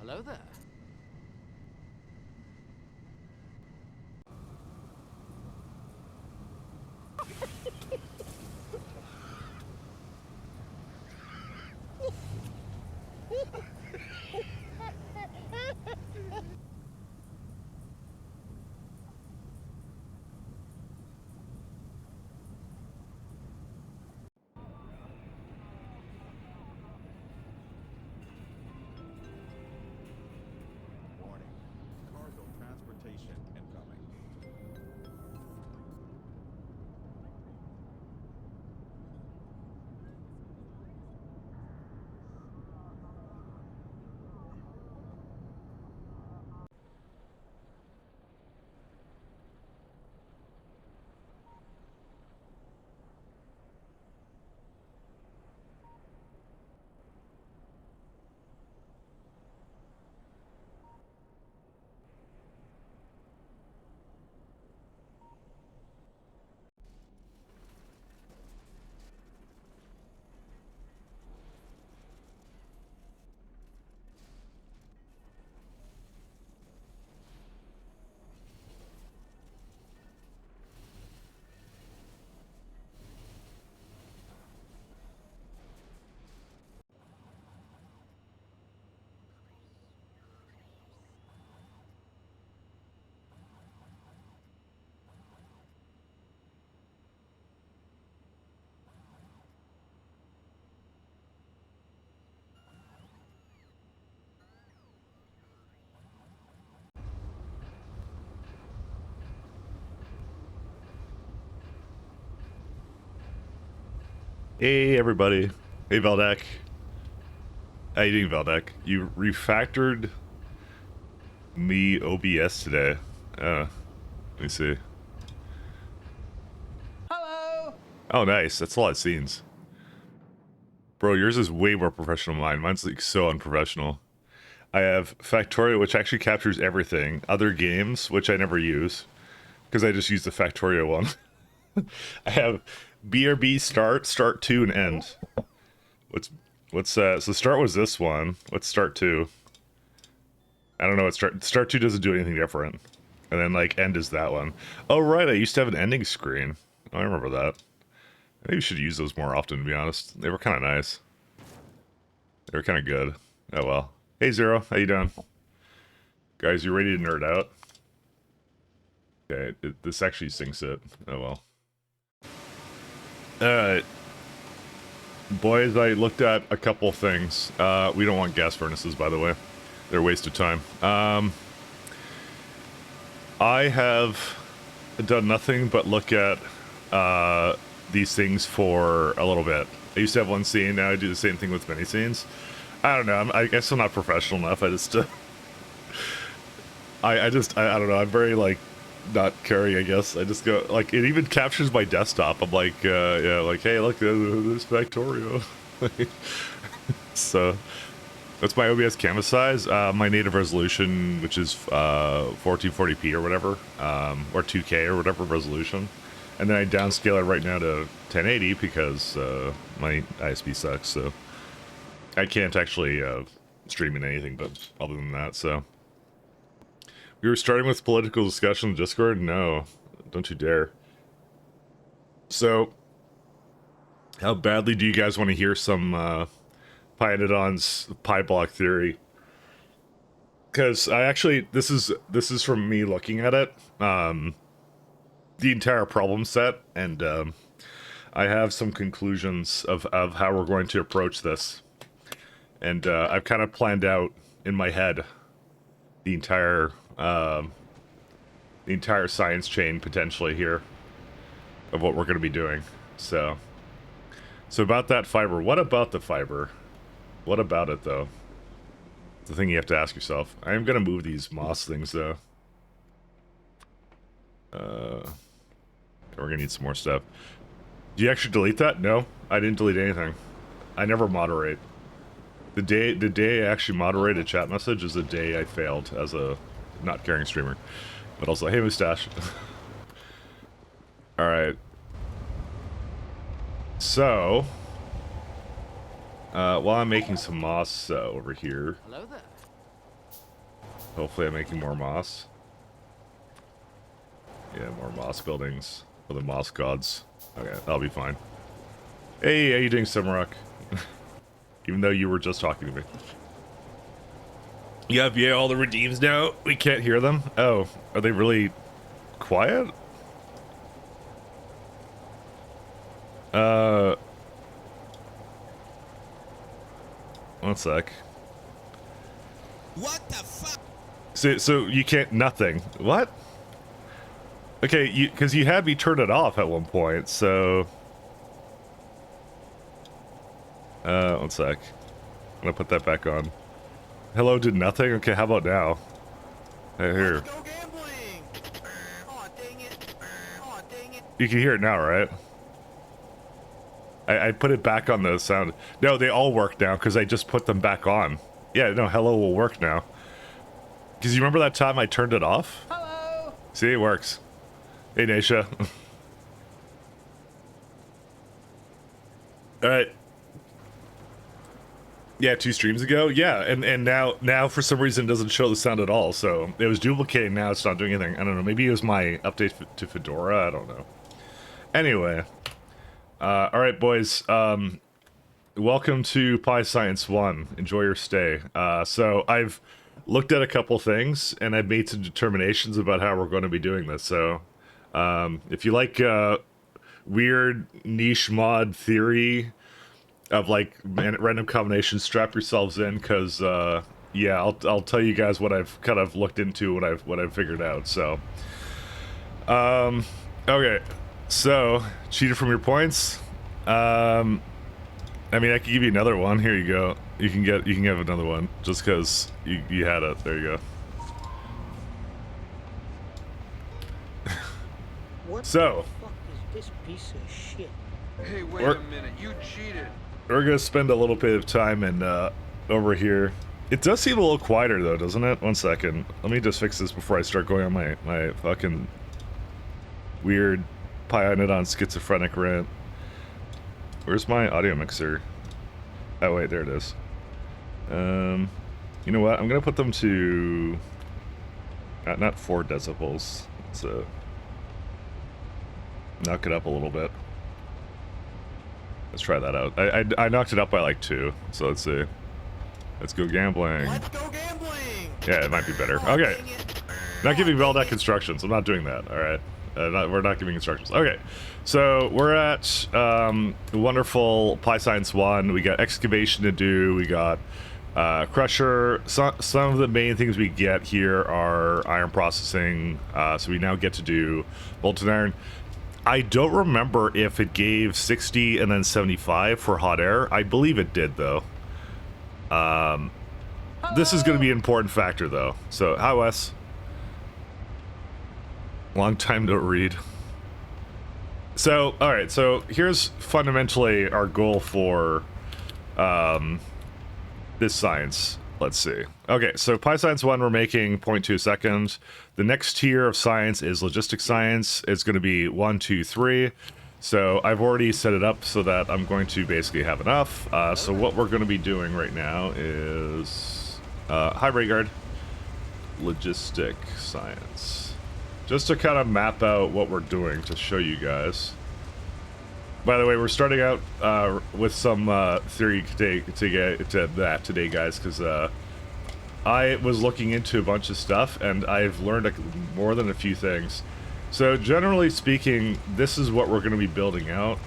Hello there. Warning. Cargo transportation incoming. Hey everybody. Hey Veldak. How you doing, Veldak? You refactored me OBS today. Let me see. Hello. Oh nice, that's a lot of scenes. Bro, yours is way more professional than mine. Mine's like so unprofessional. I have Factorio, which actually captures everything. Other games, which I never use, because I just use the Factorio one. I have BRB start 2, and end. What's that? So start was this one. What's start 2? I don't know what start 2 doesn't do anything different. And then like end is that one. Oh right, I used to have an ending screen. Oh, I remember that. Maybe you should use those more often, to be honest. They were kind of nice. They were kind of good. Oh well. Hey Zero, how you doing? Guys, you ready to nerd out? Okay, this actually syncs it. Oh well. Alright. Boys, I looked at a couple things. We don't want gas furnaces, by the way. They're a waste of time. I have done nothing but look at these things for a little bit. I used to have one scene, now I do the same thing with many scenes. I don't know, I guess I'm not professional enough. I just, I don't know, I'm very, like, not caring, I guess. I just go, like, it even captures my desktop. I'm like, yeah, like, hey, look, this Factorio. So, that's my OBS canvas size. My native resolution, which is 1440p or whatever, or 2K or whatever resolution. And then I downscale it right now to 1080 because my ISP sucks, so I can't actually stream in anything but other than that, so. We were starting with political discussion in Discord? No, don't you dare. So, how badly do you guys want to hear some Pyadidon's Pyblock theory? Because I actually, this is from me looking at it, the entire problem set, and I have some conclusions of how we're going to approach this. And I've kind of planned out in my head the entire science chain potentially here of what we're going to be doing. So about that fiber. What about the fiber? What about it though? It's the thing you have to ask yourself. I am going to move these moss things though. We're going to need some more stuff. Do you actually delete that? No, I didn't delete anything. I never moderate. The day I actually moderate a chat message is the day I failed as a not caring streamer. But also, hey Mustache. Alright. So, while I'm making some moss over here. Hello there. Hopefully I'm making more moss. Yeah, more moss buildings for the moss gods. Okay, that'll be fine. Hey, how you doing, Simrock? Even though you were just talking to me. You have all the redeems now? We can't hear them? Oh, are they really quiet? One sec. What the fuck? So you can't, nothing. What? Okay, because you had me turn it off at one point, so... one sec. I'm gonna put that back on. Hello did nothing? Okay, how about now? Hey, here. Let's go gambling! Aw, dang it. Aw, dang it. You can hear it now, right? I put it back on the sound. No, they all work now, because I just put them back on. Yeah, no, hello will work now. Because you remember that time I turned it off? Hello! See, it works. Hey, Naisha. Alright. Yeah, 2 streams ago? Yeah, and now for some reason it doesn't show the sound at all, so it was duplicating, now it's not doing anything. I don't know, maybe it was my update to Fedora, I don't know. Anyway. Alright, boys. Welcome to Pi Science 1. Enjoy your stay. So I've looked at a couple things, and I've made some determinations about how we're going to be doing this, so... if you like weird niche mod theory of like random combinations, strap yourselves in, because yeah, I'll tell you guys what I've kind of looked into, what I've figured out. So okay, so cheated from your points. I mean, I could give you another one. Here you go. You can have another one just because you had it. There you go. What So, the fuck is this piece of shit? Hey, wait a minute, you cheated. we're gonna spend a little bit of time in over here. It does seem a little quieter though, doesn't it? One second. Let me just fix this before I start going on my fucking weird Pionidon schizophrenic rant. Where's my audio mixer? Oh wait, there it is. You know what? I'm gonna put them to not 4 decibels. So knock it up a little bit. Let's try that out. I knocked it up by like 2, so let's see. Let's go gambling. Let's go gambling! Yeah, it might be better. Aw, Okay. dang it. Not giving Veldak instructions. I'm not doing that, alright? We're not giving instructions. Okay. So, we're at wonderful Pi Science 1. We got excavation to do. We got crusher. Some of the main things we get here are iron processing. So we now get to do molten iron. I don't remember if it gave 60 and then 75 for hot air. I believe it did, though. This is going to be an important factor, though. So, hi, Wes. Long time to read. So, alright, so here's fundamentally our goal for this science. Let's see. Okay, so Pi Science 1, we're making 0.2 seconds. The next tier of science is logistic science. It's going to be 1, 2, 3. So I've already set it up so that I'm going to basically have enough. So what we're going to be doing right now is... hi, Rayguard. Logistic science. Just to kind of map out what we're doing to show you guys. By the way, we're starting out with some theory today, guys, because I was looking into a bunch of stuff, and I've learned more than a few things. So, generally speaking, this is what we're going to be building out.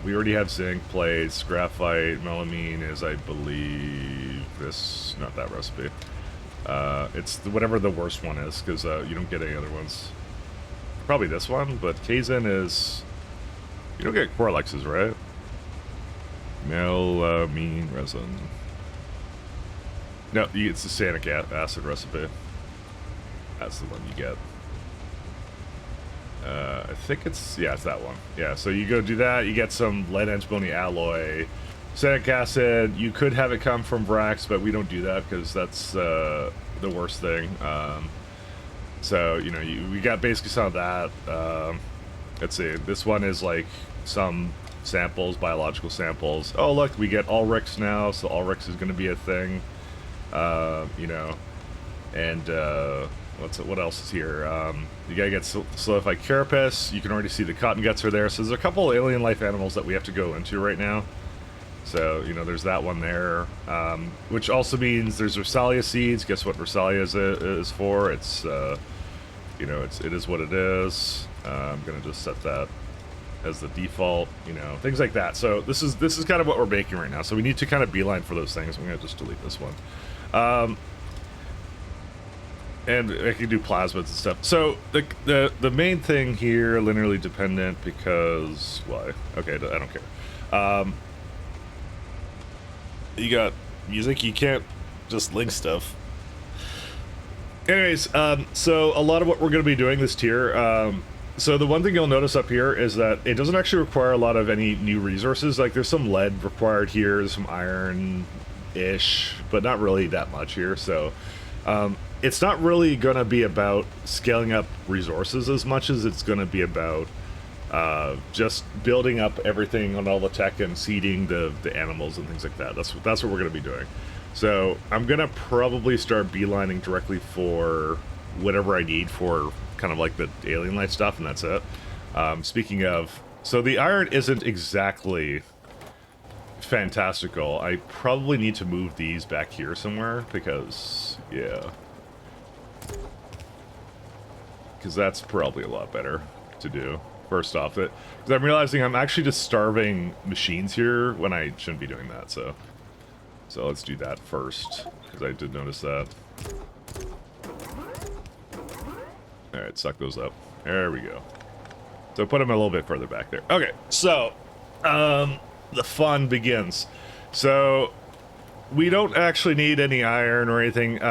We already have zinc, plates, graphite, melamine is, I believe, this, not that recipe. It's whatever the worst one is, because you don't get any other ones. Probably this one, but Kazin is... You don't get Corlexes, right? Melamine resin. No, it's the sanic acid recipe. That's the one you get. I think it's... Yeah, it's that one. Yeah, so you go do that, you get some lead antimony alloy. Sanic acid, you could have it come from Vrax, but we don't do that because that's the worst thing. So, you know, we got basically some of that. Let's see, this one is like some samples, biological samples. Oh, look, we get Ulrichs now, so Ulrichs is going to be a thing. You know, And what else is here? You gotta get solidified carapace. You can already see the cotton guts are there. So there's a couple alien life animals that we have to go into right now. So, you know, there's that one there, which also means there's Versalia seeds. Guess what Versalia is for? It's, you know, it is what it is. I'm gonna just set that as the default, you know, things like that. So this is kind of what we're making right now. So we need to kind of beeline for those things. I'm gonna just delete this one. And I can do plasmids and stuff. So the main thing here, linearly dependent, because why? Okay, I don't care. You got music, you can't just link stuff. Anyways, so a lot of what we're going to be doing this tier, so the one thing you'll notice up here is that it doesn't actually require a lot of any new resources. Like there's some lead required here, there's some iron-ish, but not really that much here. So it's not really going to be about scaling up resources as much as it's going to be about just building up everything on all the tech and seeding the animals and things like that. That's what we're going to be doing. So I'm going to probably start beelining directly for whatever I need for kind of like the alien life stuff, and that's it. Speaking of, so the iron isn't exactly fantastical. I probably need to move these back here somewhere because, yeah. Because that's probably a lot better to do. First off, because I'm realizing I'm actually just starving machines here when I shouldn't be doing that, so let's do that first, because I did notice that. Alright, suck those up. There we go. So put them a little bit further back there. Okay, so, the fun begins. So, we don't actually need any iron or anything.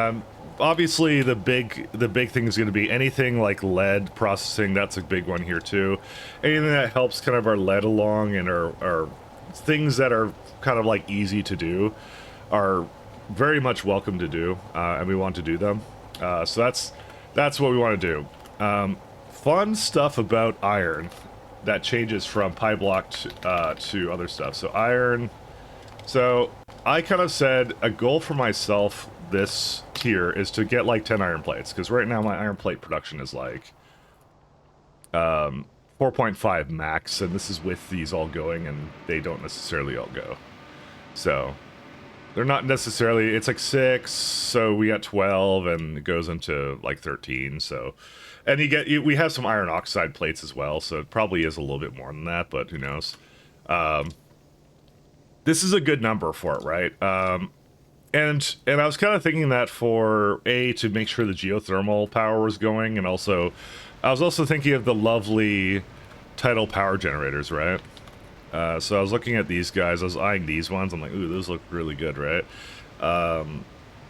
Obviously, the big thing is going to be anything like lead processing. That's a big one here too. Anything that helps kind of our lead along and our things that are kind of like easy to do are very much welcome to do, and we want to do them. So that's what we want to do. Fun stuff about iron that changes from Pyblock to other stuff. So iron. So I kind of said a goal for myself this tier is to get like 10 iron plates, because right now my iron plate production is like 4.5 max, and this is with these all going, and they don't necessarily all go. So they're not necessarily, it's like 6, so we got 12, and it goes into like 13, so, and we have some iron oxide plates as well, so it probably is a little bit more than that, but who knows. This is a good number for it, right? And I was kind of thinking that for to make sure the geothermal power was going, and also I was also thinking of the lovely tidal power generators, right? So I was looking at these guys, I was eyeing these ones, I'm like, ooh, those look really good, right?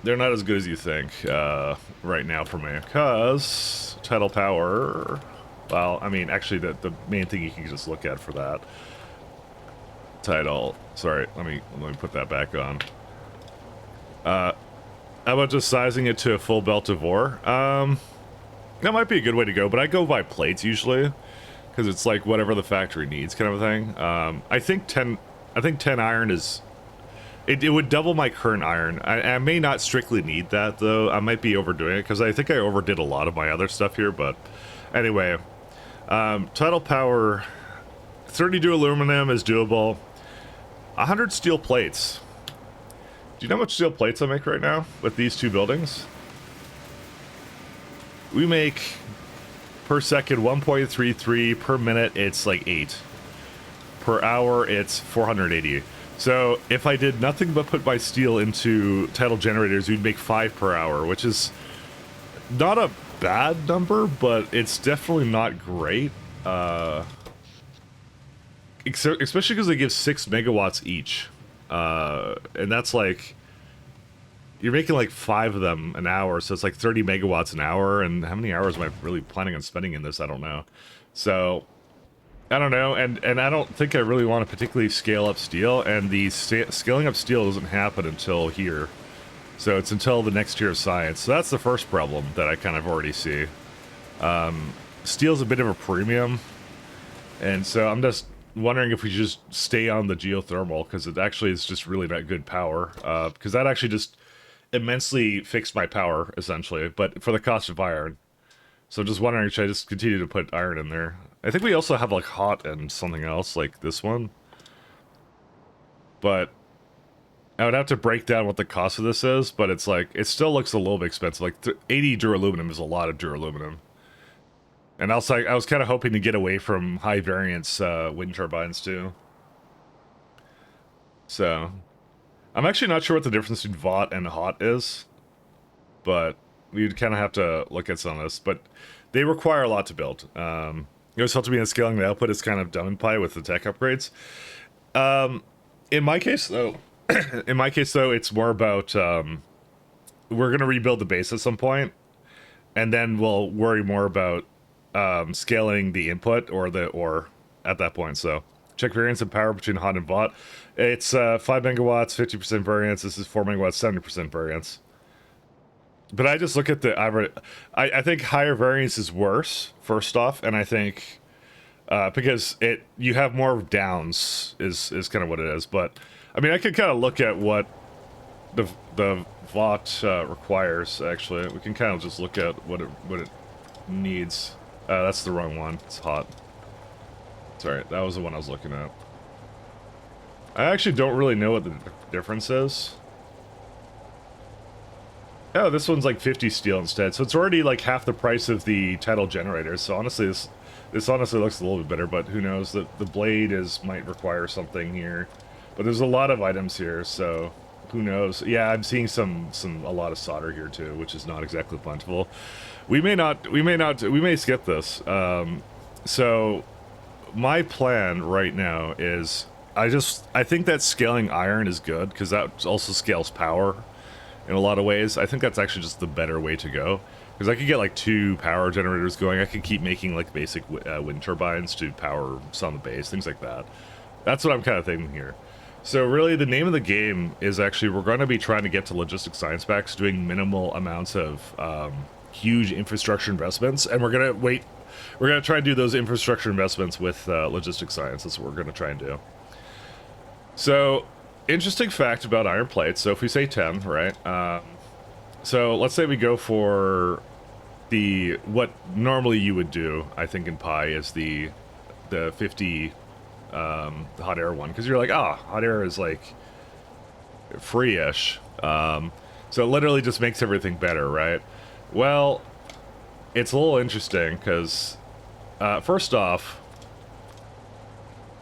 They're not as good as you think right now for me, because tidal power, well, I mean, actually the main thing you can just look at for that, tidal, sorry, let me put that back on. How about just sizing it to a full belt of ore? That might be a good way to go, but I go by plates usually, because it's like whatever the factory needs kind of a thing. I think 10 iron is, it would double my current iron. I may not strictly need that though. I might be overdoing it, because I think I overdid a lot of my other stuff here, but anyway. Tidal power, 32 aluminum is doable. 100 steel plates. Do you know how much steel plates I make right now with these two buildings? We make per second 1.33, per minute it's like 8. Per hour it's 480. So if I did nothing but put my steel into tidal generators, we'd make 5 per hour, which is not a bad number, but it's definitely not great. Especially because they give 6 megawatts each. And that's like, you're making like 5 of them an hour, so it's like 30 megawatts an hour, and how many hours am I really planning on spending in this? I don't know. So, I don't know, and I don't think I really want to particularly scale up steel, and the scaling up steel doesn't happen until here. So it's until the next tier of science. So that's the first problem that I kind of already see. Steel's a bit of a premium, and so I'm just wondering if we should just stay on the geothermal, because it actually is just really not good power, because that actually just, immensely fixed my power, essentially, but for the cost of iron. So I'm just wondering, should I just continue to put iron in there? I think we also have like hot and something else, like this one. But I would have to break down what the cost of this is, but it's like, it still looks a little bit expensive. Like 80 duraluminum is a lot of duraluminum. And also, I was kind of hoping to get away from high variance wind turbines too. So, I'm actually not sure what the difference between Vought and Hot is, but we'd kind of have to look at some of this. But they require a lot to build. It was helped me in scaling the output is kind of dumb in Pi with the tech upgrades. In my case, though, it's more about we're gonna rebuild the base at some point, and then we'll worry more about scaling the input or at that point. So check variance and power between hot and Vought. It's 5 megawatts, 50% variance. This is 4 megawatts, 70% variance. But I just look at the average. I think higher variance is worse, first off, and I think because you have more downs is kind of what it is. But I mean, I could kind of look at what the Vought requires. Actually, we can kind of just look at what it needs. That's the wrong one. It's hot. Sorry, that was the one I was looking at. I actually don't really know what the difference is. Oh, this one's like 50 steel instead, so it's already like half the price of the tidal generators. So honestly, this honestly looks a little bit better, but who knows? The blade might require something here, but there's a lot of items here, so who knows? Yeah, I'm seeing a lot of solder here too, which is not exactly plentiful. We may skip this. So my plan right now is I think that scaling iron is good because that also scales power in a lot of ways. I think that's actually just the better way to go because I could get like 2 power generators going. I could keep making like basic wind turbines to power some of the base, things like that. That's what I'm kind of thinking here. So really the name of the game is actually we're going to be trying to get to logistics science packs, doing minimal amounts of huge infrastructure investments, and we're going to try and do those infrastructure investments with logistics science. That's what we're going to try and do. So, interesting fact about iron plates. So if we say 10, right? So let's say we go for what normally you would do, I think in Pi, is the 50 hot air one. Because you're like, hot air is like free-ish. So it literally just makes everything better, right? Well, it's a little interesting because, first off,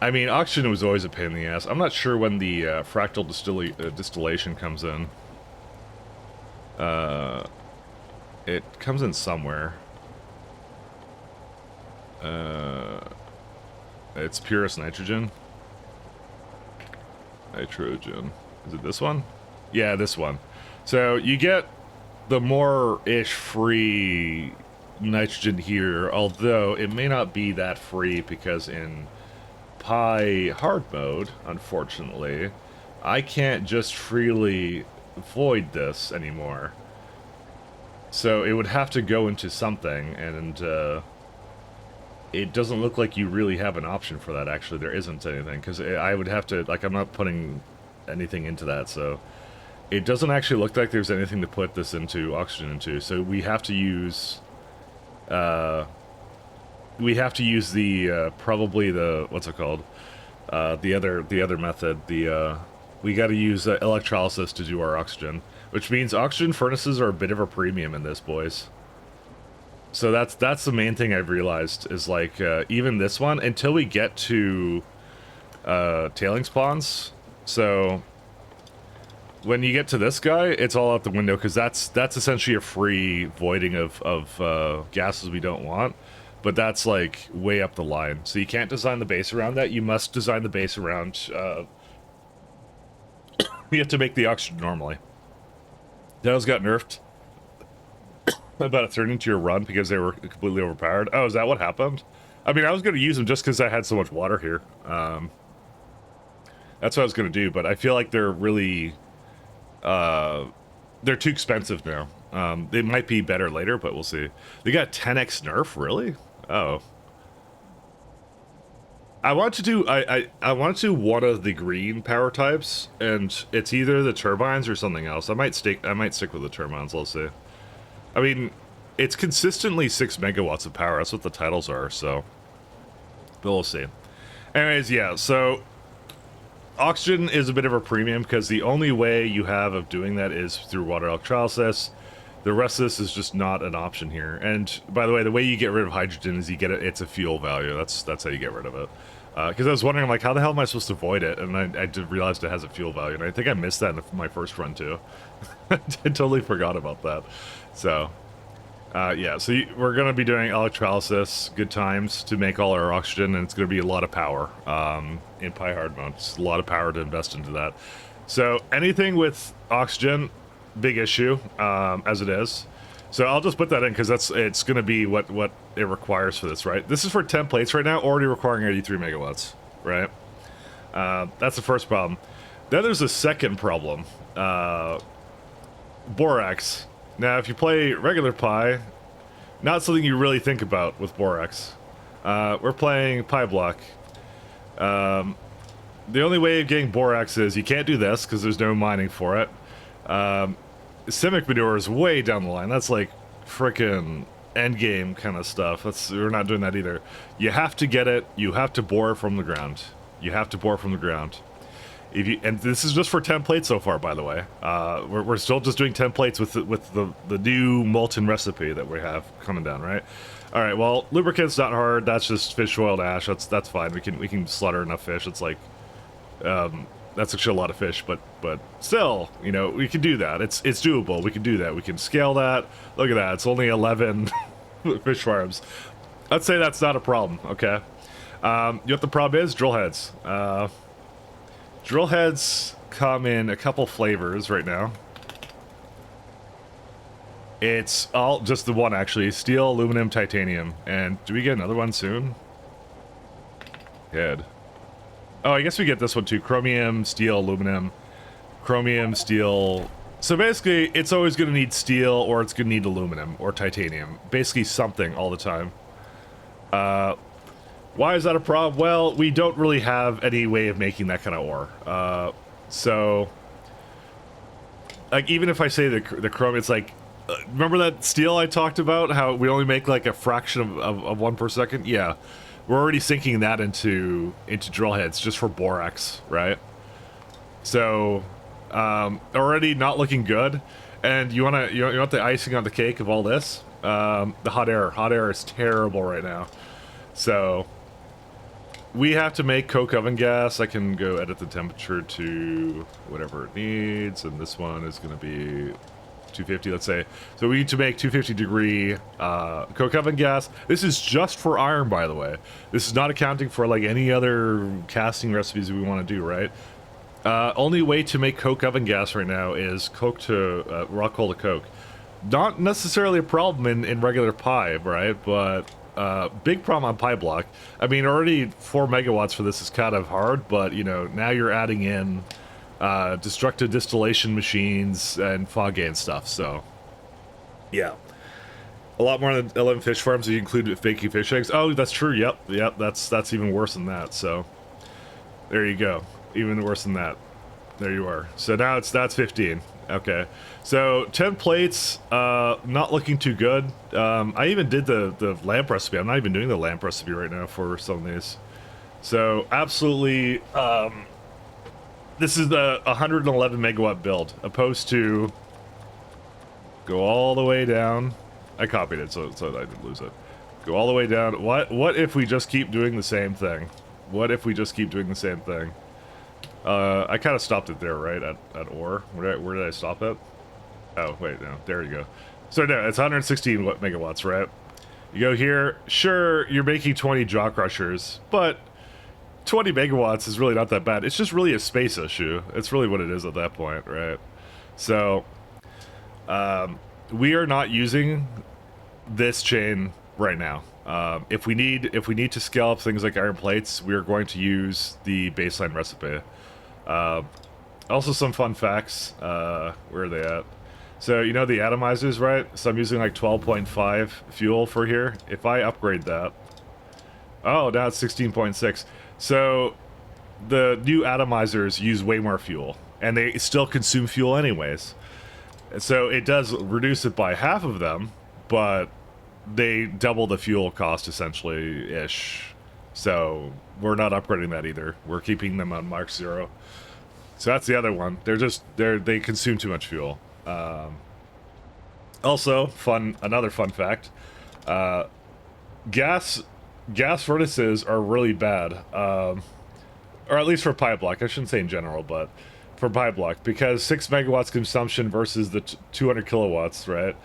I mean, oxygen was always a pain in the ass. I'm not sure when the fractal distillation comes in. It comes in somewhere. It's purest nitrogen. Nitrogen. Is it this one? Yeah, this one. So you get the more-ish free nitrogen here, although it may not be that free because in Pi hard mode, unfortunately, I can't just freely void this anymore. So it would have to go into something, and it doesn't look like you really have an option for that. Actually, there isn't anything, because I would have to, like, I'm not putting anything into that, so it doesn't actually look like there's anything to put this into, oxygen into, so we have to use probably the, what's it called? The other method, we gotta use electrolysis to do our oxygen, which means oxygen furnaces are a bit of a premium in this, boys. So that's the main thing I've realized, is like, even this one, until we get to, tailings ponds, so when you get to this guy, it's all out the window, because that's essentially a free voiding of gases we don't want. But that's, like, way up the line. So you can't design the base around that. You must design the base around... you have to make the oxygen normally. Those got nerfed about a third into your run because they were completely overpowered. Oh, is that what happened? I mean, I was going to use them just because I had so much water here. That's what I was going to do, but I feel like they're really... they're too expensive now. They might be better later, but we'll see. They got 10x nerf, really? Oh. I want to do I want to do one of the green power types, and it's either the turbines or something else. I might stick with the turbines. Let's see. I mean, it's consistently 6 megawatts of power. That's what the titles are. So, but we'll see. Anyways, yeah. So, oxygen is a bit of a premium because the only way you have of doing that is through water electrolysis. The rest of this is just not an option here. And by the way, the way you get rid of hydrogen is you get it. It's a fuel value. That's how you get rid of it. Because I was wondering, like, how the hell am I supposed to avoid it? And I just realized it has a fuel value, and I think I missed that in my first run too. I totally forgot about that. So, yeah. So we're gonna be doing electrolysis, good times to make all our oxygen, and it's gonna be a lot of power in Pi hard mode. It's a lot of power to invest into that. So anything with oxygen, big issue as it is. So I'll just put that in because it's going to be what it requires for this, right? This is for 10 plates right now, already requiring 83 megawatts, right? That's the first problem. Then there's a second problem. Borax. Now, if you play regular Pi, not something you really think about with Borax. We're playing Pyblock. The only way of getting Borax is you can't do this because there's no mining for it. Simic manure is way down the line. That's like frickin' endgame kind of stuff. We're not doing that either. You have to get it. You have to bore from the ground. You have to bore from the ground. And this is just for 10 plates so far, by the way. We're still just doing 10 plates with the new molten recipe that we have coming down, right? All right. Well, lubricant's not hard. That's just fish oil to ash. That's fine. We can slaughter enough fish. It's like that's actually a lot of fish, but still, you know, we can do that. It's doable. We can do that. We can scale that. Look at that. It's only 11 fish farms. I'd say that's not a problem. Okay. You know what the problem is? Drill heads. Drill heads come in a couple flavors right now. It's all just the one actually: steel, aluminum, titanium. And do we get another one soon? Good. Oh, I guess we get this one too. Chromium, steel, aluminum. Chromium, steel. So basically, it's always going to need steel, or it's going to need aluminum, or titanium. Basically something all the time. Why is that a problem? Well, we don't really have any way of making that kind of ore. So, like, even if I say the chromium, it's like, remember that steel I talked about? How we only make like a fraction of 1 per second? Yeah. We're already sinking that into drill heads just for borax, right? So, already not looking good. And you want the icing on the cake of all this? The hot air. Hot air is terrible right now. So, we have to make coke oven gas. I can go edit the temperature to whatever it needs, and this one is going to be 250, let's say. So we need to make 250 degree coke oven gas. This is just for iron, by the way. This is not accounting for like any other casting recipes we want to do, right? Only way to make coke oven gas right now is coke to raw coal to coke. Not necessarily a problem in regular Pi, right? But big problem on Pyblock. I mean, already 4 megawatts for this is kind of hard, but you know, now you're adding in destructive distillation machines and fog and stuff. So, yeah, a lot more than 11 fish farms if you include faking fish eggs. Oh, that's true. Yep. That's even worse than that. So, there you go. Even worse than that. There you are. So now that's 15. Okay. So 10 plates. Not looking too good. I even did the lamp recipe. I'm not even doing the lamp recipe right now for some of these. So absolutely. This is the 111 megawatt build, opposed to go all the way down. I copied it so I didn't lose it. Go all the way down. What if we just keep doing the same thing? What if we just keep doing the same thing? I kind of stopped it there, right? At ore. Where did I stop it? Oh, wait, no. There you go. So no, it's 116 megawatts, right? You go here. Sure, you're making 20 jaw crushers, but 20 megawatts is really not that bad. It's just really a space issue. It's really what it is at that point, right? So, we are not using this chain right now. If we need to scale up things like iron plates, we are going to use the baseline recipe. Also, some fun facts. Where are they at? So, you know the atomizers, right? So I'm using like 12.5 fuel for here. If I upgrade that, oh, now it's 16.6. So the new atomizers use way more fuel, and they still consume fuel anyways. So it does reduce it by half of them, but they double the fuel cost essentially ish. So we're not upgrading that either. We're keeping them on Mark 0. So that's the other one. They consume too much fuel. Also, another fun fact. Gas furnaces are really bad. Or at least for Pyblock. I shouldn't say in general, but for Pyblock, because 6 megawatts consumption versus the 200 kilowatts, right?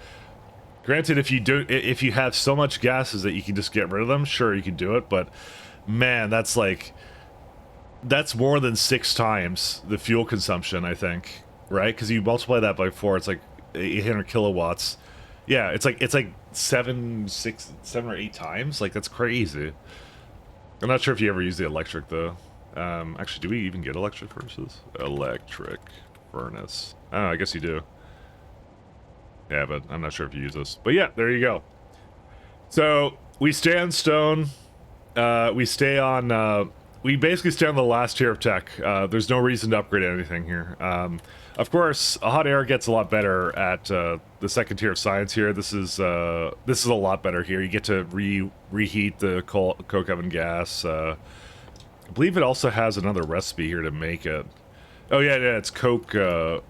Granted, if you have so much gases that you can just get rid of them, sure, you can do it, but man, that's more than 6 times the fuel consumption, I think, right? Because you multiply that by 4, it's like 800 kilowatts. Yeah, it's like 7 or 8 times. Like, that's crazy. I'm not sure if you ever use the electric though. Actually, do we even get electric furnaces? Electric furnace. Oh, I guess you do. Yeah, but I'm not sure if you use this. But yeah, there you go. So we stay on stone. We stay on. We basically stay on the last tier of tech. There's no reason to upgrade anything here. Of course, a hot air gets a lot better at the second tier of science here. This is a lot better here. You get to reheat the coke oven gas. I believe it also has another recipe here to make it. Oh yeah, it's coke.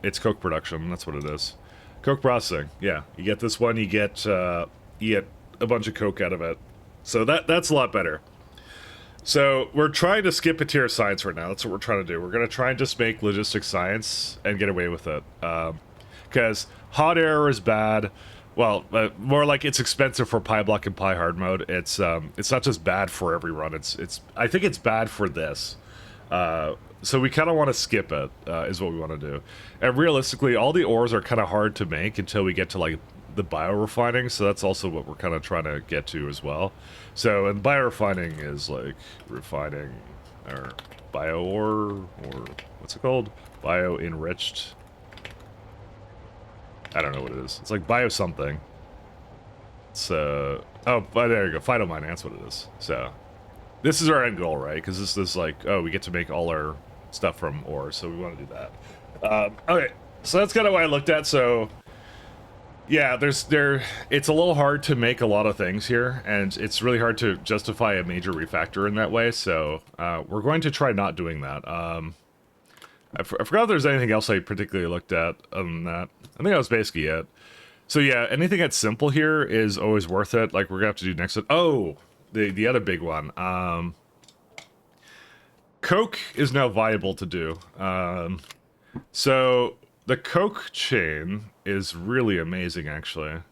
It's coke production. That's what it is. Coke processing. Yeah, you get this one. You get a bunch of coke out of it. So that's a lot better. So we're trying to skip a tier of science right now. That's what we're trying to do. We're going to try and just make logistics science and get away with it. Because hot air is bad. Well, more like it's expensive for Pyblock and Pi hard mode. It's not just bad for every run. I think it's bad for this. So we kind of want to skip it, is what we want to do. And realistically, all the ores are kind of hard to make until we get to like the biorefining, so that's also what we're kind of trying to get to as well. So, and biorefining is like refining or bio ore, or what's it called? Bio enriched. I don't know what it is. It's like bio something. It's oh, there you go. Phytomining, that's what it is. So, this is our end goal, right? Because this is like, oh, we get to make all our stuff from ore, so we want to do that. Okay, so that's kind of what I looked at. So yeah, it's a little hard to make a lot of things here, and it's really hard to justify a major refactor in that way, so we're going to try not doing that. I forgot if there's anything else I particularly looked at other than that. I think that was basically it. So yeah, anything that's simple here is always worth it. Like, we're gonna have to do next. Oh, the other big one. Coke is now viable to do. So the coke chain is really amazing, actually.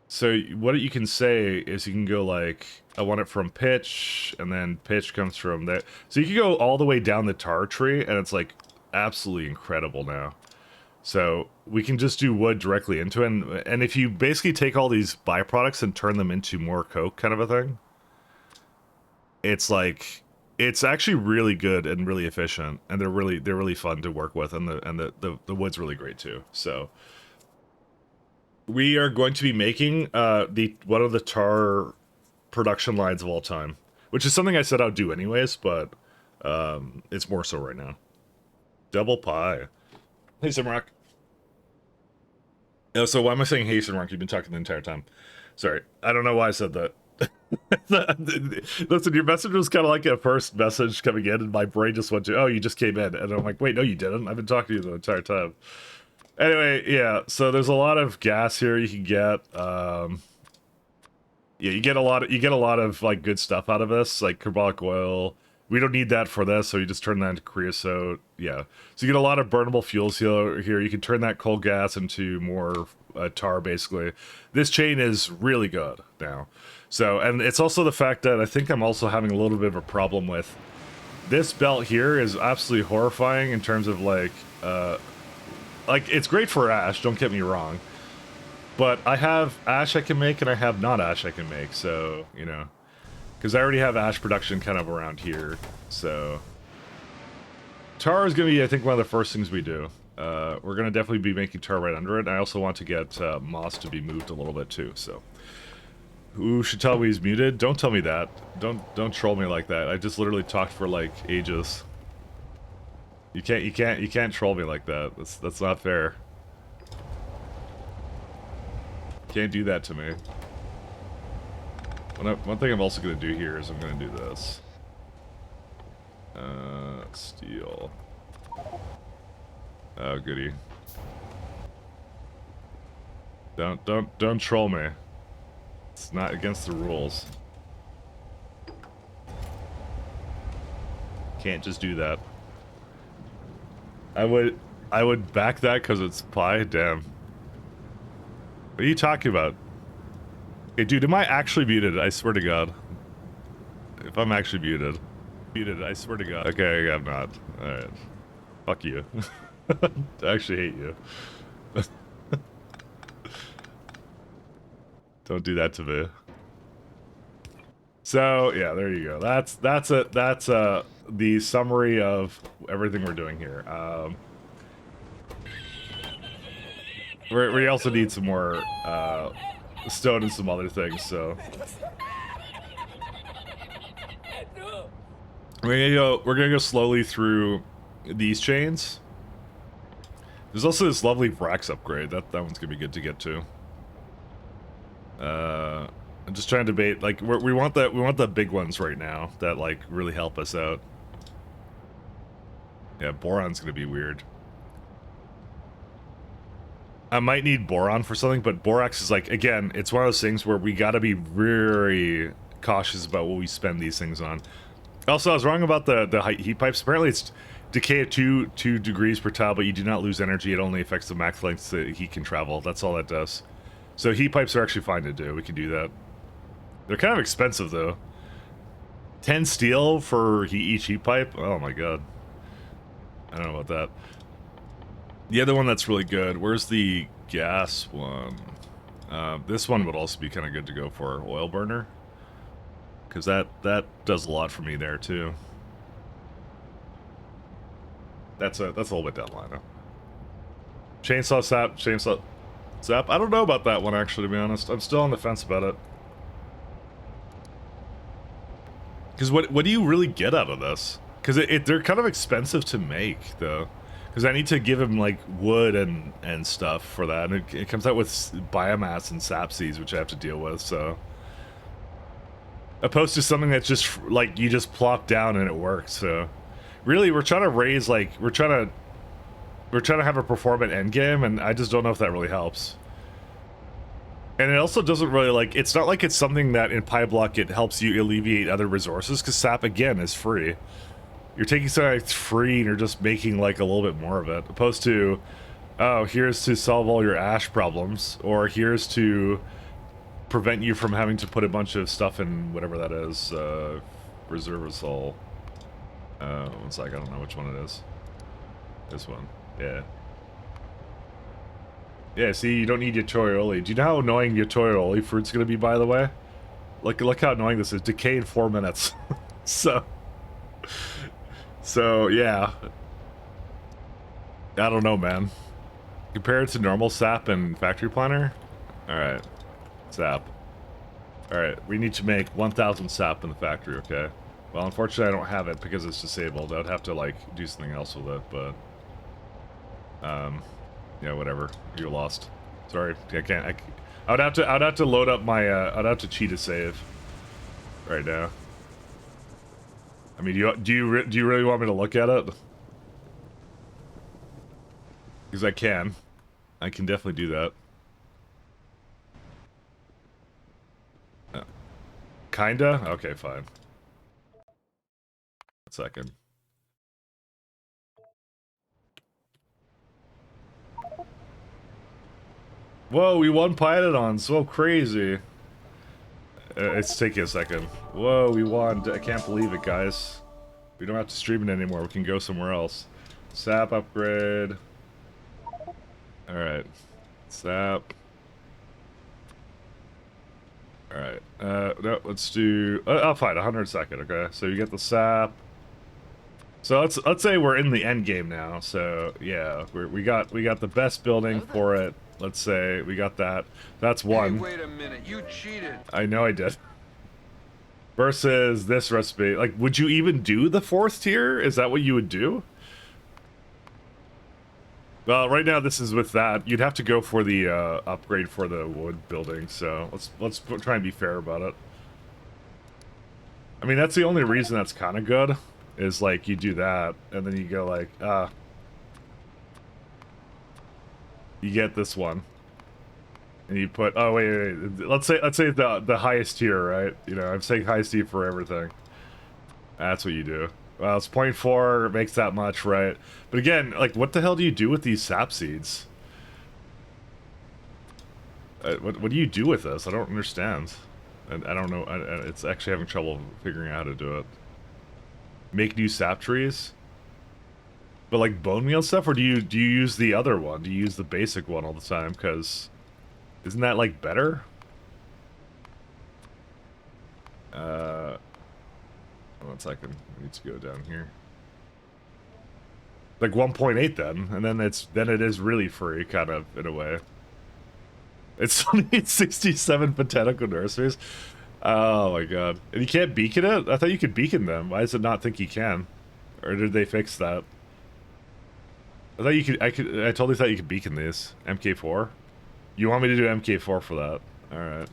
So what you can say is you can go like, I want it from pitch, and then pitch comes from there. So you can go all the way down the tar tree, and it's like absolutely incredible now. So we can just do wood directly into it, and if you basically take all these byproducts and turn them into more coke kind of a thing, it's like, it's actually really good and really efficient, and they're really fun to work with, and the wood's really great too. So we are going to be making one of the tar production lines of all time, which is something I said I'd do anyways, but it's more so right now. Double pie. Hey, Simrock. Oh, so why am I saying hey, Simrock? You've been talking the entire time. Sorry, I don't know why I said that. Listen, your message was kind of like a first message coming in, and my brain just went to, oh, you just came in, and I'm like, wait, no, you didn't. I've been talking to you the entire time. Anyway, yeah. So there's a lot of gas here you can get. Yeah, you get a lot of like good stuff out of this, like carbolic oil. We don't need that for this, so you just turn that into creosote. Yeah, so you get a lot of burnable fuels here. You can turn that coal gas into more tar, basically. This chain is really good now. So, and it's also the fact that I think I'm also having a little bit of a problem with this belt here is absolutely horrifying in terms of like it's great for ash, don't get me wrong, but I have ash I can make and I have not ash I can make, so, you know, because I already have ash production kind of around here, so tar is going to be, I think, one of the first things we do. We're going to definitely be making tar right under it. I also want to get moss to be moved a little bit too, so Who should tell me he's muted? Don't tell me that. Don't troll me like that. I just literally talked for like ages. You can't troll me like that. That's not fair. Can't do that to me. One thing I'm also gonna do here is I'm gonna do this. Steal. Oh goody. Don't troll me. It's not against the rules. Can't just do that. I would back that because it's pie. Damn. What are you talking about? Hey, dude, am I actually muted? I swear to God. If I'm actually muted. Muted, I swear to God. Okay, I'm not. Alright. Fuck you. I actually hate you. Don't do that to me. So, yeah, there you go. That's the summary of everything we're doing here. We also need some more stone and some other things, so we're gonna go slowly through these chains. There's also this lovely Vrax upgrade. That one's gonna be good to get to. I'm just trying to debate, like, we want the big ones right now that like really help us out. Yeah, boron's gonna be weird. I might need boron for something, but borax is like, again, it's one of those things where we gotta be very cautious about what we spend these things on. Also, I was wrong about the heat pipes. Apparently it's decay of 2 degrees per tile, but you do not lose energy. It only affects the max lengths that heat can travel. That's all that does. So heat pipes are actually fine to do. We can do that. They're kind of expensive, though. 10 steel for each heat pipe? Oh my god. I don't know about that. The other one that's really good, where's the gas one? This one would also be kind of good to go for oil burner. Because that does a lot for me there, too. That's a little bit down the line, though. Chainsaw sap, chainsaw sap. I don't know about that one, actually, to be honest. I'm still on the fence about it. Because what do you really get out of this? Because they're kind of expensive to make, though. Because I need to give him, like, wood and stuff for that. And it comes out with biomass and sap seeds, which I have to deal with, so... Opposed to something that's just, like, you just plop down and it works, so... Really, we're trying to raise, like, we're trying to have a performant endgame, and I just don't know if that really helps. And it also doesn't really, like, it's not like it's something that in Pyblock it helps you alleviate other resources, because sap, again, is free. You're taking something that's free and you're just making, like, a little bit more of it. Opposed to, oh, here's to solve all your ash problems, or here's to prevent you from having to put a bunch of stuff in whatever that is, Reservisol. One sec, I don't know which one it is. This one, yeah. Yeah, see, you don't need Yatorioli. Do you know how annoying Yatorioli fruit's gonna be, by the way? Look how annoying this is. Decay in 4 minutes. So, yeah. I don't know, man. Compare it to normal sap and factory planner? Alright. Sap. Alright, we need to make 1,000 sap in the factory, okay? Well, unfortunately I don't have it because it's disabled. I'd have to, like, do something else with it, but... yeah, whatever. You're lost. Sorry, I can't. I'd have to load up my. I'd have to cheat a save. Right now. I mean, do you really want me to look at it? Because I can. I can definitely do that. Kinda? Okay, fine. 1 second. Whoa, we won Python, so crazy. It's taking a second. Whoa, we won. I can't believe it, guys. We don't have to stream it anymore. We can go somewhere else. Sap upgrade. Alright. Sap. Alright. No, let's do... I'll find 100 second, okay? So you get the sap. So let's say we're in the end game now. So, yeah, we got the best building for it. let's say we got that. That's Hey, one. wait a minute. You cheated. I know I did. Versus this recipe. Like, would you even do the 4th tier? Is that what you would do? Well, right now this is with that. You'd have to go for the upgrade for the wood building. So let's try and be fair about it. I mean, that's the only reason that's kind of good. Is like you do that, and then you go like, you get this one. And you put, oh wait, let's say the highest tier, right? You know, I'm saying highest tier for everything. That's what you do. Well, it's 0.4, it makes that much, right? But again, like, what the hell do you do with these sap seeds? What do you do with this? I don't understand. And I don't know, it's actually having trouble figuring out how to do it. Make new sap trees? But like bone meal stuff, or do you use the other one? Do you use the basic one all the time? Because isn't that like better? One second. I need to go down here. Like 1.8 then, and then it is really free, kind of, in a way. It's only 67 botanical nurseries. Oh my god. And you can't beacon it? I thought you could beacon them. Why does it not think you can? Or did they fix that? I thought you could, I totally thought you could beacon these. MK4? You want me to do MK4 for that? Alright.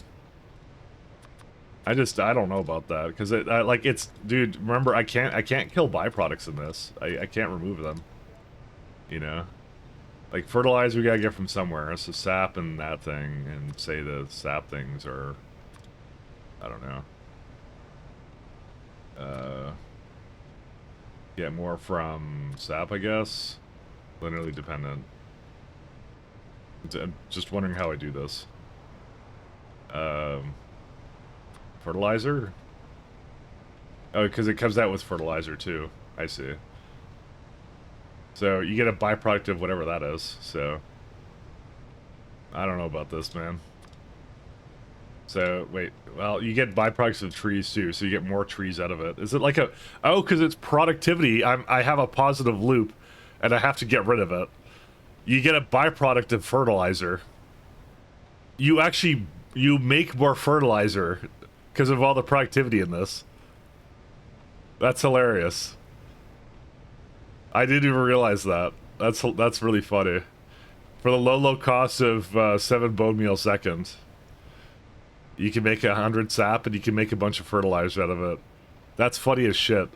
I don't know about that, because like, it's, dude, remember, I can't kill byproducts in this. I can't remove them. You know? Like, fertilizer we gotta get from somewhere, so sap and that thing, and say the sap things are, I don't know. Get more from sap, I guess? Linearly dependent. I'm just wondering how I do this. Fertilizer? Oh, because it comes out with fertilizer too. I see. So you get a byproduct of whatever that is, so I don't know about this, man. So, wait, well, you get byproducts of trees too, so you get more trees out of it. Is it like a, oh, because it's productivity, I have a positive loop, and I have to get rid of it. You get a byproduct of fertilizer. You make more fertilizer because of all the productivity in this. That's hilarious. I didn't even realize that. That's really funny. For the low cost of 7 bone meal seconds, you can make 100 sap and you can make a bunch of fertilizer out of it. That's funny as shit.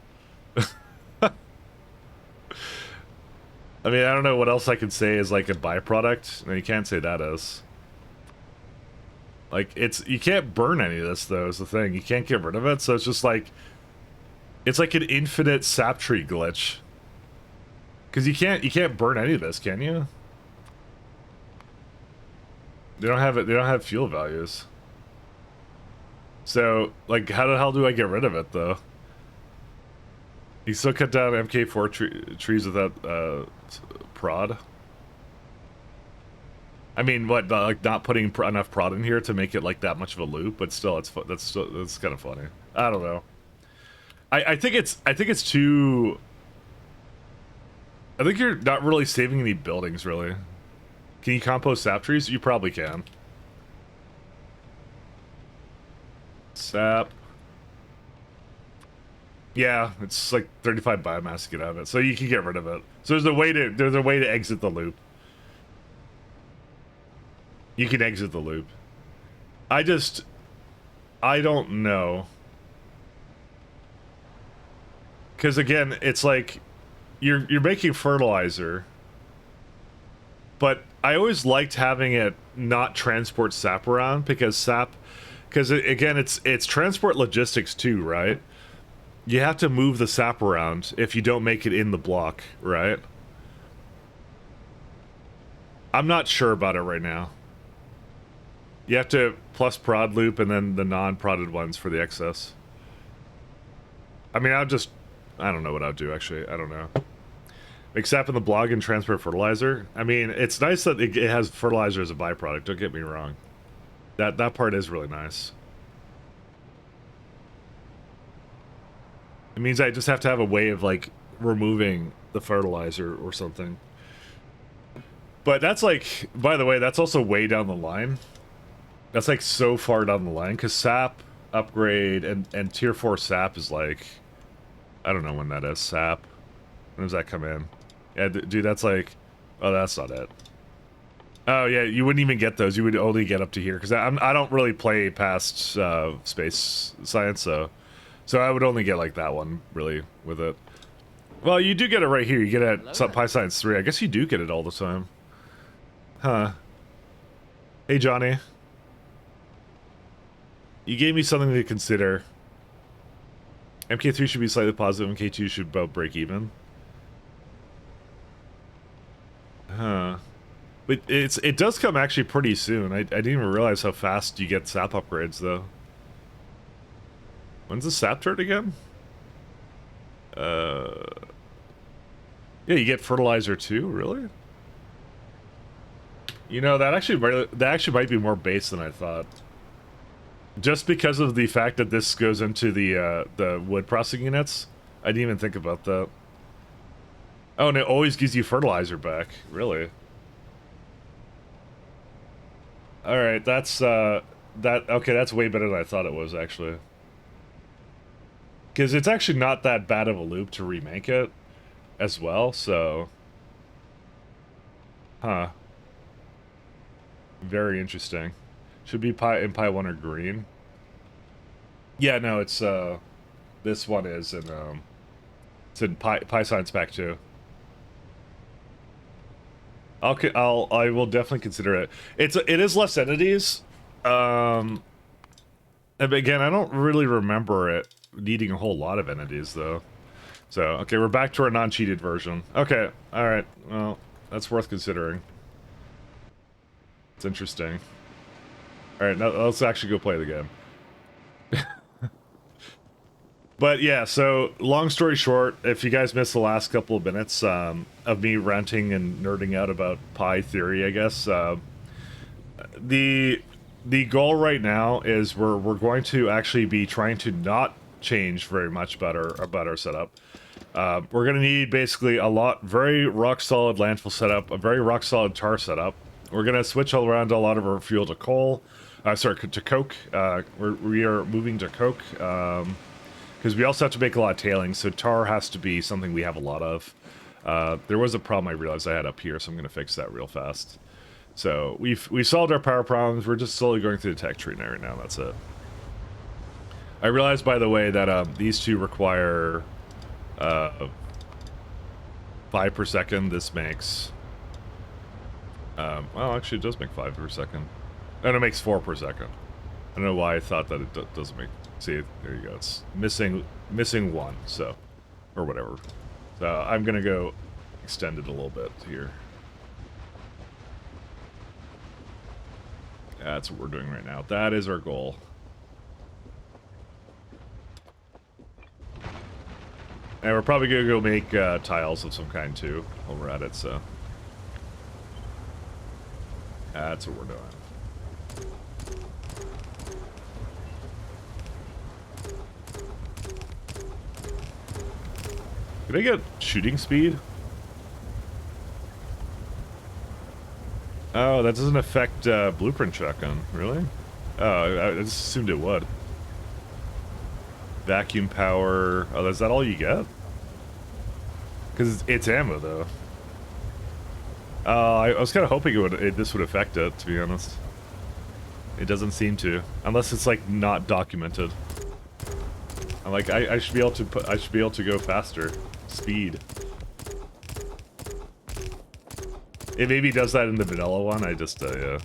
I mean, I don't know what else I could say is like a byproduct. No, you can't say that is. Like, you can't burn any of this, though, is the thing. You can't get rid of it, so it's just like, it's like an infinite sap tree glitch. Because you can't burn any of this, can you? They don't have fuel values. So, like, how the hell do I get rid of it, though? You still cut down MK4 trees without, prod? I mean, what, like, not putting enough prod in here to make it, like, that much of a loop, but still, that's kind of funny. I don't know. I think it's too... I think you're not really saving any buildings, really. Can you compost sap trees? You probably can. Sap. Yeah, it's like 35 biomass to get out of it, so you can get rid of it. So there's a way to exit the loop. You can exit the loop. I don't know. Because again, it's like you're making fertilizer, but I always liked having it not transport sap around, because again, it's transport logistics too, right? You have to move the sap around if you don't make it in the block, right? I'm not sure about it right now. You have to plus prod loop and then the non-prodded ones for the excess. I mean, I don't know what I'd do, actually. I don't know. Make sap in the block and transfer fertilizer. I mean, it's nice that it has fertilizer as a byproduct, don't get me wrong. That part is really nice. It means I just have to have a way of, like, removing the fertilizer or something. But that's like, by the way, that's also way down the line. That's like so far down the line, because SAP upgrade and tier 4 SAP is like, I don't know when that is. SAP, when does that come in? Yeah, dude, that's like, oh, that's not it. Oh yeah, you wouldn't even get those. You would only get up to here, because I don't really play past space science, so I would only get like that one really with it. Well, you do get it right here. You get it at Pi Science 3. I guess you do get it all the time. Huh. Hey, Johnny. You gave me something to consider. MK3 should be slightly positive. MK2 should about break even. Huh. But it does come actually pretty soon. I didn't even realize how fast you get SAP upgrades, though. When's the SAP turn again? Yeah, you get fertilizer too, really? You know, that actually might be more base than I thought. Just because of the fact that this goes into the wood processing units, I didn't even think about that. Oh, and it always gives you fertilizer back, really? All right, that's okay. That's way better than I thought it was, actually. Because it's actually not that bad of a loop to remake it as well, so... Huh. Very interesting. Should be in Pi 1 or green. Yeah, no, it's, this one is in, it's in Pi Science Pack 2. I will definitely consider it. It is less entities. And again, I don't really remember it needing a whole lot of entities, though. So, okay, we're back to our non-cheated version. Okay, alright, well, that's worth considering. It's interesting. Alright, now let's actually go play the game. But yeah, so, long story short, if you guys missed the last couple of minutes of me ranting and nerding out about pi theory, I guess, the goal right now is we're going to actually be trying to not change very much about our setup. We're gonna need basically very rock solid landfill setup, a very rock solid tar setup. We're gonna switch all around a lot of our fuel to coal, to coke. We are moving to coke because we also have to make a lot of tailings. So tar has to be something we have a lot of. There was a problem I realized I had up here, so I'm gonna fix that real fast. So we've solved our power problems. We're just slowly going through the tech tree right now. That's it. I realized, by the way, that these two require 5 per second. This makes well, actually it does make 5 per second, and it makes 4 per second. I don't know why I thought that it doesn't make. See, there you go. It's missing 1, so, or whatever. So I'm gonna go extend it a little bit here. That's what we're doing right now. That is our goal. And we're probably gonna go make tiles of some kind too while we're at it, so. That's what we're doing. Did I get shooting speed? Oh, that doesn't affect blueprint shotgun, really? Oh, I just assumed it would. Vacuum power. Oh, is that all you get? Because it's ammo, though. I was kind of hoping this would affect it, to be honest. It doesn't seem to, unless it's like not documented. I'm like, I should be able to go faster. Speed. It maybe does that in the vanilla one. I just yeah.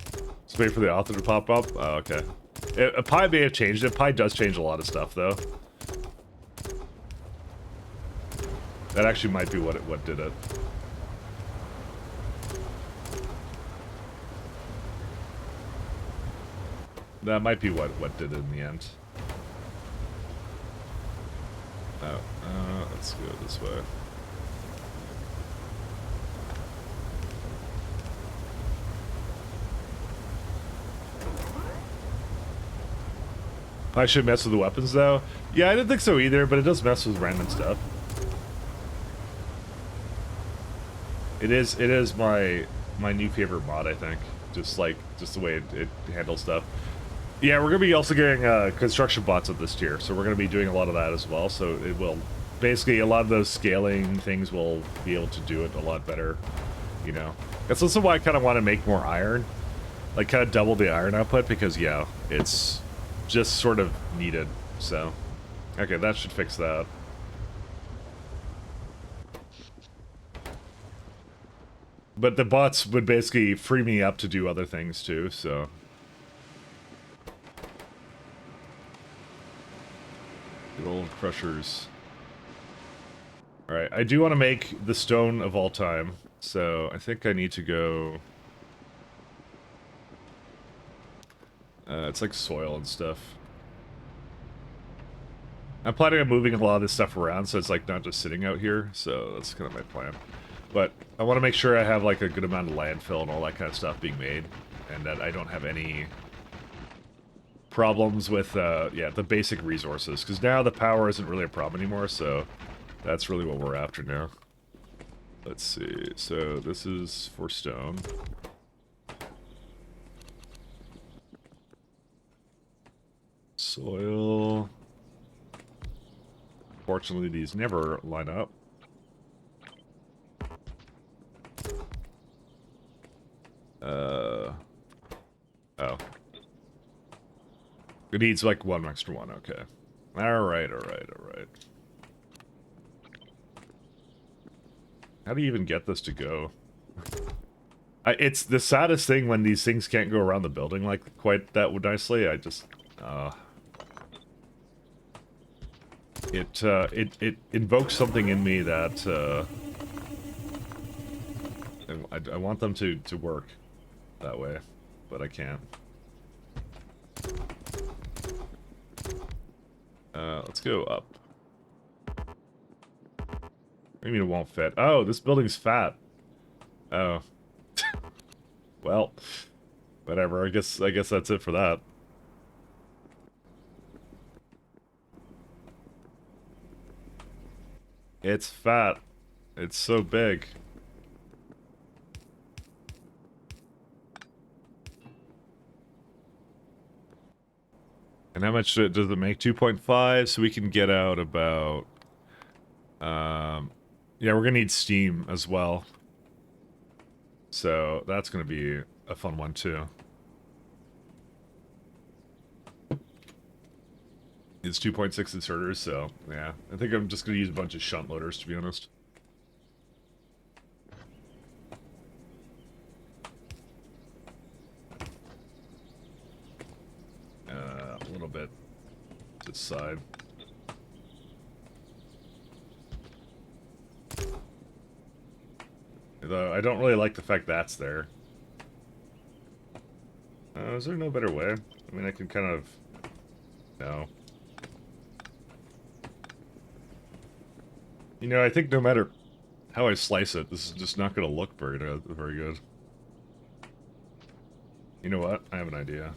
Just wait for the author to pop up. Oh, okay. Pi may have changed it. Pi does change a lot of stuff, though. That actually might be what did it. That might be what did it in the end. Oh, let's go this way. I should mess with the weapons, though. Yeah, I didn't think so either, but it does mess with random stuff. It is my my new favorite mod, I think. Just the way it handles stuff. Yeah, we're gonna be also getting construction bots at this tier, so we're gonna be doing a lot of that as well. So it will basically a lot of those scaling things will be able to do it a lot better. You know, that's also why I kind of want to make more iron, like kind of double the iron output because yeah, it's just sort of needed. So, okay, that should fix that. But the bots would basically free me up to do other things too, so. Good old crushers. Alright, I do want to make the stone of all time, so I think I need to go... it's like soil and stuff. I'm planning on moving a lot of this stuff around, so it's like not just sitting out here, so that's kind of my plan. But I want to make sure I have like a good amount of landfill and all that kind of stuff being made, and that I don't have any problems with, yeah, the basic resources, because now the power isn't really a problem anymore, so that's really what we're after now. Let's see, so this is for stone. Soil. Fortunately, these never line up. Oh. It needs like one extra one, okay. Alright. How do you even get this to go? It's the saddest thing when these things can't go around the building like quite that nicely. I just, it invokes something in me that, I want them to work that way, but I can't. Let's go up. I mean it won't fit. Oh, this building's fat. Oh. Well, whatever. I guess that's it for that. It's fat. It's so big. And how much does it make? 2.5, so we can get out about... yeah, we're gonna need steam as well. So that's gonna be a fun one too. It's 2.6 inserters, so yeah. I think I'm just gonna use a bunch of shunt loaders, to be honest. A little bit to the side. Though I don't really like the fact that's there. Is there no better way? I mean, I can kind of... No. You know, I think no matter how I slice it, this is just not going to look very good. You know what? I have an idea.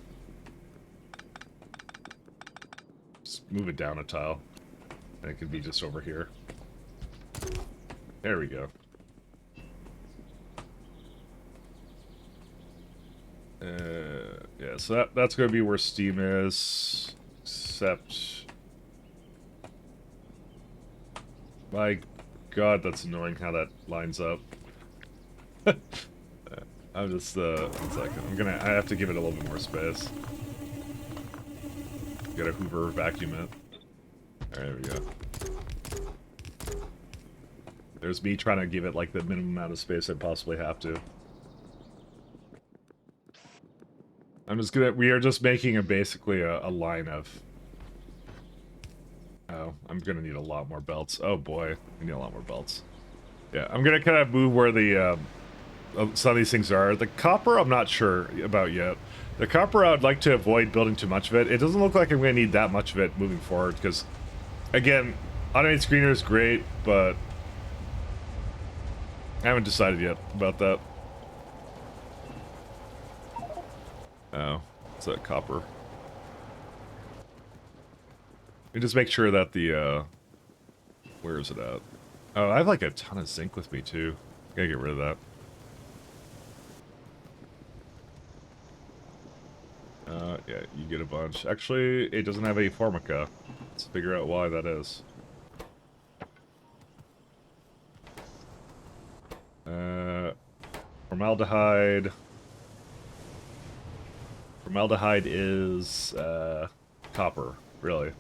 Just move it down a tile. And it could be just over here. There we go. Yeah, so that's gonna be where steam is, except... My god, that's annoying how that lines up. I'm just, 1 second. I have to give it a little bit more space. Gotta Hoover vacuum it. There we go. There's me trying to give it, like, the minimum amount of space I possibly have to. We are just making basically a line of... Oh, I'm gonna need a lot more belts. Oh boy, I need a lot more belts. Yeah, I'm gonna kind of move where the, some of these things are. The copper, I'm not sure about yet. The copper, I'd like to avoid building too much of it. It doesn't look like I'm gonna need that much of it moving forward, because, again, automated screener is great, but I haven't decided yet about that. Oh, it's that copper. And just make sure that the, where is it at? Oh, I have like a ton of zinc with me too. Gotta get rid of that. Yeah, you get a bunch. Actually, it doesn't have a Formica. Let's figure out why that is. Formaldehyde. Formaldehyde is, copper, really.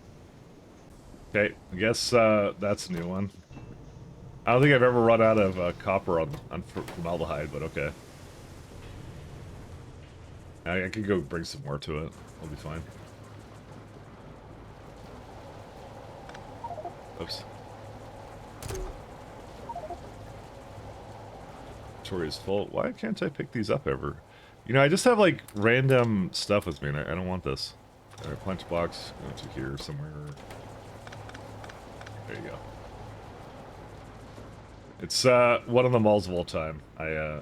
Okay, I guess, that's a new one. I don't think I've ever run out of, copper on formaldehyde, but okay. I could go bring some more to it. I'll be fine. Oops. Inventory is full. Why can't I pick these up ever? You know, I just have like random stuff with me and I don't want this. Alright, punch box. Go to here somewhere. There you go. It's one of the malls of all time. I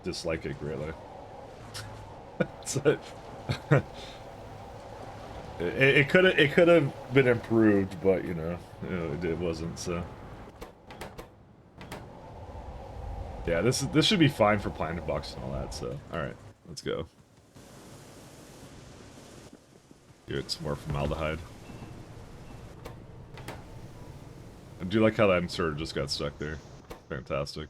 dislike it greatly. It could have been improved, but you know it wasn't. So yeah, this should be fine for planet box and all that. So all right, let's go. Get some more formaldehyde. I do like how that insert just got stuck there. Fantastic.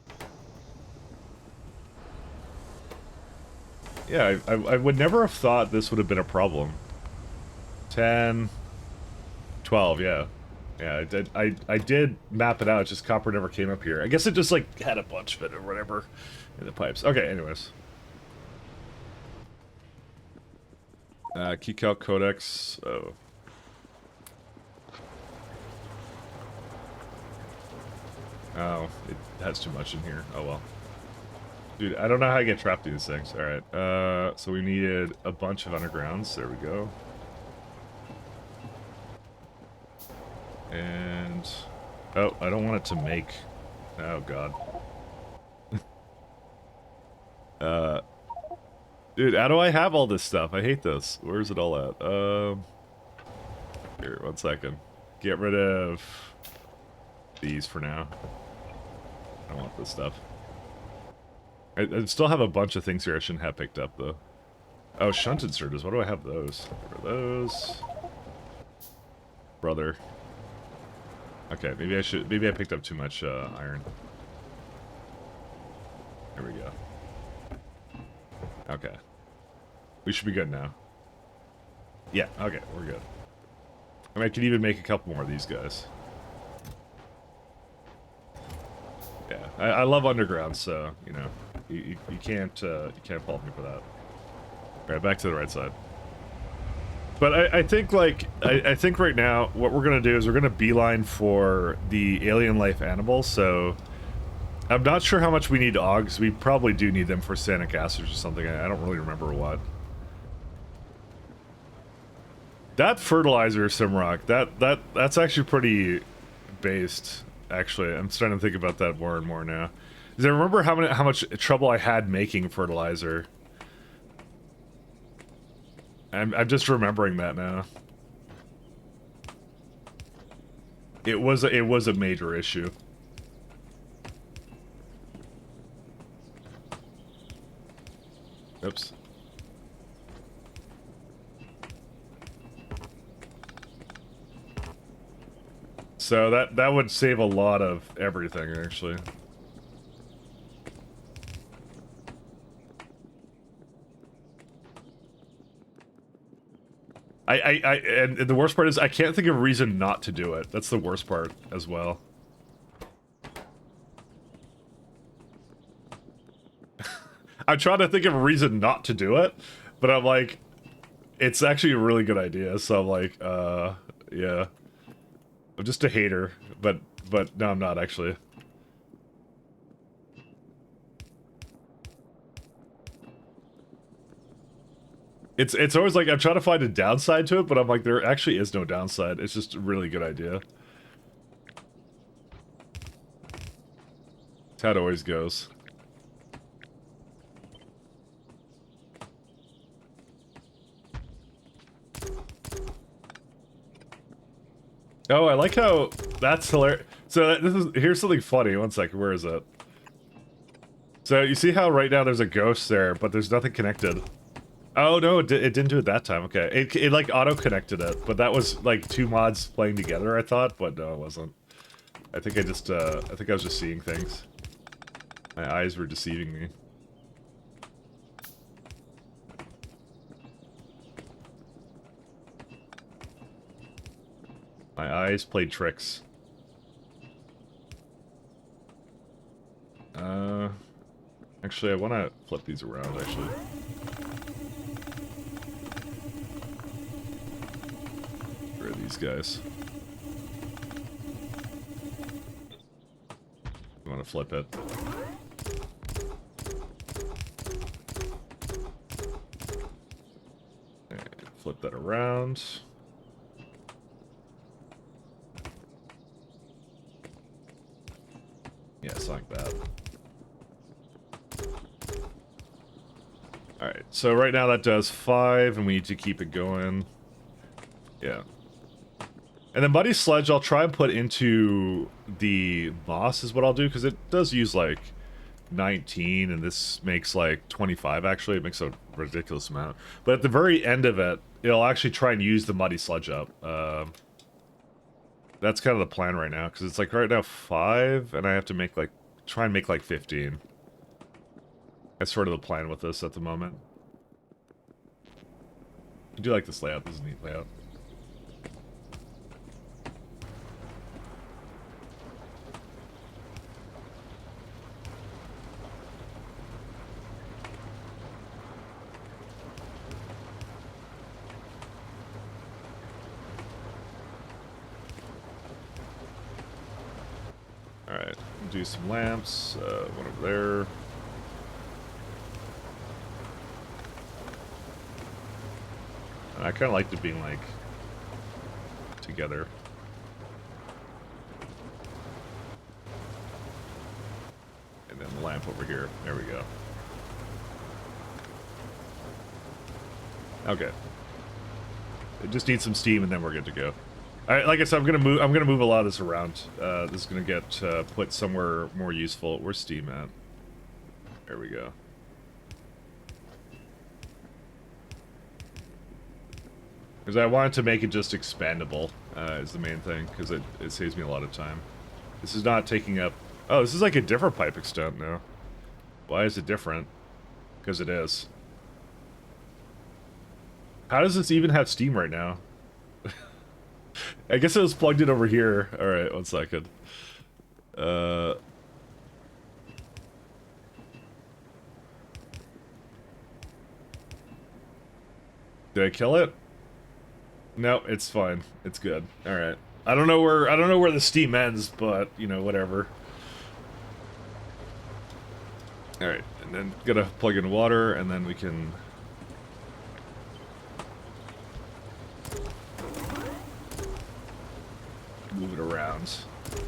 Yeah, I would never have thought this would have been a problem. 10, 12, yeah. Yeah, I did map it out, just copper never came up here. I guess it just, like, had a bunch of it or whatever in the pipes. Okay, anyways. Keycal Codex. Oh. Oh, it has too much in here. Oh, well. Dude, I don't know how I get trapped in these things. Alright, so we needed a bunch of undergrounds. There we go. And... oh, I don't want it to make... oh, God. Dude, how do I have all this stuff? I hate this. Where's it all at? Here, 1 second. Get rid of... these for now. I don't want this stuff. I still have a bunch of things here I shouldn't have picked up, though. Oh, shunt inserters. Why do I have those? What are those? Brother. Okay, maybe I should... maybe I picked up too much, iron. There we go. Okay. We should be good now. Yeah, okay, we're good. I mean, I could even make a couple more of these guys. Yeah, I love underground, so, you know, you can't fault me for that. Alright, back to the right side. But I think, like, I think right now, what we're gonna do is we're gonna beeline for the alien life animals, so... I'm not sure how much we need augs. We probably do need them for sanic acids or something. I don't really remember what. That fertilizer, Simrock, that's actually pretty based. Actually, I'm starting to think about that more and more now. Because I remember how much trouble I had making fertilizer. I'm just remembering that now. It was a major issue. Oops. So that would save a lot of everything, actually. And the worst part is I can't think of a reason not to do it. That's the worst part as well. I'm trying to think of a reason not to do it, but I'm like, it's actually a really good idea, so I'm like, yeah. I'm just a hater, but no, I'm not actually. It's always like, I'm trying to find a downside to it, but I'm like, there actually is no downside. It's just a really good idea. That's how it always goes. Oh, I like how that's hilarious. So here's something funny. 1 second, where is it? So you see how right now there's a ghost there, but there's nothing connected. Oh no, it didn't do it that time. Okay, it like auto connected it, but that was like two mods playing together. I thought, but no, it wasn't. I think I think I was just seeing things. My eyes were deceiving me. My eyes played tricks. Actually, I want to flip these around, actually. Where are these guys? I want to flip it. Okay, flip that around. Yeah, something like that. Alright, so right now that does 5, and we need to keep it going. Yeah. And then Buddy Sledge, I'll try and put into the boss is what I'll do, because it does use, like, 19, and this makes, like, 25, actually. It makes a ridiculous amount. But at the very end of it, it'll actually try and use the Muddy Sludge up. That's kind of the plan right now, because it's, like, right now 5, and I have to make, like, try and make, like, 15. That's sort of the plan with this at the moment. I do like this layout. This is a neat layout. Alright, do some lamps, one over there. And I kind of liked it being, like, together. And then the lamp over here. There we go. Okay. It just needs some steam and then we're good to go. Like I said, I'm gonna move a lot of this around. This is gonna get put somewhere more useful. Where's steam at? There we go. Because I wanted to make it just expandable, is the main thing, because it saves me a lot of time. This is not taking up... Oh, this is like a different pipe extent now. Why is it different? Because it is. How does this even have steam right now? I guess it was plugged in over here. Alright, 1 second. Did I kill it? No, it's fine. It's good. All right. I don't know where the steam ends, but you know, whatever. All right, and then gotta plug in water, and then we can. Move it around.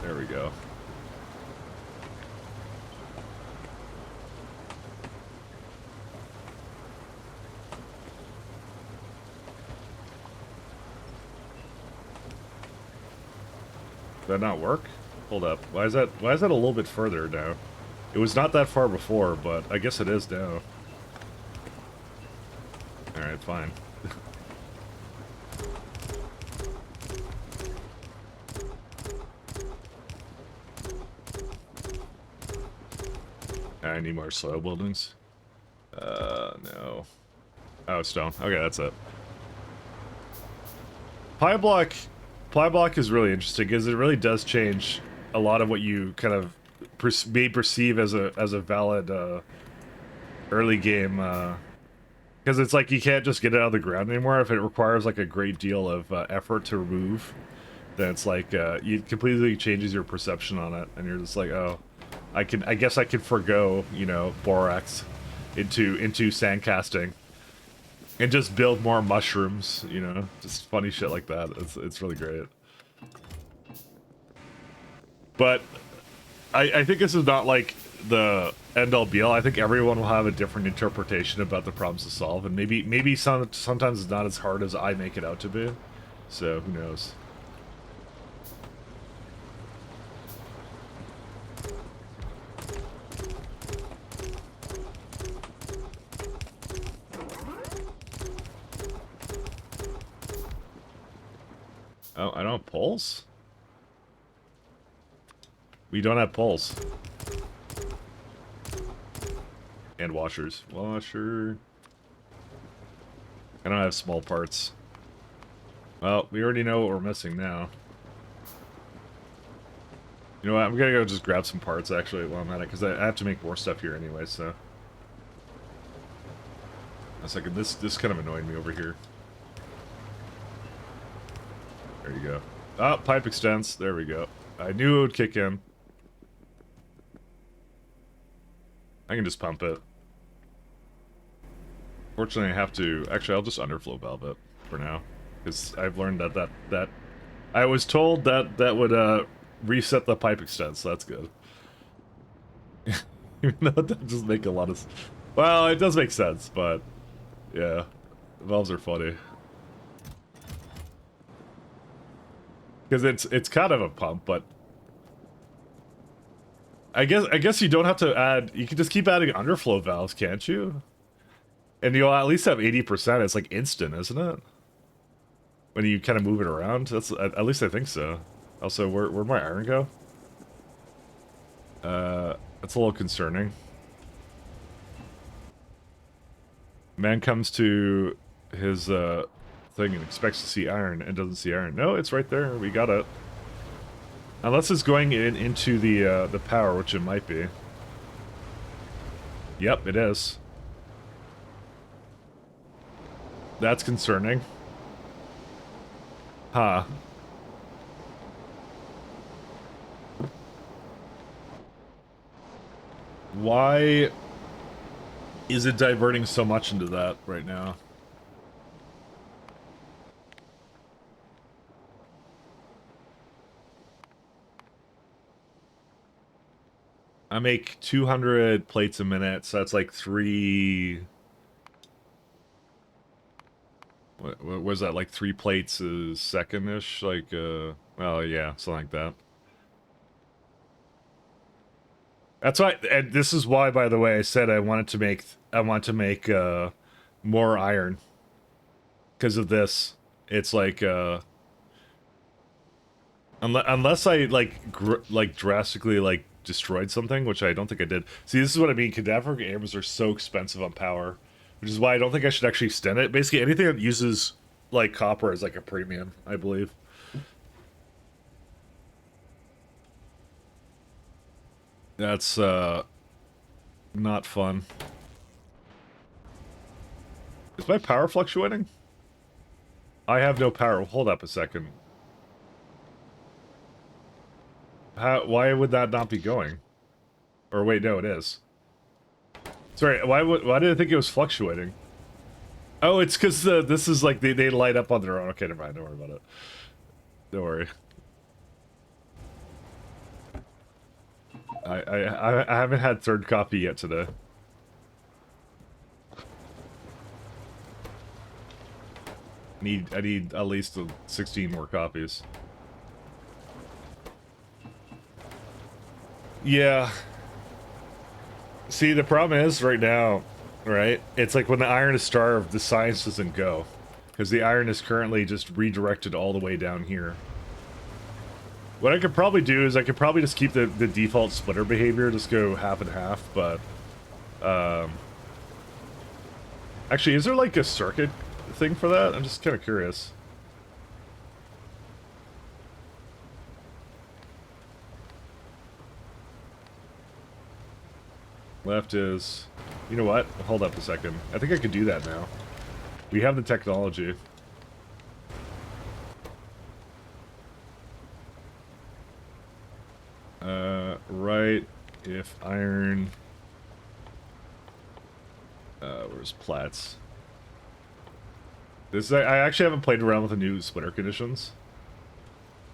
There we go. Did that not work? Hold up. Why is that a little bit further now? It was not that far before, but I guess it is now. Alright, fine. I need more soil buildings. No. Oh, it's stone. Okay, that's it. Pyblock is really interesting because it really does change a lot of what you kind of may perceive as a valid early game. Because it's like you can't just get it out of the ground anymore. If it requires like a great deal of effort to remove, then it's like it completely changes your perception on it, and you're just like, oh, I guess I could forgo, you know, borax into sand casting and just build more mushrooms, you know, just funny shit like that. It's really great. But I think this is not like the end-all be-all. I think everyone will have a different interpretation about the problems to solve, and maybe sometimes it's not as hard as I make it out to be. So who knows? Oh, I don't have poles? We don't have poles. And washers. Washer. I don't have small parts. Well, we already know what we're missing now. You know what? I'm gonna go just grab some parts actually while I'm at it, because I have to make more stuff here anyway, so. A second, this kind of annoyed me over here. There you go. Oh, pipe extends. There we go. I knew it would kick in. I can just pump it. Fortunately, I have to... Actually, I'll just underflow valve it for now. Because I've learned that I was told that would reset the pipe extend, so that's good. Even though that doesn't make a lot of... Well, it does make sense, but... Yeah. Valves are funny. Because it's kind of a pump, but... I guess you don't have to add... You can just keep adding underflow valves, can't you? And you'll at least have 80%. It's like instant, isn't it? When you kind of move it around. That's at least I think so. Also, where'd my iron go? That's a little concerning. Man comes to his thing and expects to see iron and doesn't see iron. No, it's right there. We got it. Unless it's going into the power, which it might be. Yep, it is. That's concerning. Huh. Why is it diverting so much into that right now? I make 200 plates a minute, so that's like 3... What was that, like 3 plates a second-ish? Like, well, yeah, something like that. That's why, and this is why, by the way, I said I want to make more iron. Because of this. It's like, unless I, like, drastically, like, destroyed something, which I don't think I did. See, this is what I mean. Cadaveric arrows are so expensive on power. Which is why I don't think I should actually extend it. Basically, anything that uses, like, copper is like a premium, I believe. That's, not fun. Is my power fluctuating? I have no power. Hold up a second. Why would that not be going? Or wait, no, it is. Sorry, why did I think it was fluctuating? Oh, it's because this is like they light up on their own. Okay, never mind. Don't worry about it. Don't worry. I haven't had third copy yet today. I need at least 16 more copies. Yeah. See, the problem is, right now, right? It's like when the iron is starved, the science doesn't go. Because the iron is currently just redirected all the way down here. What I could probably do is I could probably just keep the default splitter behavior, just go half and half, but... Actually, is there like a circuit thing for that? I'm just kind of curious. Left is... You know what? Hold up a second. I think I could do that now. We have the technology. Right. If iron... where's plats? This I actually haven't played around with the new splitter conditions.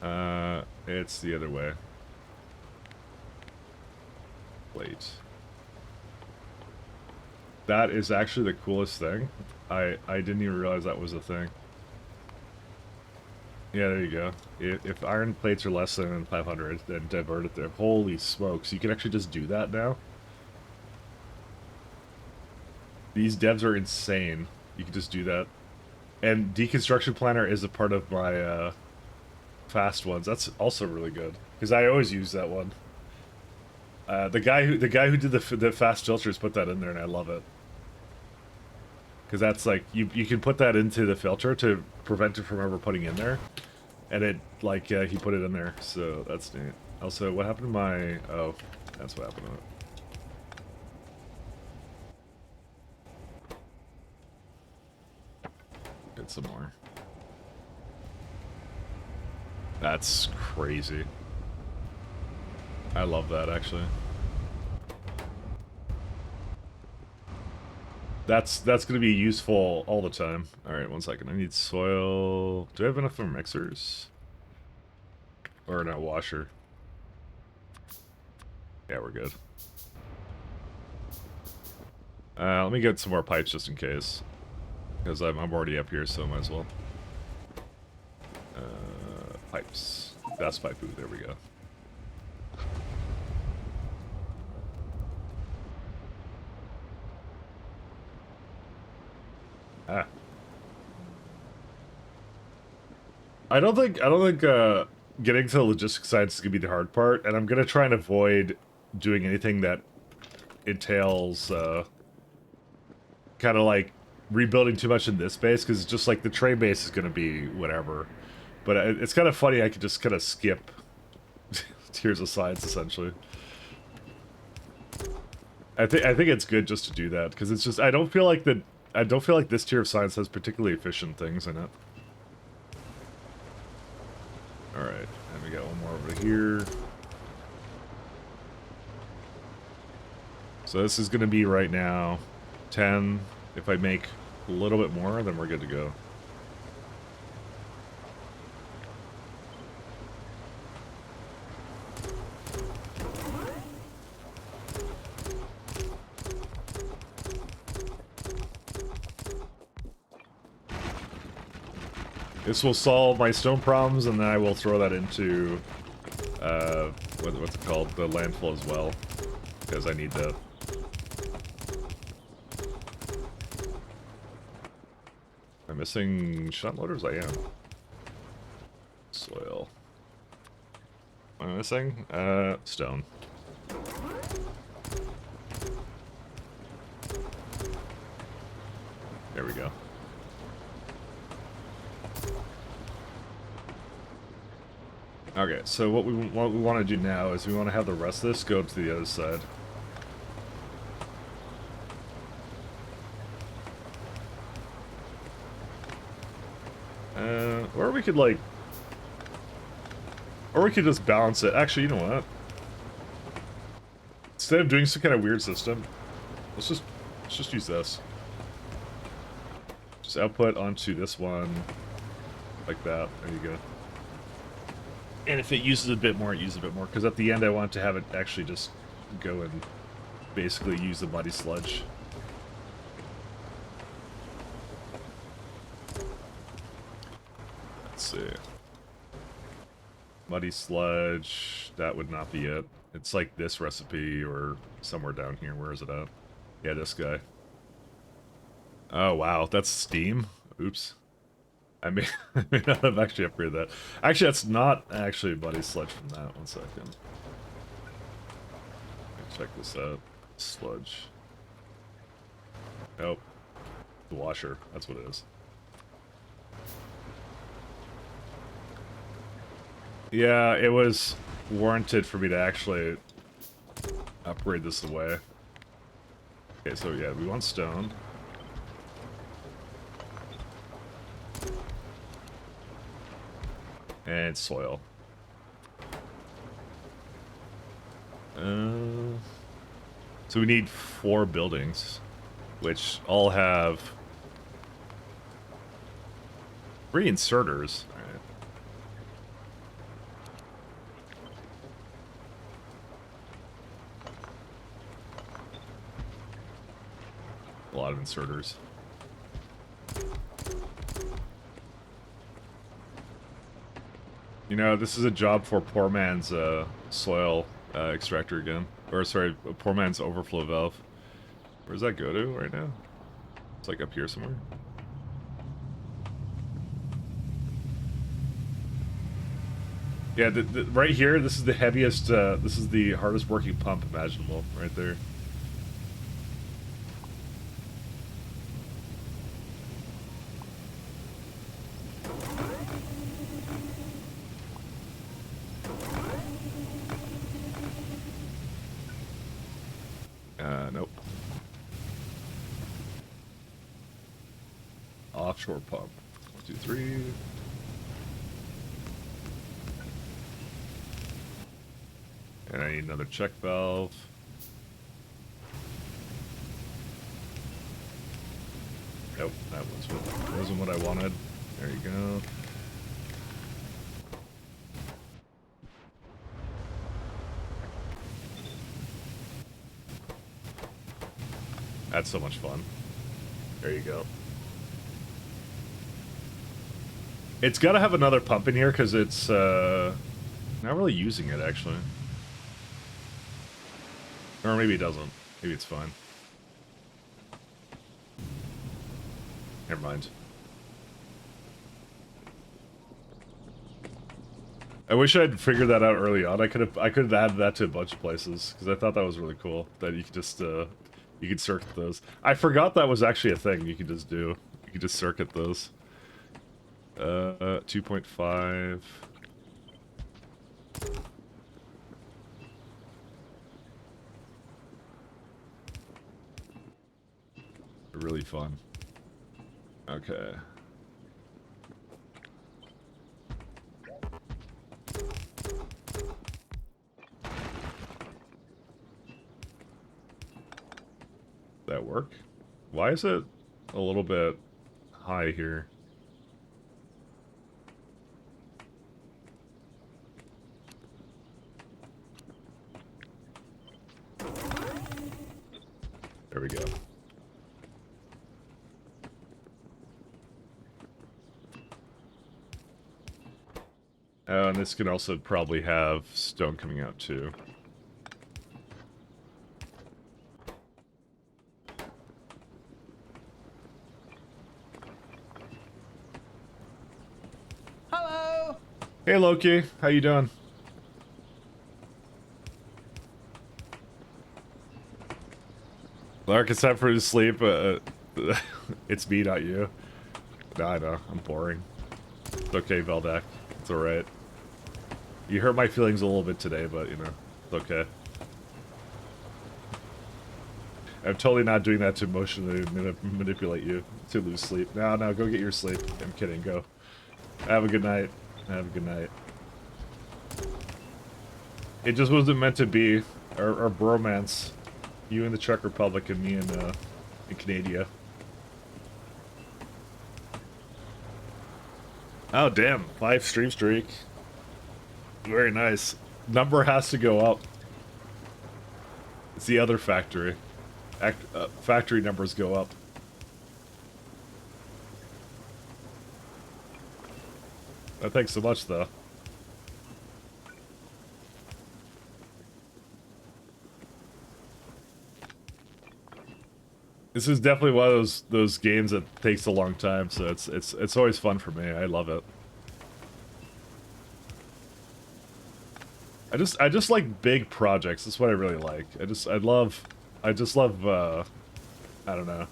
It's the other way. Plate. That is actually the coolest thing. I didn't even realize that was a thing. Yeah, there you go. If iron plates are less than 500, then divert it there. Holy smokes, you can actually just do that now? These devs are insane. You can just do that. And Deconstruction Planner is a part of my, fast ones. That's also really good because I always use that one. The guy who did the fast filters put that in there, and I love it because that's like you can put that into the filter to prevent it from ever putting in there, and it like he put it in there, so that's neat. Also, what happened to my? Oh, that's what happened to it. Get some more. That's crazy. I love that, actually. That's gonna be useful all the time. Alright, 1 second. I need soil. Do I have enough for mixers? Or not washer? Yeah, we're good. Let me get some more pipes just in case. Because I'm already up here, so might as well. Pipes. That's pipe food. There we go. Ah. I don't think getting to the logistics side is gonna be the hard part, and I'm gonna try and avoid doing anything that entails kind of like rebuilding too much in this base, because it's just like the train base is gonna be whatever. But it's kind of funny. I could just kind of skip tiers of science essentially. I think it's good just to do that because it's just I don't feel like this tier of science has particularly efficient things in it. Alright, and we got one more over here. So this is going to be right now 10. If I make a little bit more, then we're good to go. This will solve my stone problems, and then I will throw that into, what's it called? The landfill as well. Because I need to... Am I missing shunt loaders? I am. Soil. What am I missing? Stone. There we go. Okay, so what we want to do now is we want to have the rest of this go to the other side. Or we could like... Or we could just balance it. Actually, you know what? Instead of doing some kind of weird system, let's just use this. Just output onto this one. Like that. There you go. And if it uses a bit more, it uses a bit more. Because at the end, I want to have it actually just go and basically use the muddy sludge. Let's see. Muddy sludge. That would not be it. It's like this recipe or somewhere down here. Where is it at? Yeah, this guy. Oh, wow. That's steam? Oops. I may not have actually upgraded that. Actually, that's not actually muddy sludge from that. 1 second. Check this out. Sludge. Nope. The washer. That's what it is. Yeah, it was warranted for me to actually upgrade this away. Okay, so yeah, we want stone. And soil. So we need 4 buildings, which all have 3 inserters. All right. A lot of inserters. You know, this is a job for poor man's soil extractor again. Or, sorry, poor man's overflow valve. Where does that go to right now? It's like up here somewhere. Yeah, right here, this is the heaviest, this is the hardest working pump imaginable, right there. Nope. Offshore pump. 1, 2, 3. And I need another check valve. Nope, that wasn't what I wanted. There you go. That's so much fun. There you go. It's got to have another pump in here because it's not really using it, actually. Or maybe it doesn't. Maybe it's fine. Never mind. I wish I'd figured that out early on. I could have added that to a bunch of places because I thought that was really cool that you could just you could circuit those. I forgot that was actually a thing you could just do. You could just circuit those. 2.5. Really fun. Okay. That work? Why is it a little bit high here? There we go. Oh, and this can also probably have stone coming out too. Hello. Hey Loki, how you doing? Lark, it's time for you to sleep. It's me, not you. Nah, I know. I'm boring. It's okay, Veldak. It's alright. You hurt my feelings a little bit today, but, you know, it's okay. I'm totally not doing that to emotionally manipulate you to lose sleep. No, go get your sleep. I'm kidding, go. Have a good night. Have a good night. It just wasn't meant to be. Our bromance. You in the Czech Republic and me in Canada. Oh, damn. 5 stream streak. Very nice. Number has to go up. It's the other factory. Factory numbers go up. Thanks so much, though. This is definitely one of those games that takes a long time, so it's always fun for me. I love it. I just like big projects. That's what I really like. I just love I don't know.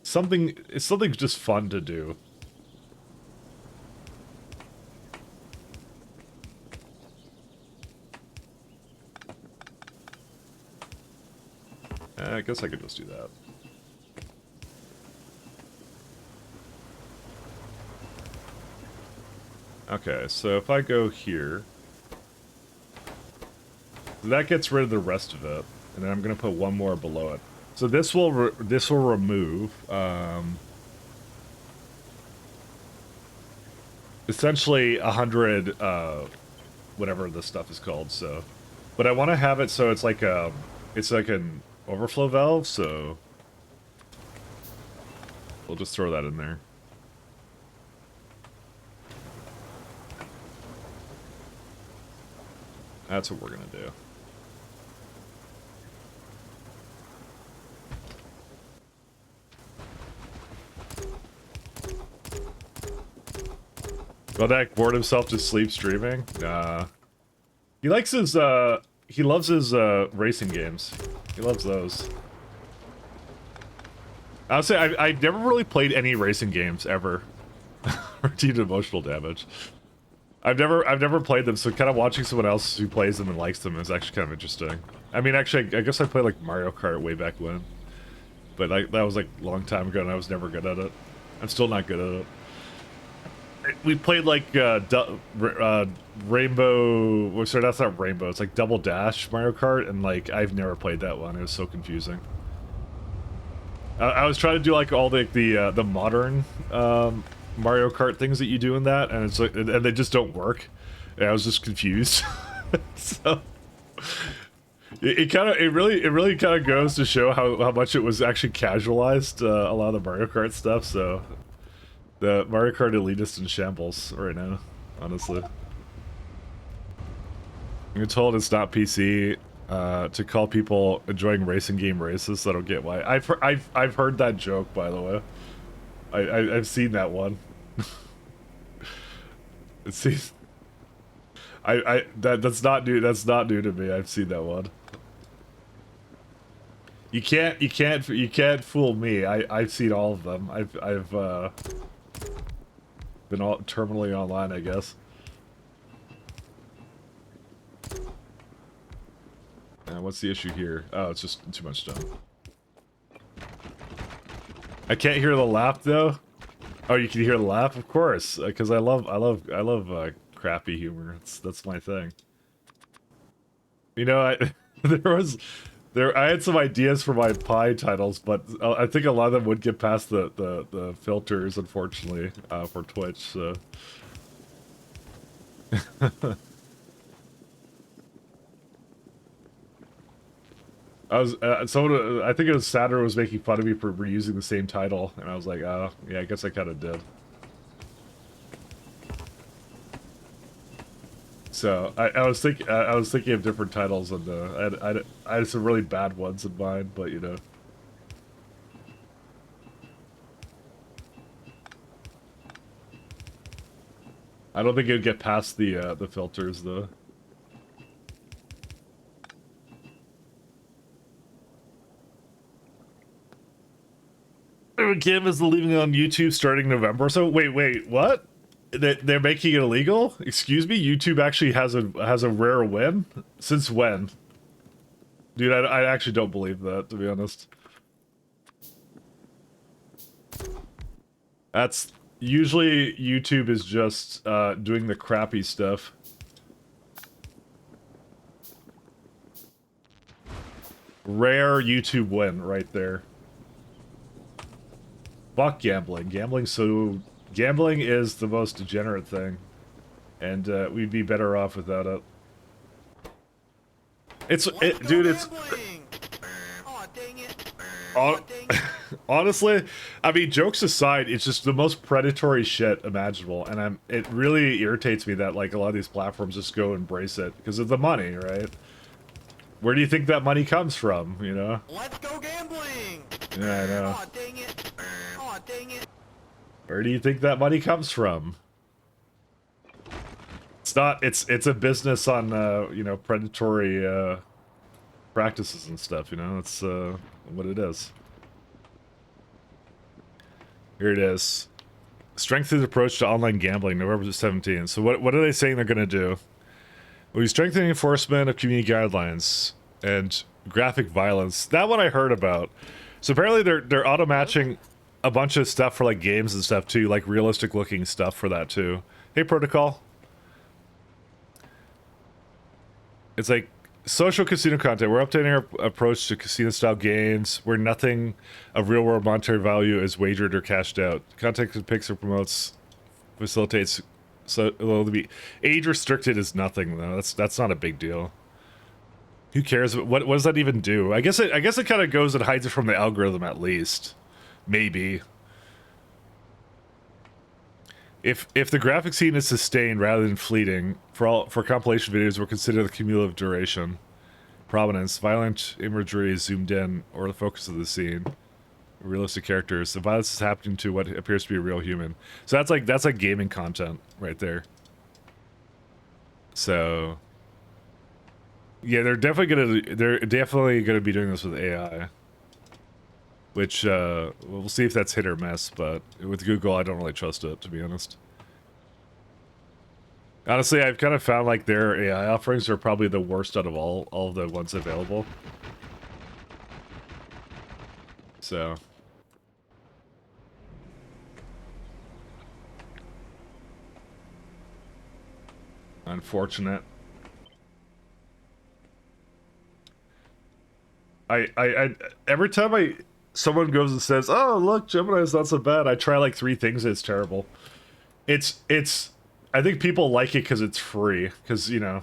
It's something just fun to do. I guess I could just do that. Okay, so if I go here, that gets rid of the rest of it, and then I'm gonna put one more below it. So this will remove essentially 100 whatever this stuff is called. So, but I want to have it so it's like an overflow valve. So we'll just throw that in there. That's what we're gonna do. Bodak bored himself to sleep streaming. He likes his he loves his racing games. He loves those. I'll say I've never really played any racing games ever. Or did emotional damage. I've never played them, so kind of watching someone else who plays them and likes them is actually kind of interesting. I mean, actually, I guess I played like Mario Kart way back when, but that was like a long time ago, and I was never good at it. I'm still not good at it. We played like Rainbow. Well, sorry, that's not Rainbow. It's like Double Dash Mario Kart, and like I've never played that one. It was so confusing. I was trying to do like all the modern Mario Kart things that you do in that, and it's like, and they just don't work. And I was just confused. So it really kind of goes to show how much it was actually casualized, a lot of the Mario Kart stuff. So the Mario Kart elitist in shambles right now, honestly. You're told it's not PC to call people enjoying racing game racist. I don't get why. I've heard that joke, by the way. I've seen that one. It seems that's not new. That's not new to me. I've seen that one. You can't fool me. I've seen all of them. I've been terminally online, I guess. What's the issue here? Oh, it's just too much stuff. I can't hear the laugh though. Oh, you can hear the laugh, of course, because I love crappy humor. That's my thing. You know, I had some ideas for my Pi titles, but I think a lot of them would get past the filters, unfortunately, for Twitch. So. I think it was Saturn was making fun of me for reusing the same title, and I was like, oh, yeah, I guess I kind of did. So I was thinking of different titles, and I had some really bad ones in mind, but you know. I don't think it'd get past the filters though. Kim is leaving on YouTube starting November. So wait, what? They're making it illegal? Excuse me? YouTube actually has a rare win? Since when? Dude, I actually don't believe that, to be honest. That's usually YouTube is just doing the crappy stuff. Rare YouTube win right there. Fuck gambling. Gambling is the most degenerate thing, and we'd be better off without it. Dude, it's. Oh, dang it. Honestly, I mean, jokes aside, it's just the most predatory shit imaginable, and it really irritates me that like a lot of these platforms just go embrace it because of the money, right? Where do you think that money comes from, you know? Let's go gambling. Yeah, I know. Oh, dang it. Oh, dang it. Where do you think that money comes from? It's not. It's a business on you know, predatory practices and stuff. You know, that's what it is. Here it is. Strengthened approach to online gambling, November 17th. So what are they saying they're gonna do? We'll be strengthening enforcement of community guidelines and graphic violence. That one I heard about. So apparently they're auto matching a bunch of stuff for like games and stuff too, like realistic looking stuff for that too. Hey Protocol. It's like social casino content. We're updating our approach to casino style games where nothing of real world monetary value is wagered or cashed out. Content depicts or promotes, facilitates. So it'll be age restricted is nothing though. That's not a big deal. Who cares? What does that even do? I guess it kind of goes and hides it from the algorithm at least. Maybe. If the graphic scene is sustained rather than fleeting, for compilation videos, we'll consider the cumulative duration, provenance, violent imagery is zoomed in, or the focus of the scene. Realistic characters. The violence is happening to what appears to be a real human. So that's like gaming content right there. So yeah, they're definitely gonna be doing this with AI. Which we'll see if that's hit or miss, but with Google I don't really trust it, to be honest. Honestly, I've kind of found like their AI offerings are probably the worst out of all of the ones available. So unfortunate. I every time someone goes and says, "Oh, look, Gemini's not so bad," I try like 3 things and it's terrible. It's I think people like it because it's free, because you know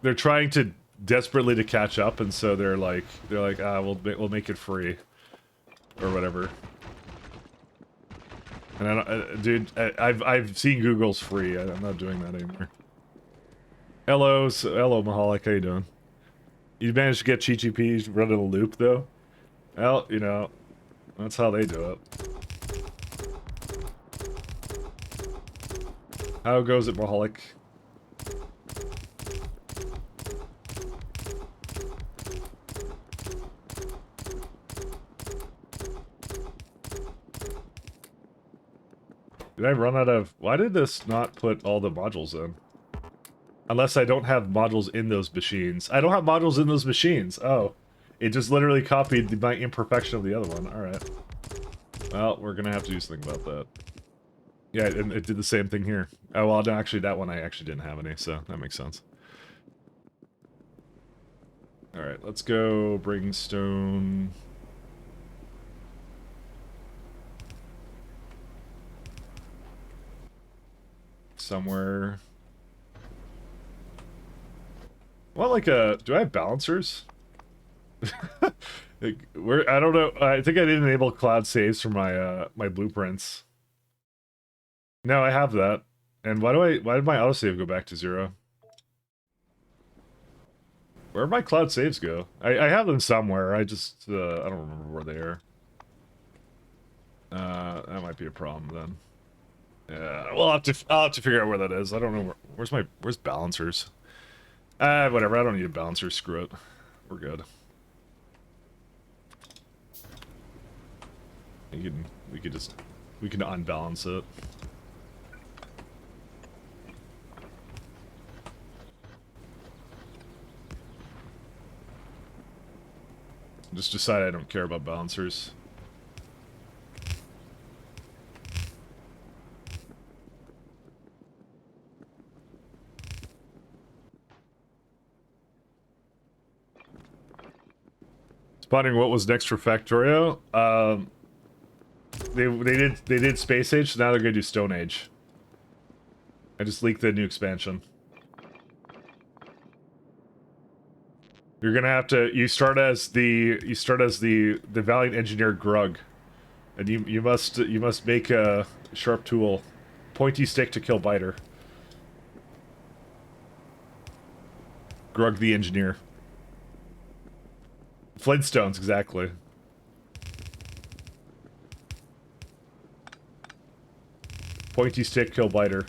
they're trying to desperately to catch up, and so they're like ah, we'll make it free or whatever. And I don't, dude, I've seen Google's free. I'm not doing that anymore. Hello, Mahalik, how you doing? You managed to get Chi running a loop though. Well, you know, that's how they do it. How goes it, Mahalik? Did I run out of... Why did this not put all the modules in? Unless I don't have modules in those machines. I don't have modules in those machines. Oh. It just literally copied my imperfection of the other one. Alright. Well, we're gonna have to do something about that. Yeah, and it did the same thing here. Oh, well, no, actually, that one I actually didn't have any, so that makes sense. Alright, let's go bring stone... somewhere. Well, like do I have balancers? Like, I don't know. I think I didn't enable cloud saves for my my blueprints. No, I have that. And why did my autosave go back to 0? Where'd my cloud saves go? I have them somewhere. I just I don't remember where they are. That might be a problem then. Yeah, I'll have to figure out where that is. I don't know where's balancers. Whatever. I don't need a balancer. Screw it. We're good. We can unbalance it. Just decide I don't care about balancers. Spotting what was next for Factorio. They did Space Age, so now they're gonna do Stone Age. I just leaked the new expansion. You're gonna have to start as the valiant engineer Grug, and you must make a sharp tool, pointy stick to kill biter. Grug the engineer. Flintstones, exactly. Pointy stick, kill biter.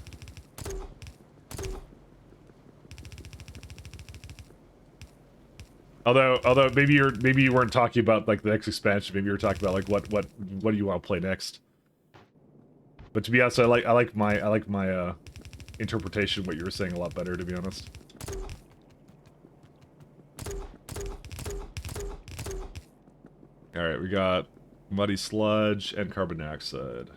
Although maybe you weren't talking about like the next expansion. Maybe you were talking about like what do you want to play next. But to be honest, I like my interpretation of what you were saying a lot better, to be honest. Alright, we got muddy sludge and carbon dioxide.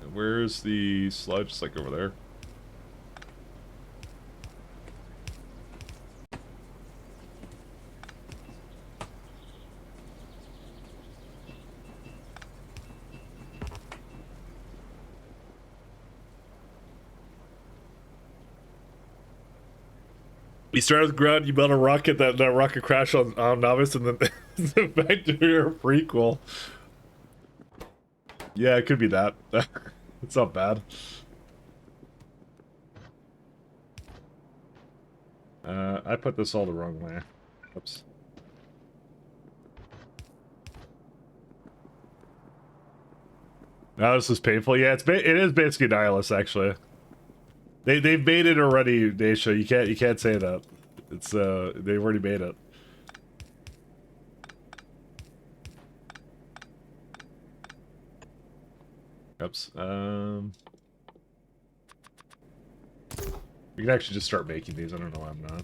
And where's the sludge? It's like over there. You start with ground, you build a rocket, that rocket crash on Novice, and then back to your prequel. Yeah, it could be that. It's not bad. I put this all the wrong way. Oops. No, this is painful. Yeah, it is basically nihilist actually. They've made it already, Daisha. You can't say that. It's they've already made it. Oops. We can actually just start making these. I don't know why I'm not.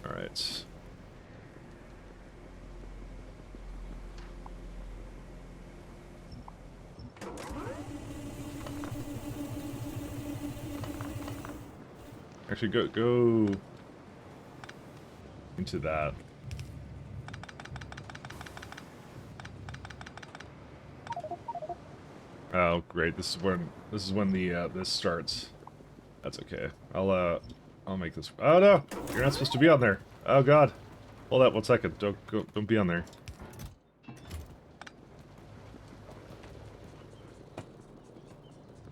All right. Actually, go into that. Oh, great! This is when the this starts. That's okay. I'll make this. Oh no! You're not supposed to be on there. Oh god! Hold up 1 second. Don't be on there.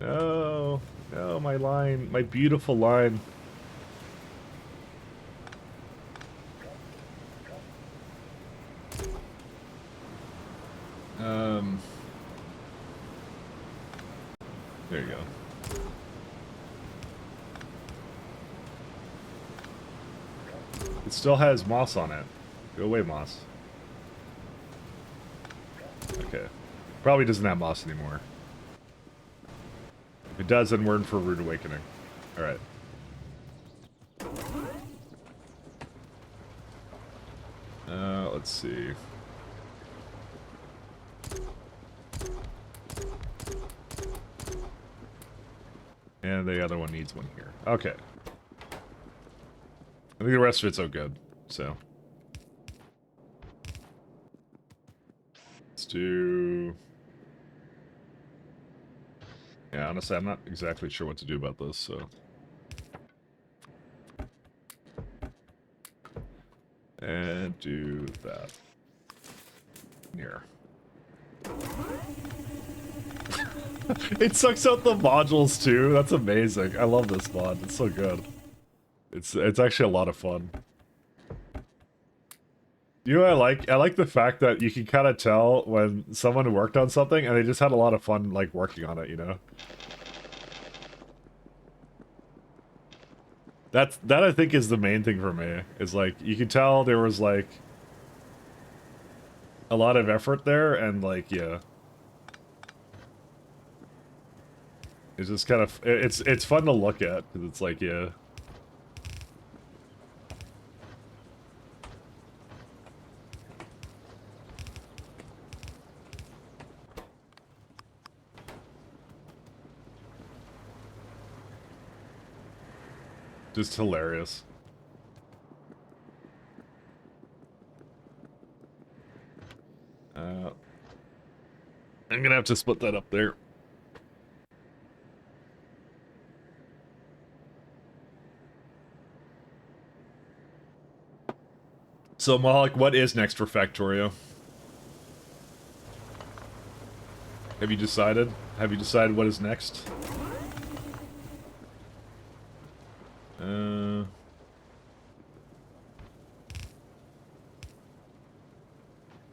No, no, my line, my beautiful line. There you go. It still has moss on it. Go away, moss. Okay. Probably doesn't have moss anymore. If it does, then we're in for a rude awakening. Alright. Let's see. And the other one needs one here. Okay. I think the rest of it's so good, so. Let's do... Yeah, honestly, I'm not exactly sure what to do about this, so... And do that. Here. It sucks out the modules too. That's amazing. I love this mod. It's so good. It's actually a lot of fun. You know what I like? I like the fact that you can kind of tell when someone worked on something and they just had a lot of fun like working on it, you know? That I think is the main thing for me. Is like you can tell there was like a lot of effort there and like yeah. It's just kind of it's fun to look at because it's like yeah. Just hilarious. I'm gonna have to split that up there. So Malik, what is next for Factorio? Have you decided? Have you decided what is next?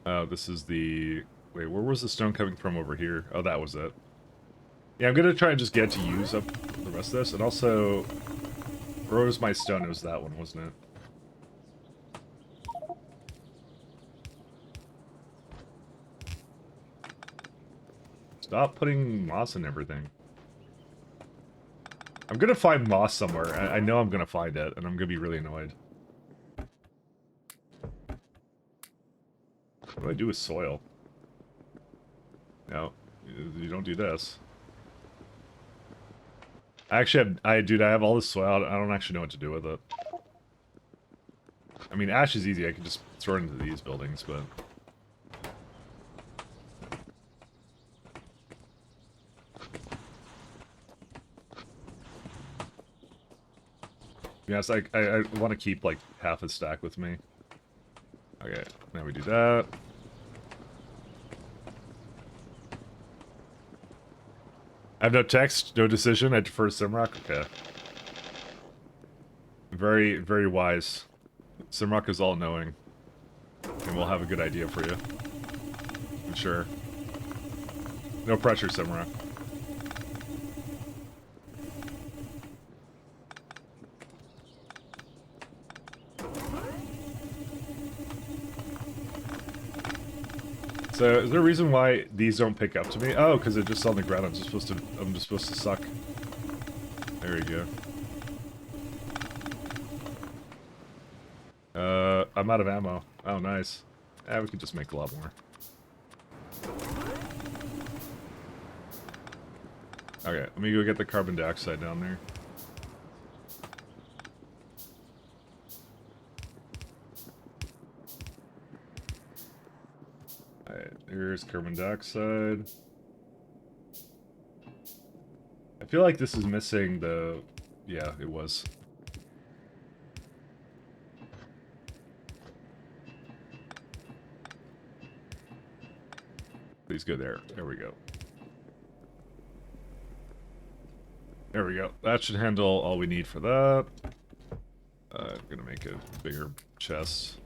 Oh, this is the... Wait, where was the stone coming from over here? Oh, that was it. Yeah, I'm gonna try and just get to use up the rest of this, and also... Where was my stone? It was that one, wasn't it? Stop putting moss in everything. I'm gonna find moss somewhere. I know I'm gonna find it, and I'm gonna be really annoyed. What do I do with soil? No, you don't do this. Actually, dude, I have all this soil. I don't actually know what to do with it. I mean, ash is easy. I can just throw it into these buildings, but... Yes, I want to keep, like, half a stack with me. Okay, now we do that. I have no text, no decision. I defer to Simrock. Okay. Very, very wise. Simrock is all-knowing. And we'll have a good idea for you. I'm sure. No pressure, Simrock. So, is there a reason why these don't pick up to me? Oh, because they're just on the ground. I'm just supposed to suck. There we go. I'm out of ammo. Oh, nice. We could just make a lot more. Okay, let me go get the carbon dioxide down there. Alright, here's carbon dioxide. I feel like this is missing the... Yeah, it was. Please go there. There we go. There we go. That should handle all we need for that. I'm gonna make a bigger chest.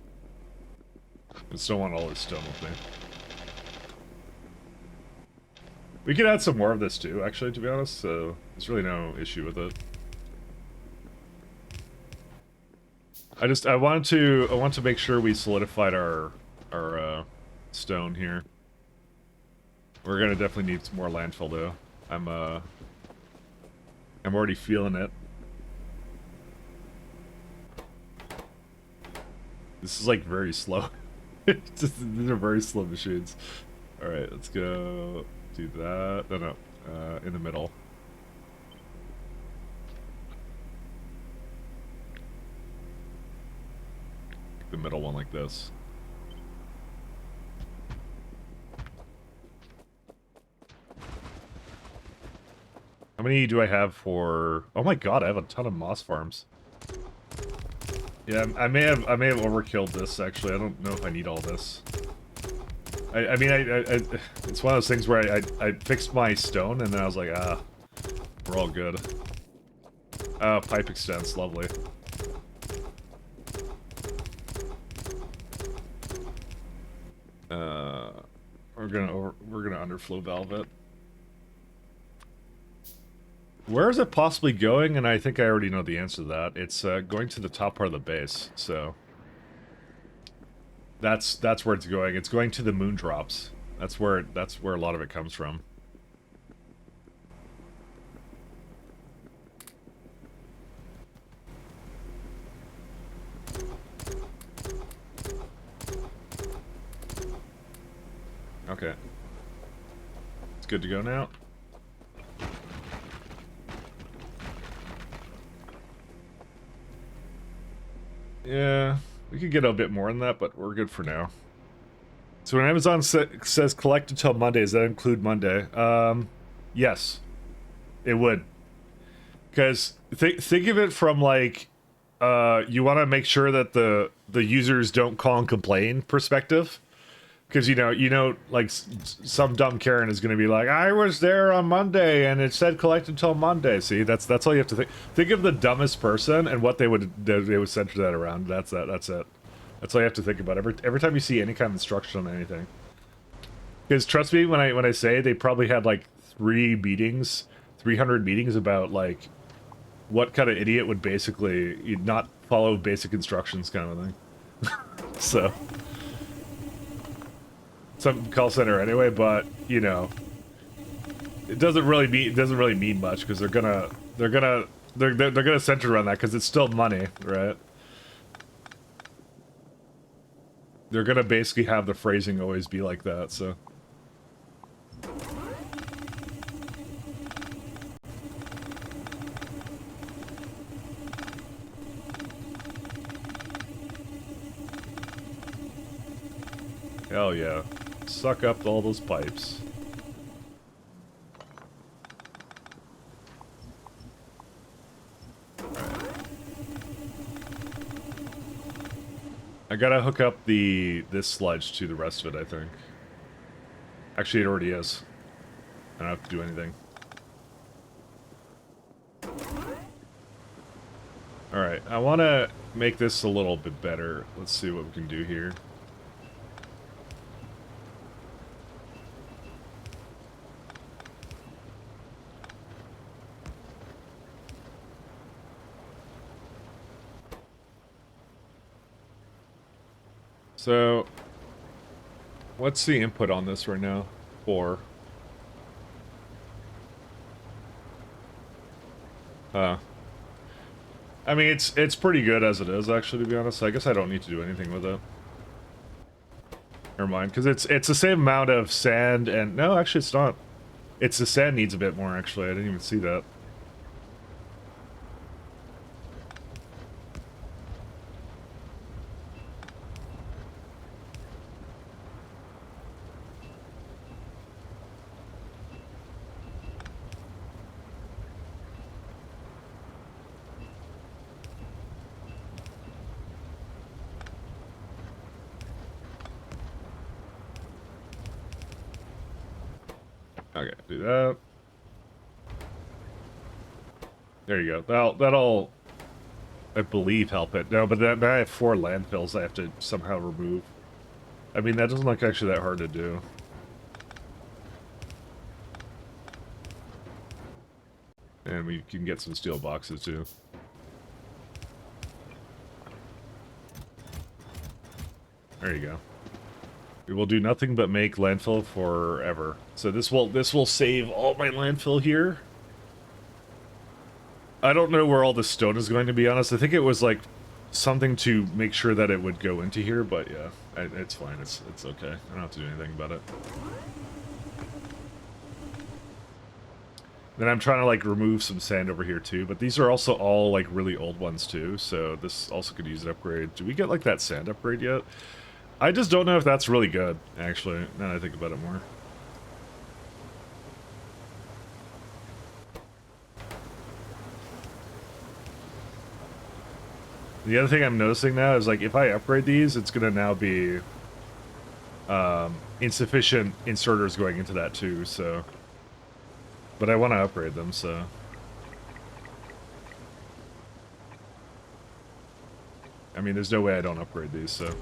I just don't want all this stone with me. We could add some more of this too, actually, to be honest, so there's really no issue with it. I want to make sure we solidified our stone here. We're gonna definitely need some more landfill though. I'm already feeling it. This is like very slow. These are very slow machines. Alright, let's go do that. No, in the middle. The middle one like this. How many do I have for... Oh my god, I have a ton of moss farms. Yeah, I may have overkilled this, actually. I don't know if I need all this. I mean, it's one of those things where I fixed my stone, and then I was like, ah, we're all good. Pipe extends, lovely. We're gonna underflow valve it. Where is it possibly going? And I think I already know the answer to that. It's going to the top part of the base, so... That's where it's going. It's going to the moon drops. That's where a lot of it comes from. Okay. It's good to go now. Yeah, we could get a bit more than that, but we're good for now. So when Amazon says collect until Monday, does that include Monday? Yes, it would. Because think of it from like, you want to make sure that the users don't call and complain perspective. Because you know, like some dumb Karen is going to be like, I was there on Monday and it said collect until Monday. See, that's all you have to think. Think of the dumbest person and what they would center that around. That's it. That's all you have to think about every time you see any kind of instruction on anything. Because trust me, when I say they probably had like 300 meetings about like what kind of idiot would basically not follow basic instructions kind of thing. So. Some call center anyway, but you know, it doesn't really mean much because they're gonna center around that because it's still money, right? They're gonna basically have the phrasing always be like that, so. Hell yeah. Suck up all those pipes. Right. I gotta hook up this sludge to the rest of it, I think. Actually, it already is. I don't have to do anything. Alright, I want to make this a little bit better. Let's see what we can do here. So, what's the input on this right now? 4. I mean, it's pretty good as it is, actually, to be honest. I guess I don't need to do anything with it. Never mind, because it's the same amount of sand and... No, actually, it's not. It's the sand needs a bit more, actually. I didn't even see that. Okay, do that. There you go. That'll, I believe, help it. No, but then I have 4 landfills I have to somehow remove. I mean, that doesn't look actually that hard to do. And we can get some steel boxes, too. There you go. We will do nothing but make landfill forever. So this will save all my landfill here. I don't know where all the stone is going, to be honest. I think it was like something to make sure that it would go into here, but yeah, it's fine. It's okay. I don't have to do anything about it. Then I'm trying to like remove some sand over here too, but these are also all like really old ones too, so this also could use an upgrade. Do we get like that sand upgrade yet? I just don't know if that's really good, actually, now that I think about it more. The other thing I'm noticing now is, like, if I upgrade these, it's gonna now be insufficient inserters going into that too, so... But I want to upgrade them, so... I mean, there's no way I don't upgrade these, so...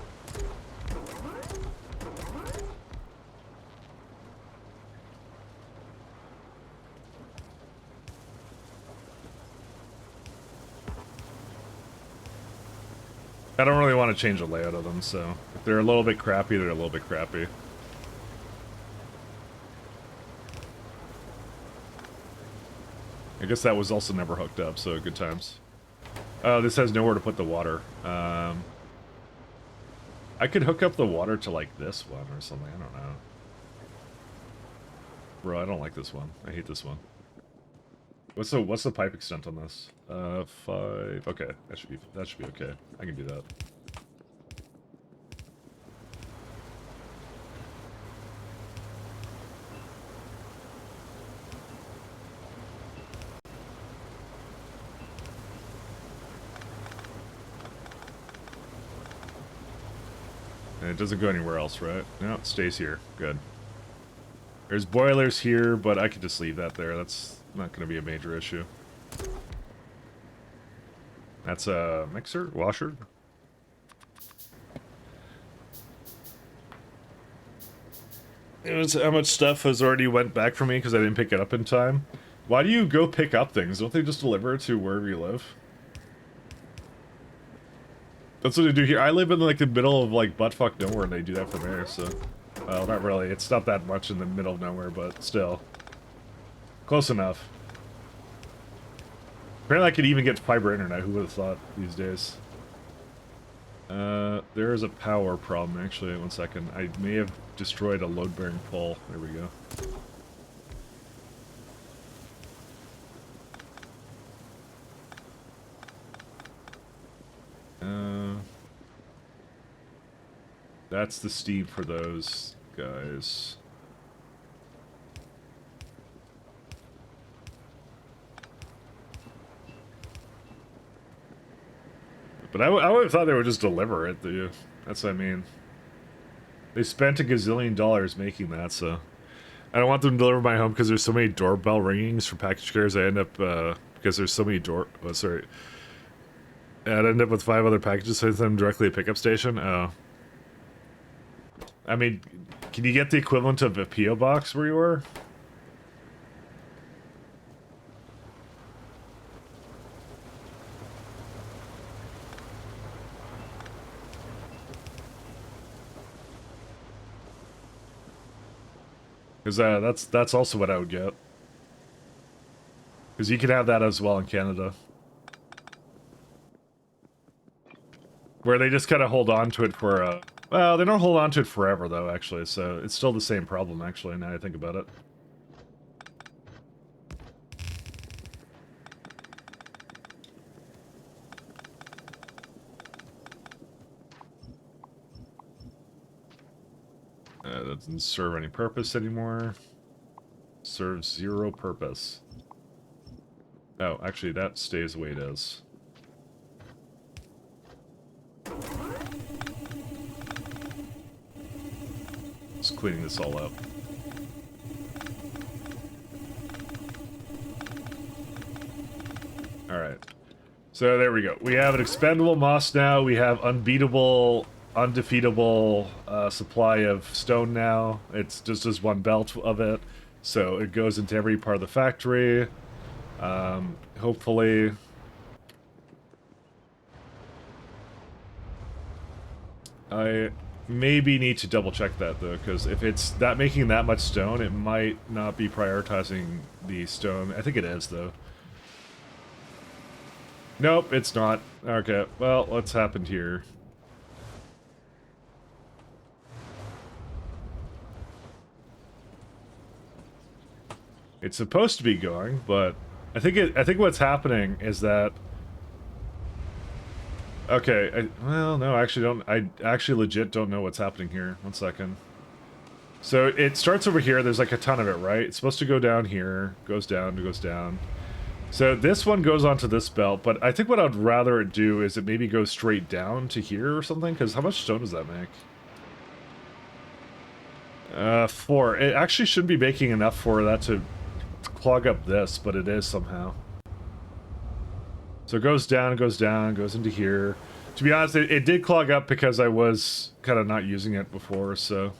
I don't really want to change the layout of them, so... If they're a little bit crappy, they're a little bit crappy. I guess that was also never hooked up, so good times. Oh, this has nowhere to put the water. I could hook up the water to, like, this one or something, I don't know. Bro, I don't like this one. I hate this one. What's the pipe extent on this? 5. Okay, that should be okay. I can do that. And it doesn't go anywhere else, right? No, it stays here. Good. There's boilers here, but I could just leave that there. That's not going to be a major issue. That's a mixer? Washer? It was how much stuff has already went back for me because I didn't pick it up in time. Why do you go pick up things? Don't they just deliver it to wherever you live? That's what they do here. I live in like the middle of like buttfuck nowhere and they do that for me, so... Well, not really. It's not that much in the middle of nowhere, but still. Close enough. Apparently I could even get fiber internet. Who would have thought these days? There is a power problem, actually. 1 second. I may have destroyed a load-bearing pole. There we go. That's the steam for those guys. But I would have thought they would just deliver it, dude. That's what I mean. They spent $1 gazillion making that, so... I don't want them to deliver my home because there's so many doorbell ringings for package carriers. I end up, because there's so many oh, sorry. I'd end up with 5 other packages, send them directly to pickup station. Oh. I mean, can you get the equivalent of a PO box where you were? Because that's also what I would get. Because you could have that as well in Canada. Where they just kind of hold on to it for, well, they don't hold on to it forever, though, actually, so it's still the same problem, actually, now I think about it. That doesn't serve any purpose anymore. Serves 0 purpose. Oh, actually, that stays the way it is. Just cleaning this all up. Alright. So there we go. We have an expendable moss now. We have unbeatable, undefeatable supply of stone now. It's just as one belt of it. So it goes into every part of the factory. Hopefully... I maybe need to double check that though, because if it's that making that much stone, it might not be prioritizing the stone. I think it is though. Nope, it's not. Okay, well, what's happened here? It's supposed to be going, but I think what's happening is that. Okay, well, no, I actually legit don't know what's happening here. 1 second. So it starts over here, there's like a ton of it, right? It's supposed to go down here, goes down, goes down. So this one goes onto this belt, but I think what I'd rather it do is it maybe go straight down to here or something, because how much stone does that make? 4. It actually shouldn't be making enough for that to clog up this, but it is somehow. So it goes down, goes into here. To be honest, it did clog up because I was kind of not using it before, so...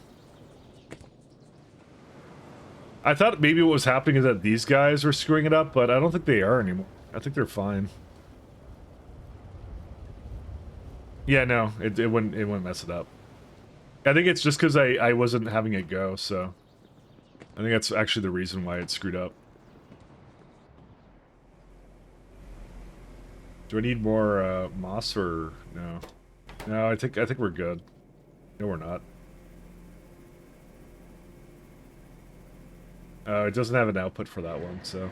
I thought maybe what was happening is that these guys were screwing it up, but I don't think they are anymore. I think they're fine. Yeah, no, it wouldn't mess it up. I think it's just because I wasn't having it go, so... I think that's actually the reason why it screwed up. Do I need more moss or no? No, I think we're good. No, we're not. It doesn't have an output for that one, so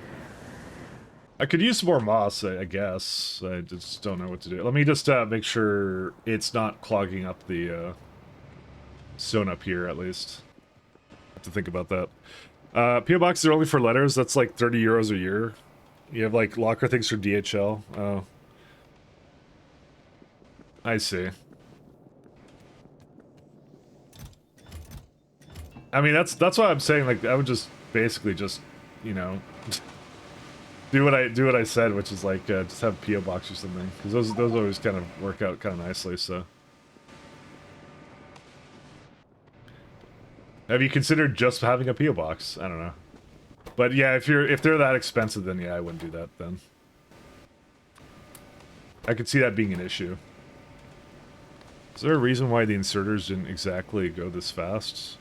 I could use some more moss, I guess. I just don't know what to do. Let me just make sure it's not clogging up the stone up here, at least. I have to think about that. PO boxes are only for letters. That's like 30 euros a year. You have like locker things for DHL. Oh. I see. I mean, that's why I'm saying, like, I would just basically just, you know, do what I said, which is like just have a PO box or something, because those always kind of work out kind of nicely. So, have you considered just having a PO box? I don't know, but yeah, if they're that expensive, then yeah, I wouldn't do that. Then I could see that being an issue. Is there a reason why the inserters didn't exactly go this fast?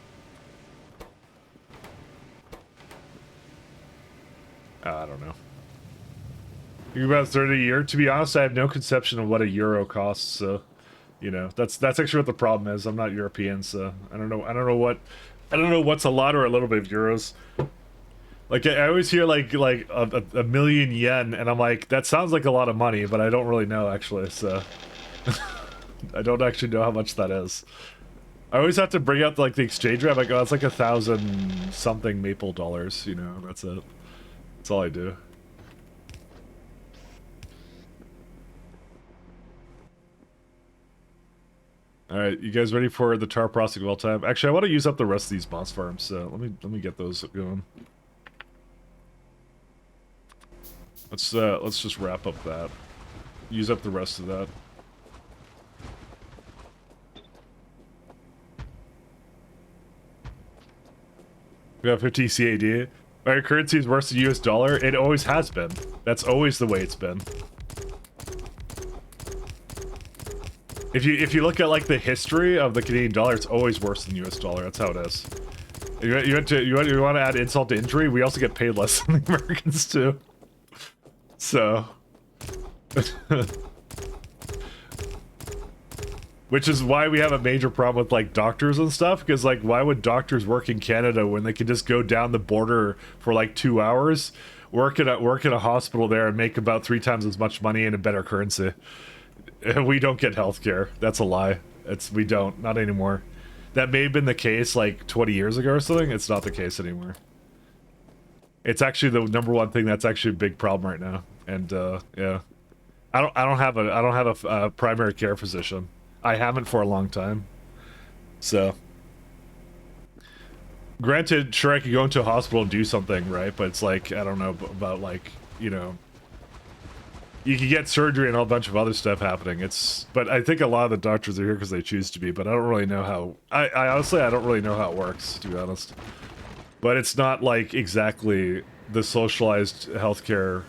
I don't know. You're about 30 a year. To be honest, I have no conception of what a euro costs. So, you know, that's actually what the problem is. I'm not European, so I don't know what's a lot or a little bit of euros. Like I always hear like a million yen, and I'm like, that sounds like a lot of money, but I don't really know actually. So. I don't actually know how much that is. I always have to bring out like the exchange rate. I'm like, oh, it's like 1,000 something maple dollars. You know, that's it. That's all I do. All right, you guys ready for the tar processing well time? Actually, I want to use up the rest of these boss farms. So let me get those going. Let's just wrap up that. use up the rest of that. We have 50 CAD. Our currency is worse than US dollar. It always has been. That's always the way it's been. If you look at like the history of the Canadian dollar, it's always worse than US dollar. That's how it is. You want to add insult to injury? We also get paid less than the Americans too. So, which is why we have a major problem with like doctors and stuff. Because like, why would doctors work in Canada when they could just go down the border for like 2 hours, work at a hospital there, and make about 3 times as much money in a better currency? We don't get healthcare. That's a lie. We don't. Not anymore. That may have been the case like 20 years ago or something. It's not the case anymore. It's actually the #1 thing that's actually a big problem right now. And yeah, I don't have a primary care physician. I haven't for a long time. So, granted, sure, I could go into a hospital and do something, right? But it's like, I don't know about like, you know, you can get surgery and a whole bunch of other stuff happening. But I think a lot of the doctors are here because they choose to be, but I don't really know how, I honestly, I don't really know how it works, to be honest. But it's not like exactly the socialized healthcare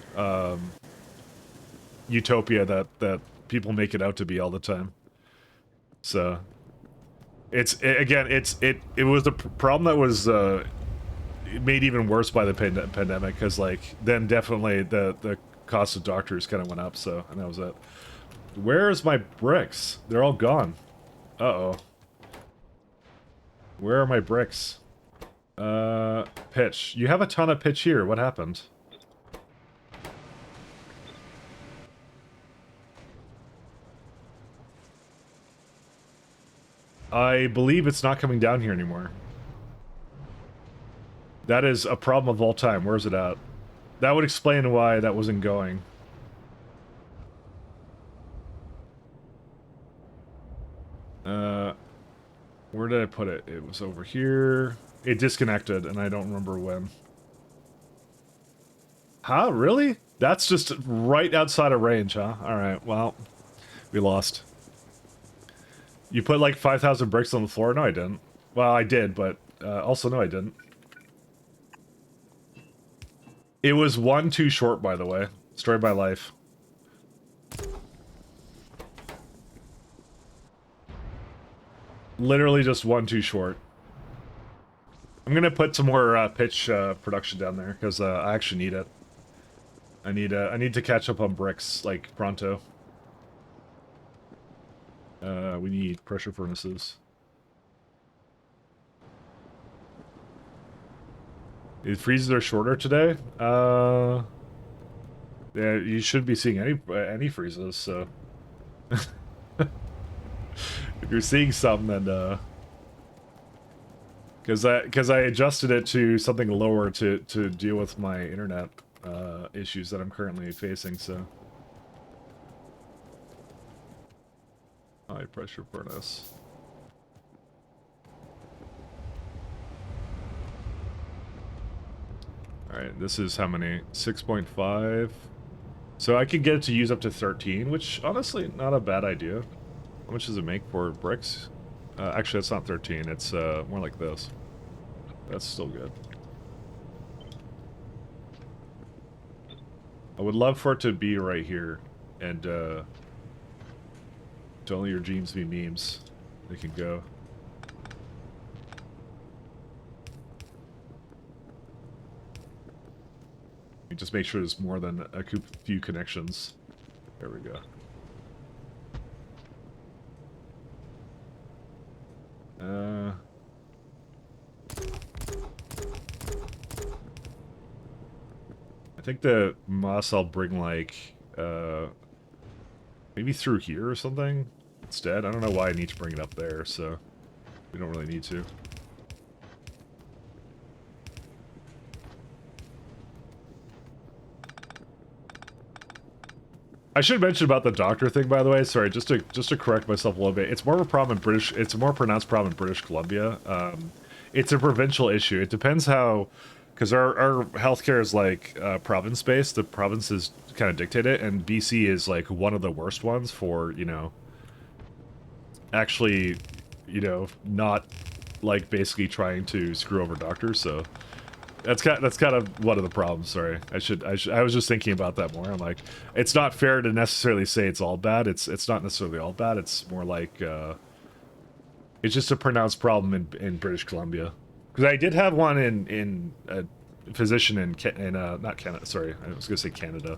utopia that people make it out to be all the time. So, it was a problem that was made even worse by the pandemic, because like then definitely the cost of doctors kind of went up. So, and that was it. Where's my bricks? They're all gone. Uh-oh. Where are my bricks? Pitch. You have a ton of pitch here. What happened? I believe it's not coming down here anymore. That is a problem of all time. Where's it at? That would explain why that wasn't going. Where did I put it? It was over here. It disconnected, and I don't remember when. Huh? Really? That's just right outside of range, huh? Alright, well, we lost. You put like 5,000 bricks on the floor? No, I didn't. Well, I did, but also no, I didn't. It was 1 too short, by the way. Story of my life. Literally just 1 too short. I'm gonna put some more pitch production down there because I actually need it. I need to catch up on bricks like pronto. We need pressure furnaces. It freezes are shorter today. Yeah, you shouldn't be seeing any freezes. So, if you're seeing some, then because I adjusted it to something lower to deal with my internet issues that I'm currently facing. So, high pressure furnace. Alright, this is how many? 6.5. So I could get it to use up to 13, which honestly not a bad idea. How much does it make for bricks? Actually, that's not 13. It's more like this. That's still good. I would love for it to be right here, and to only your dreams be memes. They can go. Just make sure there's more than a few connections. There we go. I think the moss I'll bring like maybe through here or something instead. I don't know why I need to bring it up there, so we don't really need to. I should mention about the doctor thing, by the way. Sorry, just to correct myself a little bit. It's more of a problem in British. It's a more pronounced problem in British Columbia. It's a provincial issue. It depends how, Because our healthcare is like province based. The provinces kind of dictate it, and BC is like one of the worst ones for, you know, actually, you know, not like basically trying to screw over doctors. So that's kind of one of the problems. Sorry, I was just thinking about that more. I'm like, it's not fair to necessarily say it's all bad. It's not necessarily all bad. It's more like it's just a pronounced problem in British Columbia. Because I did have one in a physician in not Canada. Sorry, I was gonna say Canada.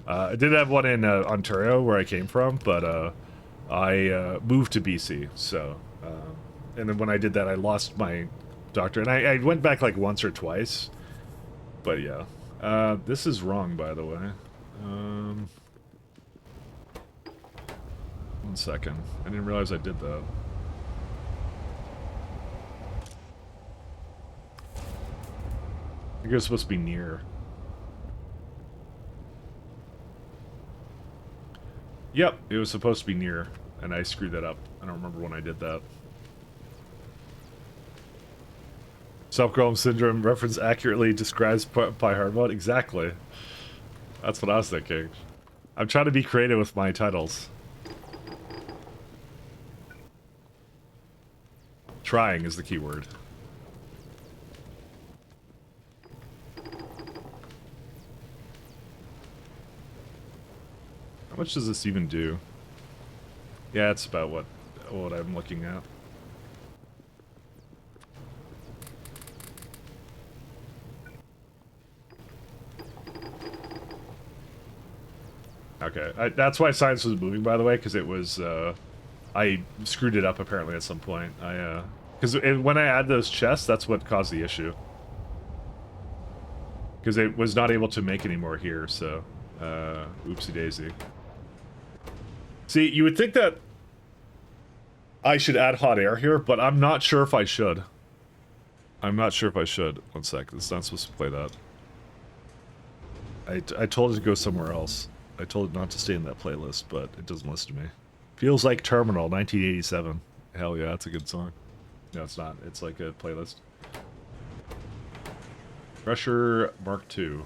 I did have one in Ontario where I came from, but I moved to BC. So, and then when I did that, I lost my doctor, and I went back like once or twice. But yeah, this is wrong, by the way. 1 second. I didn't realize I did that. I think it was supposed to be near. Yep, it was supposed to be near, and I screwed that up. I don't remember when I did that. Stockholm Syndrome reference accurately describes Pi hard mode? Exactly. That's what I was thinking. I'm trying to be creative with my titles. Trying is the key word. How much does this even do? Yeah, it's about what I'm looking at. Okay, that's why science was moving, by the way, because it was, I screwed it up apparently at some point. Because when I add those chests, that's what caused the issue. Because it was not able to make any more here, so, oopsie daisy. See, you would think that I should add hot air here, but I'm not sure if I should. I'm not sure if I should. 1 sec, it's not supposed to play that. I told it to go somewhere else. I told it not to stay in that playlist, but it doesn't listen to me. Feels like Terminal, 1987. Hell yeah, that's a good song. No, it's not. It's like a playlist. Pressure Mark II.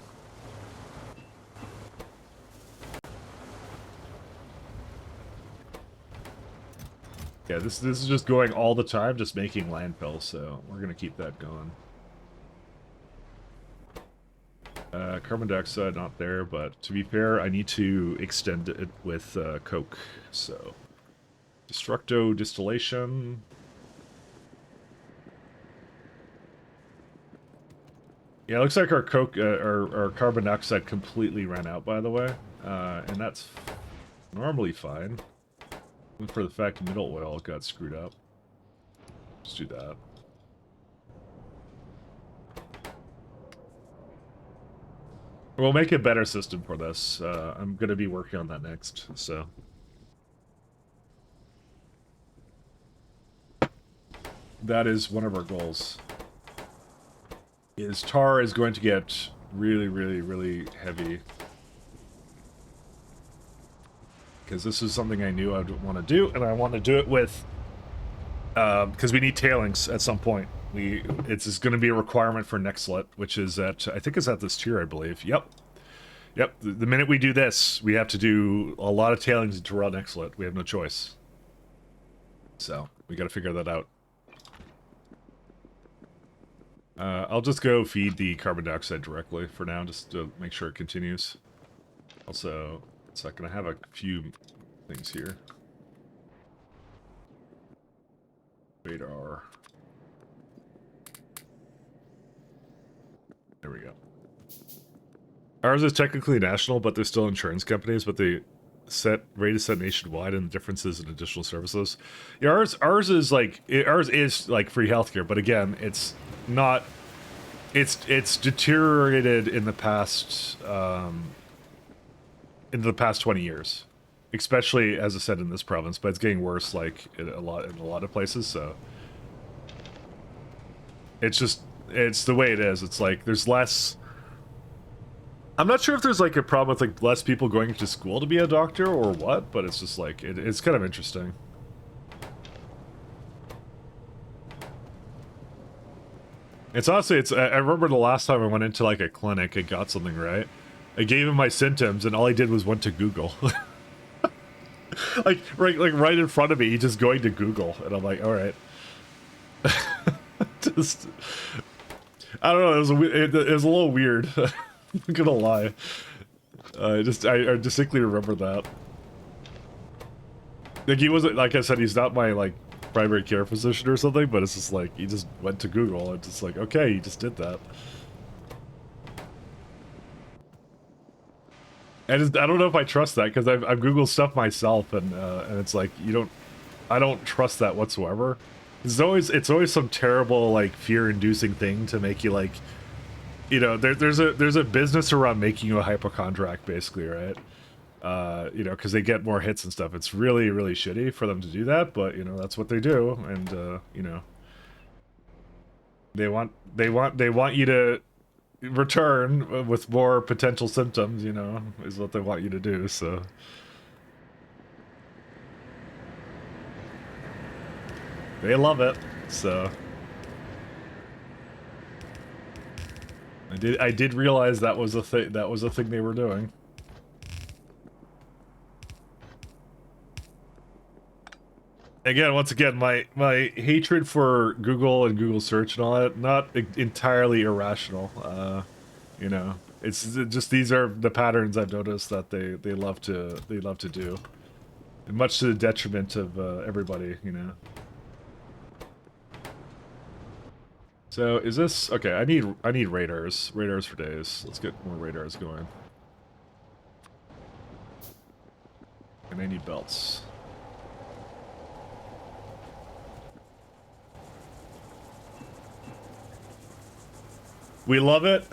Yeah, this is just going all the time, just making landfill, so we're gonna keep that going. Carbon dioxide not there, but to be fair, I need to extend it with coke. So, destructo distillation. Yeah, it looks like our coke, our carbon dioxide completely ran out, by the way, and that's normally fine. For the fact middle oil got screwed up. Let's do that. We'll make a better system for this. I'm going to be working on that next, so. That is one of our goals. Tar is going to get really, really, really heavy. Because this is something I knew I'd want to do, and I want to do it with... because we need tailings at some point. It's going to be a requirement for Nextlet, which is at, I think it's at this tier, I believe. Yep. Yep, the minute we do this, we have to do a lot of tailings to run Nextlet. We have no choice. So, we got to figure that out. I'll just go feed the carbon dioxide directly for now, just to make sure it continues. Also, 1 second, I have a few things here. Radar. There we go. Ours is technically national, but they're still insurance companies, but the rate is set nationwide and the differences in additional services. Yeah, ours is like free healthcare, but again, it's not. It's deteriorated in the past 20 years, especially as I said in this province, but it's getting worse like in a lot of places. So it's the way it is. It's like there's less. I'm not sure if there's like a problem with like less people going to school to be a doctor or what, but it's just like it's kind of interesting. It's honestly, I remember the last time I went into like a clinic and got something right. I gave him my symptoms, and all he did was went to Google. like right in front of me, he's just going to Google, and I'm like, all right. Just, I don't know. It was a little weird. I'm not gonna lie. I distinctly remember that. Like he wasn't, like I said, he's not my like primary care physician or something, but it's just like he just went to Google and just like, okay, he just did that. And I don't know if I trust that because I've Googled stuff myself, and it's like I don't trust that whatsoever. It's always some terrible like fear-inducing thing to make you like, you know, there's a business around making you a hypochondriac basically, right? You know, because they get more hits and stuff. It's really shitty for them to do that, but you know that's what they do, and you know, they want you to return with more potential symptoms. You know, is what they want you to do. So. They love it, so I did realize that was a thing they were doing. Again, once again, my hatred for Google and Google search and all that, not entirely irrational. You know, it's just these are the patterns I've noticed that they love to do, much to the detriment of everybody, you know. So is this okay? I need radars for days. Let's get more radars going. And I need belts. We love it.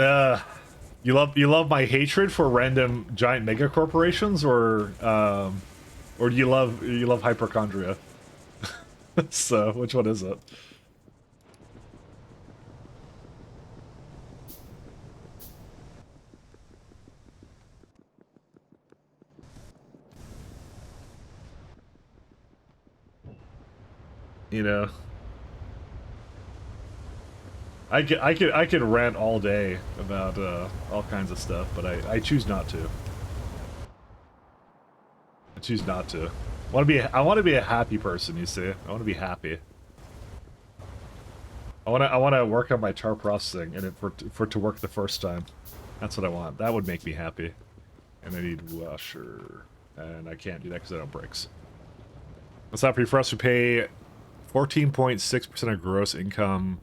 You love my hatred for random giant mega corporations, or do you love hypochondria? So which one is it? You know, I could rant all day about all kinds of stuff, but I choose not to. I choose not to. I want to be a happy person. You see, I want to be happy. I want to work on my tar processing and for it to work the first time. That's what I want. That would make me happy. And I need washer, and I can't do that because I don't brakes. What's happening for us? We pay 14.6% of gross income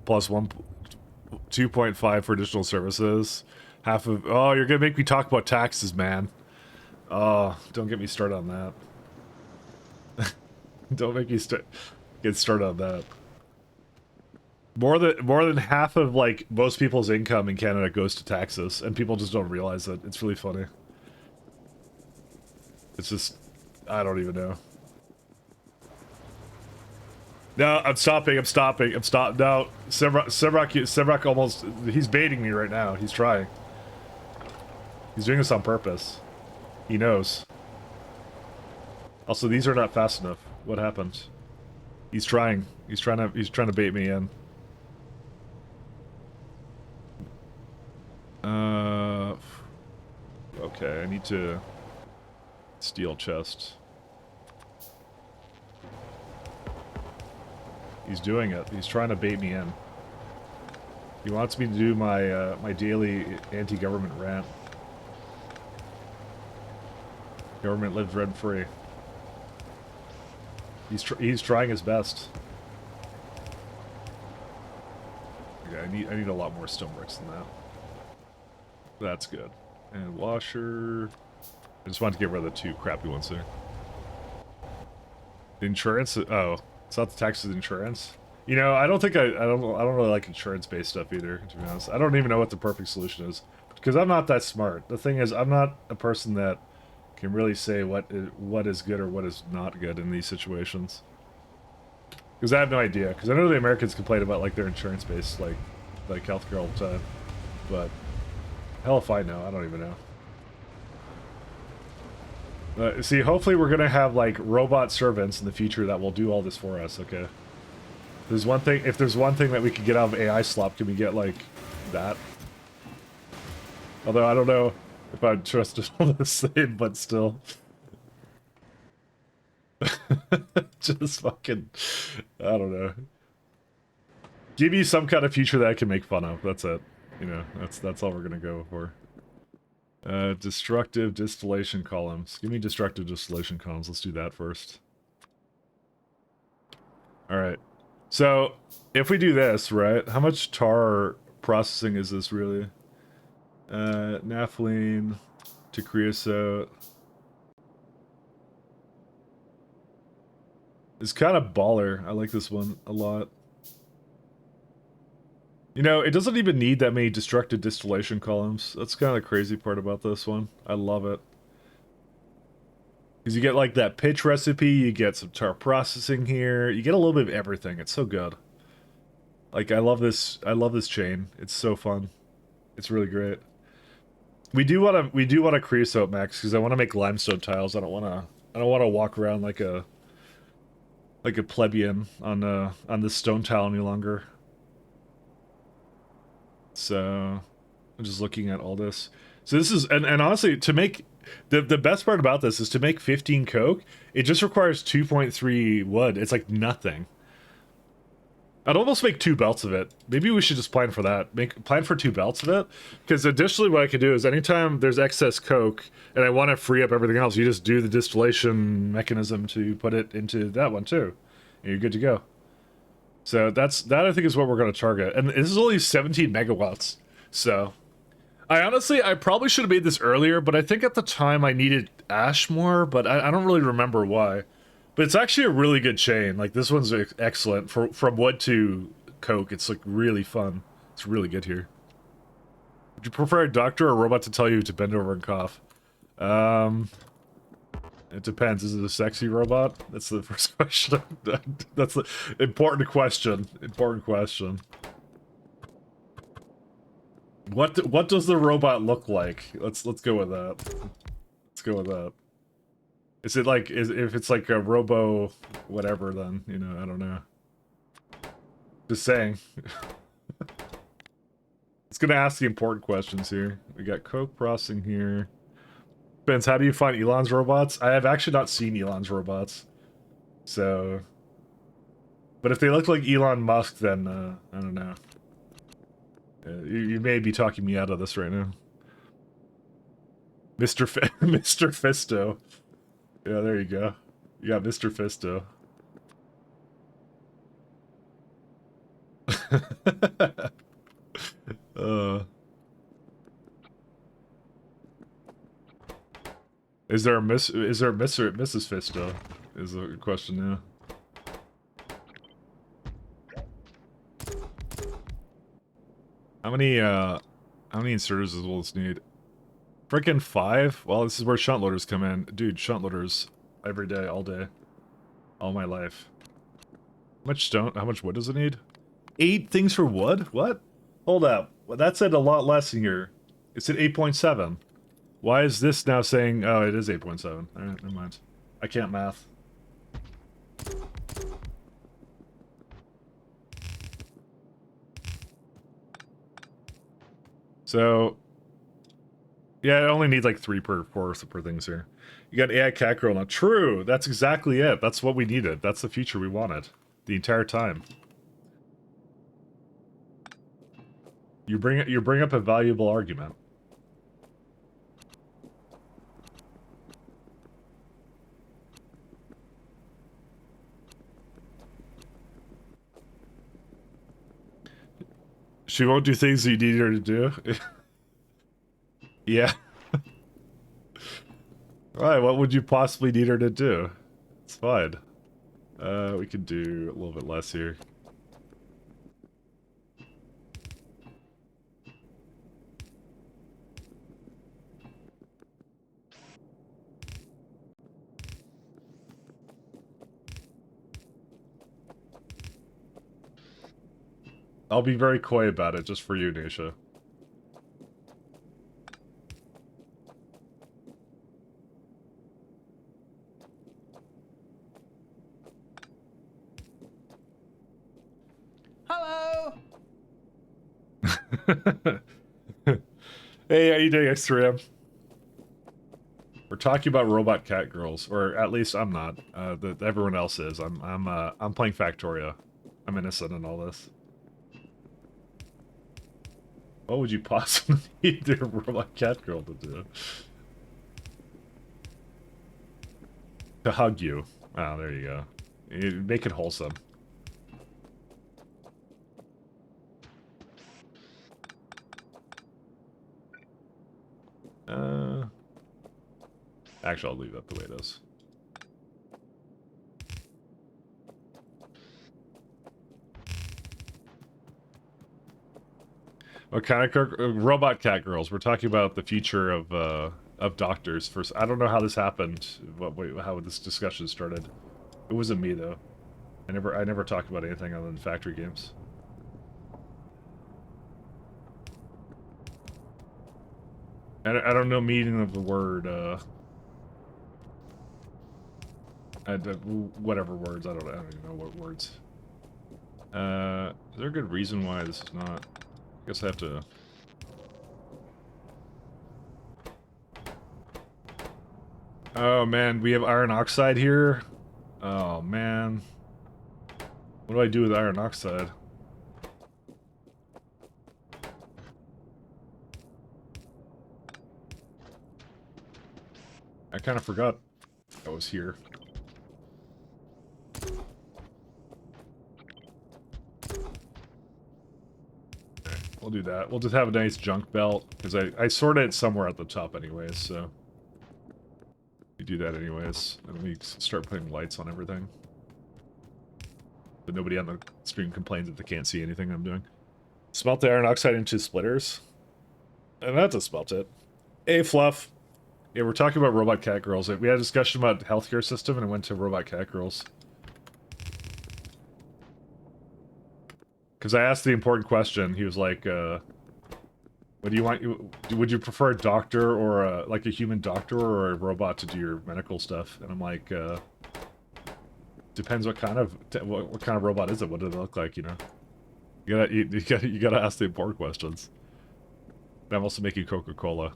plus 2.5 for additional services. Half of oh, you're gonna make me talk about taxes, man. Oh, don't get me started on that. Don't make me get started on that. More than half of like most people's income in Canada goes to taxes, and people just don't realize it. It's really funny. It's just I don't even know. No, I'm stopping. No, Sevrak almost... He's baiting me right now. He's trying. He's doing this on purpose. He knows. Also, these are not fast enough. What happened? He's trying. He's trying to bait me in. Okay, I need to... Steel chest. He's doing it. He's trying to bait me in. He wants me to do my my daily anti-government rant. Government lives rent-free. He's trying his best. Okay, I need a lot more stone bricks than that. That's good. And washer. I just wanted to get rid of the two crappy ones there. Insurance. Oh. It's not the taxes, insurance. You know, I don't really like insurance-based stuff either, to be honest. I don't even know what the perfect solution is because I'm not that smart. The thing is, I'm not a person that can really say what is good or what is not good in these situations. Because I have no idea. Because I know the Americans complain about like their insurance-based like healthcare all the time, but hell if I know. I don't even know. See, hopefully we're gonna have like robot servants in the future that will do all this for us, okay? There's one thing. If there's one thing that we could get out of AI slop, can we get like that? Although I don't know if I'd trust it all the same, but still. Just fucking, I don't know. Give you some kind of future that I can make fun of. That's it. You know, that's all we're gonna go for. Destructive distillation columns. Give me destructive distillation columns. Let's do that first. Alright. So, if we do this, right, how much tar processing is this really? Naphthalene to creosote. It's kind of baller. I like this one a lot. You know, it doesn't even need that many destructive distillation columns. That's kind of the crazy part about this one. I love it. Because you get like that pitch recipe, you get some tar processing here, you get a little bit of everything. It's so good. Like I love this chain. It's so fun. It's really great. We do want to creosote max because I want to make limestone tiles. I don't want to walk around like a plebeian on this stone tile any longer. So I'm just looking at all this. So this is and honestly to make the best part about this is to make 15 coke, it just requires 2.3 wood. It's like nothing. I'd almost make 2 belts of it. Maybe we should just plan for that. Plan for 2 belts of it. Because additionally what I could do is anytime there's excess coke and I want to free up everything else, you just do the distillation mechanism to put it into that one too. And you're good to go. So that I think is what we're going to target. And this is only 17 megawatts. So I probably should have made this earlier, but I think at the time I needed ash more, but I don't really remember why. But it's actually a really good chain. Like this one's excellent from wood to coke. It's like really fun. It's really good here. Would you prefer a doctor or a robot to tell you to bend over and cough? It depends. Is it a sexy robot? That's the first question. That's the important question. Important question. What does the robot look like? Let's go with that. Let's go with that. Is it like if it's like a robo whatever then, you know, I don't know. Just saying. It's gonna ask the important questions here. We got coke processing here. Depends, how do you find Elon's robots? I have actually not seen Elon's robots. So but if they look like Elon Musk, then I don't know. You may be talking me out of this right now. Mr. Fisto. Yeah, there you go. You got Mr. Fisto. Is there a Mr. or Mrs. Fisto? Is the question now. How many inserters will this need? Frickin' 5? Well, this is where shunt loaders come in. Dude, shunt loaders every day, all day. All my life. How much wood does it need? 8 things for wood? What? Hold up. Well, that said a lot less in here. It said 8.7. Why is this now saying... Oh, it is 8.7. Alright, never mind. I can't math. So... Yeah, I only need like 3 per things here. You got AI cat girl now. True! That's exactly it. That's what we needed. That's the future we wanted. The entire time. You bring up a valuable argument. She won't do things you need her to do. Yeah. Alright, what would you possibly need her to do? It's fine. We could do a little bit less here. I'll be very coy about it, just for you, Nisha. Hello. Hey, how you doing, X3M? We're talking about robot cat girls, or at least I'm not. Everyone else is. I'm playing Factoria. I'm innocent in all this. What would you possibly need a robot cat girl to do? To hug you. Oh, there you go. You make it wholesome. Actually, I'll leave that the way it is. What kind of robot cat girls? We're talking about the future of doctors. First, I don't know how this happened. How this discussion started. It wasn't me though. I never talked about anything other than factory games. I don't know meaning of the word. Whatever words. I don't even know what words. Is there a good reason why this is not? I guess I have to. Oh man, we have iron oxide here. Oh man. What do I do with iron oxide? I kind of forgot I was here. Okay, we'll do that. We'll just have a nice junk belt, because I sorted it somewhere at the top anyways, so... We do that anyways, and we start putting lights on everything. But nobody on the stream complains that they can't see anything I'm doing. Smelt the iron oxide into splitters. And that's a smelt it. Hey, Fluff. Yeah, we're talking about robot cat girls. We had a discussion about healthcare system, and it went to robot cat girls. Because I asked the important question. He was like, what do you want? Would you prefer a doctor or like a human doctor or a robot to do your medical stuff? And I'm like, depends what kind of robot is it? What does it look like? You know, you gotta ask the important questions. But I'm also making Coca-Cola.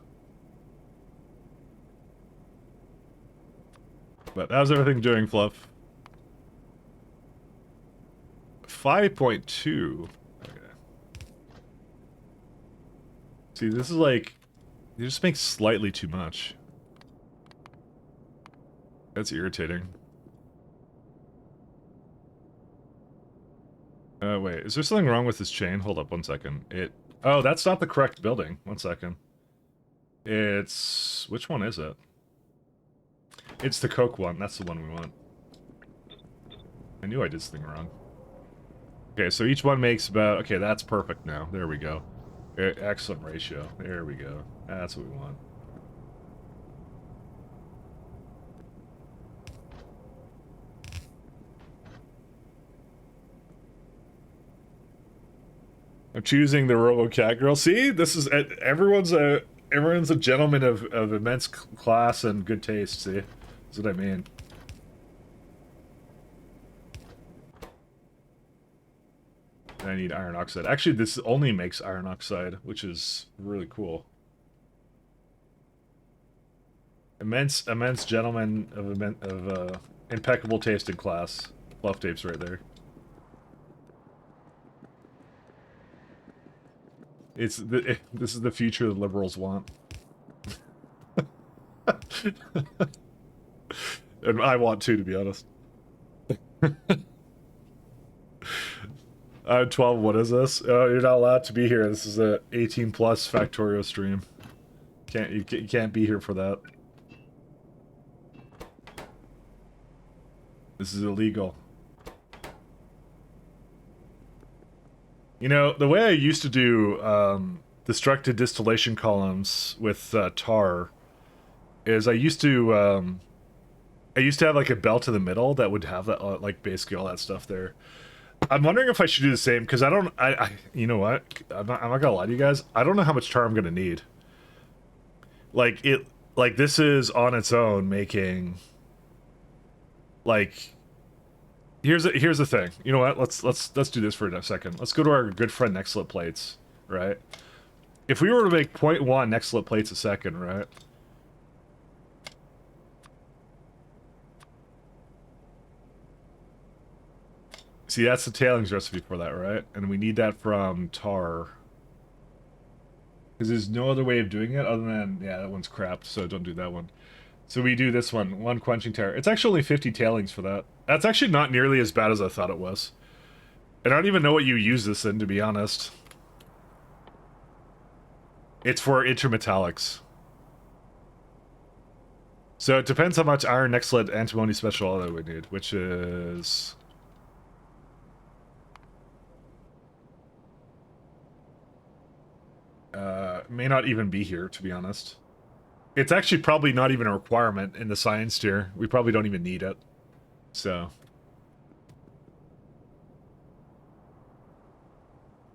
But how's everything doing, Fluff? 5.2. Okay. See, this is like... You just make slightly too much. That's irritating. Wait. Is there something wrong with this chain? Hold up one second. Oh, that's not the correct building. One second. It's... Which one is it? It's the Coke one. That's the one we want. I knew I did something wrong. Okay, so each one makes about... Okay, that's perfect now. There we go. Excellent ratio. There we go. That's what we want. I'm choosing the RoboCat girl. See? This is... Everyone's a gentleman of immense class and good taste, see? That's what I mean. I need iron oxide. Actually, this only makes iron oxide, which is really cool. Immense gentleman of impeccable taste and class. Fluff tapes right there. This is the future the liberals want. And I want to be honest. 12, what is this? Oh, you're not allowed to be here. This is a 18 plus Factorio stream. You can't be here for that. This is illegal. You know, the way I used to do destructive distillation columns with tar is I used to have like a belt in the middle that would have that like basically all that stuff there. I'm wondering if I should do the same, because you know what? I'm not gonna lie to you guys. I don't know how much tar I'm gonna need. Like this is on its own making like Here's the thing. You know what? Let's do this for a second. Let's go to our good friend Nextlit plates, right? If we were to make 0.1 Nextlit plates a second, right? See, that's the tailings recipe for that, right? And we need that from tar. Because there's no other way of doing it other than, yeah, that one's crap, so don't do that one. So we do this one quenching tar. It's actually only 50 tailings for that. That's actually not nearly as bad as I thought it was. And I don't even know what you use this in, to be honest. It's for intermetallics. So it depends how much iron, Nextlit, antimony special that we need, which is... may not even be here, to be honest. It's actually probably not even a requirement in the science tier. We probably don't even need it. So...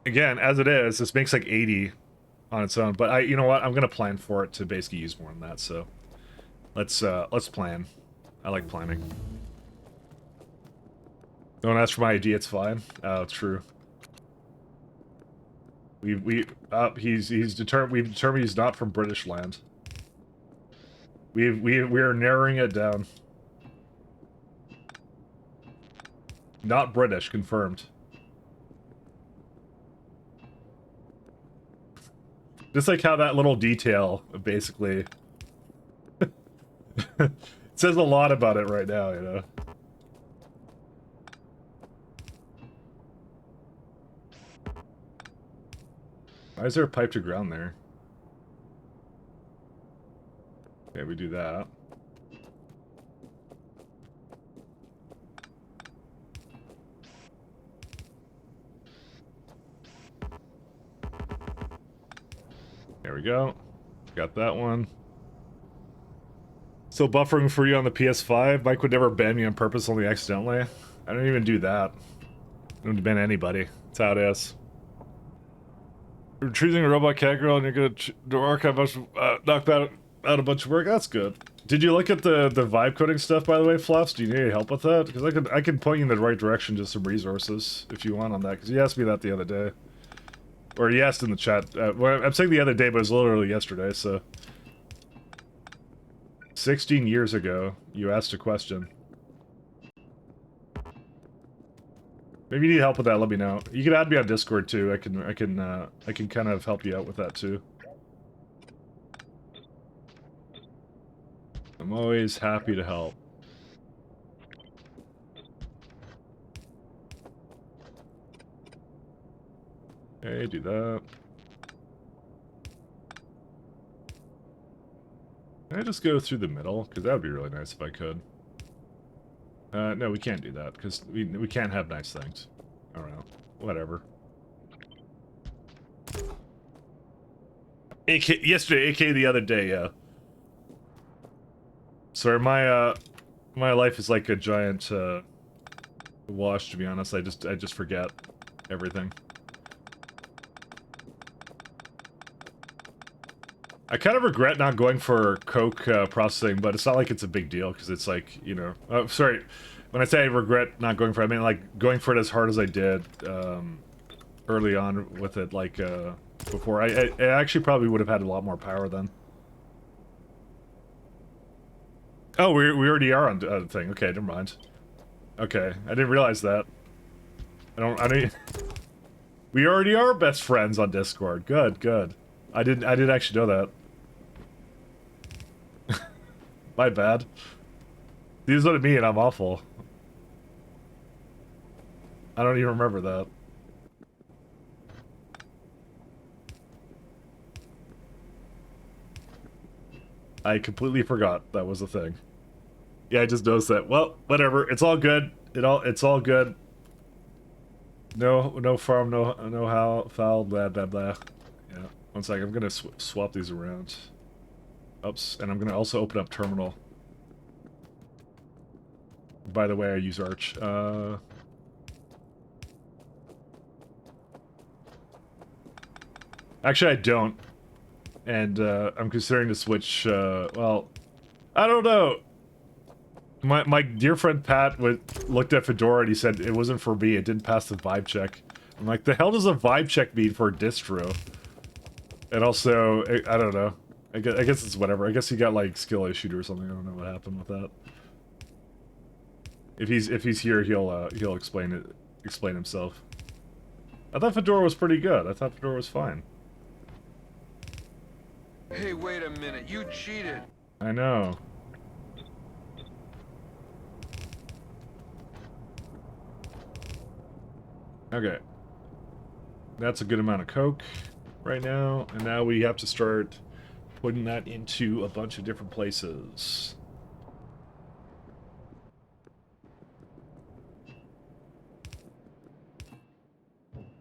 Again, as it is, this makes like 80 on its own, but you know what? I'm gonna plan for it to basically use more than that, so... Let's plan. I like planning. Don't ask for my ID, it's fine. Oh, true. We've determined he's not from British land. We are narrowing it down. Not British, confirmed. Just like how that little detail, basically... it says a lot about it right now, you know? Why is there a pipe to ground there? Okay, we do that. There we go. Got that one. So buffering for you on the PS5? Mike would never ban me on purpose, only accidentally. I don't even do that. I don't ban anybody. That's how it is. You're choosing a robot cat girl and you're gonna archive a bunch of, knock out a bunch of work? That's good. Did you look at the vibe coding stuff, by the way, Fluffs? Do you need any help with that? Because I can point you in the right direction to some resources, if you want on that. Because you asked me that the other day. Or you asked in the chat. Well, I'm saying the other day, but it was literally yesterday, so... 16 years ago, you asked a question. Maybe you need help with that, let me know. You can add me on Discord too. I can kind of help you out with that too. I'm always happy to help. Okay, do that. Can I just go through the middle? Because that would be really nice if I could. No, we can't do that, because we can't have nice things. I don't know. Whatever. Yesterday, AK the other day, yeah. Sorry, my life is like a giant, wash, to be honest. I just forget everything. I kind of regret not going for coke processing, but it's not like it's a big deal, because it's like, you know... Oh, sorry. When I say I regret not going for it, I mean, like, going for it as hard as I did early on with it, like, before. I actually probably would have had a lot more power then. Oh, we already are on the thing. Okay, never mind. Okay, I didn't realize that. I don't... We already are best friends on Discord. Good, good. I didn't actually know that. My bad. This is what I mean, I'm awful. I don't even remember that. I completely forgot that was a thing. Yeah, I just noticed that. Well, whatever. It's all good. It's all good. No farm, no how foul, blah blah blah. Yeah. One sec, I'm gonna swap these around. Oops, and I'm gonna also open up terminal. By the way, I use Arch. Actually, I don't. And I'm considering to switch. Well, I don't know. My dear friend Pat looked at Fedora and he said it wasn't for me. It didn't pass the vibe check. I'm like, the hell does a vibe check mean for a distro? And also, I don't know. I guess it's whatever. I guess he got like skill issued or something. I don't know what happened with that. If he's here, he'll explain himself. I thought Fedora was pretty good. I thought Fedora was fine. Hey, wait a minute. You cheated. I know. Okay. That's a good amount of coke right now, and now we have to start putting that into a bunch of different places.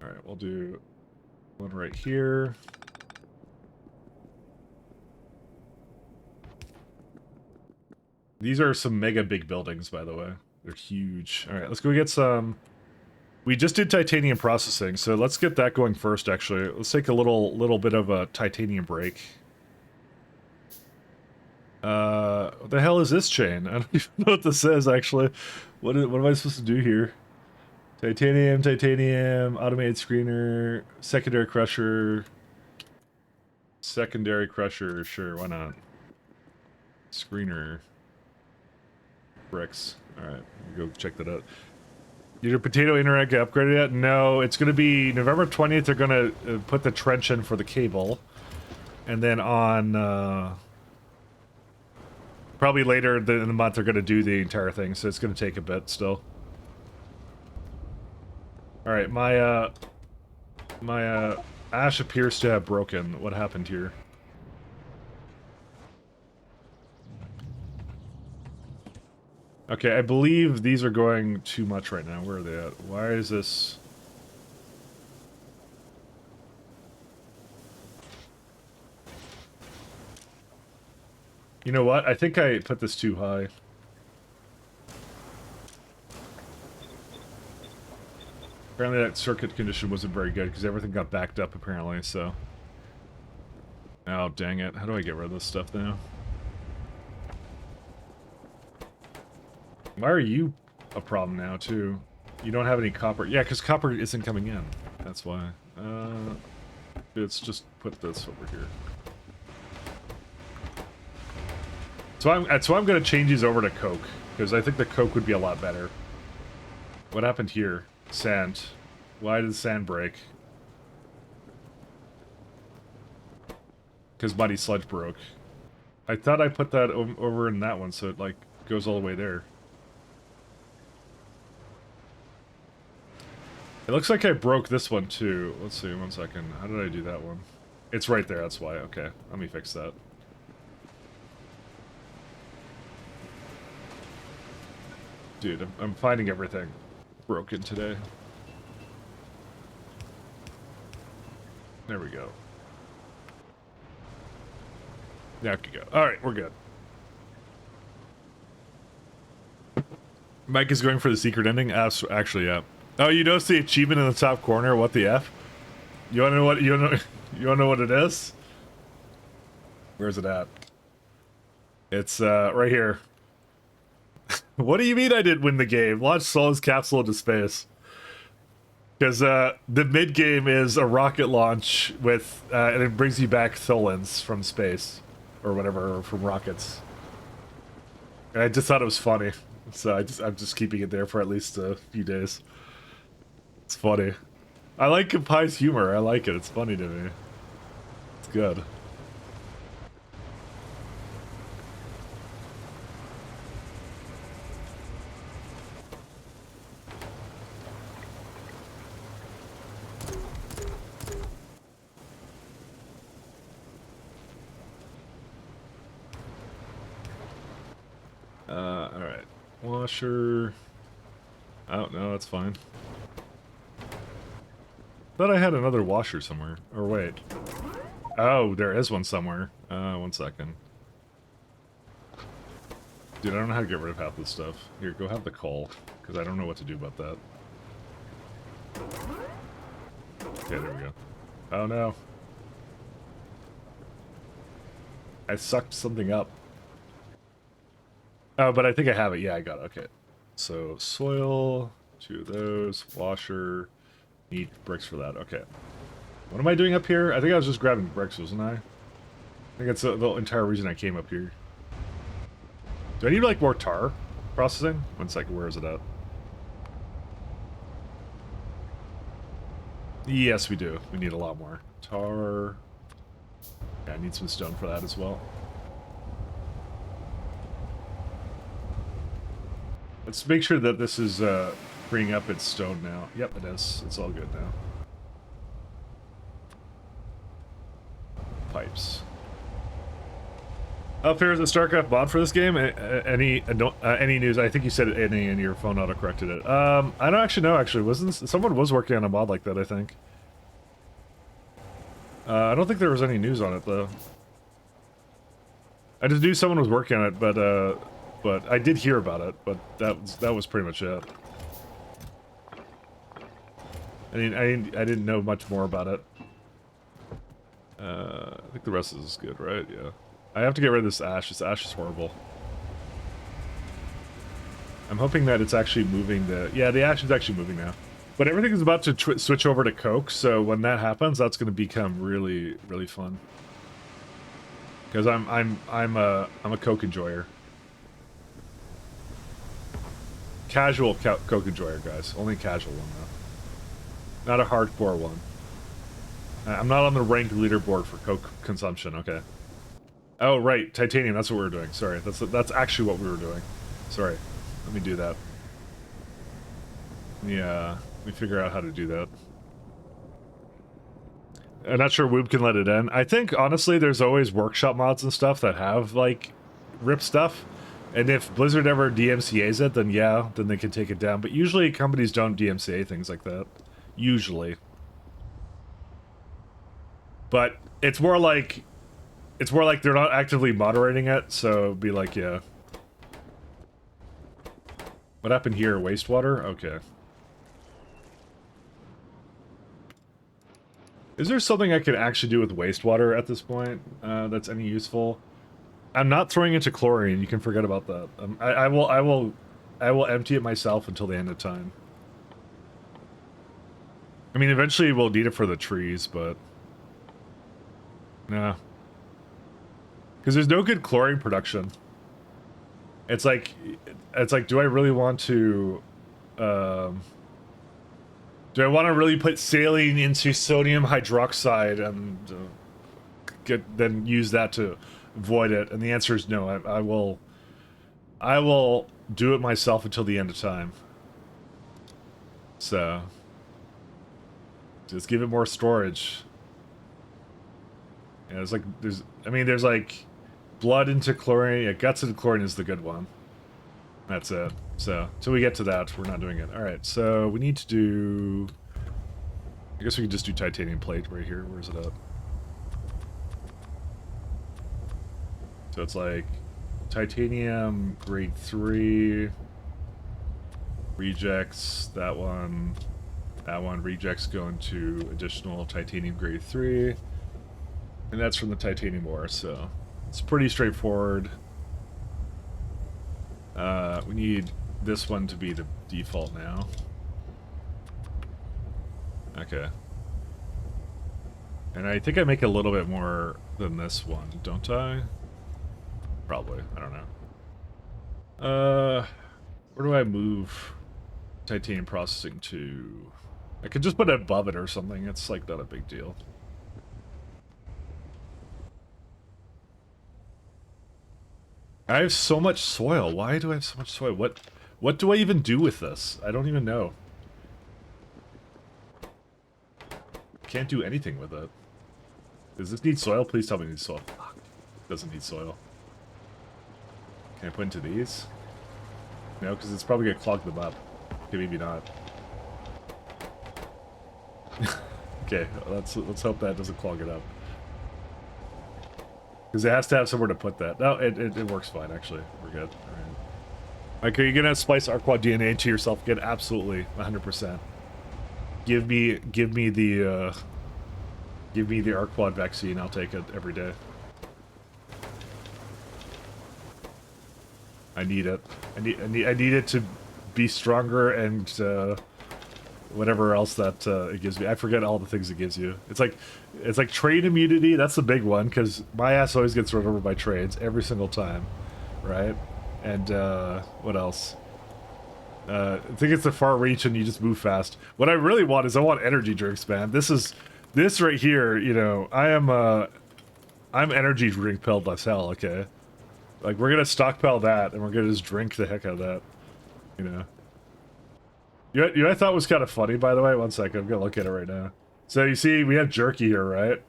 Alright, we'll do one right here. These are some mega big buildings, by the way. They're huge. Alright, let's go get some... We just did titanium processing, so let's get that going first, actually. Let's take a little bit of a titanium break. What the hell is this chain? I don't even know what this says, actually. What am I supposed to do here? Titanium, automated screener, secondary crusher. Secondary crusher, sure, why not? Screener. Bricks. Alright, go check that out. Did your potato internet get upgraded yet? No, it's going to be November 20th. They're going to put the trench in for the cable. And then on... probably later in the month, they're going to do the entire thing. So it's going to take a bit still. Alright, my ash appears to have broken. What happened here? Okay, I believe these are going too much right now. Where are they at? Why is this... You know what? I think I put this too high. Apparently that circuit condition wasn't very good because everything got backed up apparently, so... Oh, dang it. How do I get rid of this stuff now? Why are you a problem now, too? You don't have any copper. Yeah, because copper isn't coming in. That's why. Let's just put this over here. So I'm going to change these over to coke, because I think the coke would be a lot better. What happened here? Sand. Why did the sand break? Because Muddy Sludge broke. I thought I put that over in that one, so it, like, goes all the way there. It looks like I broke this one, too. Let's see, 1 second. How did I do that one? It's right there, that's why. Okay, let me fix that. Dude, I'm finding everything broken today. There we go. There we go. Alright, we're good. Mike is going for the secret ending? Actually, yeah. Oh, you notice the achievement in the top corner? What the F? You wanna know what you wanna know what it is? Where's it at? It's right here. What do you mean I didn't win the game? Launch Sol's capsule into space. Because the mid game is a rocket launch with and it brings you back Tholins from space or whatever, or from rockets. And I just thought it was funny, so I'm just keeping it there for at least a few days. It's funny. I like Pie's humor. I like it. It's funny to me. It's good. Alright. Washer. Oh, no, that's fine. Thought I had another washer somewhere. Or wait. Oh, there is one somewhere. 1 second. Dude, I don't know how to get rid of half this stuff. Here, go have the coal, because I don't know what to do about that. Okay, there we go. Oh no. I sucked something up. Oh, but I think I have it. Yeah, I got it. Okay. So soil, 2 of those, washer, need bricks for that. Okay. What am I doing up here? I think I was just grabbing bricks, wasn't I? I think that's the entire reason I came up here. Do I need like more tar processing? One second, where is it at? Yes, we do. We need a lot more. Tar. Yeah, I need some stone for that as well. Let's make sure that this is freeing up its stone now. Yep, it is. It's all good now. Pipes. How fair is the StarCraft mod for this game? Any news? I think you said any and your phone auto-corrected it. I don't actually know, actually. Someone was working on a mod like that, I think. I don't think there was any news on it, though. I just knew someone was working on it, but I did hear about it, but that was pretty much it. I didn't know much more about it. I think the rest is good, right? Yeah. I have to get rid of this ash. This ash is horrible. I'm hoping that it's actually moving yeah, the ash is actually moving now. But everything is about to switch over to coke, so when that happens, that's going to become really, really fun. Because I'm a coke enjoyer. Casual coke enjoyer, guys. Only casual one though. Not a hardcore one. I'm not on the ranked leaderboard for coke consumption. Okay. Oh right, titanium. That's what we were doing. Sorry, that's actually what we were doing. Sorry. Let me do that. Yeah, let me figure out how to do that. I'm not sure Woob can let it in. I think, honestly, there's always workshop mods and stuff that have, like, RIP stuff. And if Blizzard ever DMCA's it, then yeah, then they can take it down. But usually companies don't DMCA things like that. Usually. But it's more like they're not actively moderating it, so it'd be like, yeah. What happened here? Wastewater? Okay. Is there something I could actually do with wastewater at this point that's any useful? I'm not throwing into chlorine. You can forget about that. I will empty it myself until the end of time. I mean, eventually we'll need it for the trees, but nah. Because there's no good chlorine production. It's like, do I really want to? Do I want to really put saline into sodium hydroxide and then use that to avoid it? And the answer is no. I will do it myself until the end of time. So just give it more storage. Yeah, it's like there's like blood into chlorine. Yeah, guts into chlorine is the good one. That's it. So, till we get to that, we're not doing it. Alright, so we need to do... I guess we could just do titanium plate right here. Where's it at? So it's like... Titanium, grade 3... Rejects, that one... That one, rejects going to additional titanium grade 3. And that's from the titanium ore, so... It's pretty straightforward. We need this one to be the default now. Okay. And I think I make a little bit more than this one, don't I? Probably. I don't know. Where do I move titanium processing to? I could just put it above it or something. It's like not a big deal. I have so much soil. Why do I have so much soil? What do I even do with this? I don't even know. Can't do anything with it. Does this need soil? Please tell me it needs soil. Fuck. It doesn't need soil. Can I put into these? No, because it's probably gonna clog them up. Okay, maybe not. Okay, let's hope that doesn't clog it up. Because it has to have somewhere to put that. No, it works fine, actually. We're good. Alright. Like, are you gonna splice Arquad DNA into yourself again? Absolutely. 100%. Give me the Arquad vaccine. I'll take it every day. I need it. I need it to be stronger and whatever else that it gives me. I forget all the things it gives you. It's like trade immunity. That's the big one because my ass always gets run over by trades every single time, right? And what else? I think it's the far reach and you just move fast. What I really want is I want energy drinks, man. This right here. You know, I'm energy drink pilled as hell. Okay, like we're gonna stockpile that and we're gonna just drink the heck out of that. You know. You know, I thought was kind of funny, by the way. One second, I'm gonna look at it right now. So you see, we have jerky here, right?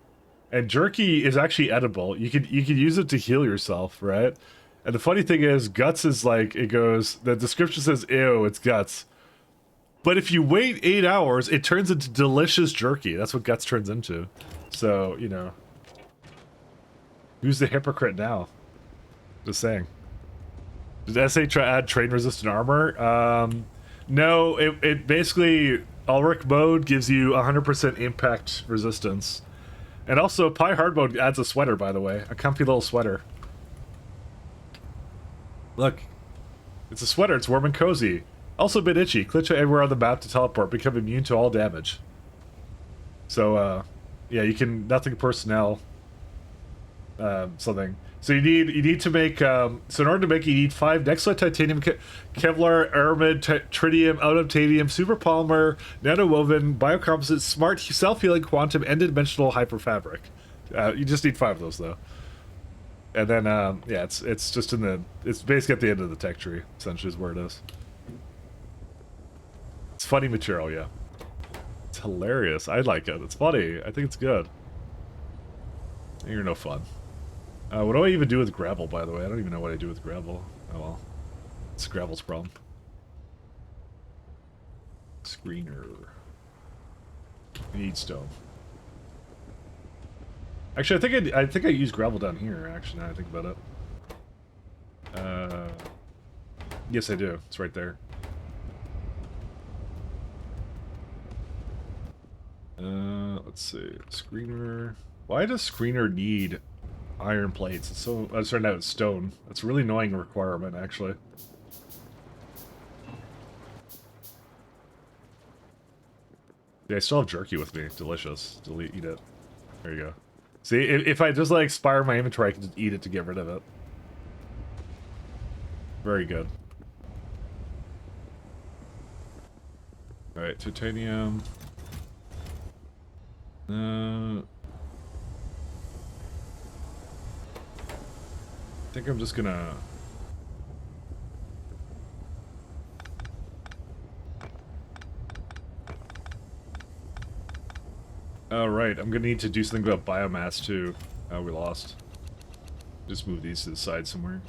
And jerky is actually edible. You could use it to heal yourself, right? And the funny thing is, guts is like it goes. The description says, "Ew, it's guts." But if you wait 8 hours, it turns into delicious jerky. That's what guts turns into. So you know, who's the hypocrite now? Just saying. Did SA add train-resistant armor? No, it basically, Ulrich mode gives you 100% impact resistance. And also, Pi hard mode adds a sweater, by the way. A comfy little sweater. Look. It's a sweater, it's warm and cozy. Also a bit itchy. Click everywhere on the map to teleport, become immune to all damage. So, yeah, you can, nothing personnel, something. So you need to make, so in order to make it, you need 5 Nexlite Titanium, Kevlar, Aramid, Tritium, Unobtainium, Super Polymer, Nanowoven, Biocomposite, Smart, Self-Healing, Quantum, and Dimensional Hyperfabric. You just need 5 of those, though. And then, yeah, it's just in the, it's basically at the end of the tech tree, essentially is where it is. It's funny material, yeah. It's hilarious. I like it. It's funny. I think it's good. You're no fun. What do I even do with gravel, by the way? I don't even know what I do with gravel. Oh well. It's gravel's problem. Screener. I need stone. Actually, I think I use gravel down here, actually, now I think about it. Yes, I do. It's right there. Let's see. Screener. Why does screener need iron plates? It's so, I started out with stone. That's a really annoying requirement, actually. Yeah, I still have jerky with me. Delicious. Eat it. There you go. See, if I just like expire my inventory, I can just eat it to get rid of it. Very good. Alright, titanium. I think I'm just gonna... Oh, right, I'm gonna need to do something about biomass, too. Oh, we lost. Just move these to the side somewhere.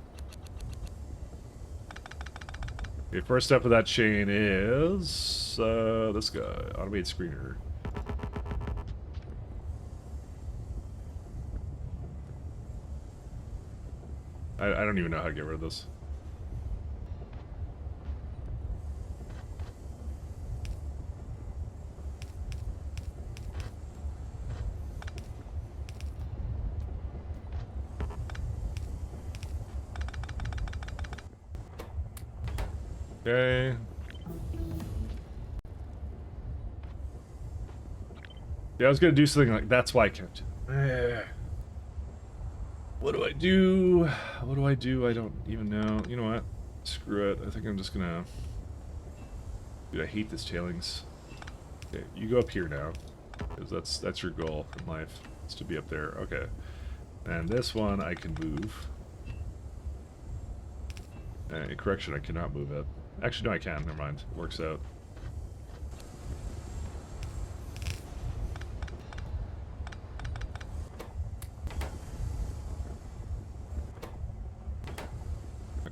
Okay, first step of that chain is... this guy, automated screener. I don't even know how to get rid of this. Okay. Yeah, I was gonna do something like that's why I kept. What do I do? What do I do? I don't even know. You know what? Screw it. I think I'm just gonna... Dude, I hate this tailings. Okay, you go up here now. Because that's your goal in life. Is to be up there. Okay. And this one I can move. Correction, I cannot move it. Actually, no, I can. Never mind. It works out.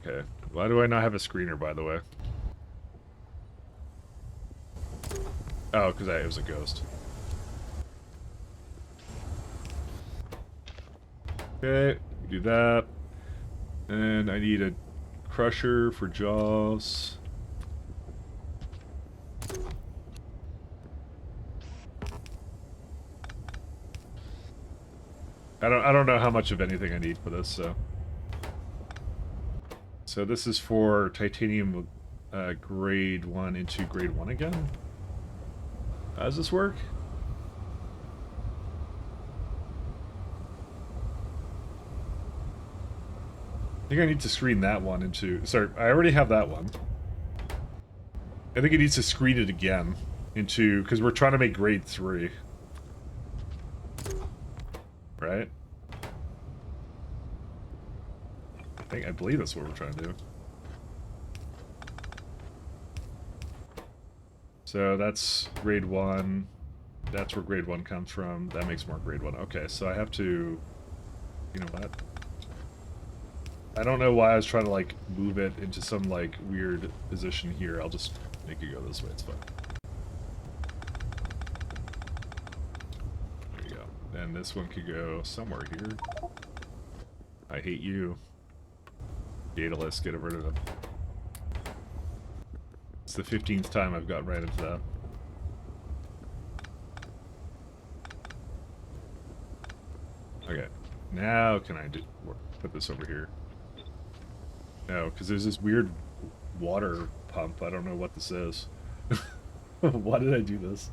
Okay. Why do I not have a screener, by the way? Oh, because it was a ghost. Okay, do that. And I need a crusher for jaws. I don't know how much of anything I need for this, so So this is for titanium grade 1 into grade 1 again? How does this work? I think I need to screen that one into... Sorry, I already have that one. I think it needs to screen it again into... Because we're trying to make grade 3. Right? I believe that's what we're trying to do. So that's grade 1. That's where grade 1 comes from. That makes more grade 1. Okay, so I have to... You know what? I don't know why I was trying to, like, move it into some, like, weird position here. I'll just make it go this way. It's fine. There you go. And this one could go somewhere here. I hate you. Daedalus, get rid of him. It's the 15th time I've got right into that. Okay. Now can I put this over here? No, because there's this weird water pump. I don't know what this is. Why did I do this?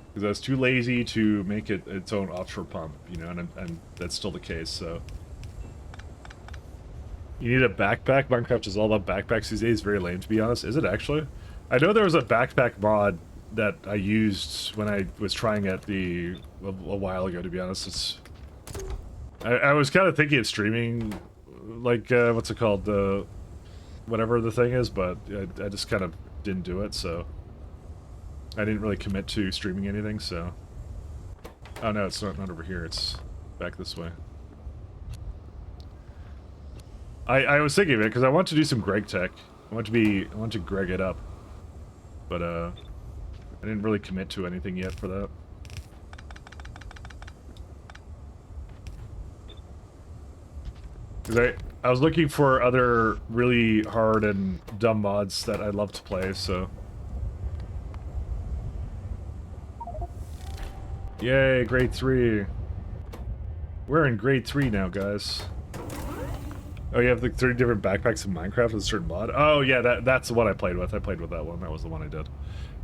Because I was too lazy to make it its own offshore pump, you know, and that's still the case, so... You need a backpack? Minecraft is all about backpacks these days. Very lame, to be honest. Is it actually? I know there was a backpack mod that I used when I was trying it a while ago, to be honest. It's... I was kind of thinking of streaming, like, what's it called? Whatever the thing is, but I just kind of didn't do it, so... I didn't really commit to streaming anything, so... Oh no, it's not over here, it's back this way. I was thinking of it, because I want to do some Greg tech. I want to Greg it up. But, I didn't really commit to anything yet for that. Because I was looking for other really hard and dumb mods that I'd love to play, so... Yay, grade 3. We're in grade 3 now, guys. Oh, you have like 30 different backpacks in Minecraft with a certain mod? Oh, yeah, that's the one I played with. I played with that one. That was the one I did.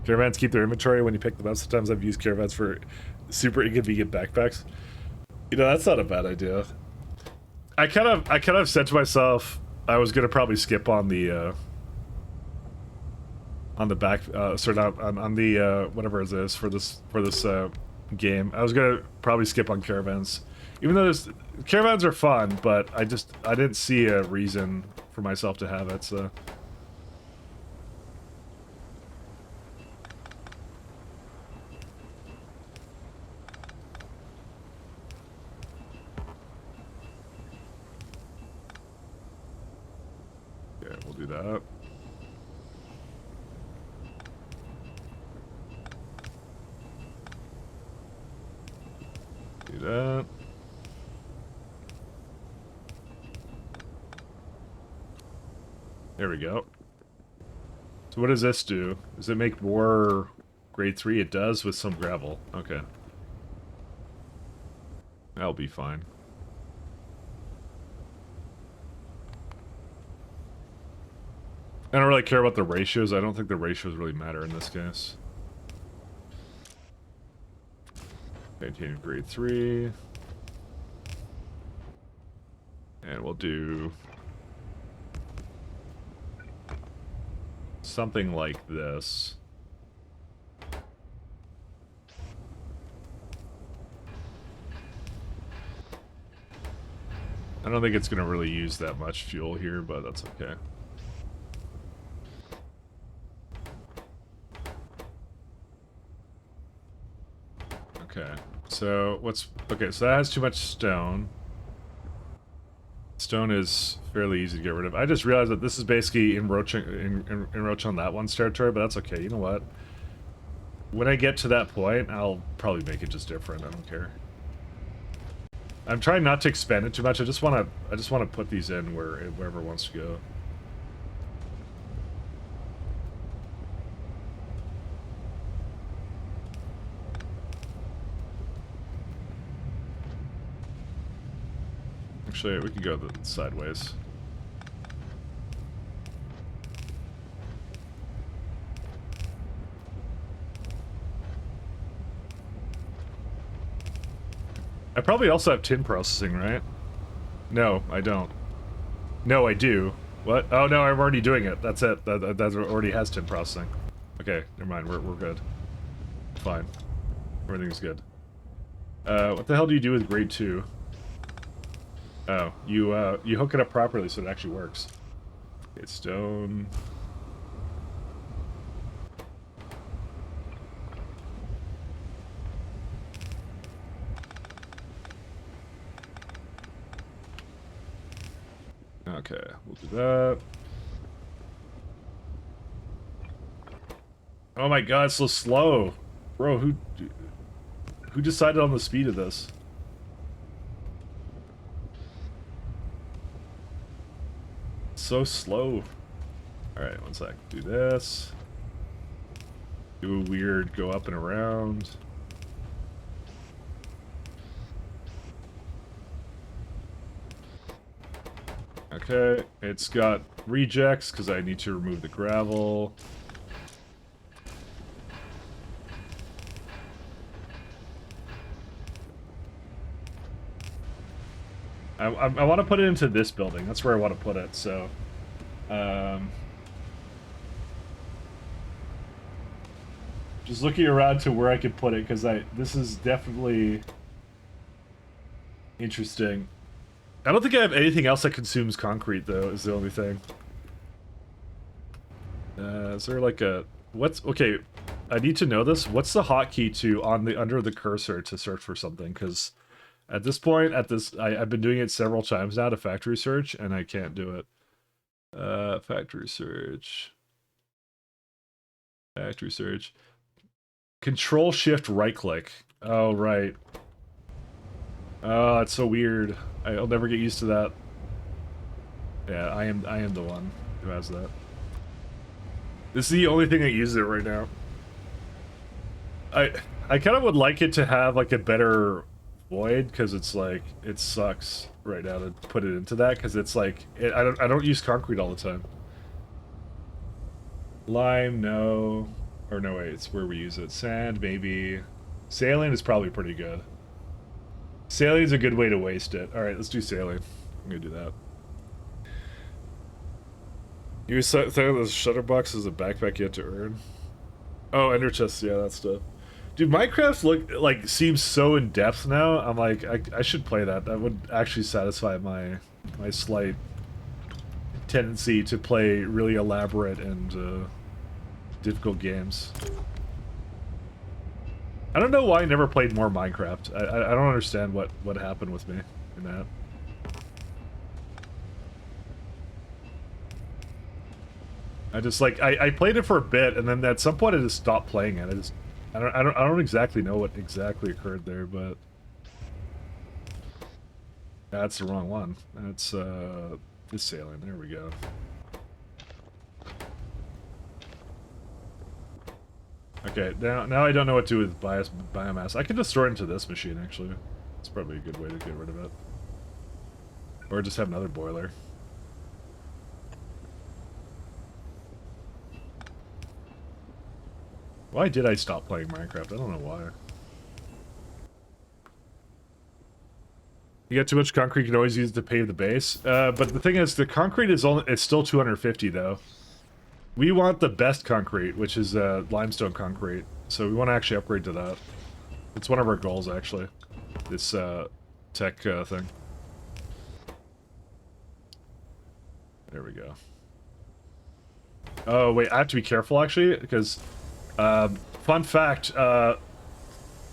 Caravans keep their inventory when you pick them up. Sometimes I've used caravans for super inconvenient backpacks. You know, that's not a bad idea. I kind of said to myself I was gonna probably skip on the back sorry, not on the whatever it is for this game. I was gonna probably skip on caravans, even though caravans are fun, but I didn't see a reason for myself to have it. So yeah, we'll do that. Do that. There we go. So what does this do? Does it make more grade 3? It does with some gravel. Okay. That'll be fine. I don't really care about the ratios. I don't think the ratios really matter in this case. Maintain grade 3. And we'll do something like this. I don't think it's going to really use that much fuel here, but that's okay. Okay, so okay, so that has too much stone. Stone is fairly easy to get rid of. I just realized that this is basically encroaching on that one's territory, but that's okay. You know what? When I get to that point, I'll probably make it just different. I don't care. I'm trying not to expand it too much. I just want to put these in wherever it wants to go. Actually, we can go the sideways. I probably also have tin processing, right? No, I don't. No, I do. What? Oh no, I'm already doing it. That's it. That already has tin processing. Okay, never mind. We're good. Fine. Everything's good. What the hell do you do with grade 2? Oh, you hook it up properly so it actually works. Okay, stone. Okay, we'll do that. Oh my god, it's so slow. Bro, who decided on the speed of this? It's so slow. Alright, one sec. Do this. Do a weird go up and around. Okay, it's got rejects because I need to remove the gravel. I want to put it into this building. That's where I want to put it, so... just looking around to where I could put it, because this is definitely... interesting. I don't think I have anything else that consumes concrete, though, is the only thing. Is there like a... What's... Okay, I need to know this. What's the hotkey to under the cursor to search for something? Because at this point, I've been doing it several times now to factory search, and I can't do it. Factory search. Factory search. Control Shift right click. Oh, right. Oh, that's so weird. I'll never get used to that. Yeah, I am the one who has that. This is the only thing that uses it right now. I kind of would like it to have like a better void, because it's like it sucks right now to put it into that, because it's like I don't use concrete all the time. Lime, no. Or no, wait, it's where we use it. Sand, maybe. Saline is probably pretty good. Saline is a good way to waste it. Alright, let's do saline. I'm gonna do that. Use the shutterbox as a backpack you have to earn. Oh, ender chests, yeah, that stuff. Dude, Minecraft seems so in depth now. I'm like, I should play that. That would actually satisfy my slight tendency to play really elaborate and difficult games. I don't know why I never played more Minecraft. I don't understand what happened with me in that. I just like I played it for a bit, and then at some point I just stopped playing it. I don't exactly know what exactly occurred there, but that's the wrong one. That's this saline. There we go. Okay, now I don't know what to do with biomass. I can just throw it into this machine, actually. It's probably a good way to get rid of it. Or just have another boiler. Why did I stop playing Minecraft? I don't know why. You get too much concrete, you can always use it to pave the base. But the thing is, the concrete is it's still 250 though. We want the best concrete, which is limestone concrete. So we want to actually upgrade to that. It's one of our goals, actually. This tech thing. There we go. Oh, wait, I have to be careful, actually, because... fun fact,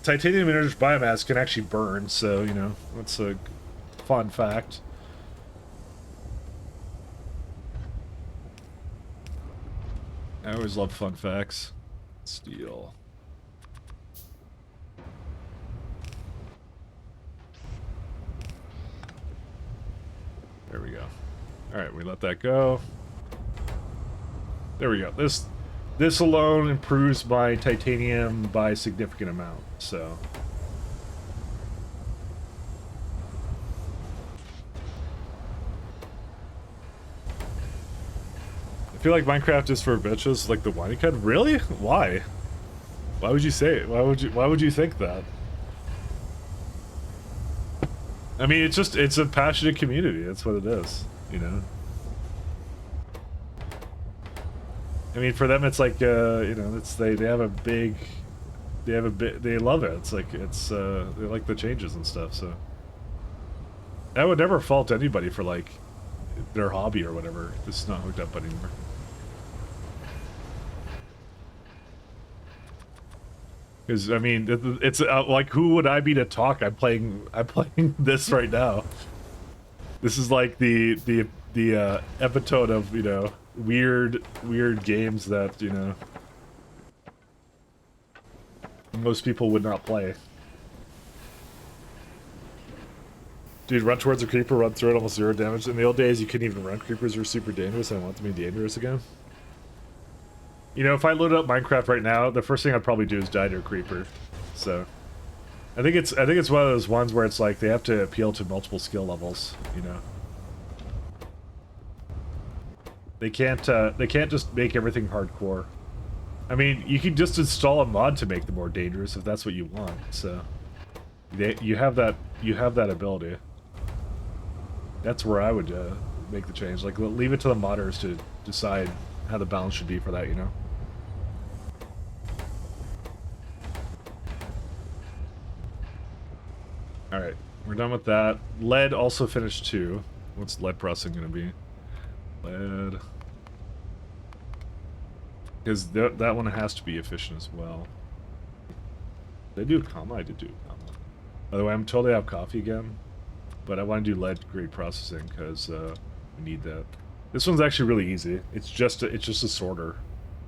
titanium enriched biomass can actually burn, so, you know, that's a fun fact. I always love fun facts. Steel. There we go. Alright, we let that go. There we go. This alone improves my titanium by a significant amount, so... I feel like Minecraft is for bitches, like the whiny kind. Really? Why? Why would you say it? Why would you think that? I mean, it's a passionate community. That's what it is, you know. I mean, for them, it's like, you know, they have a big, they love it. It's like, they like the changes and stuff, so. I would never fault anybody for, like, their hobby or whatever. This is not hooked up anymore. Because, I mean, it's, like, who would I be to talk? I'm playing this right now. This is like the epitome of, you know, weird games that, you know, most people would not play. Dude, run towards a creeper, run through it, almost 0 damage. In the old days, you couldn't even run. Creepers were super dangerous. I want them to be dangerous again. You know, if I loaded up Minecraft right now, the first thing I'd probably do is die to a creeper. So, I think it's one of those ones where it's like they have to appeal to multiple skill levels. You know, they can't just make everything hardcore. I mean, you can just install a mod to make them more dangerous if that's what you want. So, you have that ability. That's where I would make the change. Like, leave it to the modders to decide how the balance should be for that, you know? Alright, we're done with that. Lead also finished too. What's lead processing gonna be? Lead. Because that one has to be efficient as well. Did I do a comma? I did do a comma. By the way, I'm totally out of coffee again. But I want to do lead grade processing because we need that. This one's actually really easy. It's just a sorter.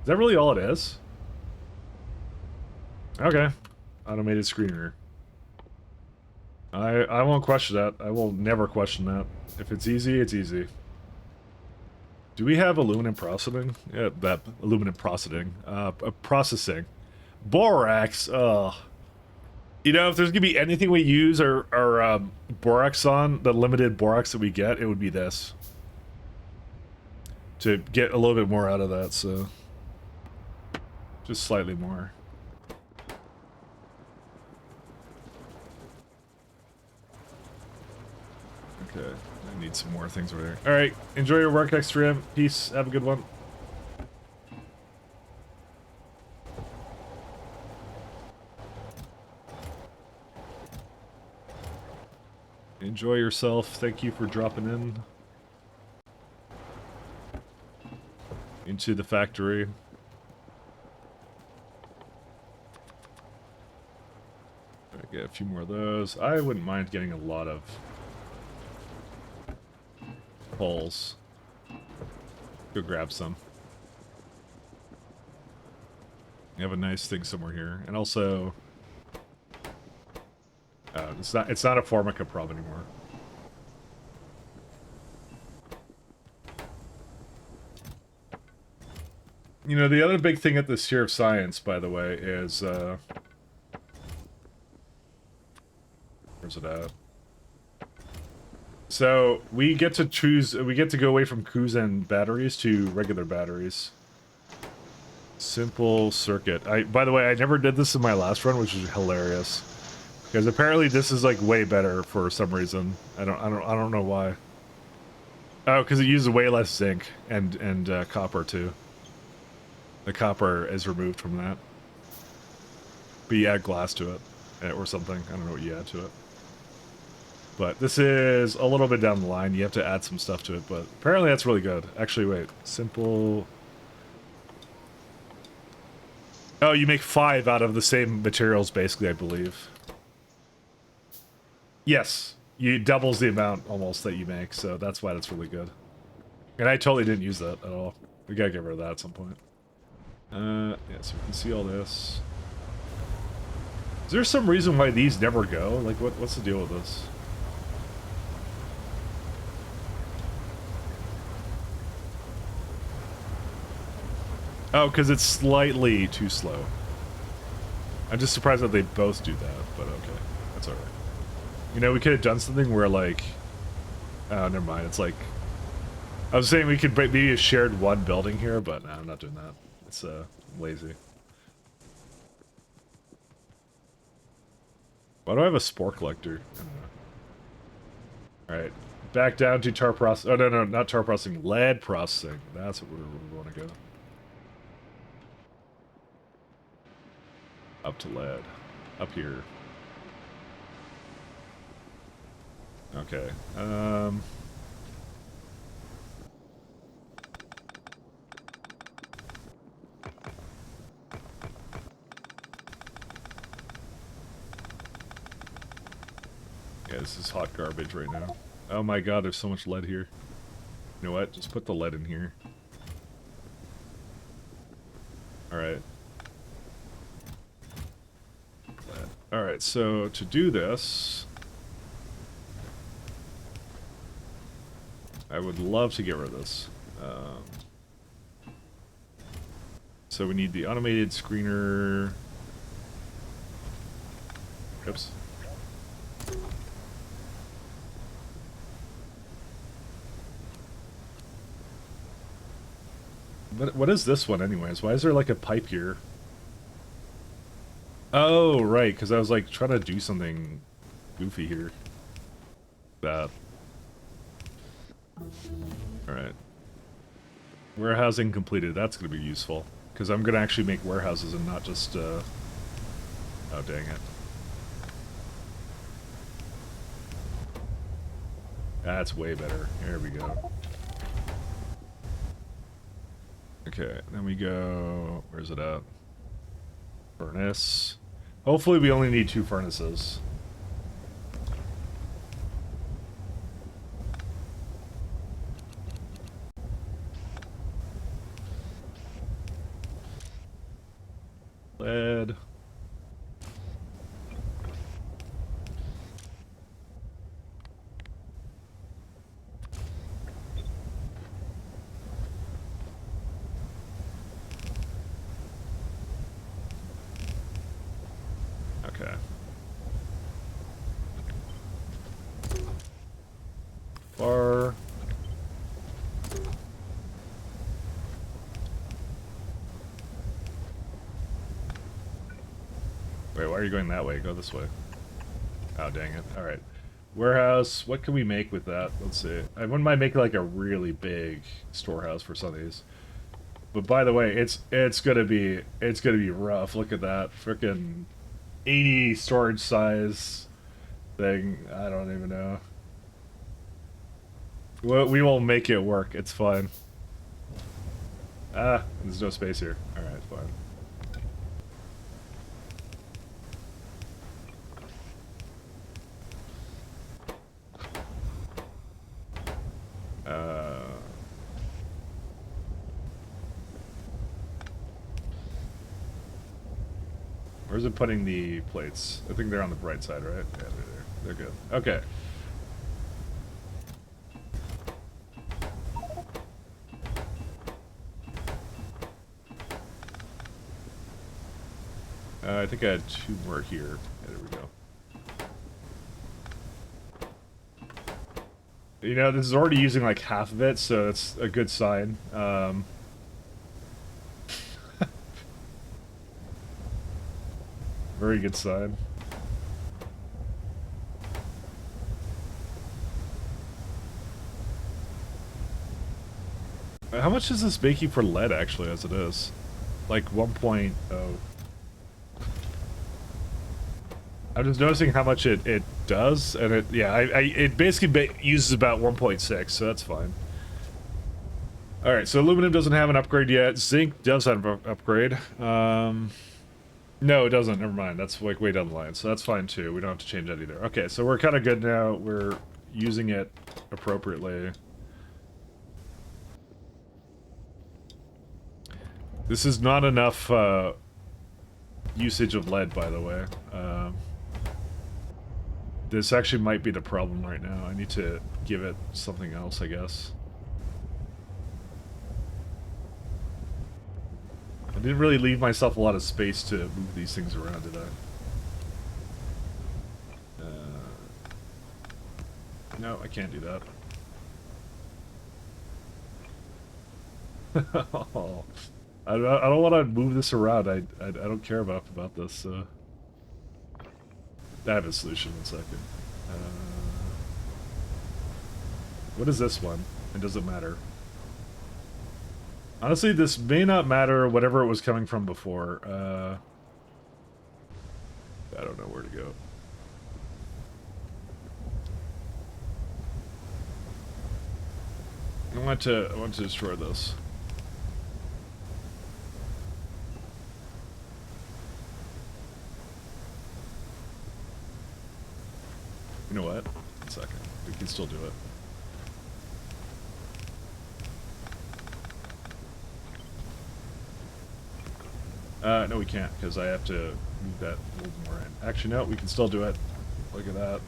Is that really all it is? Okay. Automated screener. I won't question that. I will never question that. If it's easy, it's easy. Do we have aluminum processing? Yeah, that aluminum processing. Processing. Borax. You know, if there's gonna be anything we use our borax on, the limited borax that we get, it would be this. To get a little bit more out of that, so. Just slightly more. Okay, I need some more things over there. Alright, enjoy your work, Extreme. Peace, have a good one. Enjoy yourself. Thank you for dropping in. Into the factory. I get a few more of those. I wouldn't mind getting a lot of poles. Go grab some. You have a nice thing somewhere here. And also... it's not a Formica prob anymore. You know, the other big thing at the Sphere of Science, by the way, is, where's it at? So, we get to go away from Kuzen batteries to regular batteries. Simple circuit. By the way, I never did this in my last run, which is hilarious. Because apparently this is, like, way better for some reason. I don't know why. Oh, because it uses way less zinc and copper, too. The copper is removed from that. But you add glass to it, or something. I don't know what you add to it. But this is a little bit down the line. You have to add some stuff to it, but apparently that's really good. Actually, wait. Simple... Oh, you make 5 out of the same materials, basically, I believe. Yes. You doubles the amount, almost, that you make, so that's why that's really good. And I totally didn't use that at all. We gotta get rid of that at some point. Yeah, so we can see all this. Is there some reason why these never go? Like, what's the deal with this? Oh, because it's slightly too slow. I'm just surprised that they both do that, but okay. That's alright. You know, we could have done something where, like... Oh, never mind. It's like... I was saying we could maybe have shared one building here, but no, I'm not doing that. It's lazy. Why do I have a spore collector? Alright. Back down to tar processing. Oh, no, no, not tar processing. Lead processing. That's what we want to go. Up to lead. Up here. Okay. Yeah, this is hot garbage right now. Oh my god, there's so much lead here. You know what? Just put the lead in here. Alright. Alright, so to do this... I would love to get rid of this. So we need the automated screener... Oops. What is this one anyways? Why is there like a pipe here? Oh, right, because I was like trying to do something goofy here. That. Alright. Warehousing completed. That's going to be useful. Because I'm going to actually make warehouses and not just, Oh, dang it. That's way better. There we go. Okay, then we go... Where's it at? Furnace. Hopefully we only need 2 furnaces. Lead. Okay. Bar. Wait, why are you going that way? Go this way. Oh, dang it. Alright. Warehouse. What can we make with that? Let's see. I wouldn't mind making like a really big storehouse for some of these. But by the way, it's gonna be rough. Look at that. Frickin' 80 storage size thing. I don't even know. We will make it work. It's fine. Ah, there's no space here. Alright, fine. Where's it putting the plates? I think they're on the right side, right? Yeah, they're there. They're good. Okay. I think I had 2 more here. Yeah, there we go. You know, this is already using like half of it, so it's a good sign. Very good sign. How much is this making for lead, actually, as it is? Like 1.0. I'm just noticing how much it does, and it basically uses about 1.6, so that's fine. Alright, so aluminum doesn't have an upgrade yet. Zinc does have an upgrade. No, it doesn't. Never mind. That's like way down the line, so that's fine too. We don't have to change that either. Okay, so we're kind of good now. We're using it appropriately. This is not enough usage of lead, by the way. This actually might be the problem right now. I need to give it something else, I guess. I didn't really leave myself a lot of space to move these things around, did I? No, I can't do that. Oh, I don't want to move this around. I don't care about this. I have a solution in a second. What is this one? It doesn't matter. Honestly, this may not matter whatever it was coming from before. I don't know where to go. I want to destroy this. You know what? 1 second. We can still do it. No, we can't, because I have to move that a little more in. Actually, no, we can still do it. Look at that.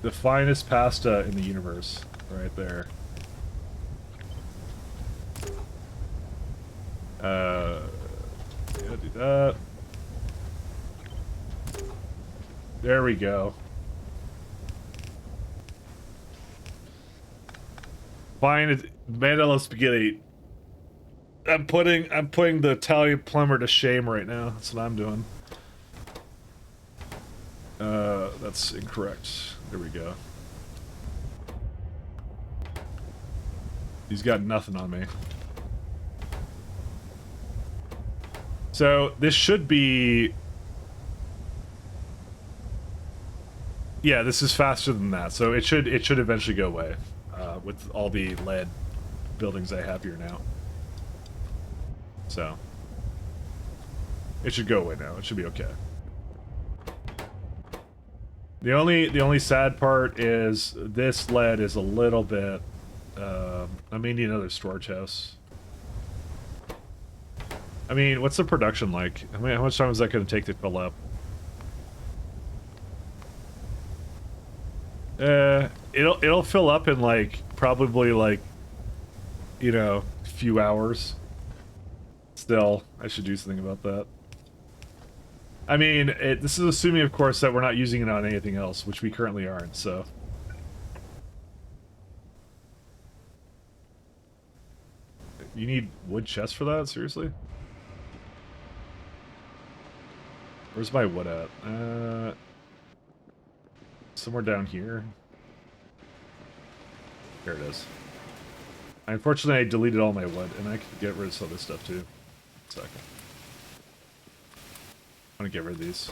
The finest pasta in the universe, right there. Yeah, do that. There we go. Fine, Mandela spaghetti. I'm putting the Italian plumber to shame right now. That's what I'm doing. That's incorrect. There we go. He's got nothing on me. So this should be. Yeah, this is faster than that. So it should eventually go away with all the lead buildings I have here now. So it should go away now. It should be okay. The only sad part is this lead is a little bit. I may need another storage house. I mean, what's the production like? I mean, how much time is that going to take to fill up? It'll fill up in like probably like, you know, a few hours. Still, I should do something about that. I mean, this is assuming, of course, that we're not using it on anything else, which we currently aren't, so. You need wood chests for that? Seriously? Where's my wood at? Somewhere down here. There it is. Unfortunately, I deleted all my wood, and I can get rid of some of this stuff, too. 1 second. I'm gonna get rid of these.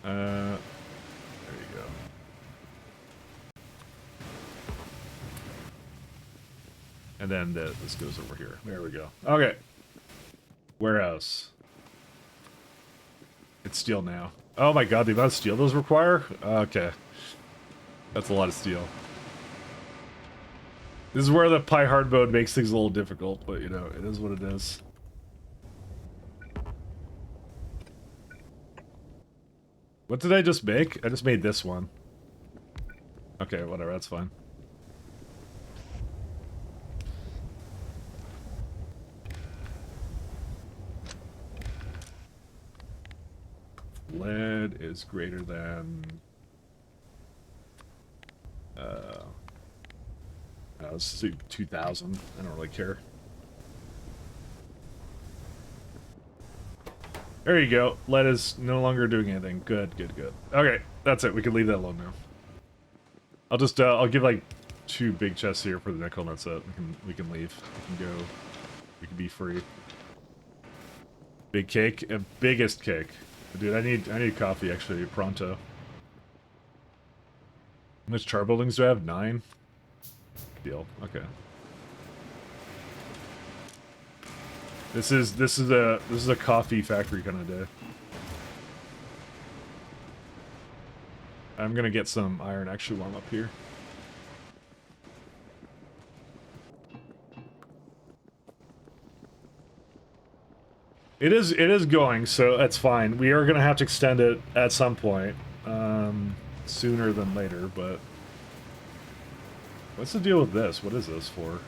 There you go. And then this goes over here. There we go. Okay. Warehouse. It's steel now. Oh my god, the amount of steel those require? Okay. That's a lot of steel. This is where the Pi hard mode makes things a little difficult, but you know, it is what it is. What did I just make? I just made this one. Okay, whatever, that's fine. Lead is greater than... let's see, 2,000. I don't really care. There you go. Lead is no longer doing anything. Good, good, good. Okay, that's it. We can leave that alone now. I'll just, I'll give like 2 big chests here for the nickel, and that's it. We can leave. We can go. We can be free. Big cake, biggest cake. Dude, I need coffee actually pronto. How much char buildings do I have? 9? Deal. Okay. This is a coffee factory kind of day. I'm gonna get some iron actually while I'm up here. It is going, so that's fine. We are gonna have to extend it at some point, sooner than later. But what's the deal with this? What is this for?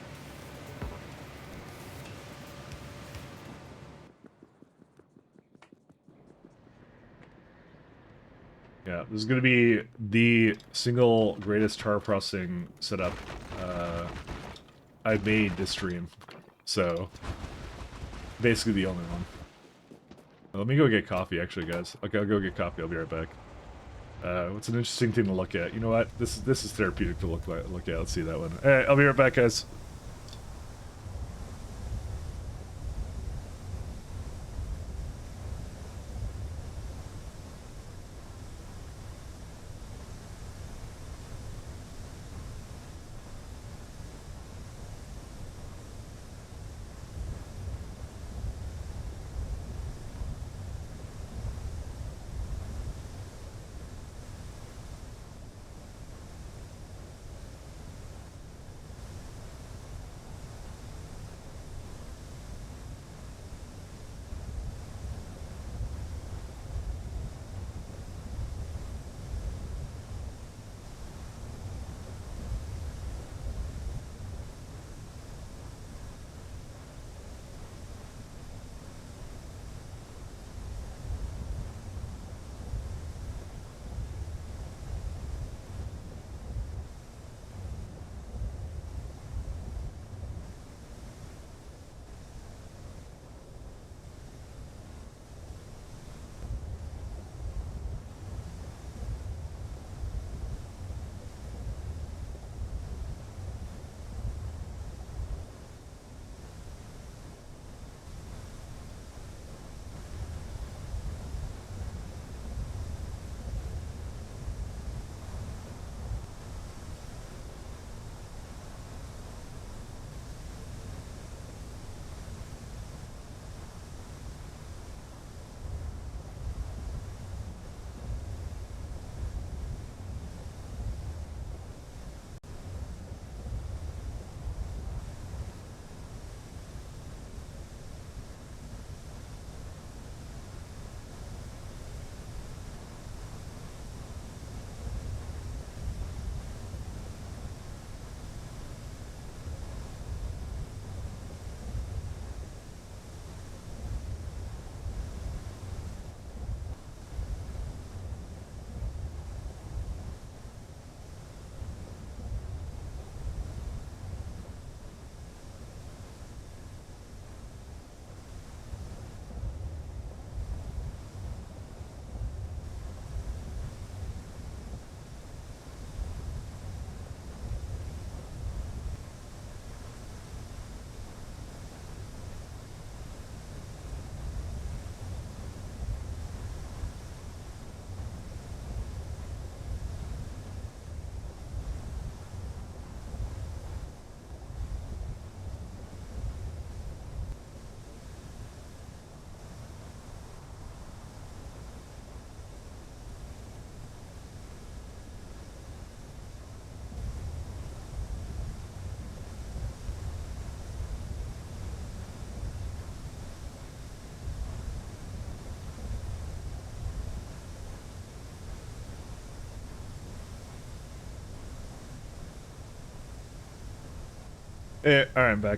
Yeah, Yeah, this is gonna be the single greatest char processing setup I've made this stream. So, basically the only one. Let me go get coffee, actually, guys. Okay, I'll go get coffee. I'll be right back. What's an interesting thing to look at? You know what? This is therapeutic to look at. Let's see that one. All right, I'll be right back, guys. Hey, alright, I'm back.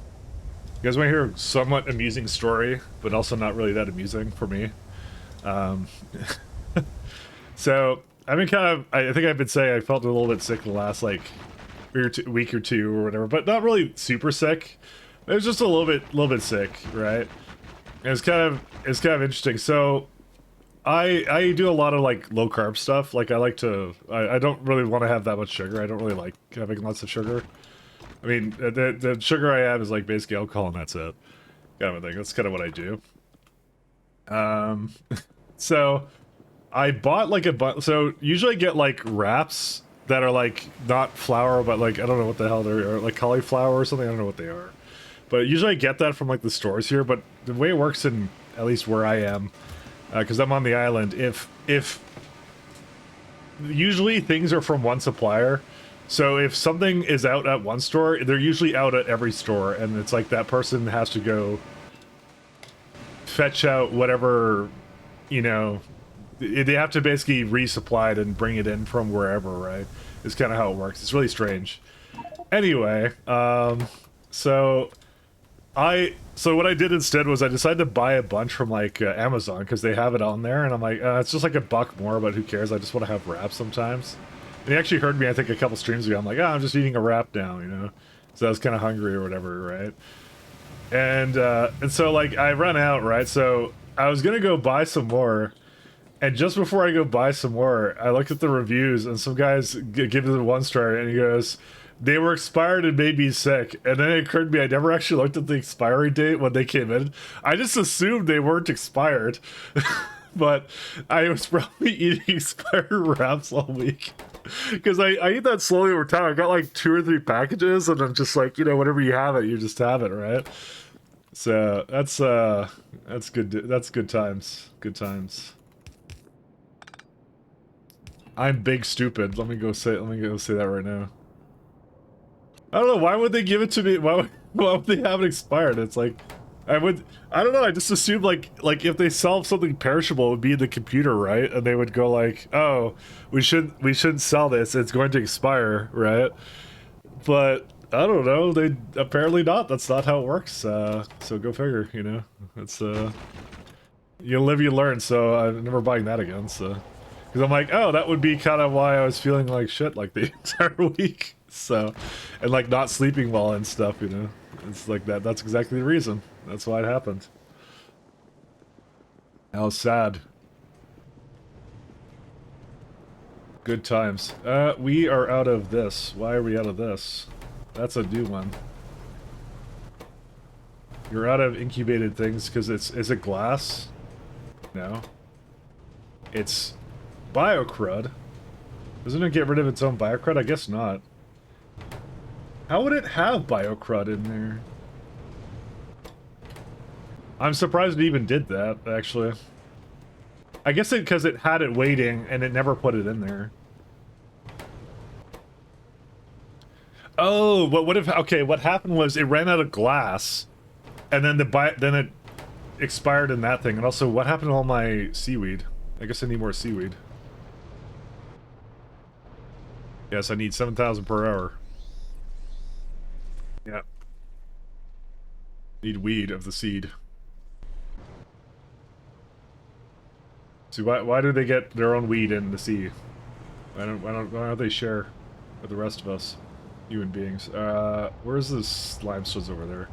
You guys want to hear a somewhat amusing story, but also not really that amusing for me? So, I've been kind of, I think I've been saying I felt a little bit sick the last, like, week or two or whatever, but not really super sick. It was just a little bit sick, right? And it's kind of interesting. So, I do a lot of, like, low-carb stuff. Like, I like to, I don't really want to have that much sugar. I don't really like having lots of sugar. I mean, the sugar I have is like basically alcohol and that's it. Kind of a thing. That's kind of what I do. So I bought like so usually I get like wraps that are like not flour, but like, I don't know what the hell they're, like cauliflower or something. I don't know what they are. But usually I get that from like the stores here, but the way it works in, at least where I am, because I'm on the island, if usually things are from one supplier. So if something is out at one store, they're usually out at every store, and it's like that person has to go fetch out whatever, you know, they have to basically resupply it and bring it in from wherever, right? Is kind of how it works. It's really strange. Anyway, so So what I did instead was I decided to buy a bunch from like Amazon because they have it on there, and I'm like, it's just like $1 more, but who cares? I just want to have wraps sometimes. And he actually heard me, I think, a couple streams ago. I'm like, I'm just eating a wrap now, you know. So I was kind of hungry or whatever, right? And so like I run out, right? So I was gonna go buy some more, and just before I go buy some more, I looked at the reviews, and some guys give it a 1-star, and he goes, they were expired and made me sick. And then it occurred to me I never actually looked at the expiry date when they came in. I just assumed they weren't expired. But I was probably eating expired wraps all week. Because I eat that slowly over time. I got like 2 or 3 packages, and I'm just like, you know, whenever you have it, you just have it, right? So that's good. That's good times. Good times. I'm big stupid. Let me go say that right now. I don't know, why would they give it to me? Why would they have it expired? It's like, I don't know, I just assumed like if they solve something perishable, it would be in the computer, right? And they would go like, oh, we shouldn't sell this, it's going to expire, right? But I don't know, they apparently not. That's not how it works. So go figure, you know. It's you live, you learn. So I'm never buying that again. So because I'm like, oh, that would be kind of why I was feeling like shit like the entire week. So, and like not sleeping well and stuff, you know. It's like that. That's exactly the reason. That's why it happened. How sad. Good times. We are out of this. Why are we out of this? That's a new one. You're out of incubated things because is it glass? No. It's biocrud. Doesn't it get rid of its own biocrud? I guess not. How would it have biocrud in there? I'm surprised it even did that, actually. I guess because it had it waiting and it never put it in there. Oh, but what if... Okay, what happened was it ran out of glass, and then then it expired in that thing. And also, what happened to all my seaweed? I guess I need more seaweed. Yes, I need 7,000 per hour. Yeah. Need weed of the seed. See, why do they get their own weed in the sea? Why don't they share with the rest of us human beings? Where's this slime swizz over there?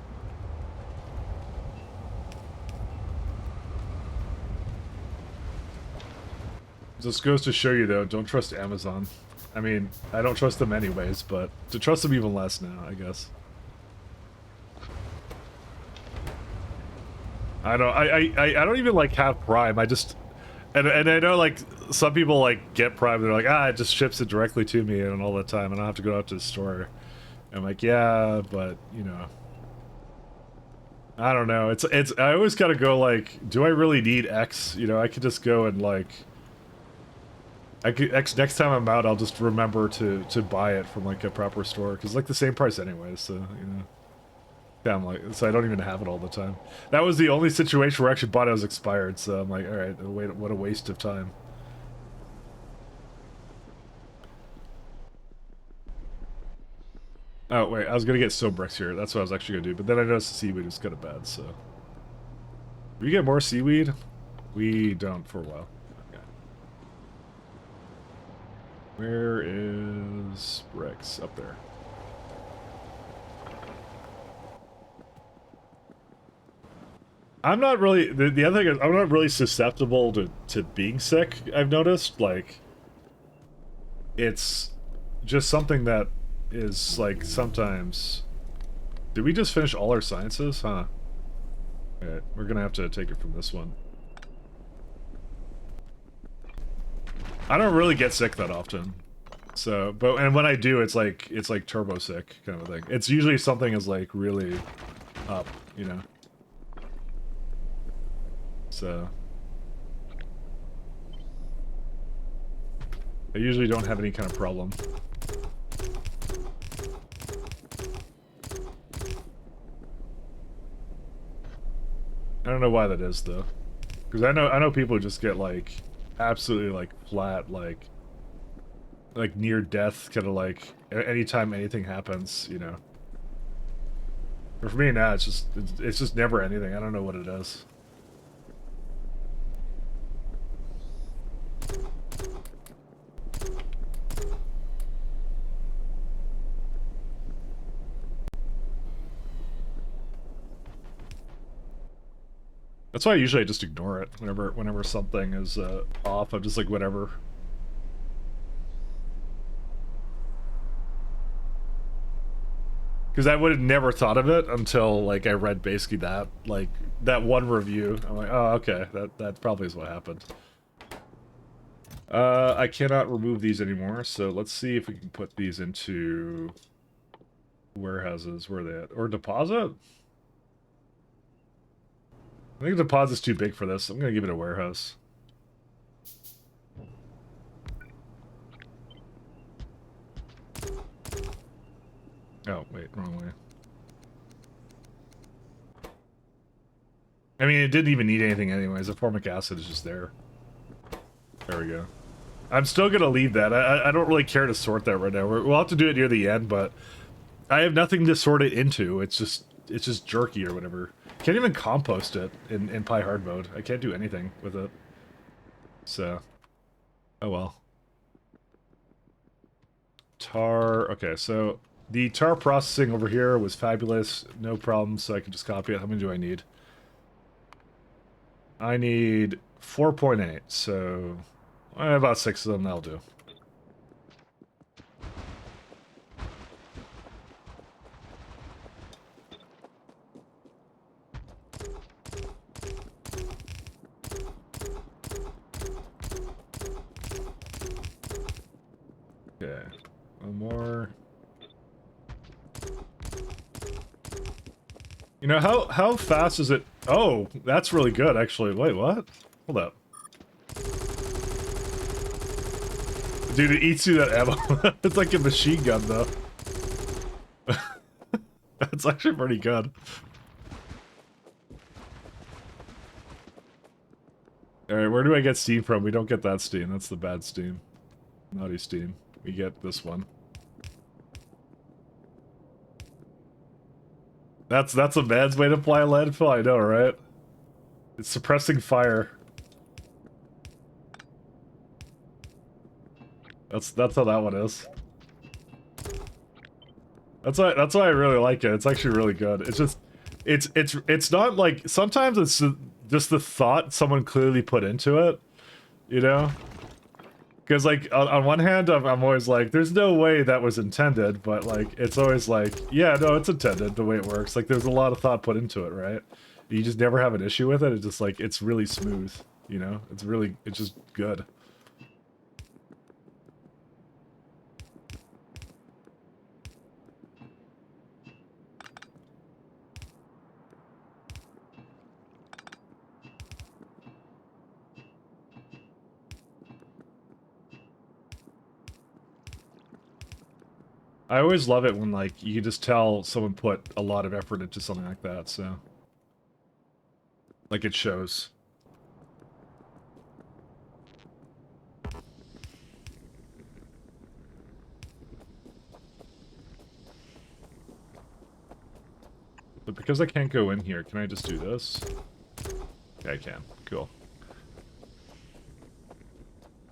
This goes to show you, though, don't trust Amazon. I mean, I don't trust them anyways, but to trust them even less now, I guess. I don't even like have Prime. I just and I know like some people like get Prime. They're like, it just ships it directly to me and all the time. I don't have to go out to the store. And I'm like, yeah, but you know, I don't know. It's I always gotta go like, do I really need X? You know, I could just go and like, next time I'm out, I'll just remember to buy it from like a proper store because it's like the same price anyways. So you know. Yeah, I'm like, so I don't even have it all the time. That was the only situation where I actually bought it was expired, so I'm like, alright, wait, what a waste of time. Oh, wait, I was gonna get stone bricks here. That's what I was actually gonna do, but then I noticed the seaweed was kind of bad, so. Do we get more seaweed? We don't for a while. Okay. Where is bricks? Up there. I'm not really, the other thing is, I'm not really susceptible to being sick, I've noticed. Like, it's just something that is, like, sometimes... Did we just finish all our sciences? Huh. Okay, we're gonna have to take it from this one. I don't really get sick that often. So, and when I do, it's like turbo sick kind of a thing. It's usually something is, like, really up, you know? So I usually don't have any kind of problem. I don't know why that is though, because I know people who just get like absolutely like flat, like near death, kind of like anytime anything happens, you know. But for me now, it's just never anything. I don't know what it is. That's why usually I just ignore it whenever something is off. I'm just like whatever. Because I would have never thought of it until like I read basically that one review. I'm like, oh okay, that probably is what happened. I cannot remove these anymore, so let's see if we can put these into warehouses. Where are they at? Or deposit? I think the deposit's too big for this. I'm gonna give it a warehouse. Oh, wait, wrong way. I mean, it didn't even need anything anyways. The formic acid is just there. There we go. I'm still gonna leave that. I don't really care to sort that right now. We'll have to do it near the end, but I have nothing to sort it into. It's just jerky or whatever. Can't even compost it in Pi hard mode. I can't do anything with it. So, oh well. Tar. Okay, so the tar processing over here was fabulous. No problem. So I can just copy it. How many do I need? I need 4.8. So about 6 of them. That'll do. Okay, one more. You know, how fast is it? Oh, that's really good, actually. Wait, what? Hold up. Dude, it eats you that ammo. It's like a machine gun, though. That's actually pretty good. Alright, where do I get steam from? We don't get that steam. That's the bad steam. Naughty steam. We get this one. That's a man's way to apply landfill, I know, right? It's suppressing fire. That's how that one is. That's why I really like it. It's actually really good. It's just it's not like sometimes it's just the thought someone clearly put into it, you know? Because, like, on one hand, I'm always like, there's no way that was intended, but, like, it's always like, yeah, no, it's intended the way it works. Like, there's a lot of thought put into it, right? You just never have an issue with it. It's just, like, it's really smooth, you know? It's just good. I always love it when, like, you can just tell someone put a lot of effort into something like that, so... Like, it shows. But because I can't go in here, can I just do this? Yeah, I can. Cool.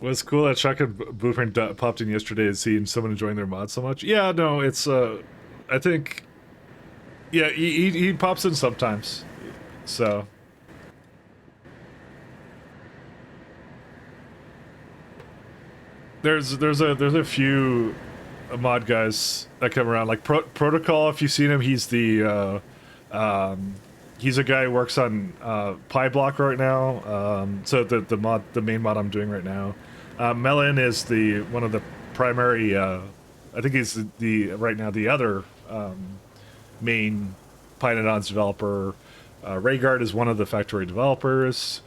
What's cool that Shotgun Blueprint popped in yesterday and seeing someone enjoying their mod so much. Yeah, no, it's, I think... Yeah, he pops in sometimes. So... There's a few mod guys that come around, like Protocol, if you've seen him, he's the, he's a guy who works on, Pyblock right now, so the main mod I'm doing right now. Melon is one of the primary, I think he's right now the other, main Pinedon's developer. Rhaegar is one of the factory developers.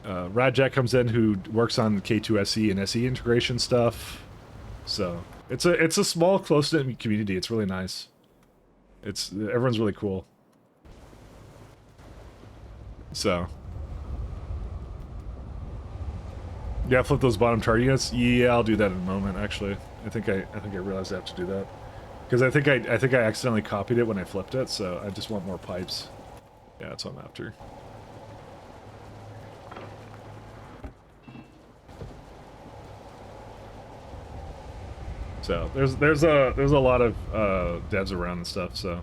Radjack comes in, who works on K2SE and SE integration stuff. So it's a small, close-knit community. It's really nice. Everyone's really cool. So yeah, flip those bottom target units. Yeah, I'll do that in a moment. Actually, I think I realized I have to do that. Because I think I accidentally copied it when I flipped it, so I just want more pipes. Yeah, that's what I'm after. So there's a lot of devs around and stuff. So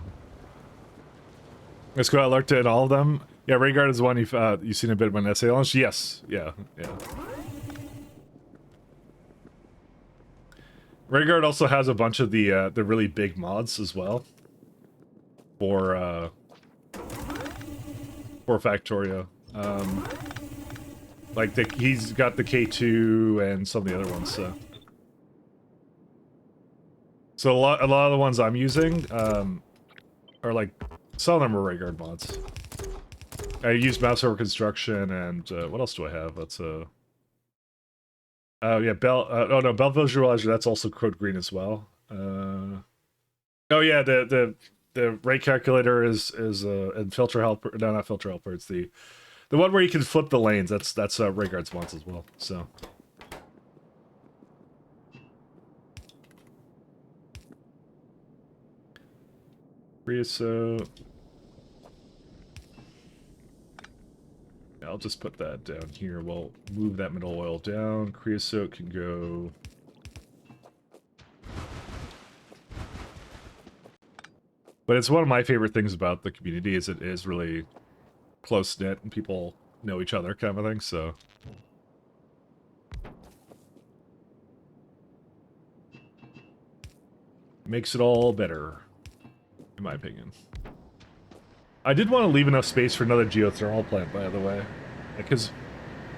let's go. I looked at all of them. Yeah, Rayguard is the one you've seen a bit when essay launch. Yes, yeah. Rayguard also has a bunch of the really big mods as well for Factorio. Like he's got the K2 and some of the other ones. So a lot of the ones I'm using are like some of them are Rayguard mods. I use mouse over construction and what else do I have? That's oh yeah, oh no, Bell Visualizer, that's also Code Green as well. Oh yeah, the rate calculator is and filter helper. No, not filter helper. It's the one where you can flip the lanes. That's Rayguard's mods as well. So. Creosote. I'll just put that down here. We'll move that middle oil down. Creosote can go... But it's one of my favorite things about the community is it is really close-knit and people know each other kind of thing, so... Makes it all better, in my opinion. I did want to leave enough space for another geothermal plant, by the way. Because...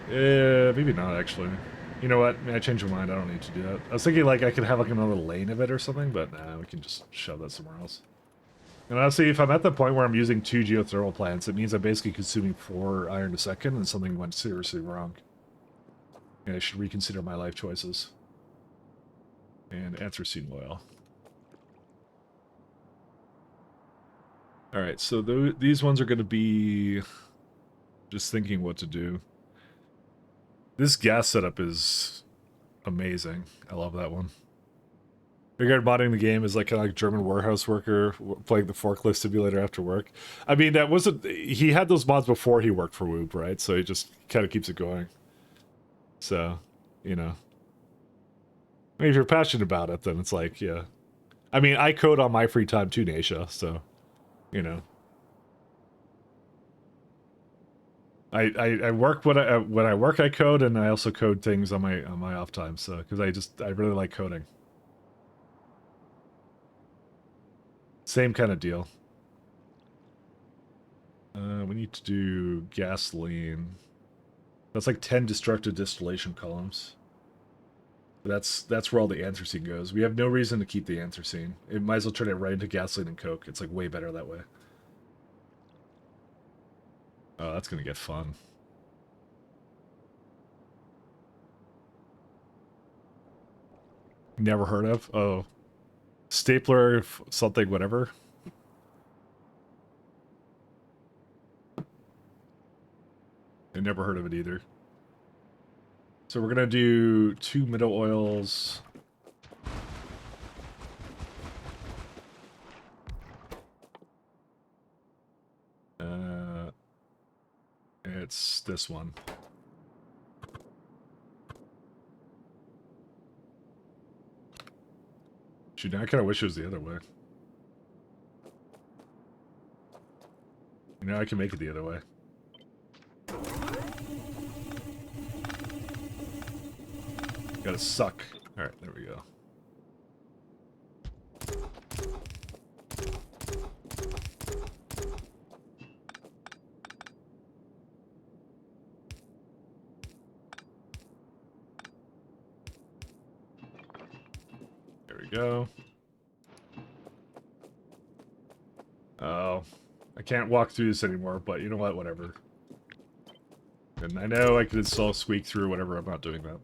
maybe not, actually. You know what? I changed my mind. I don't need to do that. I was thinking, like, I could have, like, another lane of it or something, but nah, we can just shove that somewhere else. And honestly, if I'm at the point where I'm using 2 geothermal plants, it means I'm basically consuming 4 iron a second, and something went seriously wrong. And I should reconsider my life choices. And anthracene oil. Alright, so these ones are going to be... Just thinking what to do. This gas setup is amazing. I love that one. Figured modding the game is like kind of like German warehouse worker playing the forklift simulator after work. I mean, that wasn't... He had those mods before he worked for Whoop, right? So he just kind of keeps it going. So, you know. I mean, if you're passionate about it, then it's like, yeah. I mean, I code on my free time too, Nasha, so... You know, I work when I work I code, and I also code things on my off time. So because I really like coding. Same kind of deal. We need to do gasoline. That's like 10 destructive distillation columns. That's where all the anthracene goes. We have no reason to keep the anthracene. It might as well turn it right into gasoline and coke. It's like way better that way. Oh, that's gonna get fun. Never heard of? Oh. Stapler something whatever. I never heard of it either. So we're gonna do 2 middle oils. It's this one. Shoot, I kind of wish it was the other way. Now I can make it the other way. Gotta suck. Alright, there we go. There we go. Oh, I can't walk through this anymore, but you know what, whatever. And I know I could install squeak through, whatever, I'm not doing that.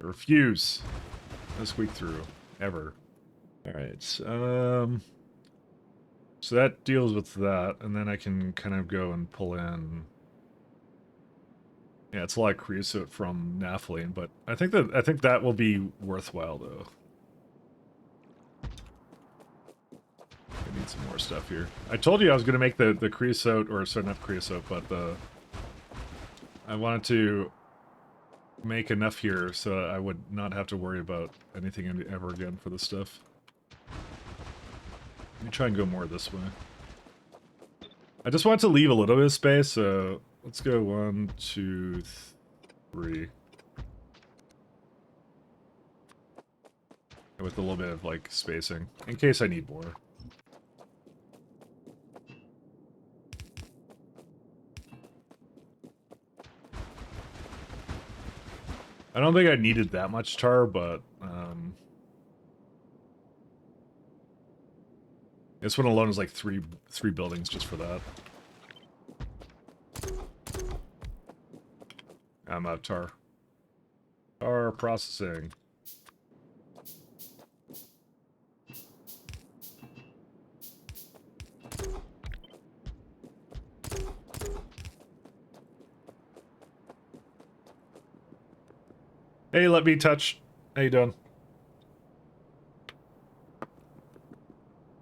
I refuse. No squeak through. Ever. Alright, so that deals with that, and then I can kind of go and pull in... Yeah, it's a lot of creosote from naphthalene, but I think that will be worthwhile, though. get some more stuff here. I told you I was going to make the creosote, or sorry, not creosote, but I wanted to make enough here so I would not have to worry about anything ever again for this stuff. Let me try and go more this way. I just want to leave a little bit of space, so let's go 1, 2, 3. With a little bit of, like, spacing, in case I need more. I don't think I needed that much tar, but, this one alone is like three buildings just for that. I'm out of tar. Tar processing. Hey, let me touch. How you doing?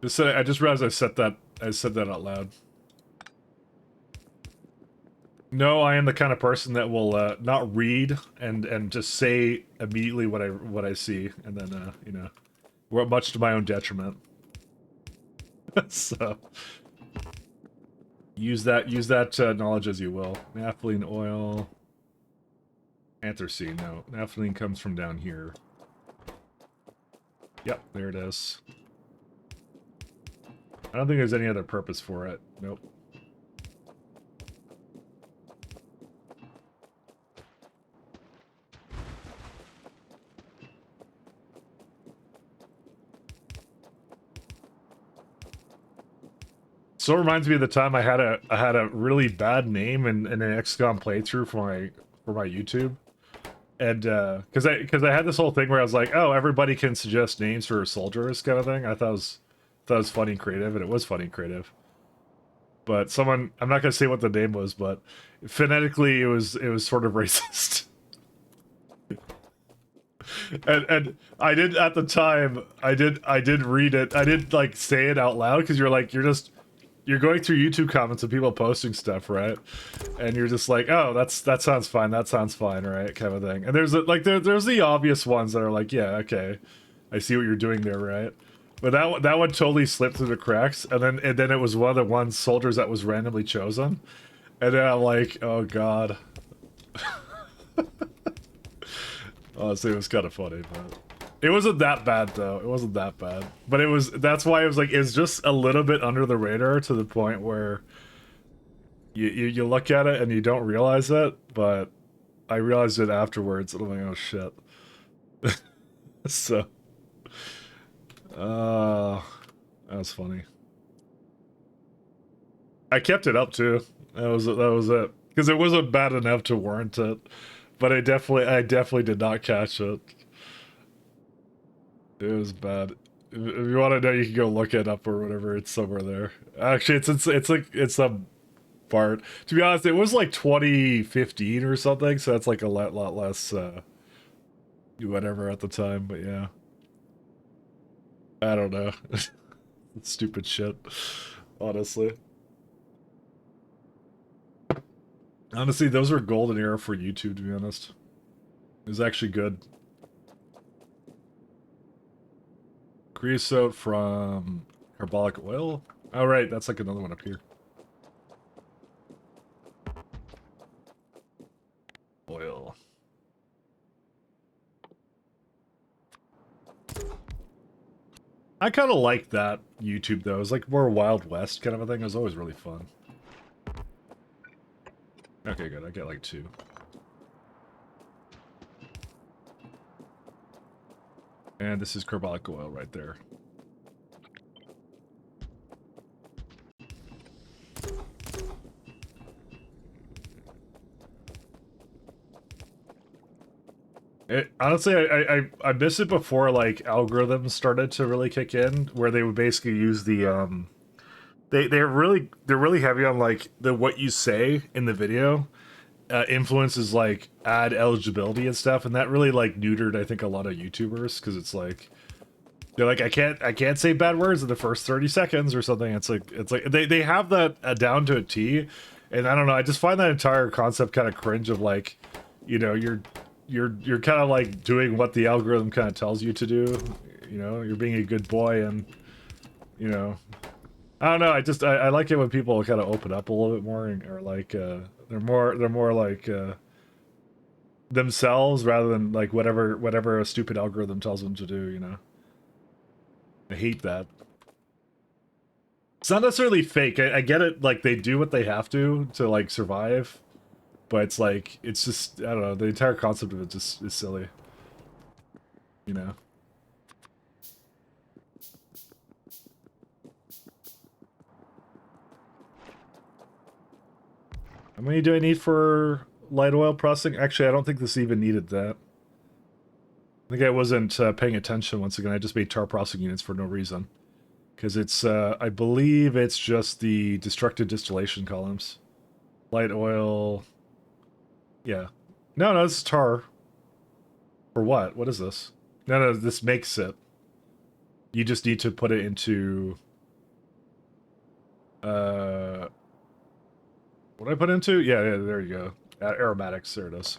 I just realized I said that out loud. No, I am the kind of person that will not read and just say immediately what I see, and then you know, much to my own detriment. So use that knowledge as you will. Naphthalene oil. Anthracene, no. Naphthalene comes from down here. Yep, there it is. I don't think there's any other purpose for it. Nope. So it reminds me of the time I had a really bad name in an XCOM playthrough for my YouTube. And because I had this whole thing where I was like, oh, everybody can suggest names for soldiers kind of thing. I thought it was funny and creative, and it was funny and creative. But someone, I'm not gonna say what the name was, but phonetically it was sort of racist. and I did at the time, I did read it. I didn't like say it out loud because you're going through YouTube comments of people posting stuff, right? And you're just like, oh, that sounds fine, right, kind of thing. And there's the obvious ones that are like, yeah, okay, I see what you're doing there, right? But that one totally slipped through the cracks, and then it was one of the ones soldiers that was randomly chosen, and then I'm like, oh god. Honestly, it was kind of funny, but it wasn't that bad though. It wasn't that bad, but that's why it was like it's just a little bit under the radar to the point where you look at it and you don't realize it, but I realized it afterwards, and I'm like, oh shit. So, that was funny. I kept it up too. That was it, because it wasn't bad enough to warrant it, but I definitely did not catch it. It was bad. If you want to know, you can go look it up or whatever. It's somewhere there. Actually, it's some part. To be honest, it was like 2015 or something, so that's like a lot less whatever at the time. But yeah, I don't know. Stupid shit. Honestly, those were golden era for YouTube. To be honest, it was actually good. Creosote from carbolic oil? Oh, right, that's like another one up here. Oil. I kind of like that YouTube, though. It was like more Wild West kind of a thing. It was always really fun. Okay, good. I get like 2. And this is carbolic oil right there. Honestly, I miss it before like algorithms started to really kick in, where they would basically use the they're really heavy on like what you say in the video influences like ad eligibility and stuff, and that really like neutered I think a lot of YouTubers, because it's like They're like, I can't say bad words in the first 30 seconds or something. It's like they have that down to a T, and I don't know. I just find that entire concept kind of cringe. Of like, you know, you're kind of like doing what the algorithm kind of tells you to do. You know, you're being a good boy, and you know, I don't know. I like it when people kind of open up a little bit more, or like they're more like themselves rather than like whatever a stupid algorithm tells them to do. You know. I hate that. It's not necessarily fake. I get it, like, they do what they have to like, survive. But it's like, it's just, I don't know, the entire concept of it just is silly. You know? How many do I need for light oil processing? Actually, I don't think this even needed that. I think I wasn't paying attention once again. I just made tar processing units for no reason. Because it's, I believe it's just the destructive distillation columns. Light oil. Yeah. No, this is tar. For what? What is this? No, this makes it. You just need to put it into... what did I put into? Yeah, there you go. Aromatics, there it is.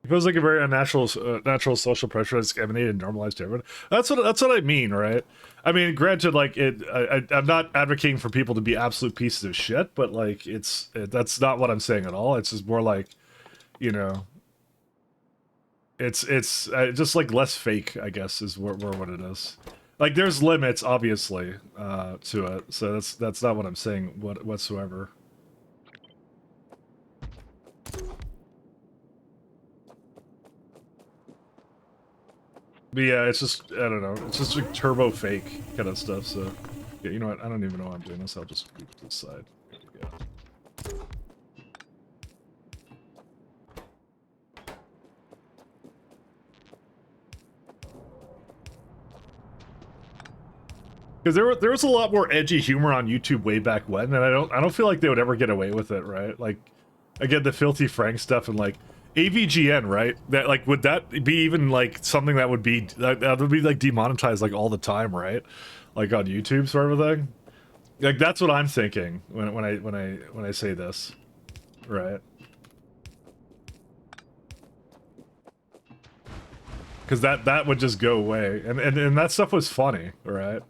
It feels like a very unnatural, natural social pressure that's emanated and normalized to everyone. That's what I mean, right? I mean, granted, like I'm not advocating for people to be absolute pieces of shit, but like that's not what I'm saying at all. It's just more like, you know, it's just like less fake, I guess, is more what it is. Like there's limits, obviously, to it. So that's not what I'm saying whatsoever. But yeah, it's just, I don't know, it's just like turbo fake kind of stuff, so... Yeah, you know what, I don't even know why I'm doing this, I'll just move to the side. There we go. Because there was a lot more edgy humor on YouTube way back when, and I don't feel like they would ever get away with it, right? Like, again, the Filthy Frank stuff and like... AVGN, right? That like would that be even like something that would be like demonetized like all the time, right? Like on YouTube sort of thing. Like that's what I'm thinking when I say this, right? Because that would just go away, and that stuff was funny, right?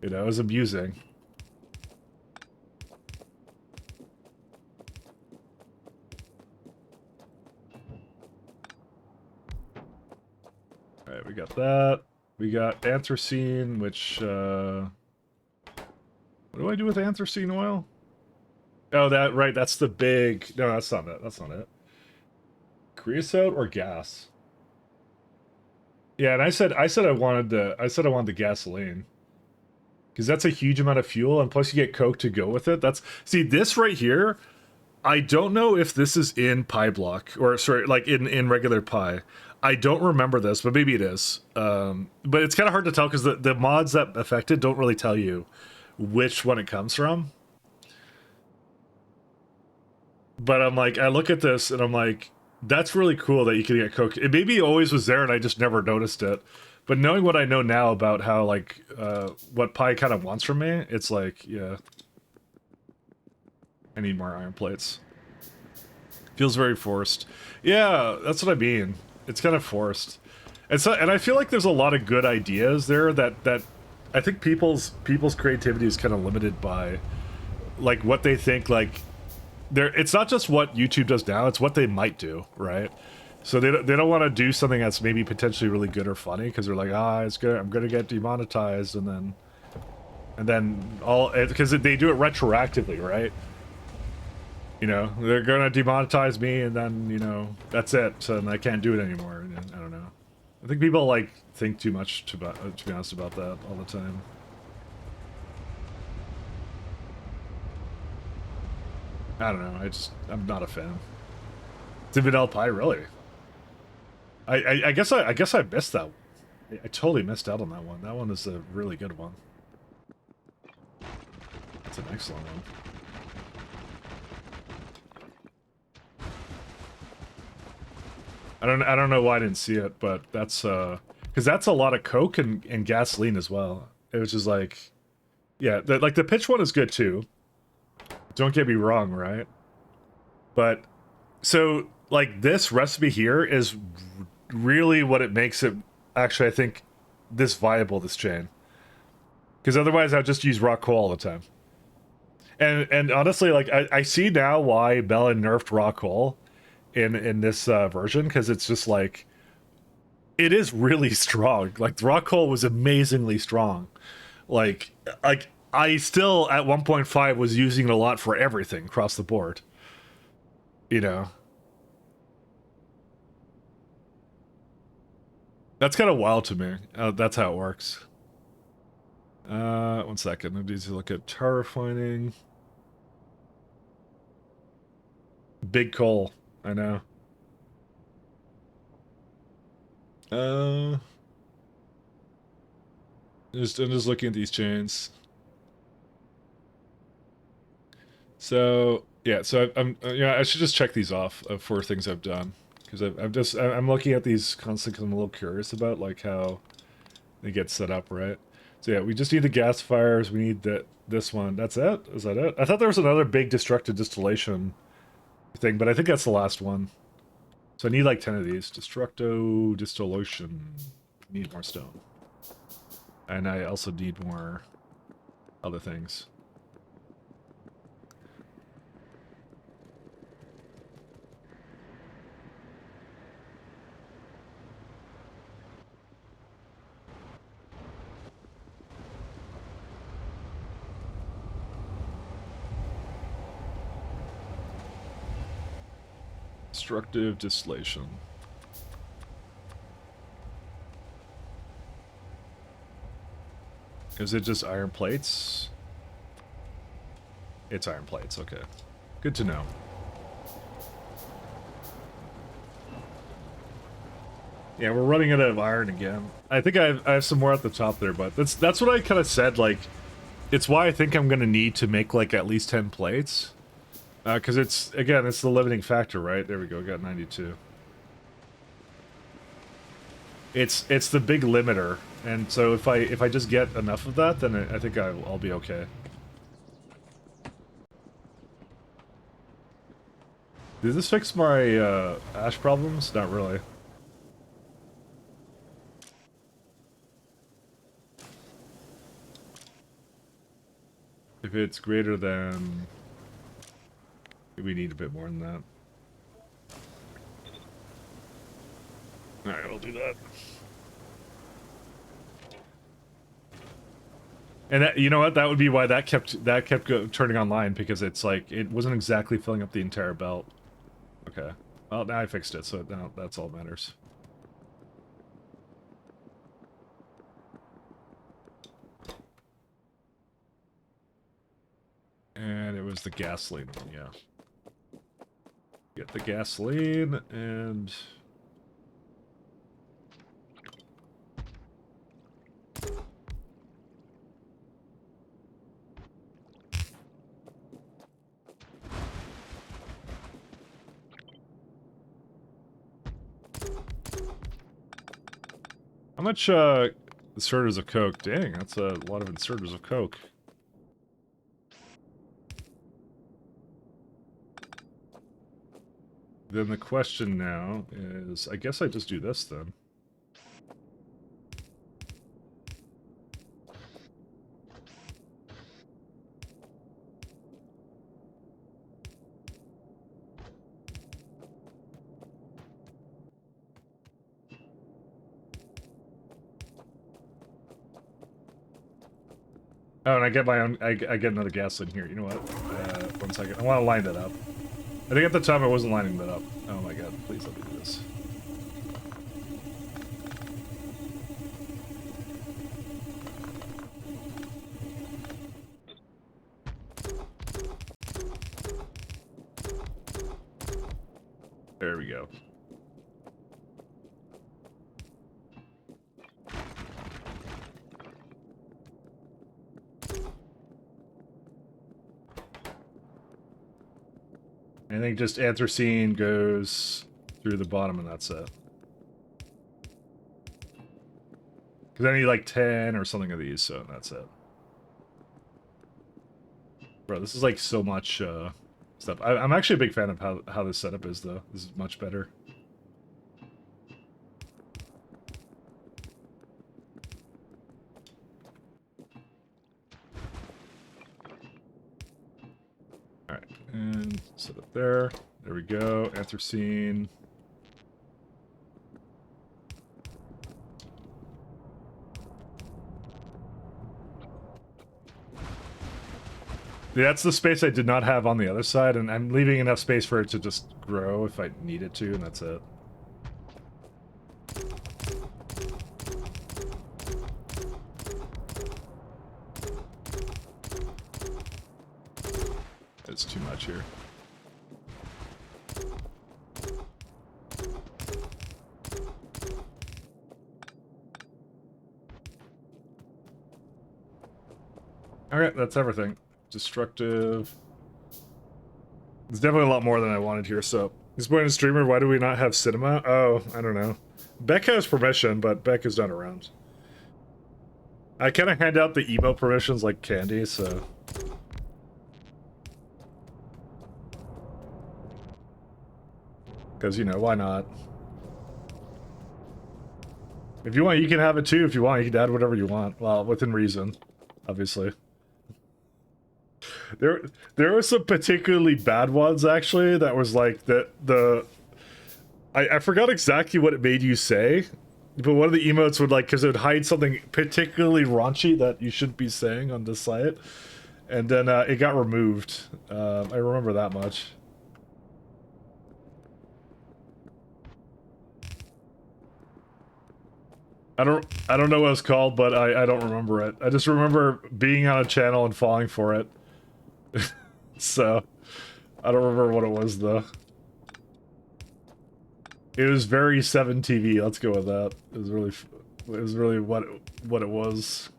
You know, it was amusing. Alright, we got that. We got anthracene, which, what do I do with anthracene oil? Oh, right, that's the big... No, that's not it, that's not it. Creosote or gas? Yeah, and I said I wanted the gasoline. Because that's a huge amount of fuel, and plus you get Coke to go with it. See, this right here, I don't know if this is in Pyblock, or sorry, like in regular Pi. I don't remember this, but maybe it is. But it's kind of hard to tell because the mods that affect it don't really tell you which one it comes from. But I'm like, I look at this and I'm like, that's really cool that you can get Coke. It maybe always was there and I just never noticed it. But knowing what I know now about how, like, what Pi kind of wants from me, it's like, yeah. I need more iron plates. Feels very forced. Yeah, that's what I mean. It's kind of forced. And I feel like there's a lot of good ideas there that I think people's creativity is kind of limited by like what they think like it's not just what YouTube does now, it's what they might do, right? So they don't want to do something that's maybe potentially really good or funny because they're like, it's good, I'm going to get demonetized, and then all because they do it retroactively, right? You know, they're gonna demonetize me, and then, you know, that's it, and I can't do it anymore. And I don't know. I think people, like, think too much, to be honest, about that all the time. I don't know, I'm not a fan. Dividel Pie, really? I guess I missed that one. I totally missed out on that one. That one is a really good one. It's an excellent one. I don't know why I didn't see it, but that's Because that's a lot of coke and gasoline as well. It was just like, yeah, like the pitch one is good too. Don't get me wrong, right? But so like this recipe here is really what it makes it actually, I think, this viable, this chain. Because otherwise I'd just use rock coal all the time. And honestly, like I see now why Bella nerfed rock coal in this version, because it's just like it is really strong. Like the rock coal was amazingly strong. Like I still at 1.5 was using it a lot for everything across the board. You know. That's kind of wild to me. That's how it works. 1 second. I need to look at tar refining. Big coal. I know. I'm just looking at these chains. So yeah, so I'm yeah, I should just check these off for things I've done, because I'm looking at these constantly because I'm a little curious about like how they get set up, right? So yeah, we just need the gasifiers. We need this one. That's it. Is that it? I thought there was another big destructive distillation thing, but I think that's the last one. So I need like 10 of these. Destructo distillation. Need more stone. And I also need more other things. Destructive distillation. Is it just iron plates? It's iron plates, okay. Good to know. Yeah, we're running out of iron again. I think I have some more at the top there, but that's what I kind of said, like, it's why I think I'm going to need to make, like, at least 10 plates. Because it's, again, it's the limiting factor, right? There we go, got 92. It's the big limiter, and so if I just get enough of that, then I think I'll be okay. Did this fix my ash problems? Not really. If it's greater than... we need a bit more than that. Alright, I'll do that. And that, you know what? That would be why that kept turning online, because it's like it wasn't exactly filling up the entire belt. Okay. Well, now I fixed it, so now that's all that matters. And it was the gasoline one, yeah. Get the gasoline and... how much inserters of coke? Dang, that's a lot of inserters of coke. Then the question now is, I guess I just do this then. Oh, and I get my own, I get another gas in here. You know what? 1 second. I want to line that up. I think at the time I wasn't lining that up. Oh my god, please let me do this. There we go. I think just anthracene goes through the bottom and that's it. Because I need like 10 or something of these, so that's it. Bro, this is like so much stuff. I'm actually a big fan of how this setup is, though. This is much better. Alright, and set it there. There we go. Anthracene. That's the space I did not have on the other side, and I'm leaving enough space for it to just grow if I need it to, and that's it. It's too much here. Alright, that's everything. Destructive. There's definitely a lot more than I wanted here, so... Disappointed streamer, why do we not have cinema? Oh, I don't know. Beck has permission, but Beck is not around. I kind of hand out the email permissions like candy, so... Because, you know, why not? If you want, you can have it too. If you want, you can add whatever you want. Well, within reason, obviously. There were some particularly bad ones, actually, that was like, I forgot exactly what it made you say, but one of the emotes would, like, because it would hide something particularly raunchy that you shouldn't be saying on this site, and then it got removed. I remember that much. I don't know what it's called, but I don't remember it. I just remember being on a channel and falling for it. So, I don't remember what it was, though. It was very 7TV, let's go with that. It was really what it was.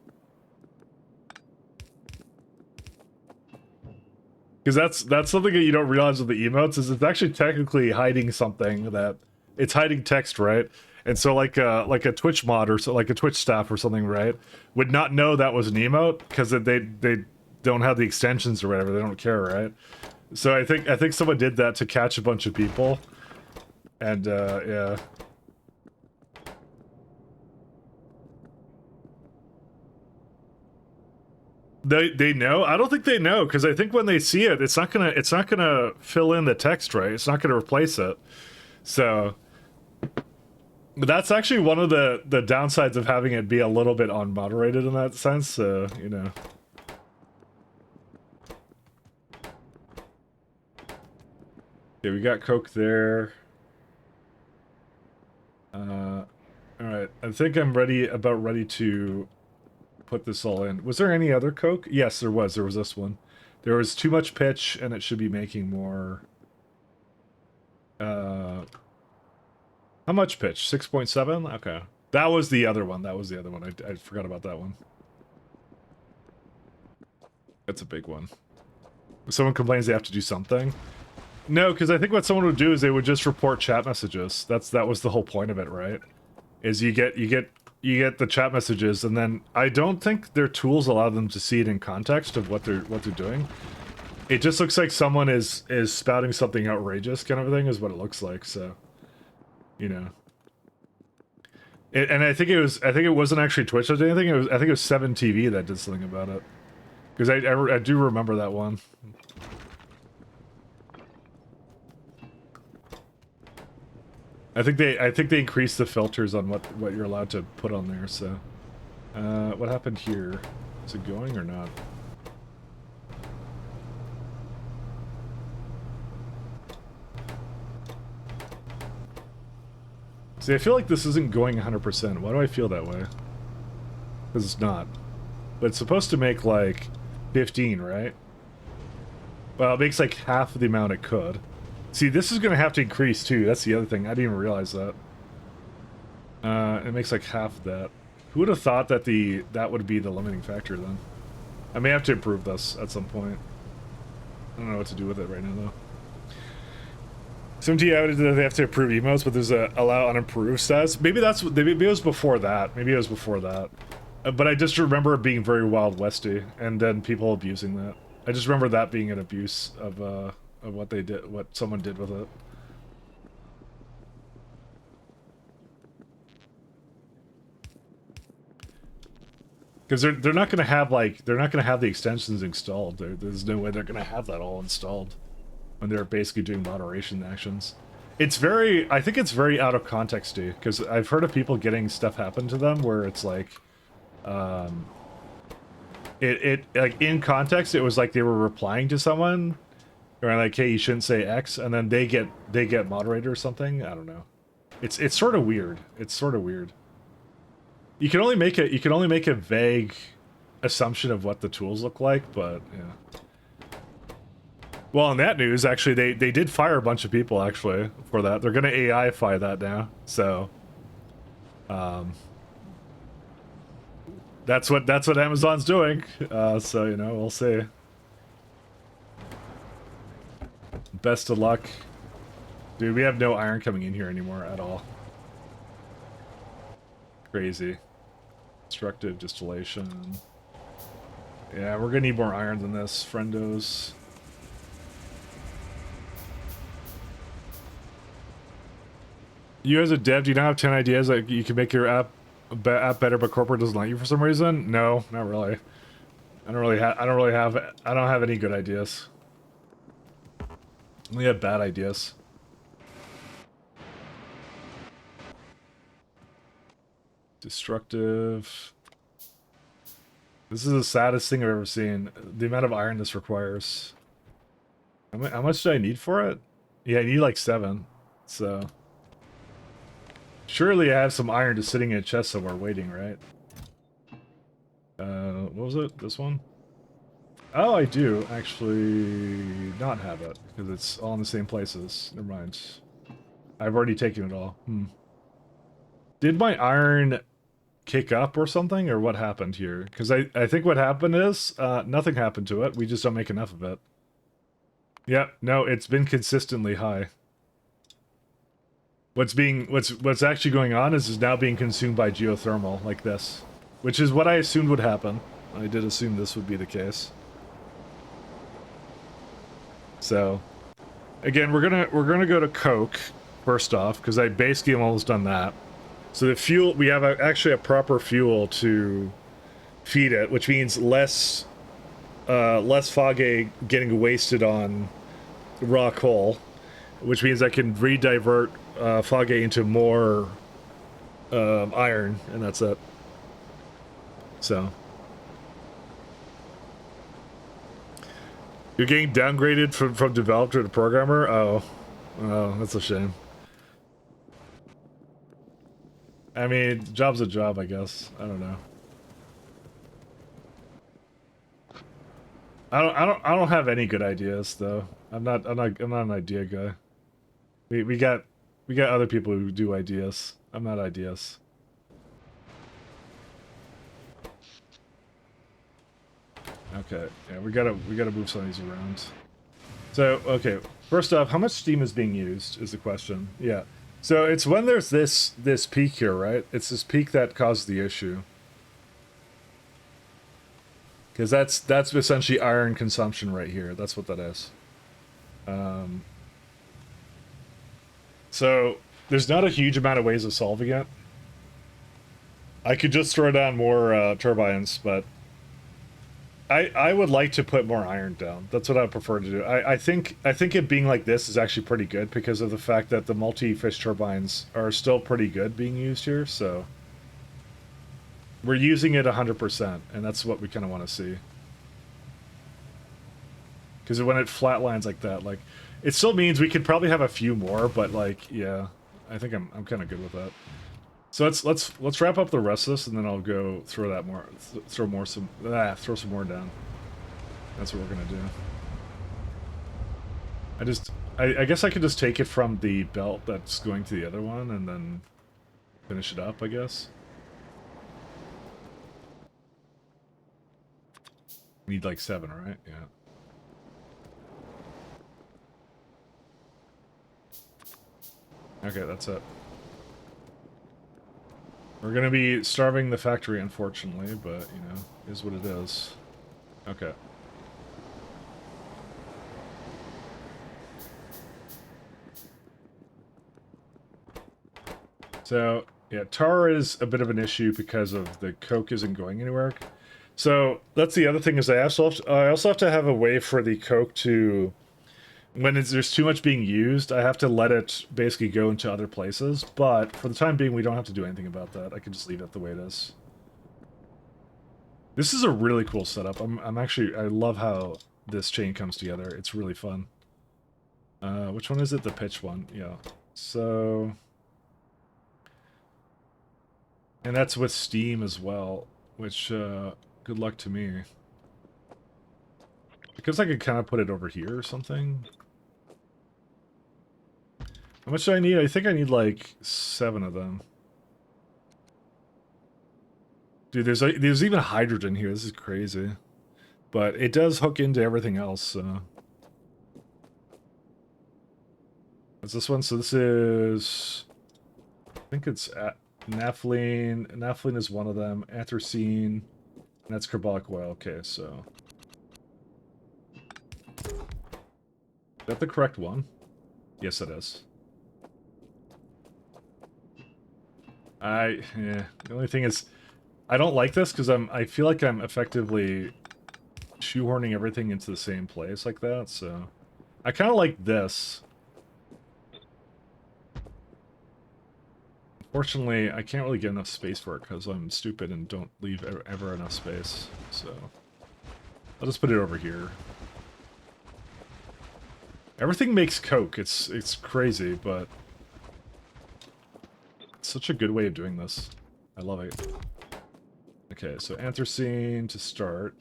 Because that's something that you don't realize with the emotes, is it's actually technically hiding something that... It's hiding text, right? And so like a Twitch mod or so, like a Twitch staff or something, right, would not know that was an emote because they don't have the extensions or whatever. They don't care, right? So I think someone did that to catch a bunch of people, and yeah. They know? I don't think they know, because I think when they see it, it's not gonna fill in the text, right? It's not gonna replace it. So. But that's actually one of the downsides of having it be a little bit unmoderated in that sense, you know. Okay, we got Coke there. Alright, I think I'm about ready to put this all in. Was there any other Coke? Yes, there was. There was this one. There was too much pitch, and it should be making more... How much pitch? 6.7? Okay. That was the other one. That was the other one. I forgot about that one. That's a big one. If someone complains they have to do something. No, because I think what someone would do is they would just report chat messages. That was the whole point of it, right? Is you get the chat messages, and then I don't think their tools allow them to see it in context of what they're doing. It just looks like someone is spouting something outrageous, kind of thing, is what it looks like. So. You know, and I think it wasn't actually Twitch that did anything. I think it was 7TV that did something about it, because I do remember that one. I think they increased the filters on what you're allowed to put on there. So, what happened here? Is it going or not? See, I feel like this isn't going 100%. Why do I feel that way? Because it's not. But it's supposed to make, like, 15, right? Well, it makes, like, half of the amount it could. See, this is going to have to increase, too. That's the other thing. I didn't even realize that. It makes, like, half of that. Who would have thought that that would be the limiting factor, then? I may have to improve this at some point. I don't know what to do with it right now, though. Some T added that they have to approve emotes, but there's a allow unimproved status. Maybe maybe it was before that. Maybe it was before that. But I just remember it being very Wild Westy, and then people abusing that. I just remember that being an abuse of what they did, what someone did with it. Because they're not gonna have the extensions installed. There's no way they're gonna have that all installed when they're basically doing moderation actions. It's very, I think it's very out of context-y, because I've heard of people getting stuff happen to them where it's like, like in context, it was like they were replying to someone, or like, hey, you shouldn't say X, and then they get moderator or something. I don't know. It's sort of weird. It's sort of weird. You can only make a vague assumption of what the tools look like, but yeah. Well, in that news, actually, they did fire a bunch of people, actually, for that. They're gonna AI-fy that now, so... That's what Amazon's doing, so, you know, we'll see. Best of luck. Dude, we have no iron coming in here anymore at all. Crazy. Destructive distillation. Yeah, we're gonna need more iron than this, friendos. You as a dev, do you not have 10 ideas that you can make your app better, but corporate doesn't let you for some reason? No, not really. I don't have any good ideas. I only have bad ideas. Destructive. This is the saddest thing I've ever seen. The amount of iron this requires. How much do I need for it? Yeah, I need like 7. So... Surely I have some iron just sitting in a chest somewhere waiting, right? What was it? This one? Oh, I do actually not have it, because it's all in the same places. Never mind. I've already taken it all. Did my iron kick up or something, or what happened here? Because I think what happened is, nothing happened to it. We just don't make enough of it. Yep, no, it's been consistently high. What's actually going on is now being consumed by geothermal, like this. Which is what I assumed would happen. I did assume this would be the case. So, again, we're gonna go to coke first off, because I basically am almost done that. So the fuel, we have actually a proper fuel to feed it, which means less foggy getting wasted on raw coal, which means I can re-divert foggy into more iron, and that's it. So. You're getting downgraded from developer to programmer? Oh, that's a shame. I mean, job's a job, I guess. I don't know. I don't have any good ideas though. I'm not an idea guy. We got other people who do ideas. I'm not ideas. Okay, yeah, we gotta move some of these around. So, okay, first off, how much steam is being used is the question. Yeah. So it's when there's this peak here, right? It's this peak that causes the issue. Because that's essentially iron consumption right here. That's what that is. So there's not a huge amount of ways of solving it. I could just throw down more turbines, but I would like to put more iron down. That's what I prefer to do. I think it being like this is actually pretty good because of the fact that the multi-fish turbines are still pretty good being used here, so we're using it 100%, and that's what we kind of want to see. Because when it flatlines like that, like, it still means we could probably have a few more, but like, yeah, I think I'm kind of good with that. So let's wrap up the rest of this, and then I'll go throw that more, throw some more down. That's what we're gonna do. I guess I could just take it from the belt that's going to the other one, and then finish it up, I guess. Need like 7, right? Yeah. Okay, that's it. We're gonna be starving the factory, unfortunately, but, you know, is what it is. Okay. So, yeah, tar is a bit of an issue because of the coke isn't going anywhere. So, that's the other thing is I also have to have a way for the coke to... When there's too much being used, I have to let it basically go into other places, but for the time being, we don't have to do anything about that. I can just leave it the way it is. This is a really cool setup. I'm actually... I love how this chain comes together. It's really fun. Which one is it? The pitch one. Yeah. So... And that's with Steam as well, which, good luck to me. Because I could kind of put it over here or something. How much do I need? I think I need, like, 7 of them. Dude, there's even hydrogen here. This is crazy. But it does hook into everything else, so... What's this one? So this is... I think it's... Naphthalene. Naphthalene is one of them. Anthracene. And that's carbolic oil. Okay, so... Is that the correct one? Yes, it is. Yeah. The only thing is... I don't like this because I feel like I'm effectively shoehorning everything into the same place like that, so... I kind of like this. Fortunately, I can't really get enough space for it because I'm stupid and don't leave ever enough space, so... I'll just put it over here. Everything makes coke. It's crazy, but... It's such a good way of doing this. I love it. Okay, so anthracene to start.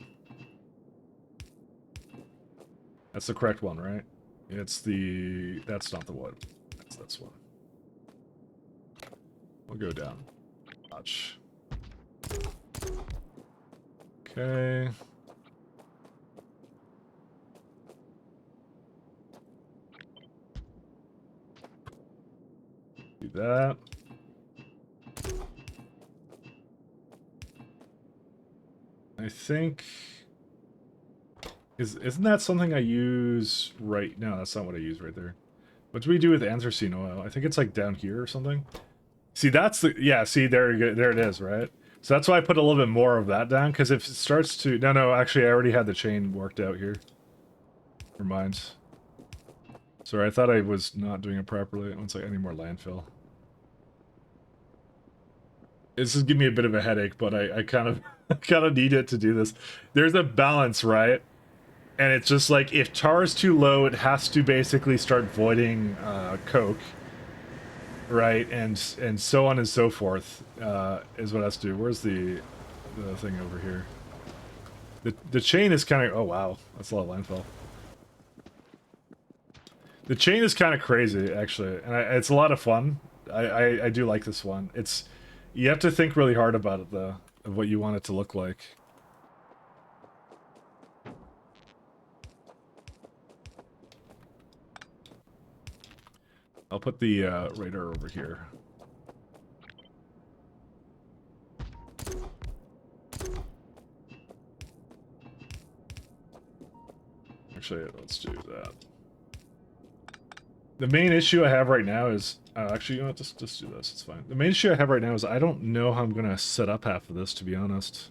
That's the correct one, right? It's the... That's not the one. That's this one. We'll go down. Watch. Okay. Do that. I think... Isn't that something I use right... No, that's not what I use right there. What do we do with anthracene oil? I think it's like down here or something. See, that's the... Yeah, see, there it is, right? So that's why I put a little bit more of that down, because if it starts to... No, actually, I already had the chain worked out here. Never mind. Sorry, I thought I was not doing it properly. Once I need more landfill. This is giving me a bit of a headache, but I kind of need it to do this. There's a balance, right? And it's just like, if tar is too low, it has to basically start voiding coke. Right, and so on and so forth, is what it has to do. Where's the thing over here? The chain is kind of... Oh, wow. That's a lot of landfill. The chain is kind of crazy, actually. And it's a lot of fun. I do like this one. It's... You have to think really hard about it, though, of what you want it to look like. I'll put the radar over here. Actually, let's do that. The main issue I have right now is... actually, you know what? Just do this. It's fine. The main issue I have right now is I don't know how I'm going to set up half of this, to be honest.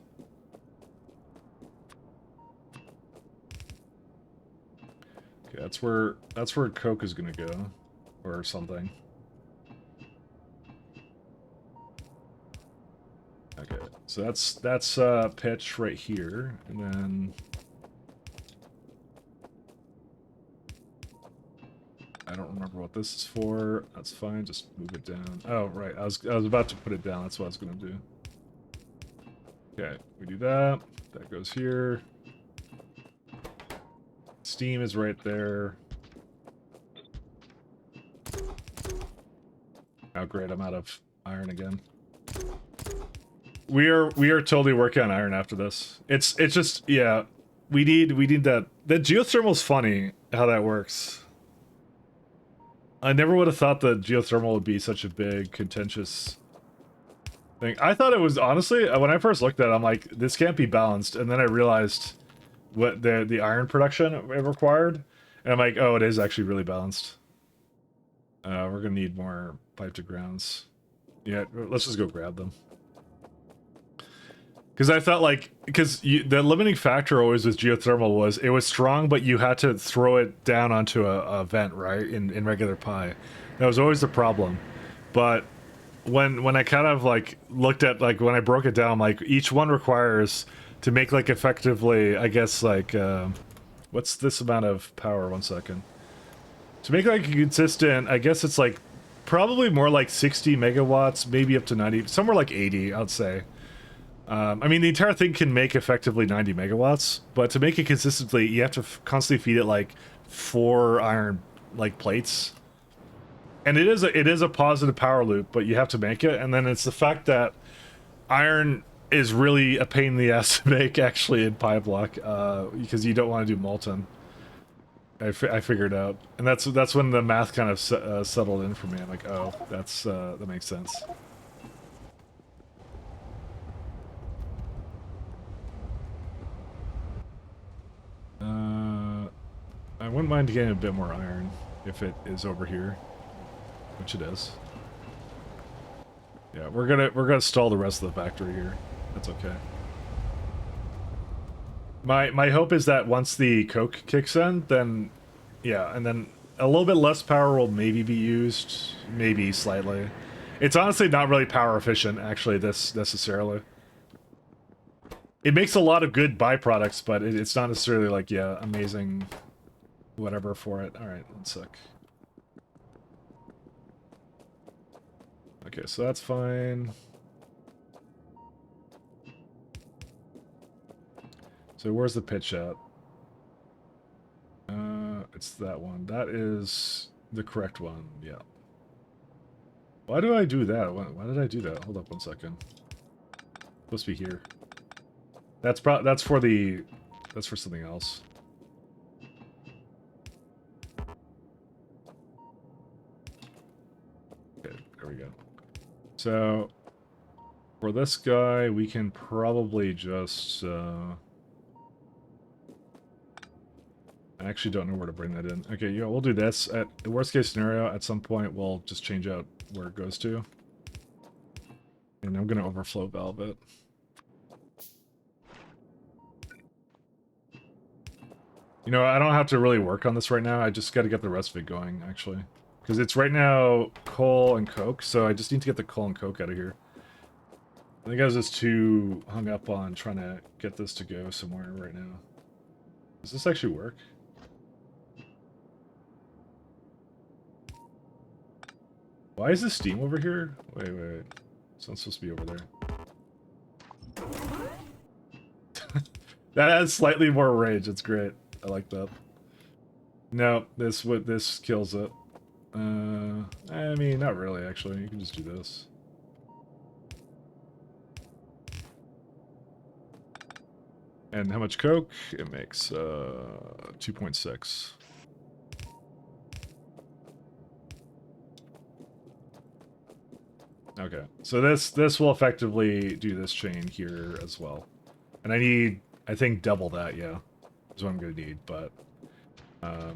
Okay, that's where coke is going to go. Or something. Okay, so that's pitch right here, and then I don't remember what this is for. That's fine, just move it down. Oh, right, I was about to put it down. That's what I was gonna do. Okay, we do that. That goes here. Steam is right there. Oh great, I'm out of iron again. We are totally working on iron after this. It's just, yeah, we need that. The geothermal's funny how that works. I never would have thought that geothermal would be such a big, contentious thing. I thought it was, honestly, when I first looked at it, I'm like, this can't be balanced. And then I realized what the iron production it required. And I'm like, oh, it is actually really balanced. We're going to need more pipe to grounds. Yeah, let's just go grab them. Because I thought, like, the limiting factor always with geothermal was it was strong, but you had to throw it down onto a vent, right? In regular Pi. That was always the problem. But when I kind of, like, looked at, like, when I broke it down, like, each one requires to make, like, effectively, I guess, like, what's this amount of power? 1 second. To make, like, a consistent, I guess it's, like, probably more like 60 megawatts, maybe up to 90, somewhere like 80, I'd say. I mean, the entire thing can make effectively 90 megawatts, but to make it consistently, you have to constantly feed it like 4 iron like plates. And it is a positive power loop, but you have to make it. And then it's the fact that iron is really a pain in the ass to make actually in Pyblock, because you don't want to do molten. I figured out, and that's when the math kind of settled in for me. I'm like, oh, that makes sense. I wouldn't mind getting a bit more iron if it is over here, which it is. Yeah, we're gonna stall the rest of the factory here. That's okay. My hope is that once the coke kicks in, then yeah, and then a little bit less power will maybe be used, maybe slightly. It's honestly not really power efficient, actually, this necessarily. It makes a lot of good byproducts, but it's not necessarily like, yeah, amazing whatever for it. Alright, 1 sec. Okay, so that's fine. So where's the pitch at? It's that one. That is the correct one, yeah. Why do I do that? Why did I do that? Hold up 1 second. Supposed to be here. That's for something else. Okay, there we go. So for this guy, we can probably just I actually don't know where to bring that in. Okay, yeah, we'll do this. At the worst case scenario, at some point we'll just change out where it goes to. And I'm gonna overflow valve it. You know, I don't have to really work on this right now. I just got to get the rest of it going, actually. Because it's right now coal and coke, so I just need to get the coal and coke out of here. I think I was just too hung up on trying to get this to go somewhere right now. Does this actually work? Why is this steam over here? Wait. It's not supposed to be over there. That has slightly more range. It's great. I like that. No, this kills it. I mean, not really, actually. You can just do this. And how much coke? It makes 2.6. Okay, so this will effectively do this chain here as well. And I need, I think, double that, yeah. Is what I'm gonna need, but I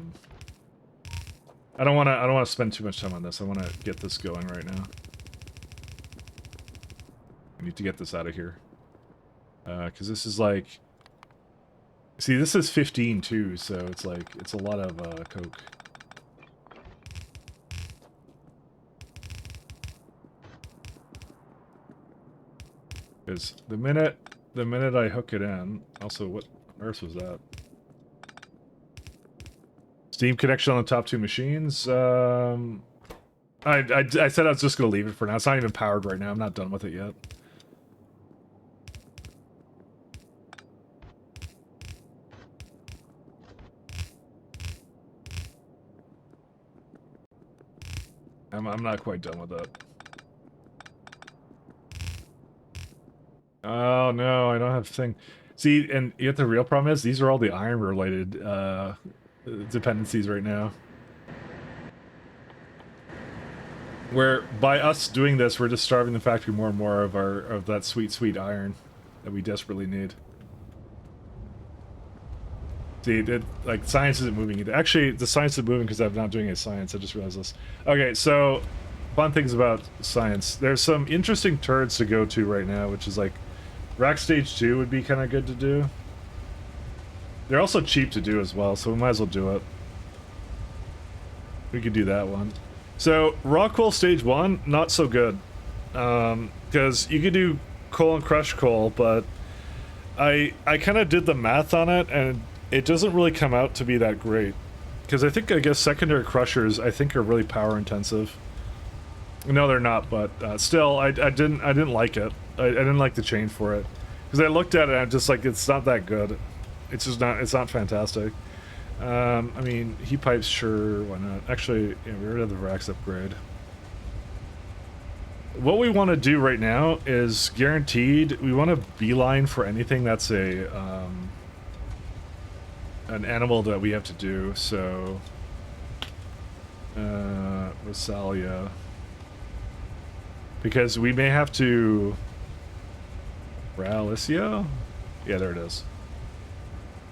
don't wanna spend too much time on this. I wanna get this going right now. I need to get this out of here. Cause this is like, see, this is 15 too, so it's like, it's a lot of coke. Because the minute I hook it in, also, what on earth was that? Steam connection on the top 2 machines. I said I was just gonna leave it for now. It's not even powered right now. I'm not done with it yet. I'm not quite done with that. Oh no, I don't have a thing. See, and yet the real problem is these are all the iron related dependencies right now. Where by us doing this, we're just starving the factory more and more of that sweet iron that we desperately need. See, like science isn't moving. Actually, the science is moving because I'm not doing any science. I just realized this. Okay, so fun things about science. There's some interesting turrets to go to right now, which is like rack stage 2 would be kind of good to do. They're also cheap to do as well, so we might as well do it. We could do that one. So, raw coal stage 1, not so good. Because you could do coal and crushed coal, but I kind of did the math on it, and it doesn't really come out to be that great. Because I guess secondary crushers, I think, are really power intensive. No, they're not, but still, I didn't like it. I didn't like the chain for it. Because I looked at it, and I'm just like, it's not that good. It's just not, it's not fantastic. I mean, heat pipes, sure, why not? Actually, yeah, we already have the racks upgrade. What we want to do right now is guaranteed, we want to beeline for anything that's an animal that we have to do, so... Rosalia. Because we may have to... Ralicio? Yeah, there it is.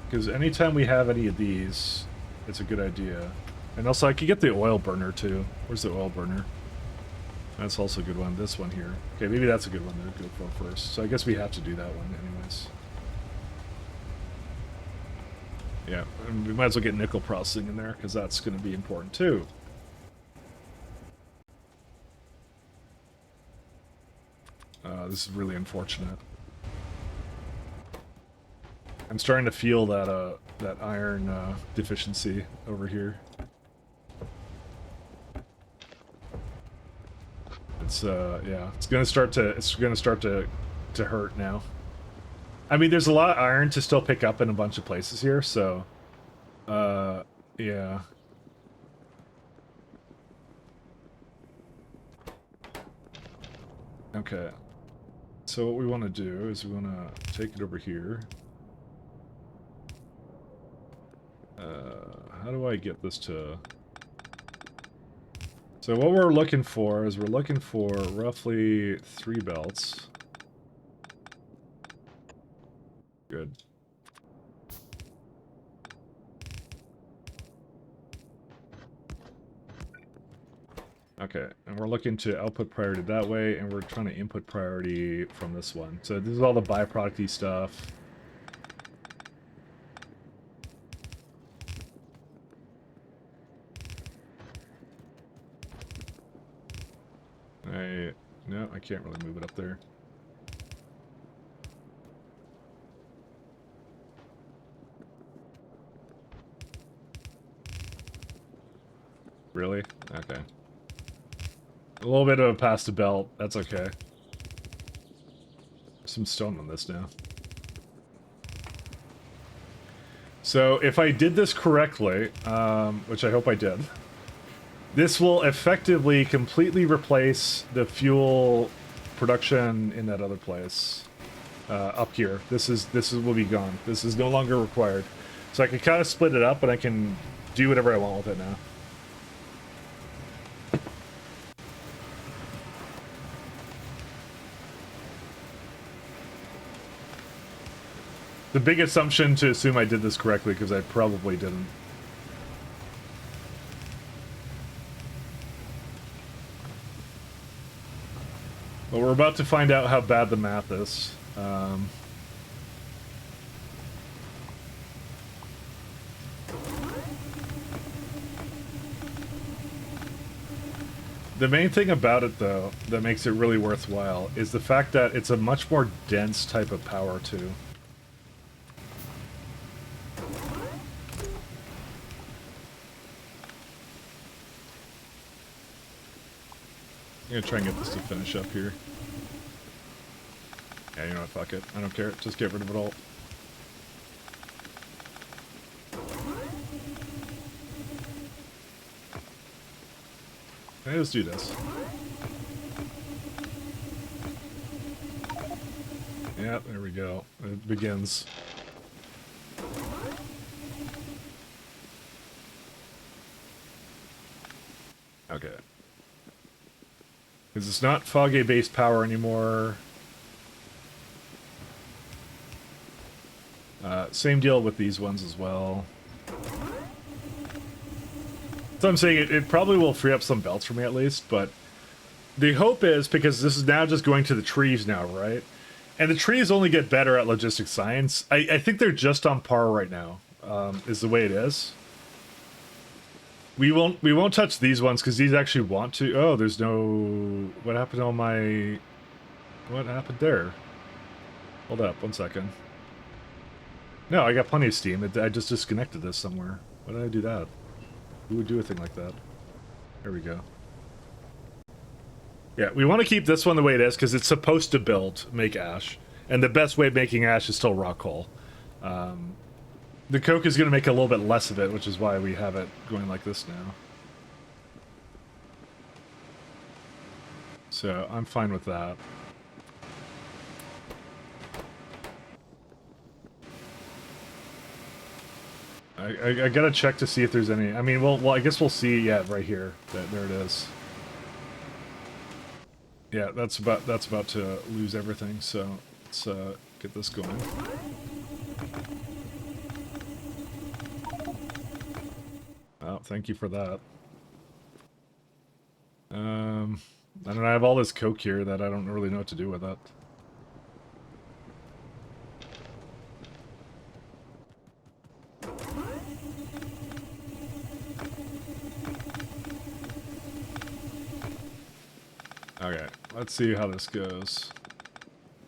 Because anytime we have any of these, it's a good idea. And also, I could get the oil burner, too. Where's the oil burner? That's also a good one. This one here. Okay, maybe that's a good one to go for first. So I guess we have to do that one anyways. Yeah, and we might as well get nickel processing in there, because that's going to be important, too. This is really unfortunate. I'm starting to feel that that iron deficiency over here. It's yeah, it's gonna start to hurt now. I mean, there's a lot of iron to still pick up in a bunch of places here, so yeah. Okay. So what we want to do is we want to take it over here. How do I get this to... So what we're looking for is we're looking for roughly 3 belts. Good. Okay, and we're looking to output priority that way, and we're trying to input priority from this one. So this is all the byproducty stuff. No, I can't really move it up there. Really? Okay. A little bit of a past the belt. That's okay. Some stone on this now. So if I did this correctly, which I hope I did, this will effectively completely replace the fuel production in that other place up here. This will be gone. This is no longer required. So I can kind of split it up, and I can do whatever I want with it now. The big assumption to assume I did this correctly, because I probably didn't. But we're about to find out how bad the math is. The main thing about it, though, that makes it really worthwhile is the fact that it's a much more dense type of power, too. I'm gonna try and get this to finish up here. Yeah, you know what, fuck it. I don't care. Just get rid of it all. Okay, let's do this. Yeah, there we go. It begins. Okay. Because it's not Foggy-based power anymore. Same deal with these ones as well. So I'm saying it probably will free up some belts for me at least, but the hope is, because this is now just going to the trees now, right? And the trees only get better at logistics science. I think they're just on par right now, is the way it is. We won't touch these ones because these actually want to. Oh, there's no. What happened to all my? What happened there? Hold up, 1 second. No, I got plenty of steam. I just disconnected this somewhere. Why did I do that? Who would do a thing like that? There we go. Yeah, we want to keep this one the way it is because it's supposed to make ash. And the best way of making ash is still rock coal. The coke is going to make a little bit less of it, which is why we have it going like this now. So I'm fine with that. I gotta check to see if there's any. I mean, well, I guess we'll see. Yeah, right here. There it is. Yeah, that's about to lose everything. So let's get this going. Oh, thank you for that. I don't know. I have all this coke here that I don't really know what to do with it. Okay, let's see how this goes.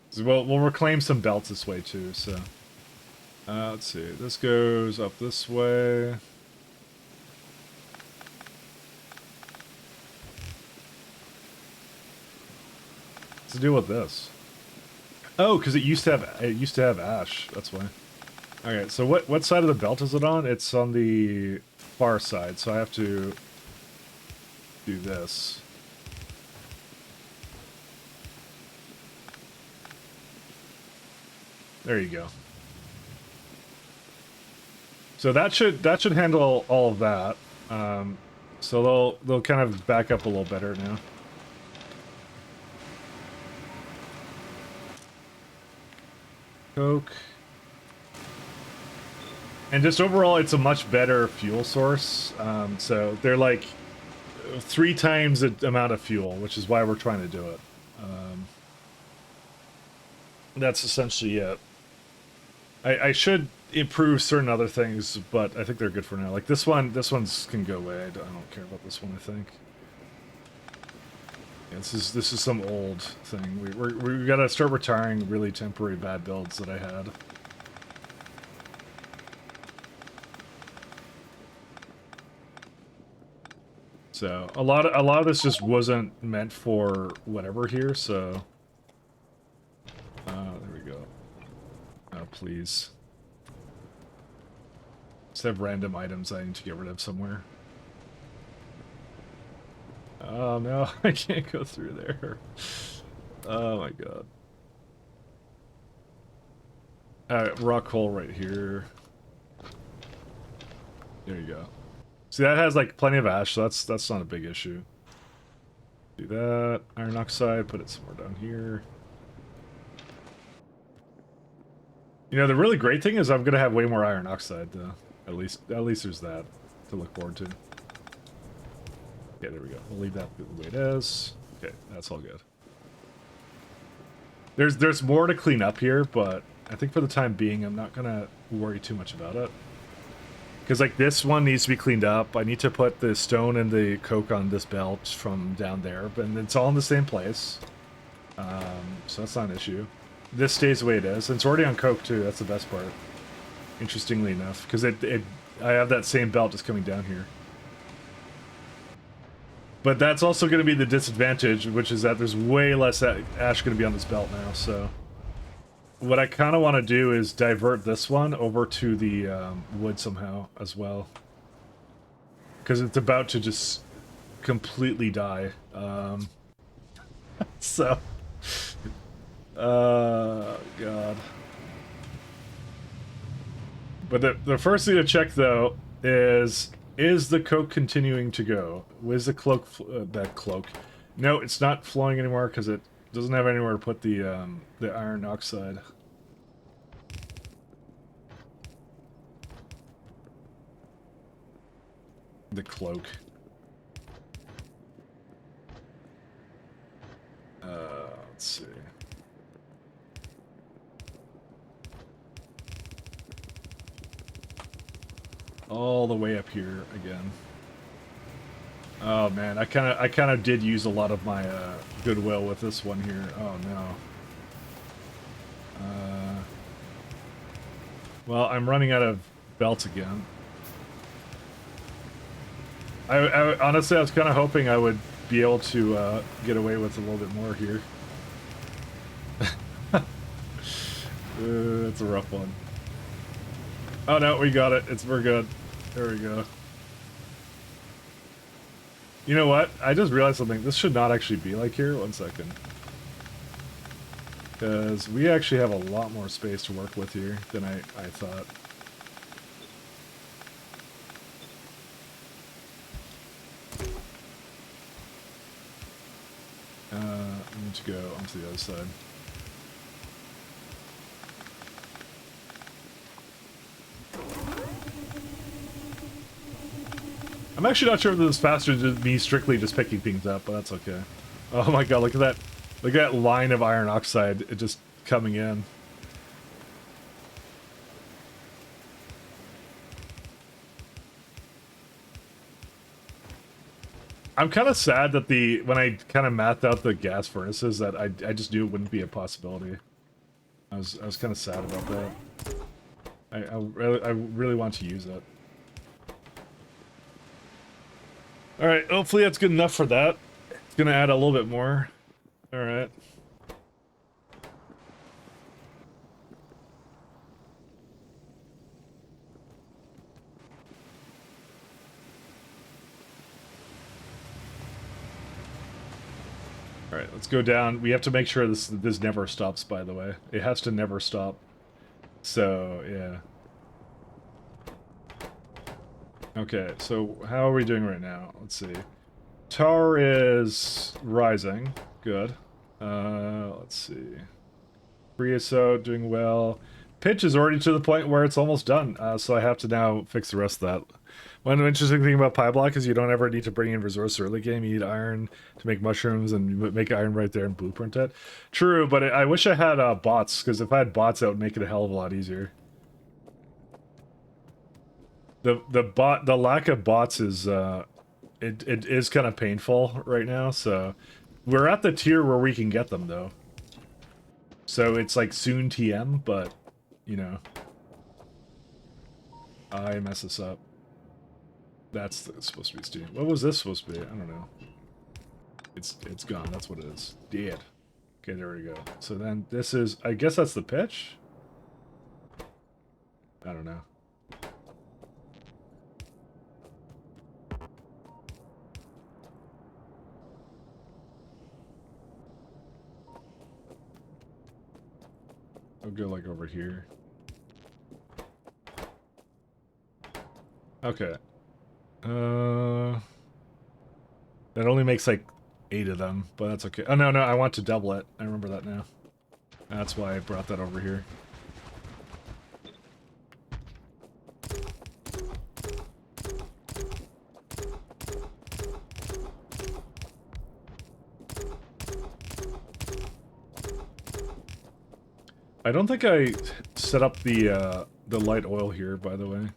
So we'll reclaim some belts this way too, so... let's see, this goes up this way. What's the deal with this? Oh, because it used to have ash, that's why. Okay, so what side of the belt is it on? It's on the far side, so I have to do this. There you go. So that should handle all of that. So they'll kind of back up a little better now. Coke. And just overall, it's a much better fuel source. So they're like 3 times the amount of fuel, which is why we're trying to do it. That's essentially it. I should improve certain other things, but I think they're good for now. Like this one's can go away. I don't care about this one, I think. Yeah, this is some old thing. We gotta start retiring really temporary bad builds that I had. So a lot of this just wasn't meant for whatever here, so there we go. Oh, please. Just have random items I need to get rid of somewhere. Oh no, I can't go through there. Oh my god. Alright, rock hole right here. There you go. See, that has like plenty of ash, so that's not a big issue. Do that. Iron oxide, put it somewhere down here. You know, the really great thing is I'm gonna have way more iron oxide, though. At least there's that to look forward to. Okay, there we go. We'll leave that the way it is. Okay, that's all good. There's more to clean up here, but I think for the time being, I'm not gonna worry too much about it. Because like this one needs to be cleaned up. I need to put the stone and the coke on this belt from down there, but it's all in the same place. So that's not an issue. This stays the way it is. And it's already on coke too. That's the best part. Interestingly enough, because I have that same belt just coming down here. But that's also going to be the disadvantage, which is that there's way less ash going to be on this belt now. So what I kind of want to do is divert this one over to the wood somehow as well, because it's about to just completely die. So. God. But the first thing to check though is the coke continuing to go? Is the cloak No, it's not flowing anymore because it doesn't have anywhere to put the iron oxide. The cloak. Let's see. All the way up here again. Oh man, I kind of did use a lot of my goodwill with this one here. Oh no. Well, I'm running out of belts again. I honestly, I was kind of hoping I would be able to get away with a little bit more here. That's a rough one. Oh no, we got it. We're good. There we go. You know what? I just realized something. This should not actually be like here. 1 second. Because we actually have a lot more space to work with here than I thought. I need to go onto the other side. I'm actually not sure if this is faster than me strictly just picking things up, but that's okay. Oh my god, look at that. Look at that line of iron oxide just coming in. I'm kind of sad that when I kind of mapped out the gas furnaces that I just knew it wouldn't be a possibility. I was kind of sad about that. I really want to use it. Alright, hopefully that's good enough for that. It's gonna add a little bit more. Alright. Alright, let's go down. We have to make sure this never stops, by the way. It has to never stop. So, yeah. Okay, so how are we doing right now? Let's see. Tar is rising. Good. Let's see. Creosote doing well. Pitch is already to the point where it's almost done, so I have to now fix the rest of that. One interesting thing about Pyblock is you don't ever need to bring in resource early game. You need iron to make mushrooms, and you make iron right there and blueprint it. True, but I wish I had bots, because if I had bots, that would make it a hell of a lot easier. The lack of bots is it is kind of painful right now. So we're at the tier where we can get them though. So it's like soon TM, but you know, I mess this up. That's supposed to be student. What was this supposed to be? I don't know. It's gone. That's what it is. Dead. Okay, there we go. So then this is, I guess that's the pitch. I don't know. I'll go like over here. Okay. That only makes like 8 of them, but that's okay. Oh no, I want to double it. I remember that now. That's why I brought that over here. I don't think I set up the light oil here, by the way.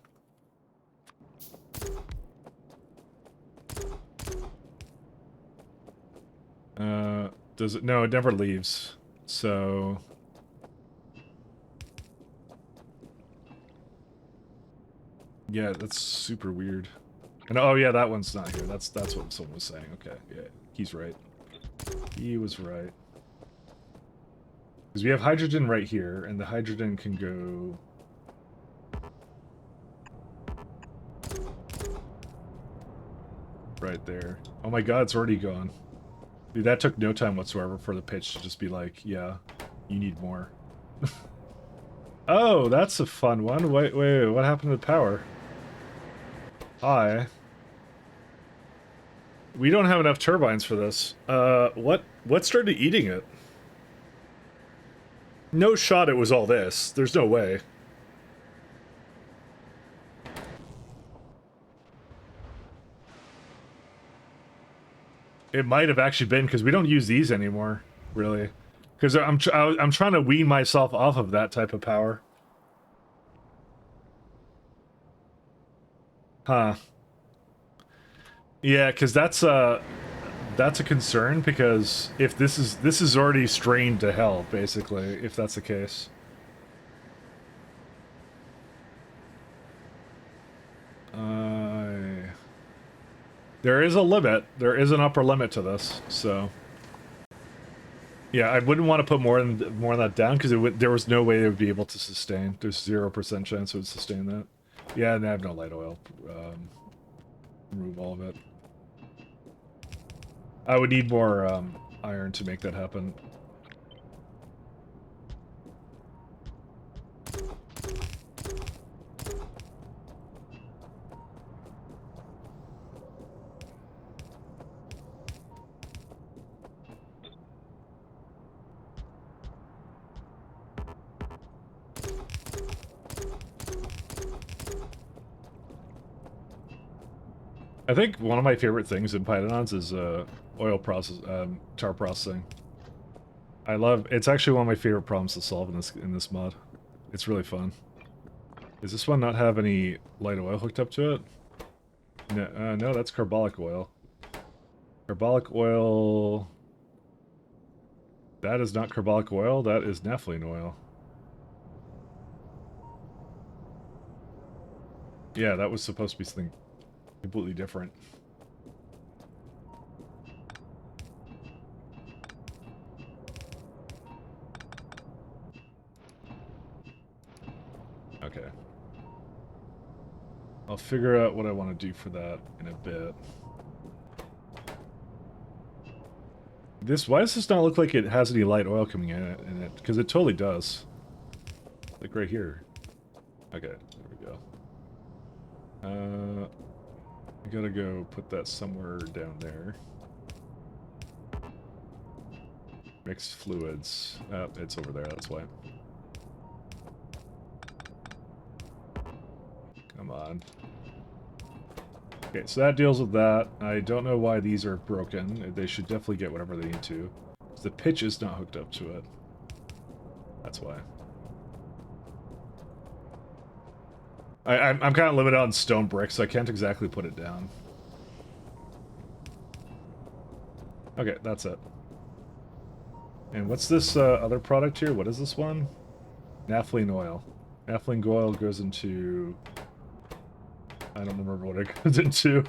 Does it? No, it never leaves. So yeah, that's super weird. And oh yeah, that one's not here. That's what someone was saying. Okay, yeah, he's right. He was right. Because we have hydrogen right here, and the hydrogen can go right there. Oh my god, it's already gone. Dude, that took no time whatsoever for the pitch to just be like, yeah, you need more. Oh, that's a fun one. Wait, what happened to the power? Hi. We don't have enough turbines for this. What started eating it? No shot it was all this. There's no way. It might have actually been because we don't use these anymore, really. Because I'm trying to wean myself off of that type of power. Huh. Yeah, because that's a concern, because if this is already strained to hell, basically, if that's the case. There is a limit. There is an upper limit to this, so yeah, I wouldn't want to put more than that down, because there was no way it would be able to sustain. There's 0% chance it would sustain that. Yeah, and I have no light oil. Remove all of it. I would need more iron to make that happen. I think one of my favorite things in Pythons is tar processing. It's actually one of my favorite problems to solve in this mod. It's really fun. Does this one not have any light oil hooked up to it? No, no, that's carbolic oil. Carbolic oil... That is not carbolic oil, that is naphthalene oil. Yeah, that was supposed to be something completely different. Okay. I'll figure out what I want to do for that in a bit. Why does this not look like it has any light oil coming in it? Because it totally does. Like right here. Okay, there we go. I gotta go put that somewhere down there. Mixed fluids. It's over there, that's why. Come on. Okay, so that deals with that. I don't know why these are broken. They should definitely get whatever they need to. The pitch is not hooked up to it. That's why. I'm kind of limited on stone bricks, so I can't exactly put it down. Okay, that's it. And what's this other product here? What is this one? Naphthalene oil. Naphthalene oil goes into... I don't remember what it goes into.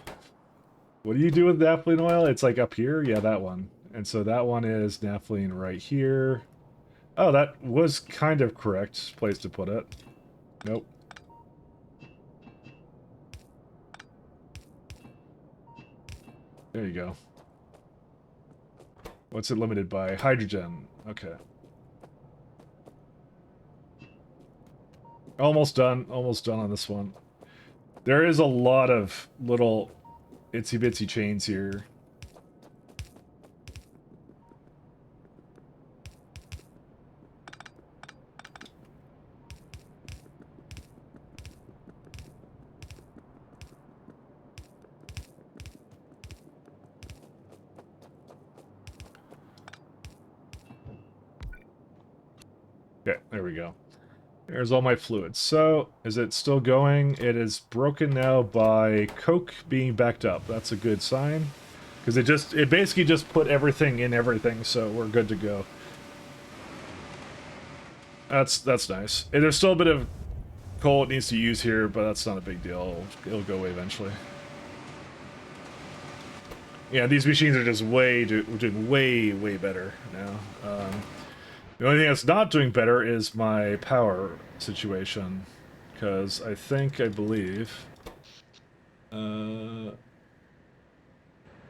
What do you do with naphthalene oil? It's like up here? Yeah, that one. And so that one is naphthalene right here. Oh, that was kind of correct place to put it. Nope. There you go. What's it limited by? Hydrogen. Okay. Almost done. Almost done on this one. There is a lot of little itsy-bitsy chains here. Okay, there we go. There's all my fluids. So, is it still going? It is broken now by coke being backed up. That's a good sign. Because it basically just put everything in everything, so we're good to go. That's nice. And there's still a bit of coal it needs to use here, but that's not a big deal. It'll go away eventually. Yeah, these machines are just doing way better now. The only thing that's not doing better is my power situation, because I believe...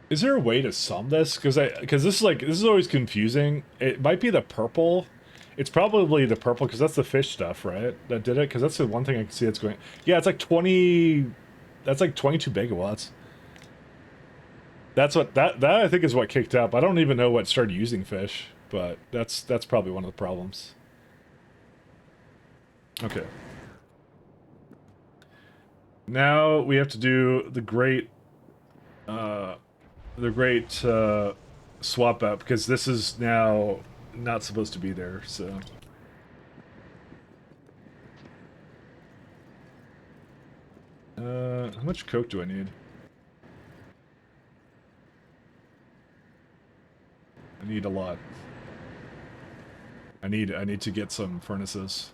is there a way to sum this? Because this is always confusing. It might be the purple. It's probably the purple, because that's the fish stuff, right? That did it? Because that's the one thing I can see that's going... Yeah, it's like 20... That's like 22 megawatts. That's what that I think is what kicked up. I don't even know what started using fish, but that's probably one of the problems. Okay. Now we have to do the great swap out, because this is now not supposed to be there, so. How much coke do I need? I need a lot. I need to get some furnaces.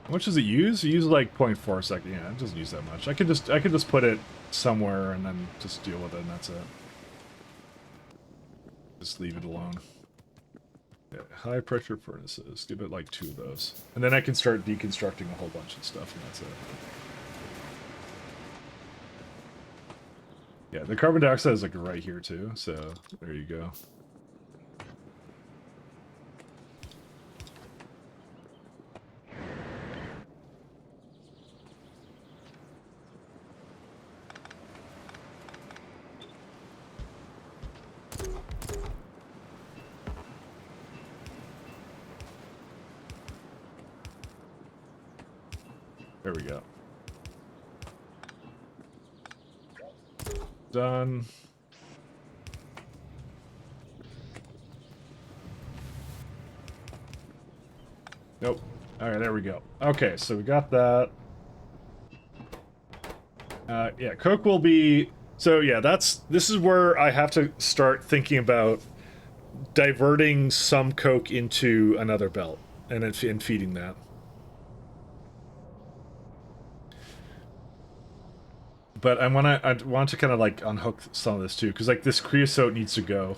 How much does it use? It uses like 0.4 seconds. Yeah, it doesn't use that much. I could just put it somewhere and then just deal with it, and that's it. Just leave it alone. Yeah, high pressure furnaces. Give it like 2 of those. And then I can start deconstructing a whole bunch of stuff, and that's it. Yeah, the carbon dioxide is like right here too, so there you go. There we go. Done. Nope. Alright, there we go. Okay, so we got that. Yeah, coke will be... So yeah, this is where I have to start thinking about diverting some coke into another belt and feeding that. But I want to kind of like unhook some of this too, because like this creosote needs to go.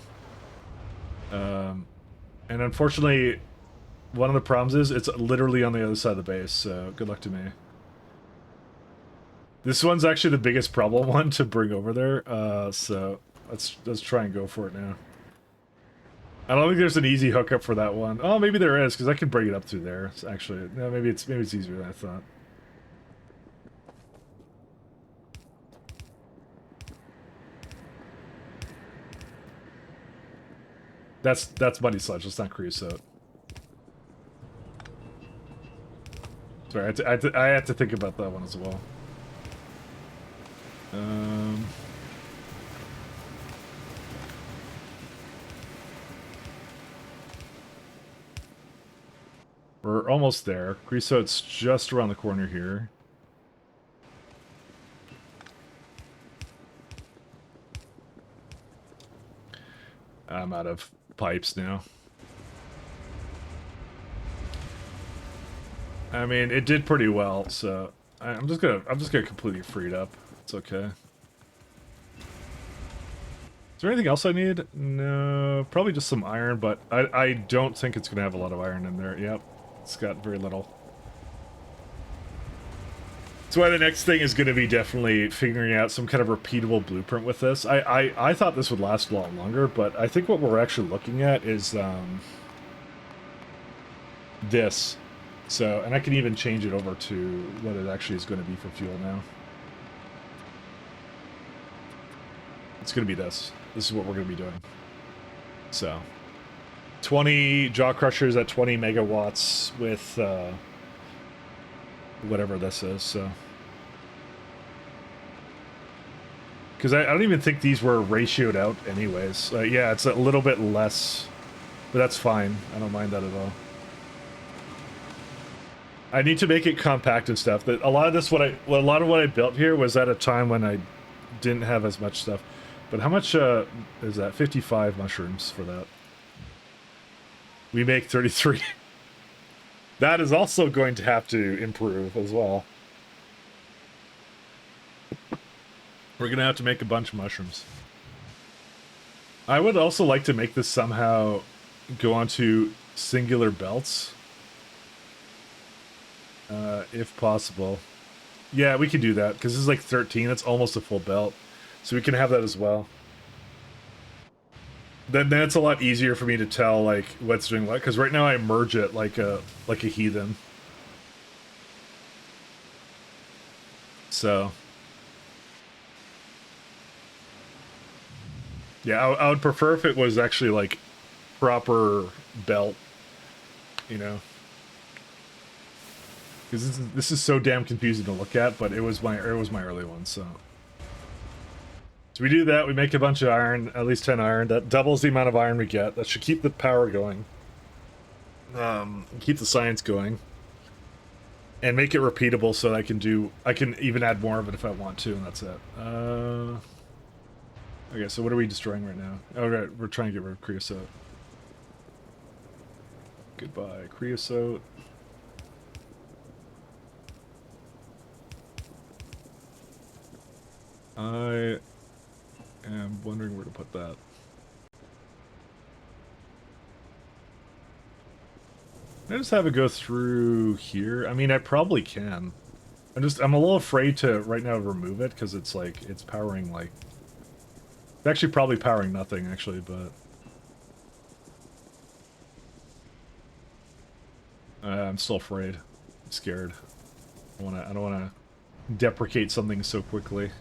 And unfortunately, one of the problems is it's literally on the other side of the base. So good luck to me. This one's actually the biggest problem one to bring over there. So let's try and go for it now. I don't think there's an easy hookup for that one. Oh, maybe there is, because I can bring it up through there. It's actually, no, maybe it's easier than I thought. That's muddy sludge. It's not creosote. Sorry, I had to think about that one as well. We're almost there. Creosote's just around the corner here. I'm out of pipes now. I mean, it did pretty well, so I'm just gonna completely free it up. It's okay. Is there anything else I need? No, probably just some iron, but I don't think it's gonna have a lot of iron in there. Yep, it's got very little. That's why the next thing is going to be definitely figuring out some kind of repeatable blueprint with this. I thought this would last a lot longer, but I think what we're actually looking at is this. So, and I can even change it over to what it actually is going to be for fuel now. It's going to be this. This is what we're going to be doing. So, 20 jaw crushers at 20 megawatts with whatever this is, so. Because I don't even think these were ratioed out anyways. Yeah, it's a little bit less, but that's fine. I don't mind that at all. I need to make it compact and stuff. That a lot of what I built here was at a time when I didn't have as much stuff. But how much is that? 55 mushrooms for that. We make 33. That is also going to have to improve as well. We're going to have to make a bunch of mushrooms. I would also like to make this somehow go onto singular belts. If possible. Yeah, we can do that, because this is like 13. That's almost a full belt. So we can have that as well. Then that's a lot easier for me to tell like what's doing what, because right now I merge it like a heathen. So Yeah, I would prefer if it was actually like proper belt, you know, because this is so damn confusing to look at. But it was my early one, so. So we do that. We make a bunch of iron, at least 10 iron. That doubles the amount of iron we get. That should keep the power going. Keep the science going. And make it repeatable so I can even add more of it if I want to, and that's it. Okay, so what are we destroying right now? Oh, right, we're trying to get rid of creosote. Goodbye, creosote. I am wondering where to put that. Can I just have it go through here? I mean, I probably can. I'm a little afraid to right now remove it because it's like it's powering like it's actually probably powering nothing actually, but I'm still afraid. I'm scared. I don't wanna deprecate something so quickly.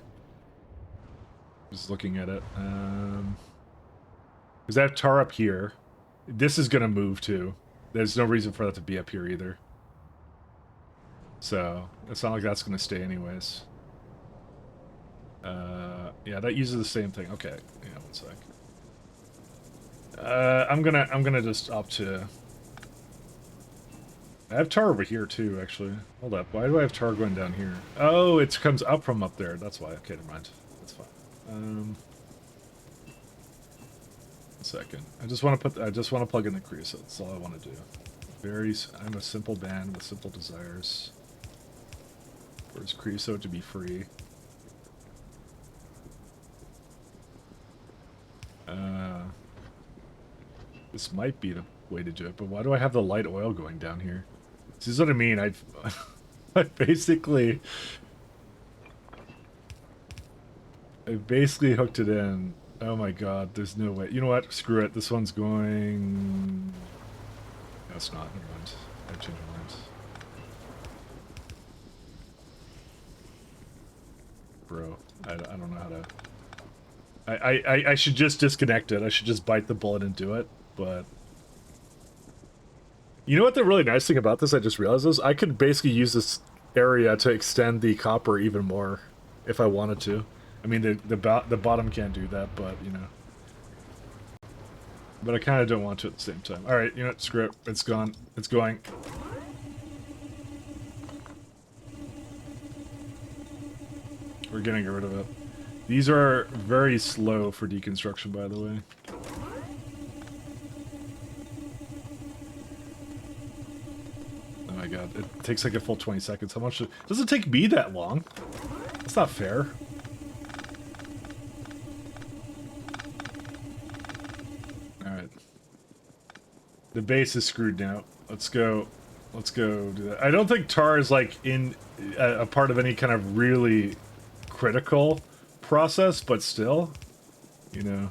Just looking at it. Because I have tar up here. This is gonna move too. There's no reason for that to be up here either. So, it's not like that's going to stay anyways. Yeah, that uses the same thing. Okay, yeah, 1 sec. I'm gonna just opt to... I have tar over here too, actually. Hold up, why do I have tar going down here? Oh, it comes up from up there, that's why. Okay, never mind. That's fine. 1 second. I just want to plug in the creosote. That's all I want to do. I'm a simple band with simple desires. Where's creosote to be free? This might be the way to do it, but why do I have the light oil going down here? This is what I mean. I basically hooked it in. Oh my god, there's no way. You know what? Screw it. This one's going... No, it's not. Never mind. I changed my mind. Bro, I don't know how to... I should just disconnect it. I should just bite the bullet and do it, but... You know what the really nice thing about this, I just realized, is I could basically use this area to extend the copper even more if I wanted to. I mean, the bottom can't do that, but, you know. But I kind of don't want to at the same time. Alright, you know what, screw it. It's gone. It's going. We're getting rid of it. These are very slow for deconstruction, by the way. Oh my god, it takes like a full 20 seconds. How much... Does it take me that long? That's not fair. Alright. The base is screwed now. Let's go do that. I don't think tar is like in a part of any kind of really critical process, but still, you know.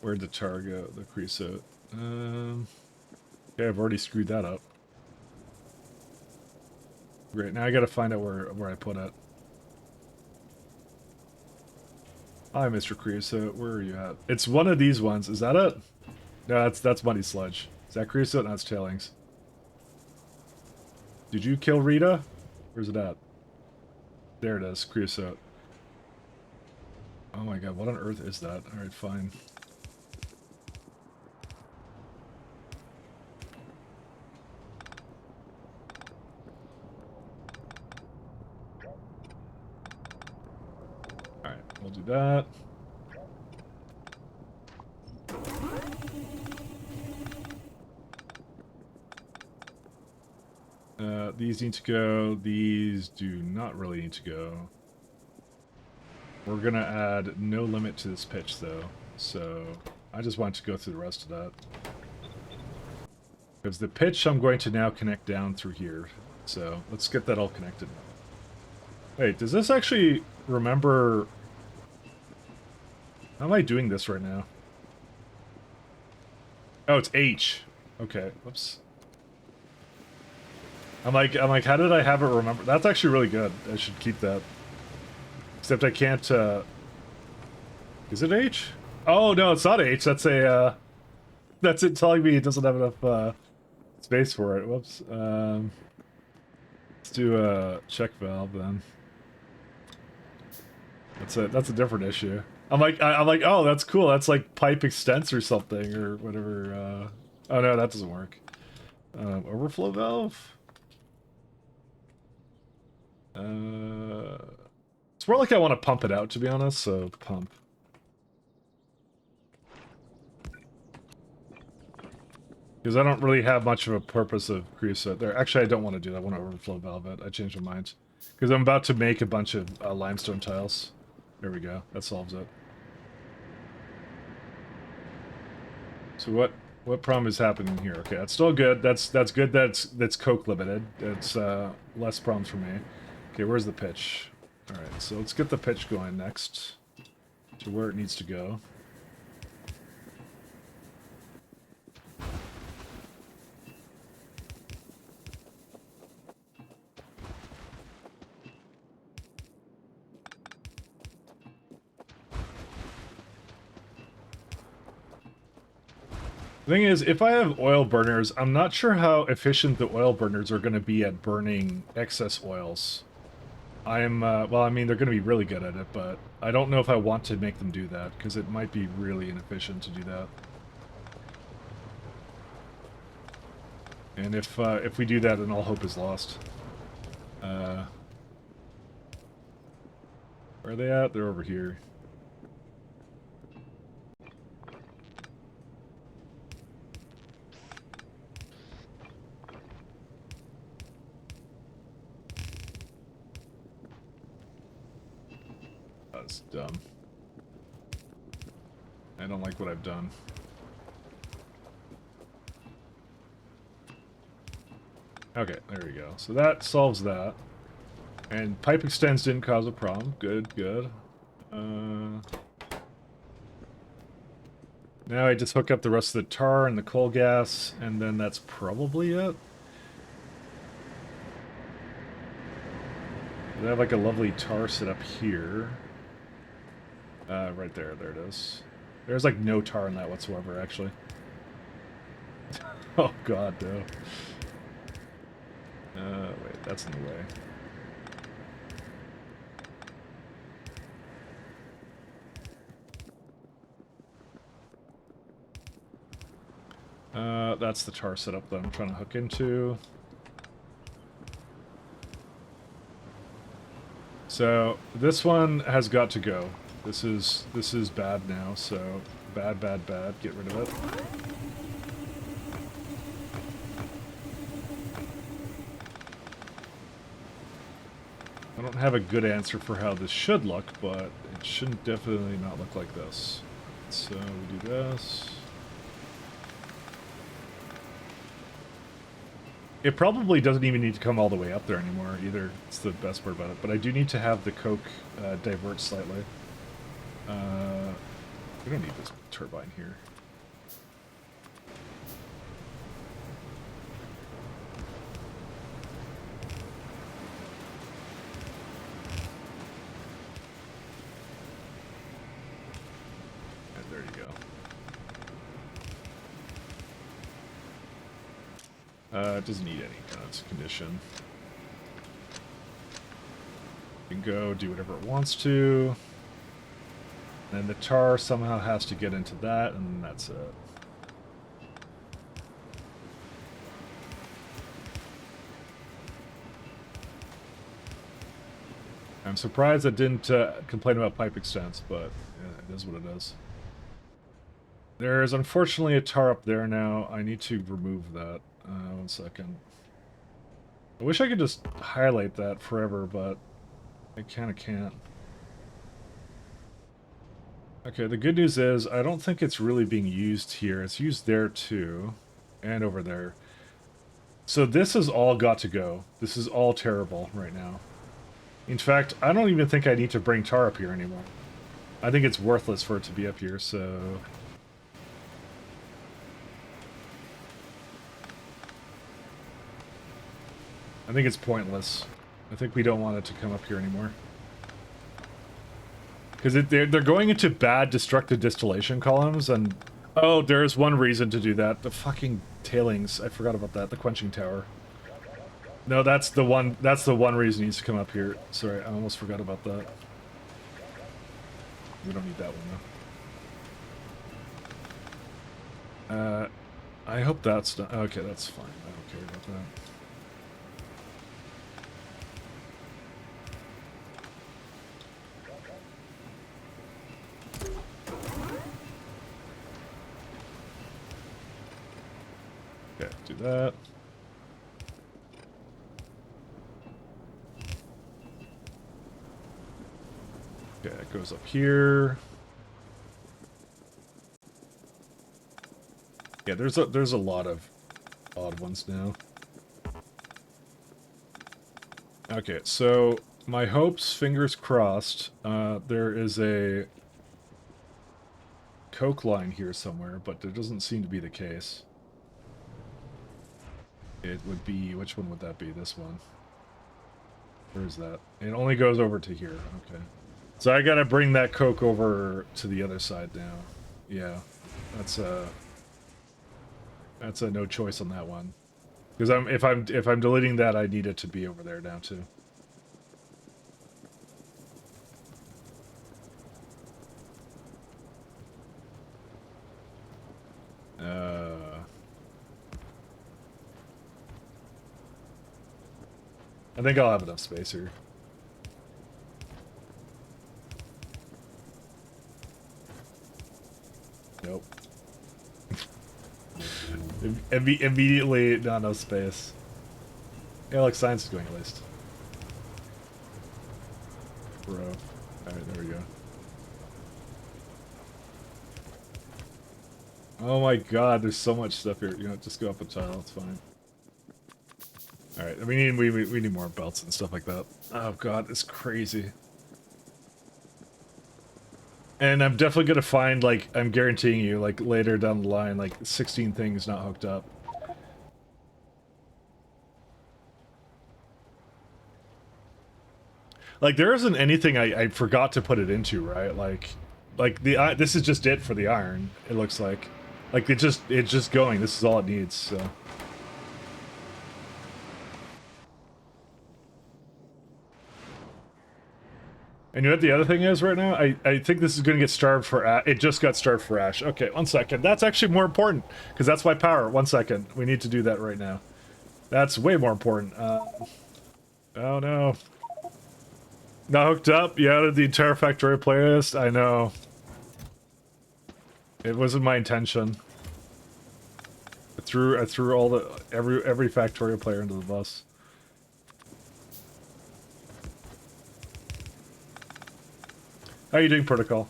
Where'd the tar go? The creosote. Okay, I've already screwed that up. Great, now I gotta find out where I put it. Hi, Mr. Creosote, where are you at? It's one of these ones. Is that it? No, that's Muddy Sludge. Is that creosote? No, that's tailings. Did you kill Rita? Where's it at? There it is, creosote. Oh my god, what on earth is that? Alright, fine. Alright, we'll do that. These need to go. These do not really need to go. We're gonna add no limit to this pitch, though. So I just want to go through the rest of that. Because the pitch I'm going to now connect down through here. So let's get that all connected. Wait, does this actually remember... How am I doing this right now? Oh, it's H. Okay, whoops. I'm like, how did I have it remember? That's actually really good. I should keep that. Except I can't, Is it H? Oh no, it's not H. That's a that's it telling me it doesn't have enough space for it. Whoops. Let's do a check valve then. That's a different issue. I'm like, oh, that's cool. That's like pipe extents or something or whatever. Oh no, that doesn't work. Overflow valve. It's more like I want to pump it out, to be honest. So pump. Because I don't really have much of a purpose of grease it there. Actually, I don't want to do that. I want to overflow valve it. I changed my mind. Because I'm about to make a bunch of limestone tiles. There we go. That solves it. So what problem is happening here? Okay, that's still good. That's good. That's coke limited. It's less problems for me. Okay, where's the pitch? All right, so let's get the pitch going next to where it needs to go. The thing is, if I have oil burners, I'm not sure how efficient the oil burners are going to be at burning excess oils. Well, I mean, they're going to be really good at it, but I don't know if I want to make them do that, because it might be really inefficient to do that. And if we do that, then all hope is lost. Where are they at? They're over here. That's dumb. I don't like what I've done. Okay, there we go. So that solves that. And pipe extends didn't cause a problem. Good, good. Now I just hook up the rest of the tar and the coal gas, and then that's probably it. They have like a lovely tar set up here. Right there, there it is. There's like no tar in that whatsoever, actually. Oh god, no. Wait, that's in the way. That's the tar setup that I'm trying to hook into. So, this one has got to go. This is bad now, so bad, bad, bad. Get rid of it. I don't have a good answer for how this should look, but it shouldn't definitely not look like this. So we do this. It probably doesn't even need to come all the way up there anymore either. It's the best part about it. But I do need to have the coke divert slightly. We don't need this turbine here. And there you go. It doesn't need any kind of condition. It can go do whatever it wants to. And the tar somehow has to get into that, and that's it. I'm surprised it didn't complain about pipe extents, but yeah, it is what it is. There's unfortunately a tar up there now. I need to remove that. 1 second. I wish I could just highlight that forever, but I kind of can't. Okay, the good news is I don't think it's really being used here. It's used there too, and over there. So this has all got to go. This is all terrible right now. In fact, I don't even think I need to bring tar up here anymore. I think it's worthless for it to be up here, so... I think it's pointless. I think we don't want it to come up here anymore. Because they're going into bad destructive distillation columns, and oh, there's one reason to do that. The fucking tailings. I forgot about that. The quenching tower. No, that's the one. That's the one reason he needs to come up here. Sorry, I almost forgot about that. We don't need that one though. I hope that's done. Okay, that's fine. I don't care about that. Okay, do that. Okay, it goes up here. Yeah, there's a lot of odd ones now. Okay, so my hopes, fingers crossed, there is a coke line here somewhere, but there doesn't seem to be the case. It would be, which one would that be? This one. Where is that? It only goes over to here. Okay. So I gotta bring that coke over to the other side now. Yeah, that's a no choice on that one. Because if I'm deleting that, I need it to be over there now too. I think I'll have enough space here. Nope. Immediately not enough space. Yeah, like science is going at least. Bro. Alright, there we go. Oh my god, there's so much stuff here. You know, just go up a tile, it's fine. Alright, we need more belts and stuff like that. Oh god, it's crazy. And I'm definitely gonna find, like, I'm guaranteeing you, like, later down the line, like, 16 things not hooked up. Like, there isn't anything I forgot to put it into, right? Like the this is just it for the iron, it looks like. Like, it's just going, this is all it needs, so... And you know what the other thing is right now? I think this is going to get starved for ash. It just got starved for ash. Okay, 1 second. That's actually more important, because that's my power. 1 second. We need to do that right now. That's way more important. Oh no. Not hooked up? You added the entire Factorio playlist? I know. It wasn't my intention. I threw all the every Factorio player into the bus. How are you doing, Protocol?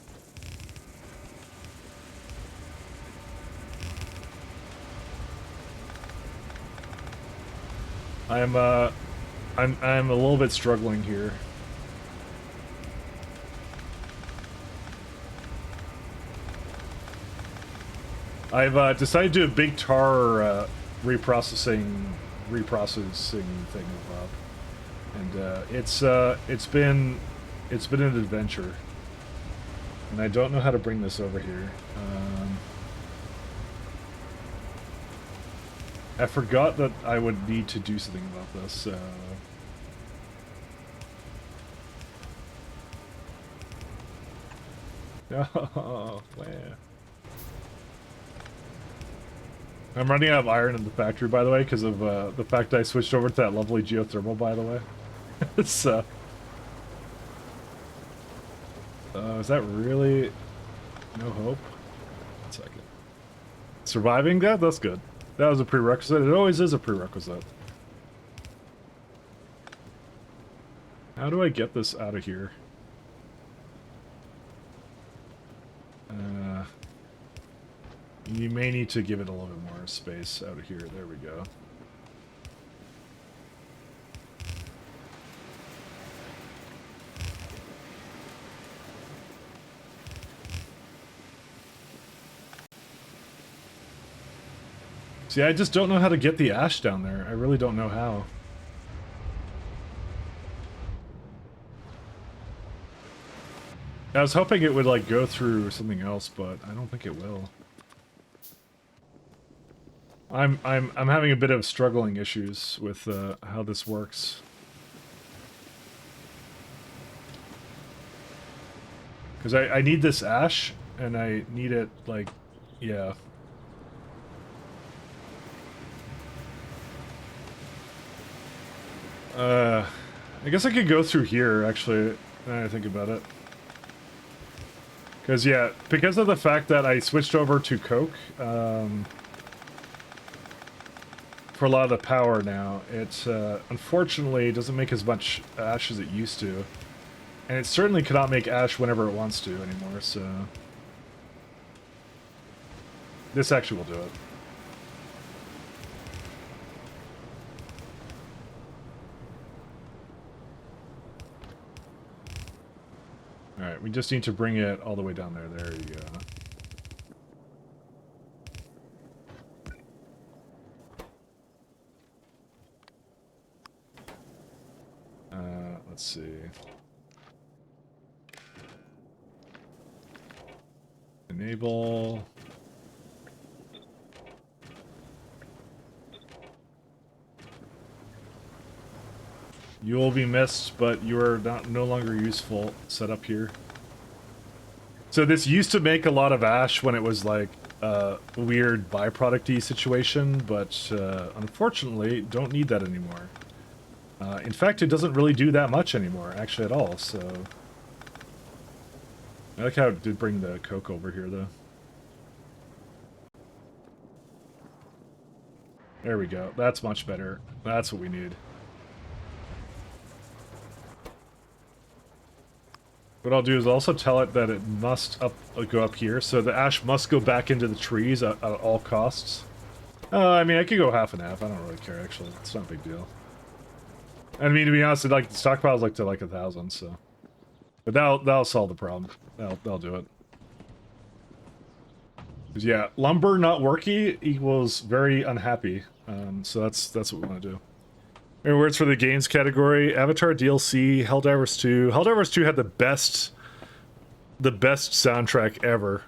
I'm a little bit struggling here. I've decided to do a big tar reprocessing thing with Rob, and it's been an adventure. And I don't know how to bring this over here. I forgot that I would need to do something about this. Oh, man. I'm running out of iron in the factory, by the way, because of the fact that I switched over to that lovely geothermal, by the way. So... is that really no hope? 1 second. Surviving that? That's good. That was a prerequisite. It always is a prerequisite. How do I get this out of here? You may need to give it a little bit more space out of here. There we go. See, I just don't know how to get the ash down there. I really don't know how. I was hoping it would like go through something else, but I don't think it will. I'm having a bit of struggling issues with how this works. Because I need this ash, and I need it, like, yeah. I guess I could go through here, actually, now I think about it. Because, yeah, because of the fact that I switched over to Coke, for a lot of the power now, it, unfortunately, doesn't make as much ash as it used to. And it certainly cannot make ash whenever it wants to anymore, so... This actually will do it. Alright, we just need to bring it all the way down there. There you go. Let's see. Enable. You will be missed, but you are no longer useful. Set up here. So this used to make a lot of ash when it was like a weird byproduct-y situation, but unfortunately don't need that anymore. In fact, it doesn't really do that much anymore, actually, at all, so... I like how it did bring the Coke over here, though. There we go. That's much better. That's what we need. What I'll do is also tell it that it must go up here, so the ash must go back into the trees at all costs. I mean, I could go half and half. I don't really care, actually. It's not a big deal. I mean, to be honest, like the stockpile's like to like 1,000, so. But that'll solve the problem. That'll do it. 'Cause yeah, lumber not worky equals very unhappy. So that's what we want to do. And words for the games category: Avatar DLC, Helldivers 2. Helldivers 2 had the best soundtrack ever.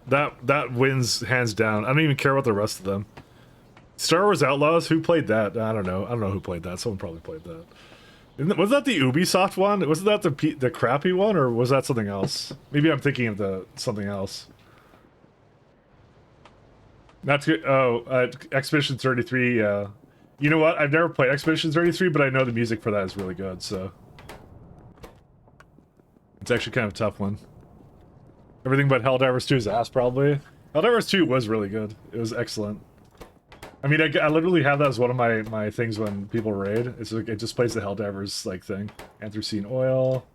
That wins hands down. I don't even care about the rest of them. Star Wars Outlaws, who played that? I don't know. I don't know who played that. Someone probably played that. Was that the Ubisoft one? Wasn't that the crappy one, or was that something else? Maybe I'm thinking of something else. That's good. Oh, Expedition 33. You know what? I've never played Expedition 33, but I know the music for that is really good. So it's actually kind of a tough one. Everything but Helldivers 2 is ass, probably. Helldivers 2 was really good. It was excellent. I mean, I literally have that as one of my things when people raid. It's like, it just plays the Helldivers, like, thing. Anthracene oil.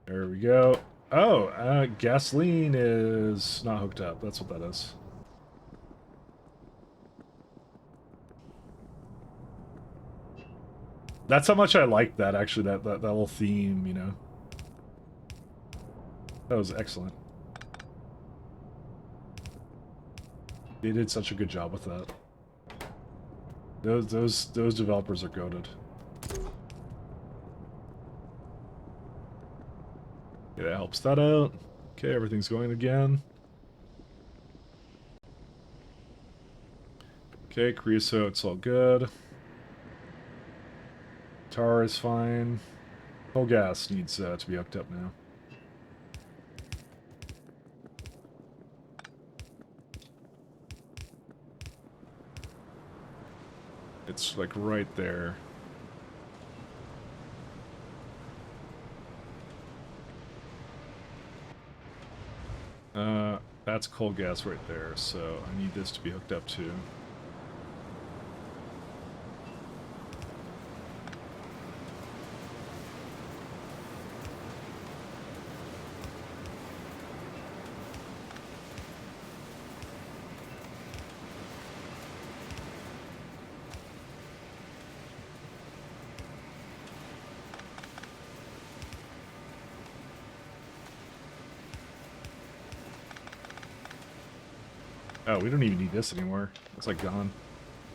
There we go. Oh, gasoline is not hooked up. That's what that is. That's how much I liked that, actually, that little theme, you know. That was excellent. They did such a good job with that. Those developers are goated. Yeah, that helps that out. Okay, everything's going again. Okay, creosote, it's all good. Tar is fine. Whole gas needs to be hooked up now. It's like right there. That's coal gas right there, so I need this to be hooked up too. Oh, we don't even need this anymore. It's like gone.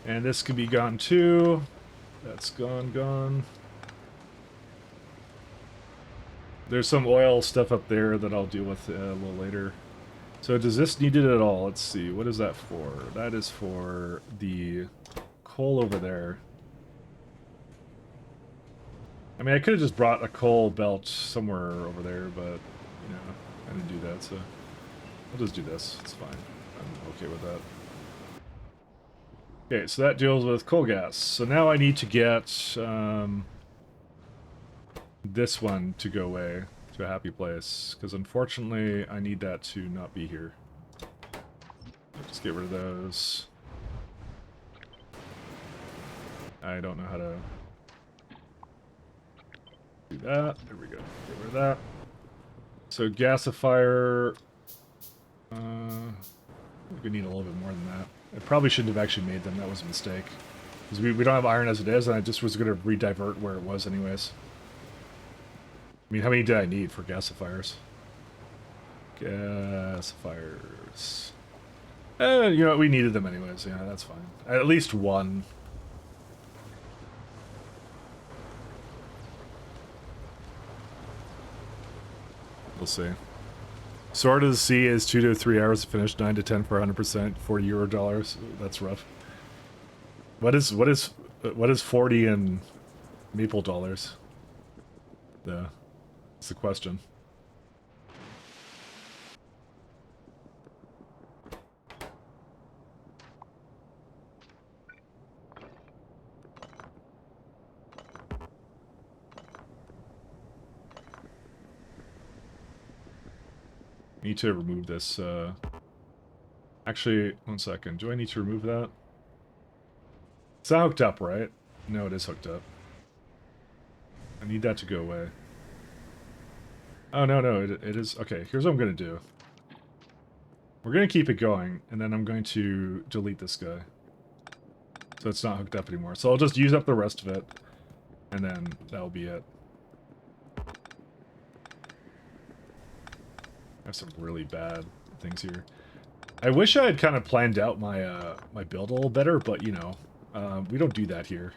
And this can be gone too. That's gone. There's some oil stuff up there that I'll deal with a little later. So does this need it at all? Let's see. What is that for? That is for the coal over there. I mean, I could have just brought a coal belt somewhere over there, but, you know, I didn't do that, so I'll just do this. It's fine. I'm okay with that. Okay, so that deals with coal gas. So now I need to get this one to go away to a happy place, because unfortunately I need that to not be here. Just get rid of those. I don't know how to do that. There we go. Get rid of that. So gasifier. We need a little bit more than that. I probably shouldn't have actually made them. That was a mistake. Because we don't have iron as it is, and I just was going to redivert where it was anyways. I mean, how many did I need for gasifiers? Gasifiers. You know, we needed them anyways. Yeah, that's fine. At least one. We'll see. Sword of the Sea is 2 to 3 hours to finish, 9 to 10 for 100%, 40 euro dollars. That's rough. What is 40 in maple dollars? Yeah, that's the question. Need to remove this, actually, one second. Do I need to remove that? It's not hooked up, right? No, it is hooked up. I need that to go away. Oh, no, it is... Okay, here's what I'm going to do. We're going to keep it going, and then I'm going to delete this guy. So it's not hooked up anymore. So I'll just use up the rest of it, and then that'll be it. I have some really bad things here. I wish I had kind of planned out my my build a little better, but you know, we don't do that here.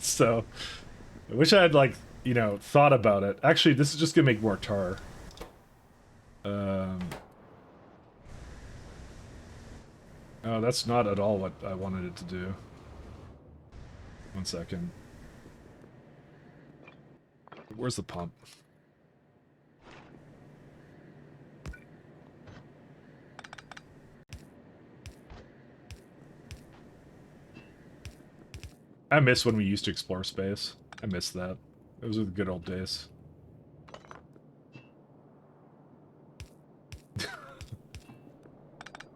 So I wish I had, like, you know, thought about it. Actually, this is just gonna make more tar. Oh, that's not at all what I wanted it to do. One second. Where's the pump? I miss when we used to explore space. I miss that. Those were the good old days.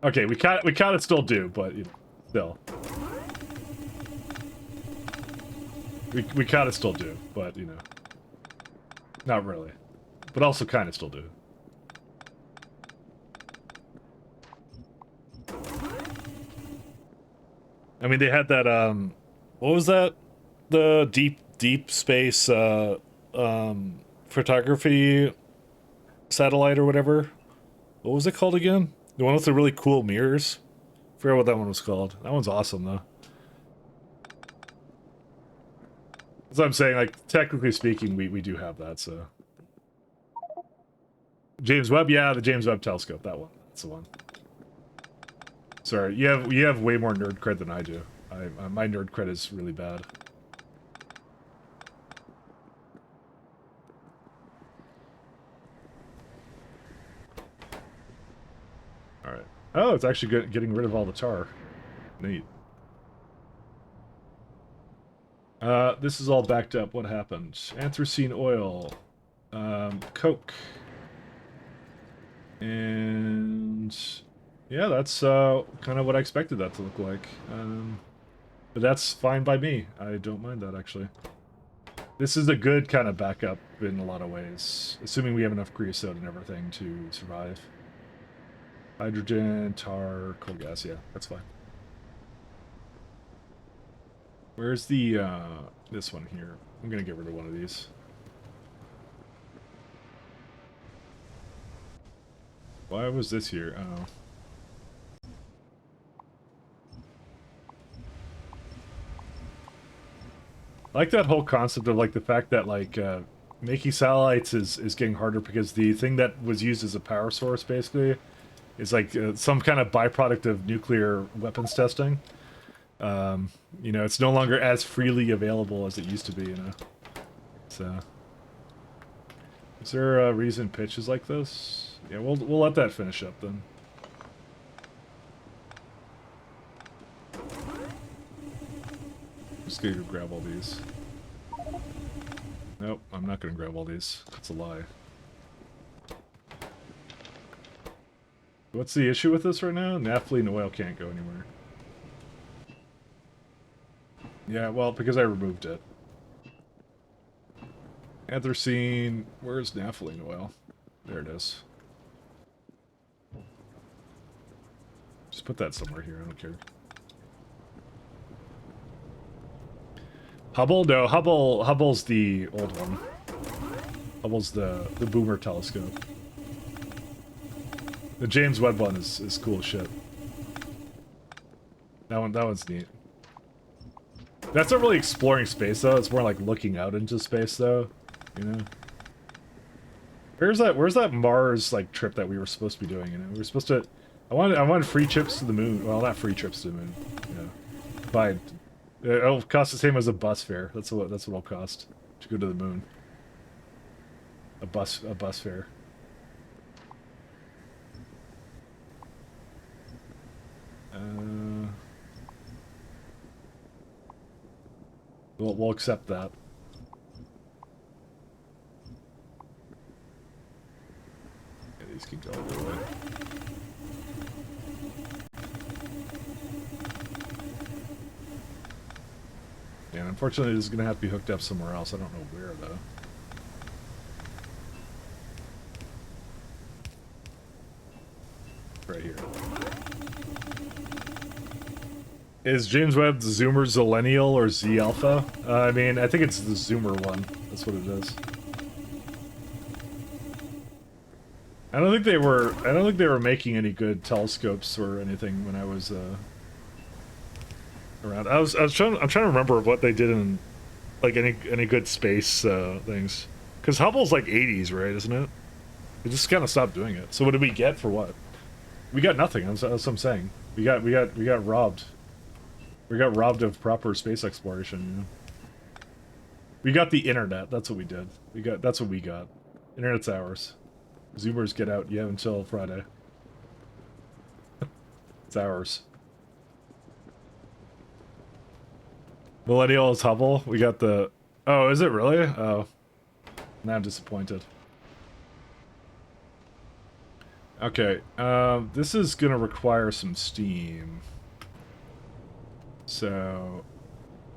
Okay, we kind of still do, but you know, still. We kind of still do, but you know, not really. But also kind of still do. I mean, they had that what was that? The deep space photography satellite or whatever. What was it called again? The one with the really cool mirrors? I forgot what that one was called. That one's awesome though. That's what I'm saying, like, technically speaking, we do have that, so. James Webb, yeah, the James Webb telescope, that one. That's the one. Sorry, you have way more nerd cred than I do. My nerd cred is really bad. Alright. Oh, it's actually getting rid of all the tar. Neat. This is all backed up. What happened? Anthracene oil. Coke. And... yeah, that's kind of what I expected that to look like. But that's fine by me. I don't mind that, actually. This is a good kind of backup in a lot of ways. Assuming we have enough creosote and everything to survive. Hydrogen, tar, coal gas, yeah, that's fine. Where's the, this one here? I'm gonna get rid of one of these. Why was this here? Oh. I like that whole concept of, like, the fact that, like, making satellites is getting harder because the thing that was used as a power source basically is like some kind of byproduct of nuclear weapons testing. You know, it's no longer as freely available as it used to be, you know. So, is there a reason pitch is like this? Yeah, we'll let that finish up then. Just gonna go grab all these. Nope, I'm not gonna grab all these. That's a lie. What's the issue with this right now? Naphthalene oil can't go anywhere. Yeah, well, because I removed it. Anthracene, where's naphthalene oil? There it is. Just put that somewhere here, I don't care. Hubble? No, Hubble's the old one. Hubble's the boomer telescope. The James Webb one is cool as shit. That one's neat. That's not really exploring space though, it's more like looking out into space though, you know? Where's that Mars like trip that we were supposed to be doing, you know? We were supposed to I wanted free trips to the moon. Well, not free trips to the moon. Yeah. Fine. It'll cost the same as a bus fare. That's what it'll cost to go to the moon. A bus fare. We'll accept that. Yeah, these can go all the way. Yeah, unfortunately, this is gonna have to be hooked up somewhere else. I don't know where though. Right here. Is James Webb the Zoomer Zillennial or Z Alpha? I mean, I think it's the Zoomer one. That's what it is. I don't think they were making any good telescopes or anything when I was around. I'm trying to remember what they did in like any good space things. Because Hubble's like 80s, right? Isn't it? They just kind of stopped doing it. So what did we get for what? We got nothing. That's what I'm saying. We got robbed. We got robbed of proper space exploration, you know? We got the internet, that's what we did. That's what we got. Internet's ours. Zoomers get out, you have until Friday. It's ours. Millennial is Hubble, we got the... Oh, is it really? Oh. Now I'm disappointed. Okay, this is gonna require some steam. So,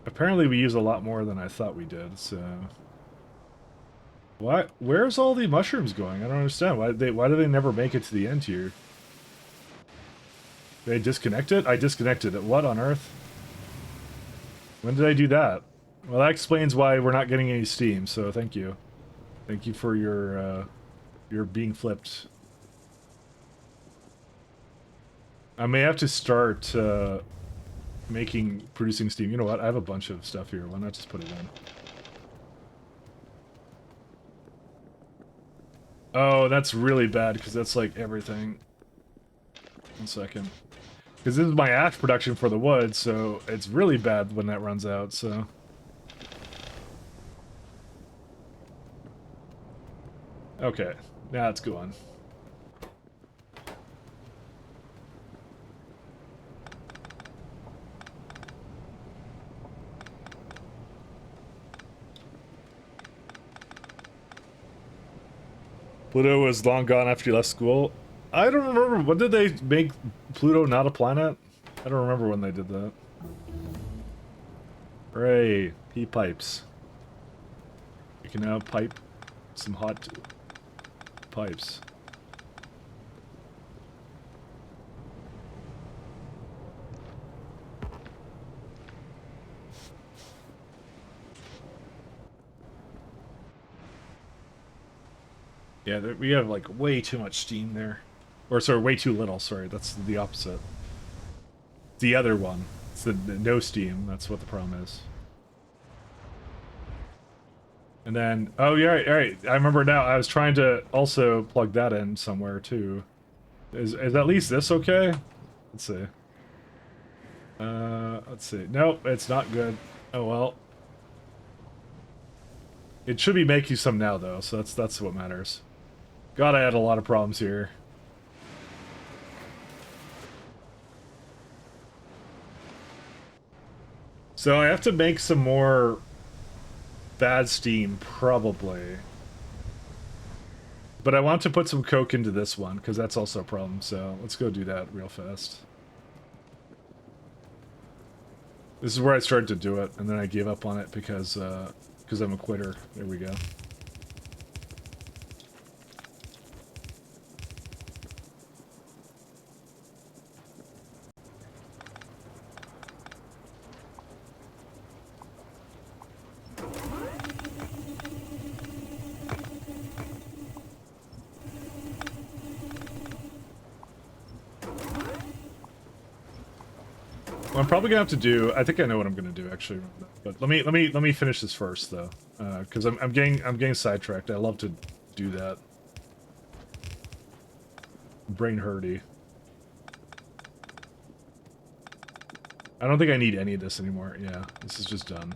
apparently we use a lot more than I thought we did, so... Where's all the mushrooms going? I don't understand. Why do they never make it to the end here? Did I disconnect it? I disconnected it. What on earth? When did I do that? Well, that explains why we're not getting any steam, so thank you. Thank you for your being flipped. I may have to start, producing steam. You know what? I have a bunch of stuff here. Why not just put it in? Oh, that's really bad because that's like everything. 1 second. Because this is my ash production for the wood, so it's really bad when that runs out, so... Okay, now it's going. Pluto was long gone after you left school. I don't remember. When did they make Pluto not a planet? I don't remember when they did that. Hooray, heat pipes. You can now pipe some hot pipes. Yeah, we have like way too much steam there. Or sorry, way too little, sorry, that's the opposite. The other one. It's the no steam, that's what the problem is. And then, oh yeah, all right. I remember now. I was trying to also plug that in somewhere too. Is at least this okay? Let's see. Let's see. Nope, it's not good. Oh well. It should be making some now though, so that's what matters. God, I had a lot of problems here. So I have to make some more bad steam, probably. But I want to put some coke into this one, because that's also a problem, so let's go do that real fast. This is where I started to do it, and then I gave up on it because I'm a quitter. There we go. What I'm probably gonna have to do, I think I know what I'm gonna do actually, but let me finish this first though, because I'm getting sidetracked. I love to do that. Brain hurty. I don't think I need any of this anymore. Yeah, this is just done.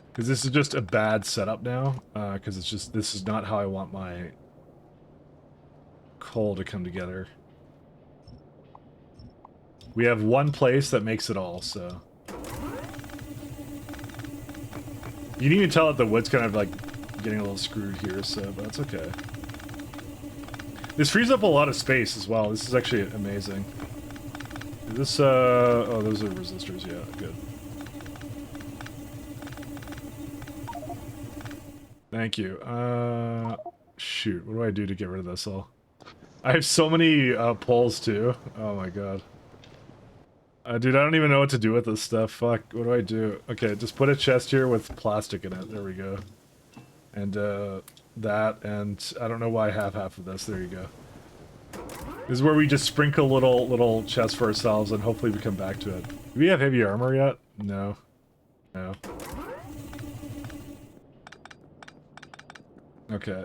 Because this is just a bad setup now. Because it's just, this is not how I want my coal to come together. We have one place that makes it all, so. You can even tell that the wood's kind of like getting a little screwed here, so, but that's okay. This frees up a lot of space as well. This is actually amazing. This, oh, those are resistors, yeah, good. Thank you. Shoot, what do I do to get rid of this all? I have so many, poles too. Oh my god. Dude, I don't even know what to do with this stuff. Fuck, what do I do? Okay, just put a chest here with plastic in it. There we go. And, that, and I don't know why I have half of this. There you go. This is where we just sprinkle little chests for ourselves and hopefully we come back to it. Do we have heavy armor yet? No. No. Okay.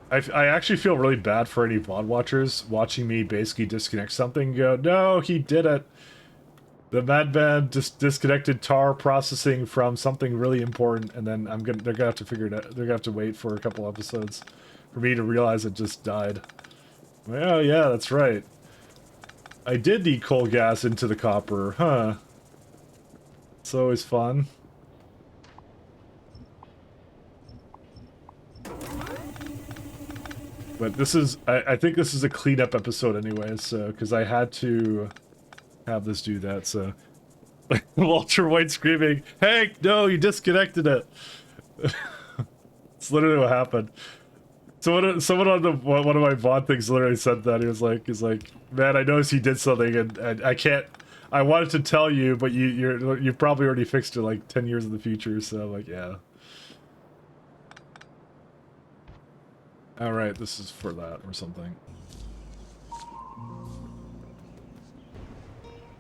I actually feel really bad for any VOD watchers watching me basically disconnect something and go, no, he did it. The madman disconnected tar processing from something really important, and then they're gonna have to figure it out. They're gonna have to wait for a couple episodes for me to realize it just died. Well, yeah, that's right. I did the coal gas into the copper, huh? It's always fun. But this is, I think this is a cleanup episode anyways, so, because I had to have this do that, so. Walter White screaming, Hank, no, you disconnected it! It's literally what happened. So someone on one of my VOD things literally said that. He's like, man, I noticed you did something, and I can't, I wanted to tell you, but you probably already fixed it like 10 years in the future, so I'm like, yeah. Alright, this is for that or something.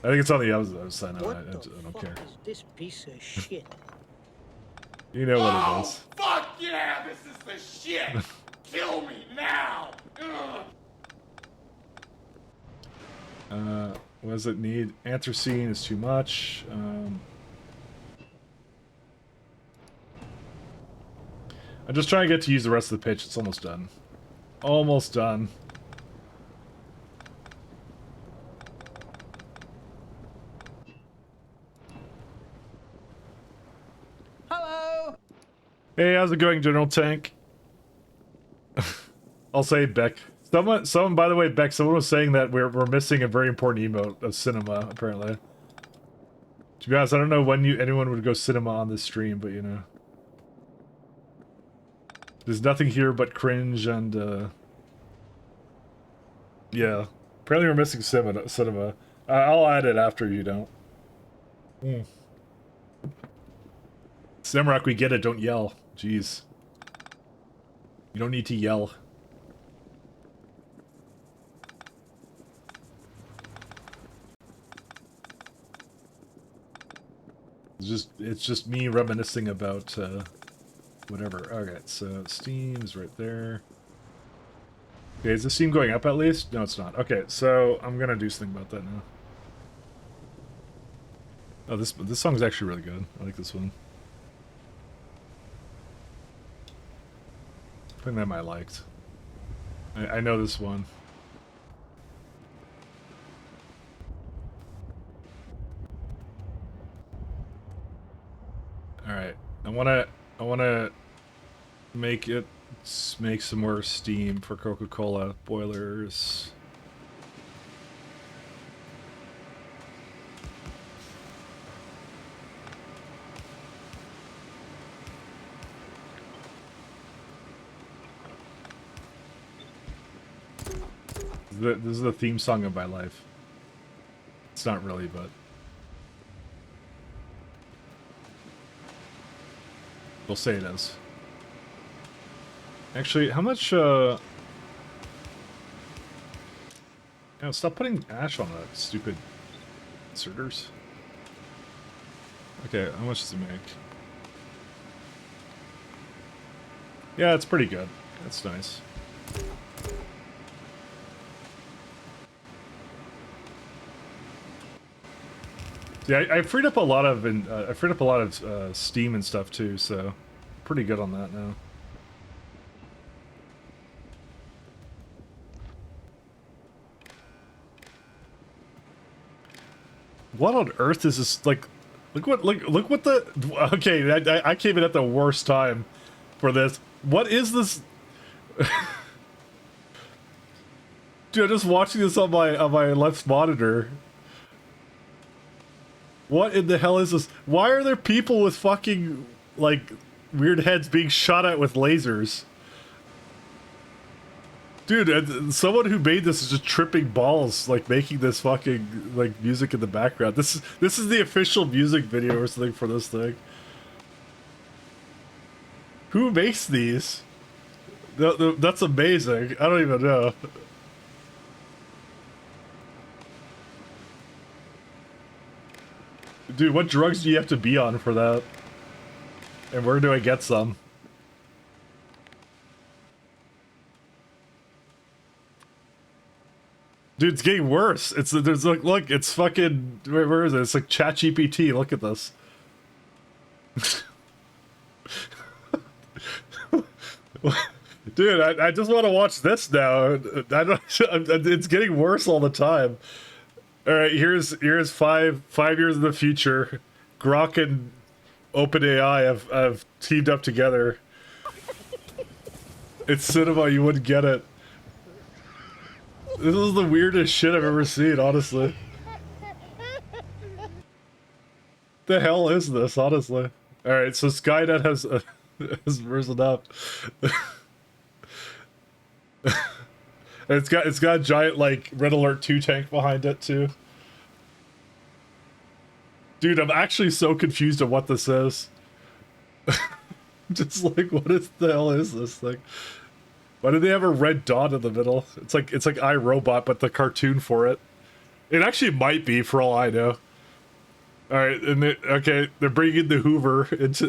I think it's on the other side. I don't care. Is this piece of shit? You know what it is. Fuck yeah, this is the shit! Kill me now! What does it need? Anthracene is too much. I'm just trying to get to use the rest of the pitch. It's almost done. Almost done. Hello! Hey, how's it going, General Tank? I'll say Beck. Someone, by the way, Beck, someone was saying that we're missing a very important emote of cinema, apparently. To be honest, I don't know when anyone would go cinema on this stream, but you know. There's nothing here but cringe and, yeah. Apparently we're missing cinema. I'll add it after you don't. Samrock, we get it, don't yell. Jeez. You don't need to yell. It's just me reminiscing about, whatever. Okay, so Steam is right there. Okay, is the Steam going up at least? No, it's not. Okay, so I'm gonna do something about that now. Oh, this song's actually really good. I like this one. I think that I liked. I know this one. All right, I wanna make some more steam for Coca-Cola boilers. This is the theme song of my life. It's not really, but we'll say it is. Actually, how much, yeah, stop putting ash on that, stupid inserters. Okay, how much does it make? Yeah, it's pretty good. That's nice. Yeah, I freed up a lot of steam and stuff too, so pretty good on that now. What on earth is this? Like, look what the. Okay, I came in at the worst time for this. What is this? Dude, I'm just watching this on my left monitor. What in the hell is this? Why are there people with fucking, like, weird heads being shot at with lasers? Dude, someone who made this is just tripping balls, like, making this fucking, like, music in the background. This is the official music video or something for this thing. Who makes these? That's amazing. I don't even know. Dude, what drugs do you have to be on for that? And where do I get some? Dude, it's getting worse. There's look, it's fucking, where is it? It's like ChatGPT. Look at this. Dude, I just want to watch this now. I don't. It's getting worse all the time. All right, here's 5 years in the future. Grok and OpenAI have teamed up together. It's cinema, you wouldn't get it. This is the weirdest shit I've ever seen, honestly. The hell is this, honestly? All right, so Skynet has risen up. And it's got a giant, like, Red Alert 2 tank behind it too. Dude, I'm actually so confused on what this is. Just like, the hell is this thing? Why do they have a red dot in the middle? It's like iRobot, but the cartoon for it. It actually might be, for all I know. All right, and they're bringing the Hoover into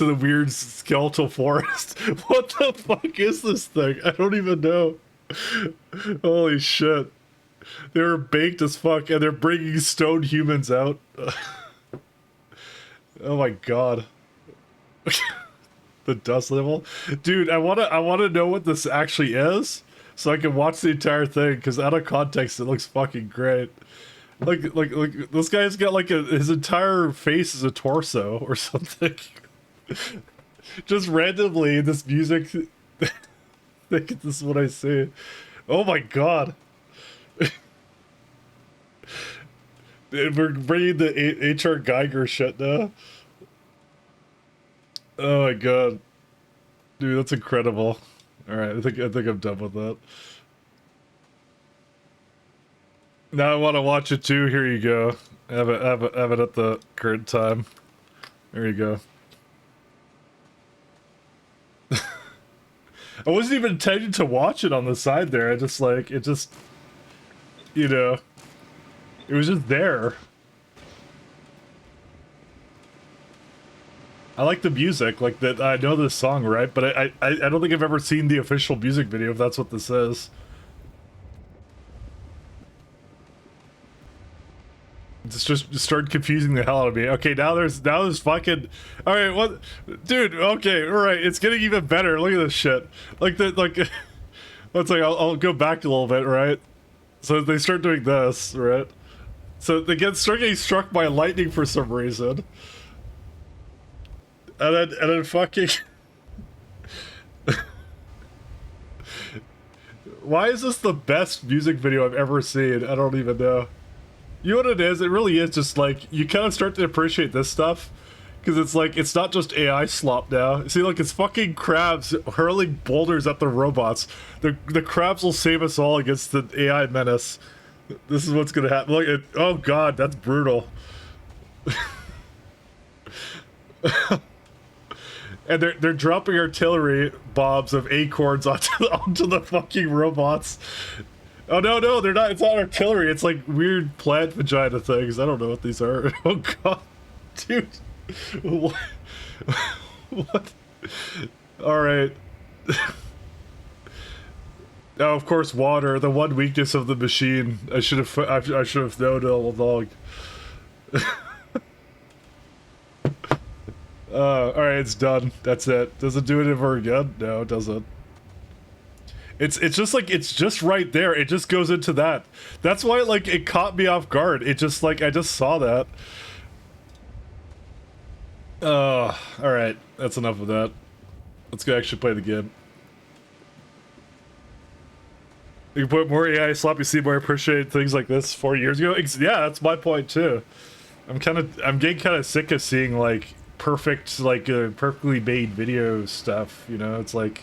the weird skeletal forest. What the fuck is this thing? I don't even know. Holy shit. They were baked as fuck, and they're bringing stone humans out. Oh my god. The dust level? Dude, I wanna know what this actually is, so I can watch the entire thing, because out of context it looks fucking great. Like this guy's got like his entire face is a torso or something. Just randomly this music. I think this is what I see. Oh my god. We're bringing the H.R. Geiger shit now. Oh my god. Dude, that's incredible. Alright, I think I'm done with that. Now I want to watch it too. Here you go. Have it at the current time. There you go. I wasn't even intending to watch it on the side there. I just like it just, you know, it was just there. I like the music, like that. I know this song, right? But I don't think I've ever seen the official music video. If that's what this is. It's just started confusing the hell out of me. Okay, now there's fucking. All right, what, dude? Okay, all right, it's getting even better. Look at this shit. Like the like. Let's like I'll go back a little bit, right? So they start doing this, right? So they start getting struck by lightning for some reason, and then fucking. Why is this the best music video I've ever seen? I don't even know. You know what it is? It really is just like, you kind of start to appreciate this stuff. Because it's like, it's not just AI slop now. See, like, it's fucking crabs hurling boulders at the robots. The crabs will save us all against the AI menace. This is what's gonna happen. Look, oh god, that's brutal. And they're dropping artillery bombs of acorns onto the fucking robots. Oh no, they're not. It's not artillery. It's like weird plant vagina things. I don't know what these are. Oh god, dude, what? What? All right. Oh, of course, water. The one weakness of the machine. I should have known all along. All right, it's done. That's it. Does it do it ever again? No, it doesn't. It's just like, it's just right there. It just goes into that. That's why, like, it caught me off guard. It just, like, I just saw that. Alright. That's enough of that. Let's go actually play the game. You can put more AI sloppy see more appreciate things like this 4 years ago. Yeah, that's my point too. I'm getting kind of sick of seeing, like, perfect, like, perfectly made video stuff, you know? It's like...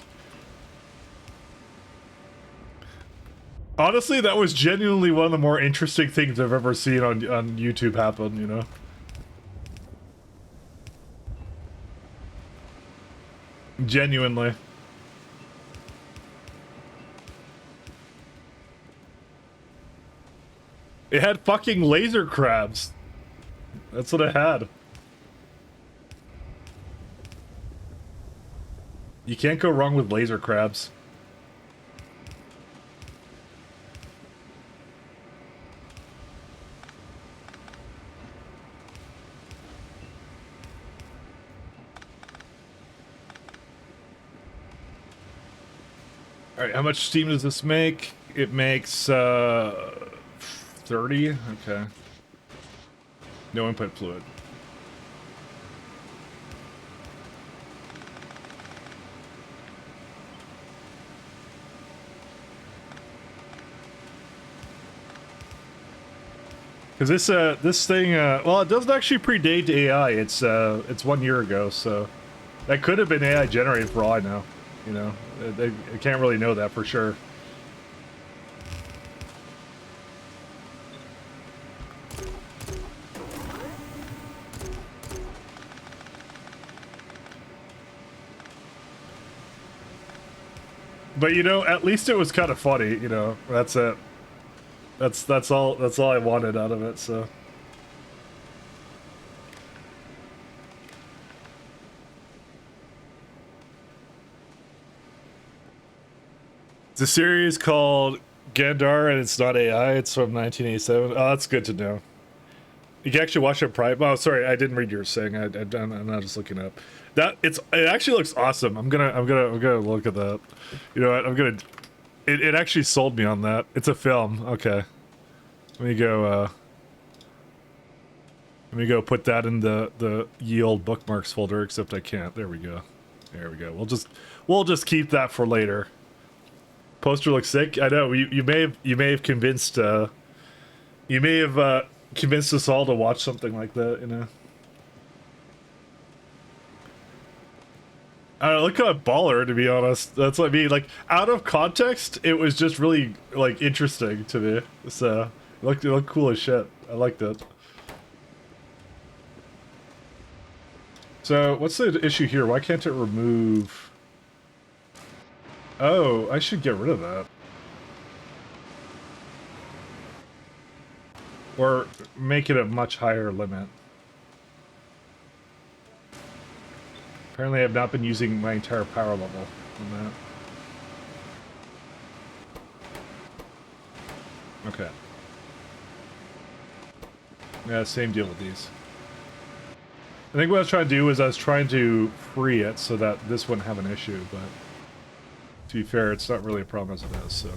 Honestly, that was genuinely one of the more interesting things I've ever seen on YouTube happen, you know? Genuinely. It had fucking laser crabs. That's what it had. You can't go wrong with laser crabs. Alright, how much steam does this make? It makes, 30? Okay. No input fluid. Because this thing, well, it doesn't actually predate AI. It's 1 year ago, so that could have been AI generated for all I know. You know, I can't really know that for sure. But you know, at least it was kind of funny. You know, that's it. That's all I wanted out of it. So. It's a series called Gandar, and it's not AI. It's from 1987. Oh, that's good to know. You can actually watch it private. Oh, sorry, I didn't read your saying. I'm not just looking up. It actually looks awesome. I'm gonna look at that. You know what? It actually sold me on that. It's a film. Okay. Let me go put that in the ye old bookmarks folder. Except I can't. There we go. There we go. We'll just keep that for later. Poster looks sick. I know you may have convinced convinced us all to watch something like that, you know. I don't know, look kind of baller, to be honest. That's what I mean. Like, out of context, it was just really, like, interesting to me. So it looked cool as shit. I liked it. So what's the issue here? Why can't it remove? Oh, I should get rid of that. Or make it a much higher limit. Apparently I have not been using my entire power level on that. Okay. Yeah, same deal with these. I think what I was trying to do is I was trying to free it so that this wouldn't have an issue, but to be fair, it's not really a problem as it is, so.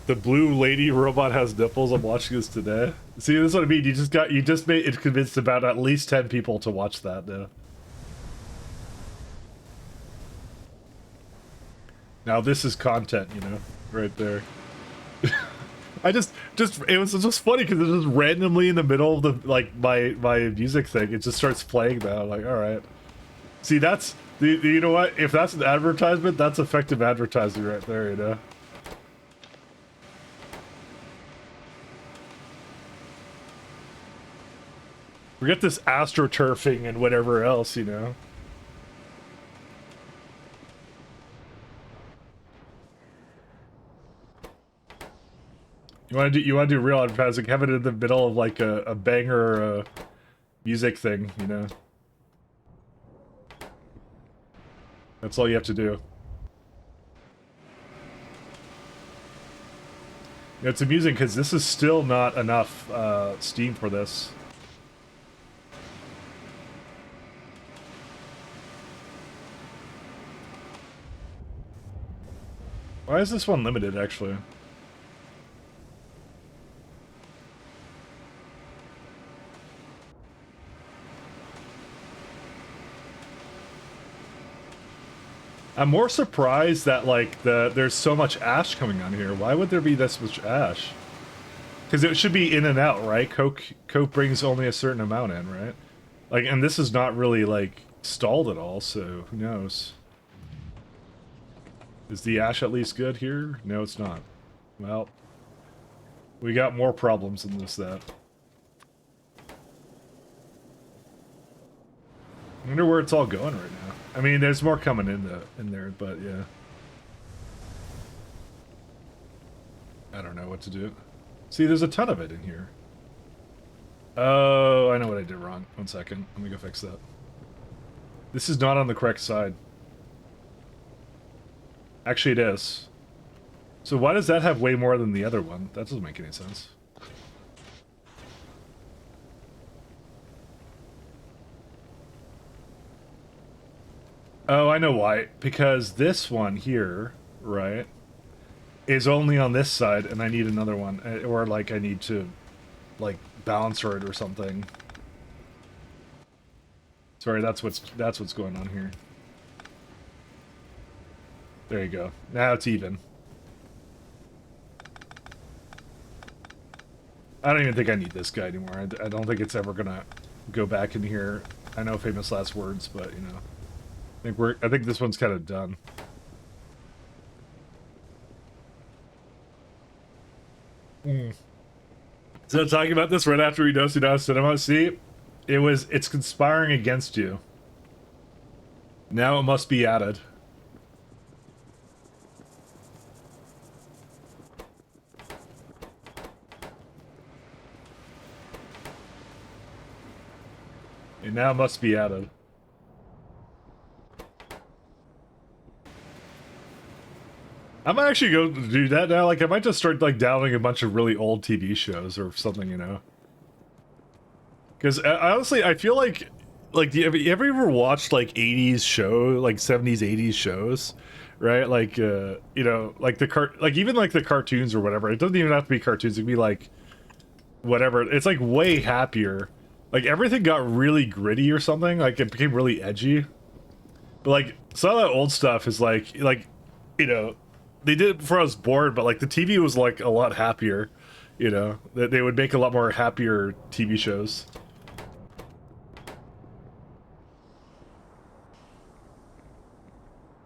The blue lady robot has nipples. I'm watching this today. See, this is what I mean. You just made it convinced about at least 10 people to watch that now. Now this is content, you know, right there. I it was just funny because it's just randomly in the middle of the, like, my music thing, it just starts playing now. I'm like, all right. See, that's, you know what? If that's an advertisement, that's effective advertising right there, you know? Forget this astroturfing and whatever else, you know? You want to do real advertising, have it in the middle of like a banger music thing, you know? That's all you have to do. Yeah, it's amusing because this is still not enough Steam for this. Why is this one limited, actually? I'm more surprised that, like, there's so much ash coming on here. Why would there be this much ash? Because it should be in and out, right? Coke brings only a certain amount in, right? Like, and this is not really, like, stalled at all, so who knows? Is the ash at least good here? No, it's not. Well, we got more problems than this, that. I wonder where it's all going right now. I mean, there's more coming in there, but yeah. I don't know what to do. See, there's a ton of it in here. Oh, I know what I did wrong. 1 second. Let me go fix that. This is not on the correct side. Actually, it is. So why does that have way more than the other one? That doesn't make any sense. Oh, I know why. Because this one here, right, is only on this side, and I need another one. Or, like, I need to, like, balancer it or something. Sorry, that's what's going on here. There you go. Now it's even. I don't even think I need this guy anymore. I don't think it's ever gonna go back in here. I know famous last words, but, you know. I think this one's kind of done. So talking about this right after we dosed it out cinema, see, it's conspiring against you. Now it must be added. It now must be added. I might actually go do that now. Like, I might just start, like, downloading a bunch of really old TV shows or something, you know? Because, honestly, I feel like have you ever watched, like, 80s show, like, 70s, 80s shows? Right? Like, you know, like, even, like, the cartoons or whatever. It doesn't even have to be cartoons. It can be, like, whatever. It's, like, way happier. Like, everything got really gritty or something. Like, it became really edgy. But, like, some of that old stuff is, like, you know... They did it before I was born, but, like, the TV was, like, a lot happier, you know? They would make a lot more happier TV shows.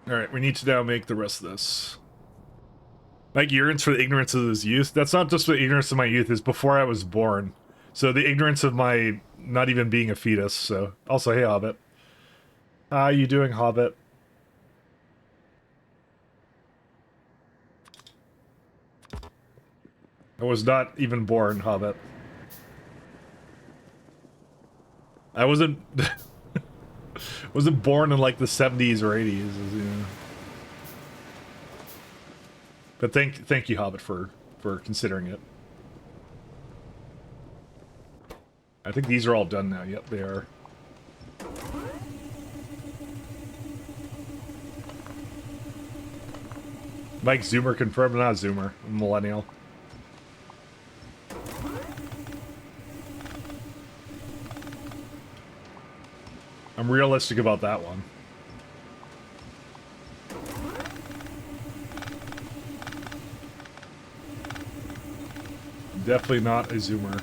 Alright, we need to now make the rest of this. Like, yearns for the ignorance of his youth. That's not just the ignorance of my youth, it's before I was born. So the ignorance of my not even being a fetus, so... Also, hey, Hobbit. How you doing, Hobbit? I was not even born, Hobbit. I wasn't... Wasn't born in like the 70s or 80s, you know. But thank you, Hobbit, for considering it. I think these are all done now. Yep, they are. Mike Zoomer confirmed, not Zoomer, millennial. I'm realistic about that one. Definitely not a Zoomer.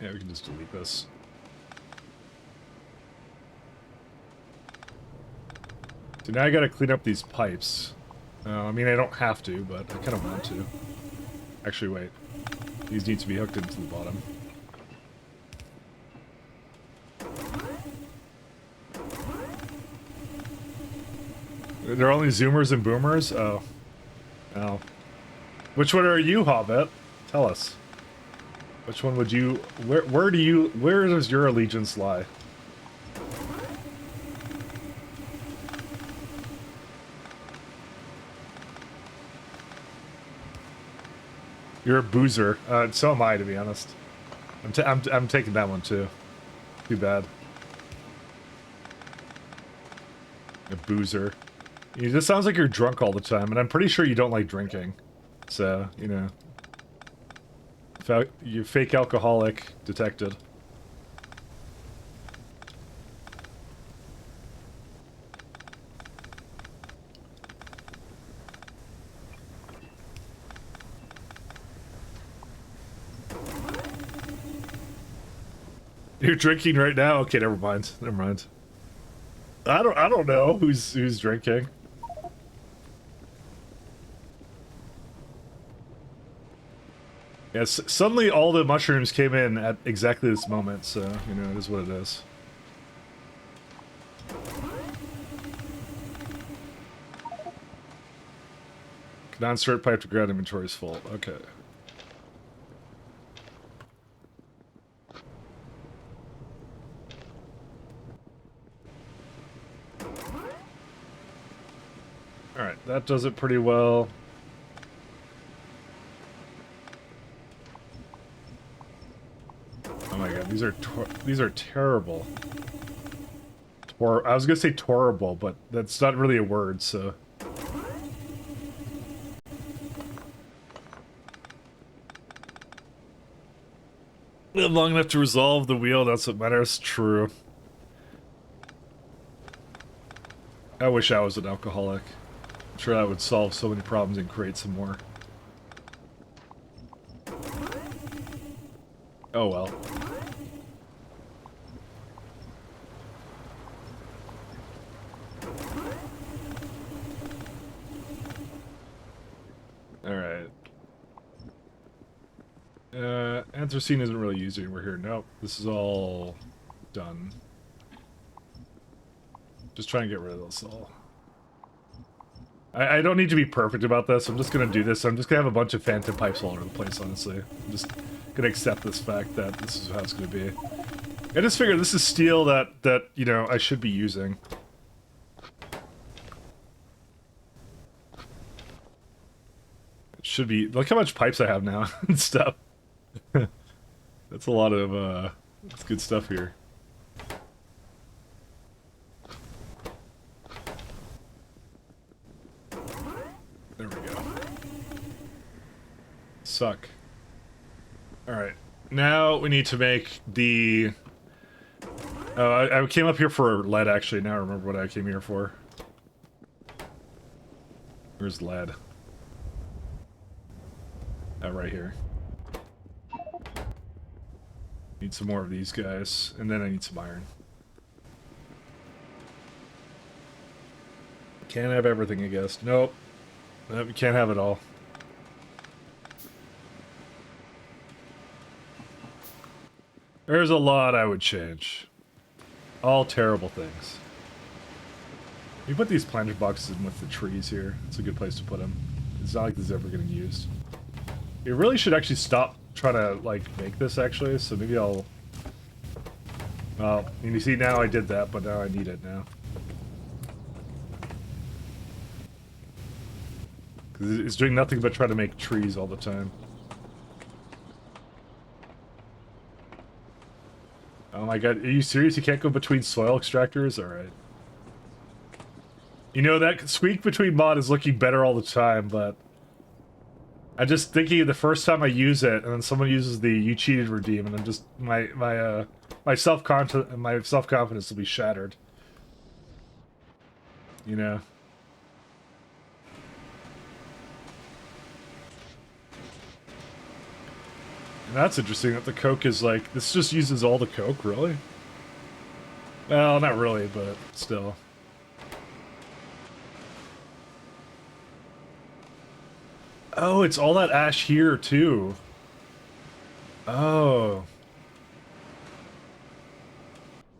Yeah, we can just delete this. So now I gotta clean up these pipes. I mean, I don't have to, but I kind of want to. Actually, wait. These need to be hooked into the bottom. They're only Zoomers and Boomers? Oh. Oh. Which one are you, Hobbit? Tell us. Which one would you... Where does your allegiance lie? You're a boozer. So am I, to be honest. I'm taking that one too. Too bad. A boozer. It just sounds like you're drunk all the time, and I'm pretty sure you don't like drinking. So, you know. You fake alcoholic detected. You're drinking right now? Okay, never mind. Never mind. I don't know who's drinking. Yes, suddenly all the mushrooms came in at exactly this moment, so, you know, it is what it is. Non-start pipe to ground inventory is full. Okay. Alright, that does it pretty well. Oh my god, these are terrible. I was gonna say torrible, but that's not really a word, so... Long enough to resolve the wheel, that's what matters. True. I wish I was an alcoholic. I'm sure that would solve so many problems and create some more. Oh well. Alright. Anthracene isn't really used anywhere here. Nope. This is all done. Just try and get rid of this all. I don't need to be perfect about this. I'm just gonna do this. I'm just gonna have a bunch of phantom pipes all over the place, honestly. I'm just gonna accept this fact that this is how it's gonna be. I just figured this is steel that you know, I should be using. It should be... Look how much pipes I have now and stuff. That's a lot of, that's good stuff here. There we go. Suck. Alright. Now we need to make the... I came up here for lead, actually. Now I remember what I came here for. Where's lead? Oh, right here. Need some more of these guys, and then I need some iron. Can't have everything, I guess. Nope. Nope, you can't have it all. There's a lot I would change. All terrible things. You put these planter boxes in with the trees here. It's a good place to put them. It's not like this is ever getting used. You really should actually stop trying to like make this actually, so maybe I'll. Well, and you see now I did that, but now I need it now. Because it's doing nothing but try to make trees all the time. Oh my god, are you serious? You can't go between soil extractors? Alright. You know, that squeak between mod is looking better all the time, but... I'm just thinking the first time I use it, and then someone uses the "you cheated" redeem, and I'm just... My self-confidence will be shattered. You know? And that's interesting that the coke is like... This just uses all the coke, really? Well, not really, but still. Oh, it's all that ash here, too. Oh.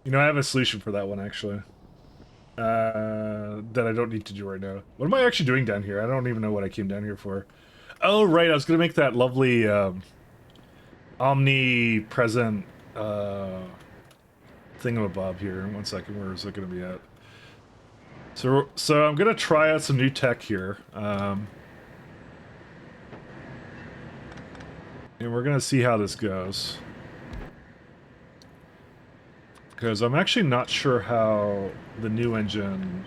You know, I have a solution for that one, actually. That I don't need to do right now. What am I actually doing down here? I don't even know what I came down here for. Oh, right, I was gonna make that lovely, omnipresent, thingamabob here. 1 second, where is it gonna be at? So I'm gonna try out some new tech here. And we're gonna see how this goes. Because I'm actually not sure how the new engine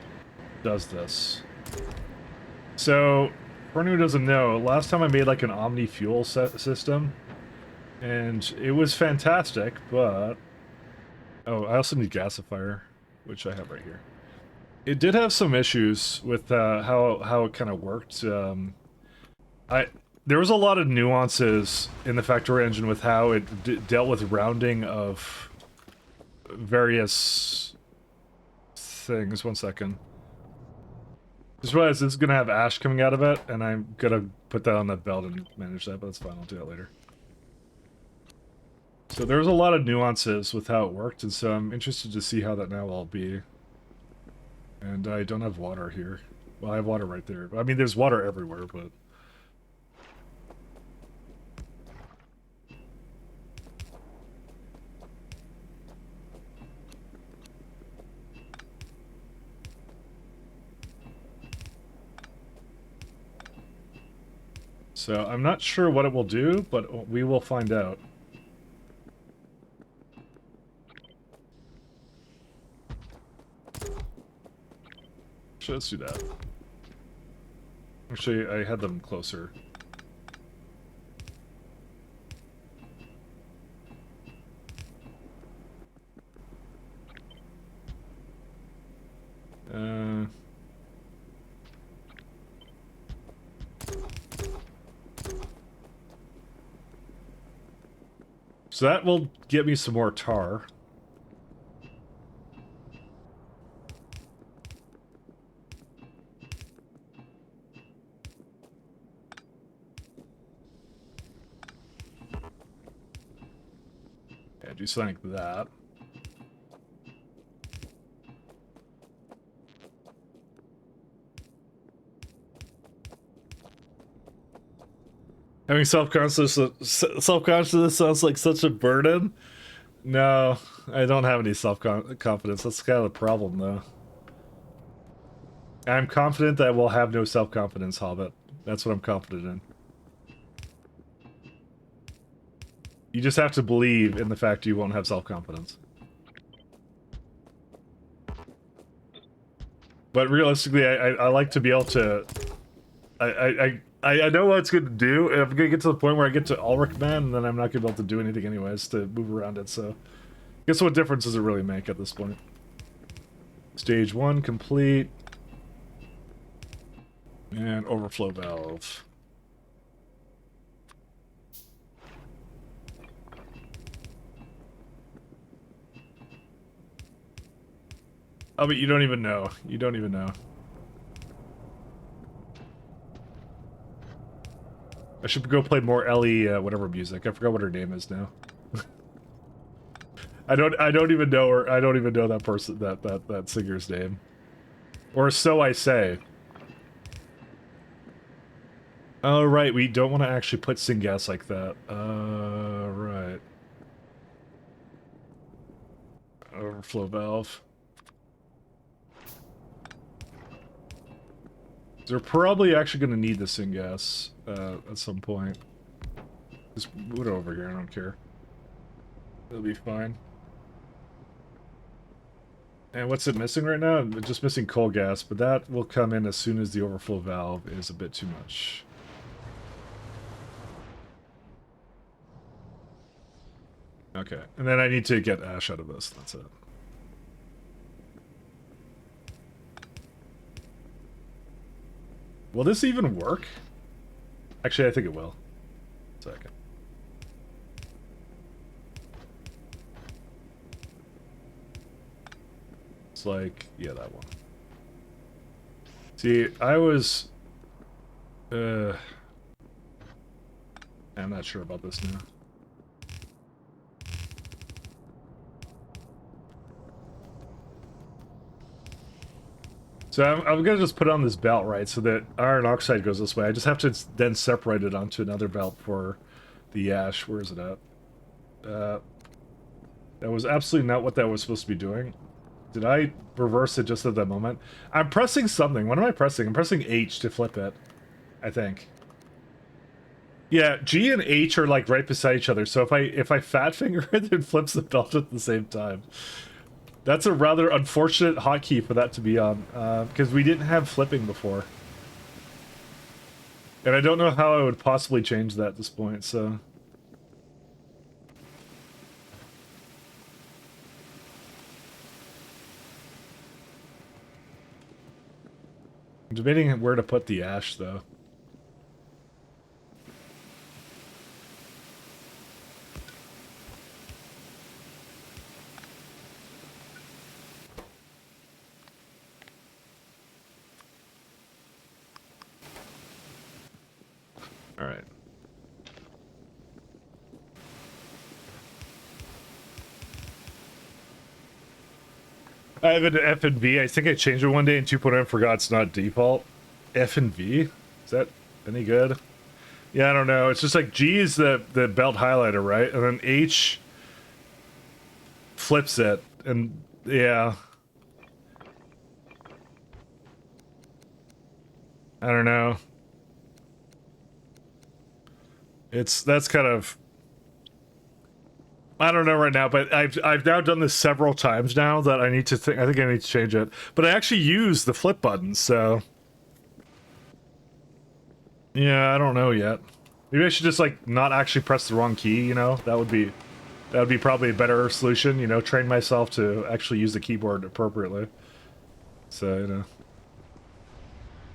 does this. So, for anyone who doesn't know, last time I made like an Omni fuel system, and it was fantastic, but... Oh, I also need gasifier, which I have right here. It did have some issues with how it kind of worked. There was a lot of nuances in the factory engine with how it dealt with rounding of various things. 1 second. Just realized this is going to have ash coming out of it, and I'm going to put that on that belt and manage that, but that's fine, I'll do that later. So there was a lot of nuances with how it worked, and so I'm interested to see how that now will all be. And I don't have water here. Well, I have water right there. I mean, there's water everywhere, but... So, I'm not sure what it will do, but we will find out. Actually, let's do that. Actually, I had them closer. So that will get me some more tar. Yeah, do something like that. Having self-consciousness sounds like such a burden. No, I don't have any self-confidence. That's kind of the problem, though. I'm confident that I will have no self-confidence, Hobbit. That's what I'm confident in. You just have to believe in the fact you won't have self-confidence. But realistically, I like to be able to... I know what it's going to do, and I'm going to get to the point where I get to Ulrich Man, and then I'm not going to be able to do anything anyways to move around it, so... Guess what difference does it really make at this point? Stage 1 complete. And overflow valve. Oh, but you don't even know. You don't even know. I should go play more Ellie, whatever music. I forgot what her name is now. I don't even know her. I don't even know that person, that singer's name. Or so I say. Oh, right, we don't want to actually put syngas like that. overflow valve. They're probably actually going to need the syngas at some point. Just move it over here, I don't care. It'll be fine. And what's it missing right now? It's just missing coal gas, but that will come in as soon as the overflow valve is a bit too much. Okay, and then I need to get ash out of this, that's it. Will this even work? Actually, I think it will. Second. It's like, yeah, that one. See, I was... I'm not sure about this now. So I'm gonna just put on this belt, right, so that iron oxide goes this way. I just have to then separate it onto another belt for the ash. Where is it at? That was absolutely not what that was supposed to be doing. Did I reverse it just at that moment? I'm pressing something. What am I pressing? I'm pressing H to flip it, I think. Yeah, G and H are like right beside each other. So if I fat finger it, it flips the belt at the same time. That's a rather unfortunate hotkey for that to be on, because we didn't have flipping before. And I don't know how I would possibly change that at this point, so... I'm debating where to put the ash, though. All right. I have an F and V. I think I changed it one day in 2.0 and forgot it's not default. F and V? Is that any good? Yeah, I don't know. It's just like G is the belt highlighter, right? And then H flips it. And yeah. I don't know. That's kind of, I don't know right now, but I've now done this several times now that I need to think. I think I need to change it. But I actually use the flip button, so yeah, I don't know yet. Maybe I should just like not actually press the wrong key. You know, that would be probably a better solution. You know, train myself to actually use the keyboard appropriately. So you know,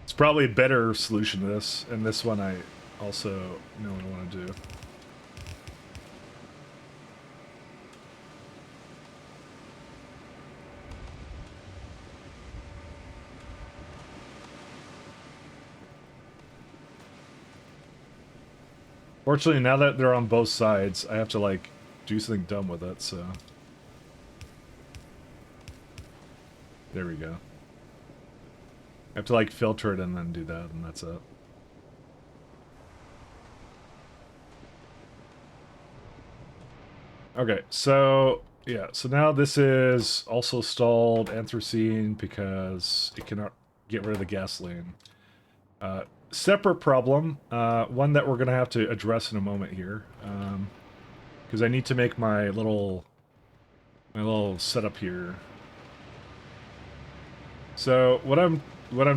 it's probably a better solution to this. And this one I also know what I want to do. Fortunately, now that they're on both sides, I have to, like, do something dumb with it, so... There we go. I have to, like, filter it and then do that, and that's it. Okay, so... Yeah, so now this is also stalled anthracene because it cannot get rid of the gasoline. Separate problem, one that we're going to have to address in a moment here, because I need to make my little setup here. So what I'm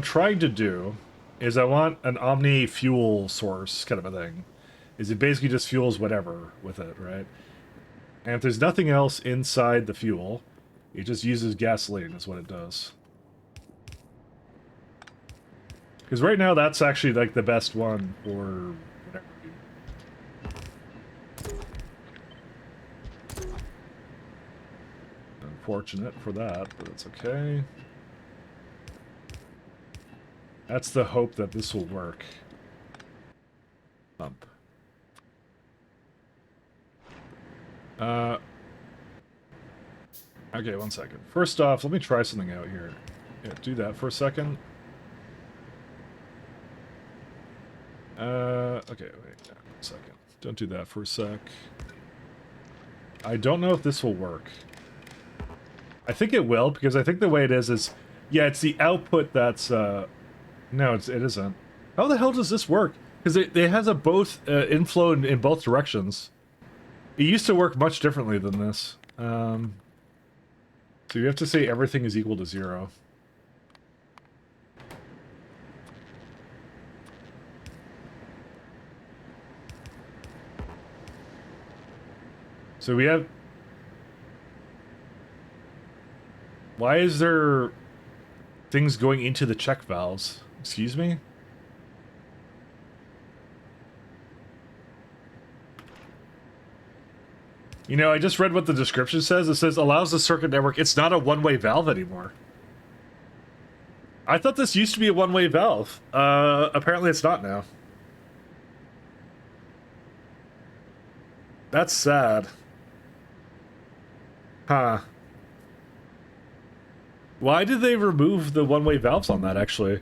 trying to do is I want an omni fuel source kind of a thing. Is it basically just fuels whatever with it, right? And if there's nothing else inside the fuel, it just uses gasoline is what it does. Because right now, that's actually, like, the best one for whatever. Unfortunate for that, but it's okay. That's the hope that this will work. Pump. Okay, one second. First off, let me try something out here. Yeah, do that for a second. Okay, wait a second. Don't do that for a sec. I don't know if this will work. I think it will, because I think the way it is yeah, it's the output that's no, it isn't. How the hell does this work? Because it has a both inflow in both directions. It used to work much differently than this. So you have to say everything is equal to 0. So we have... Why is there things going into the check valves? Excuse me? You know, I just read what the description says. It says, allows the circuit network... It's not a one-way valve anymore. I thought this used to be a one-way valve. Apparently it's not now. That's sad. Huh. Why did they remove the one-way valves on that, actually?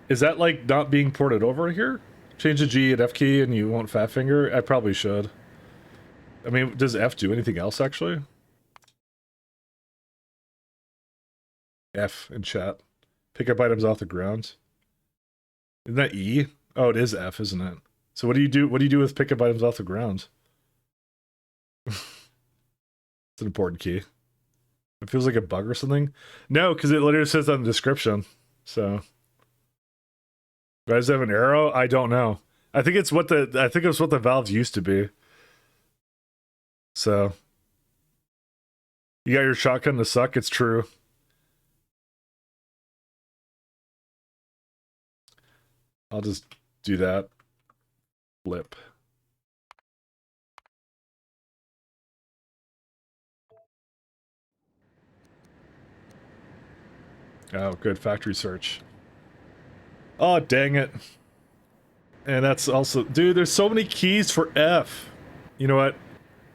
Is that, like, not being ported over here? Change the G and F key and you won't fat finger? I probably should. I mean, does F do anything else, actually? F in chat. Pick up items off the ground. Isn't that E? Oh, it is F, isn't it? So what do you do? What do you do with pick up items off the ground? It's an important key. It feels like a bug or something. No, because it literally says that in the description. So, does it have an arrow? I don't know. I think it's what the valves used to be. So, you got your shotgun to suck. It's true. I'll just do that. Flip. Oh, good. Factory search. Oh, dang it. And that's also... Dude, there's so many keys for F. You know what?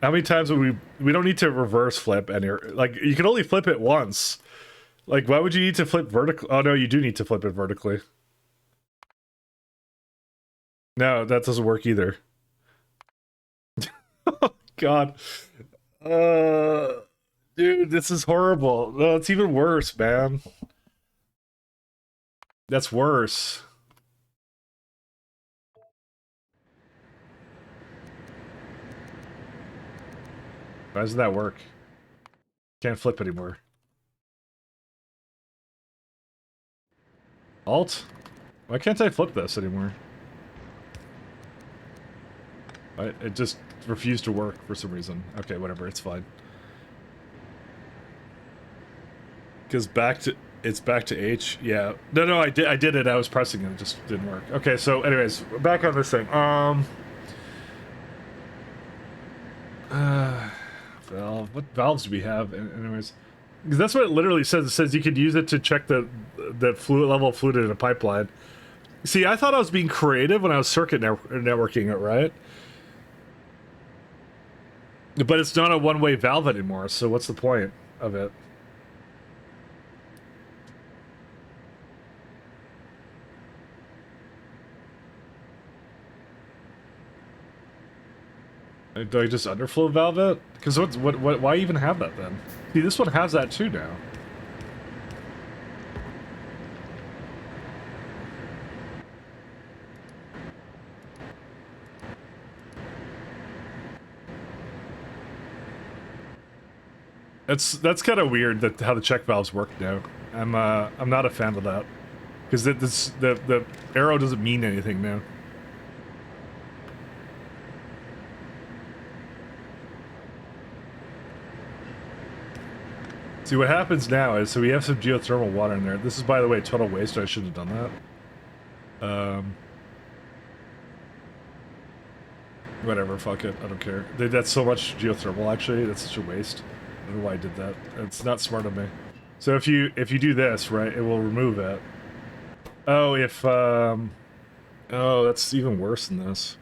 How many times would we don't need to reverse flip any... Like, you can only flip it once. Like, why would you need to flip vertically? Oh, no, you do need to flip it vertically. No, that doesn't work either. Oh, God. Dude, this is horrible. No, it's even worse, man. That's worse. Why doesn't that work? Can't flip anymore. Alt? Why can't I flip this anymore? It just refused to work for some reason. Okay, whatever, it's fine. Because it's back to H. Yeah. No, I did it. I was pressing it. It just didn't work. Okay, so anyways, back on this thing. Valve. What valves do we have? Anyways, because that's what it literally says. It says you could use it to check the fluid level of fluid in a pipeline. See, I thought I was being creative when I was circuit networking it, right? But it's not a one-way valve anymore, so what's the point of it? Do I just underflow valve it? Because why even have that then? See, this one has that too now. That's kind of weird that how the check valves work now. I'm not a fan of that because the arrow doesn't mean anything now. See, what happens now is, so we have some geothermal water in there. This is, by the way, total waste. I shouldn't have done that. Whatever, fuck it. I don't care. That's so much geothermal, actually. That's such a waste. I don't know why I did that. It's not smart of me. So if you do this, right, it will remove it. Oh, oh, that's even worse than this.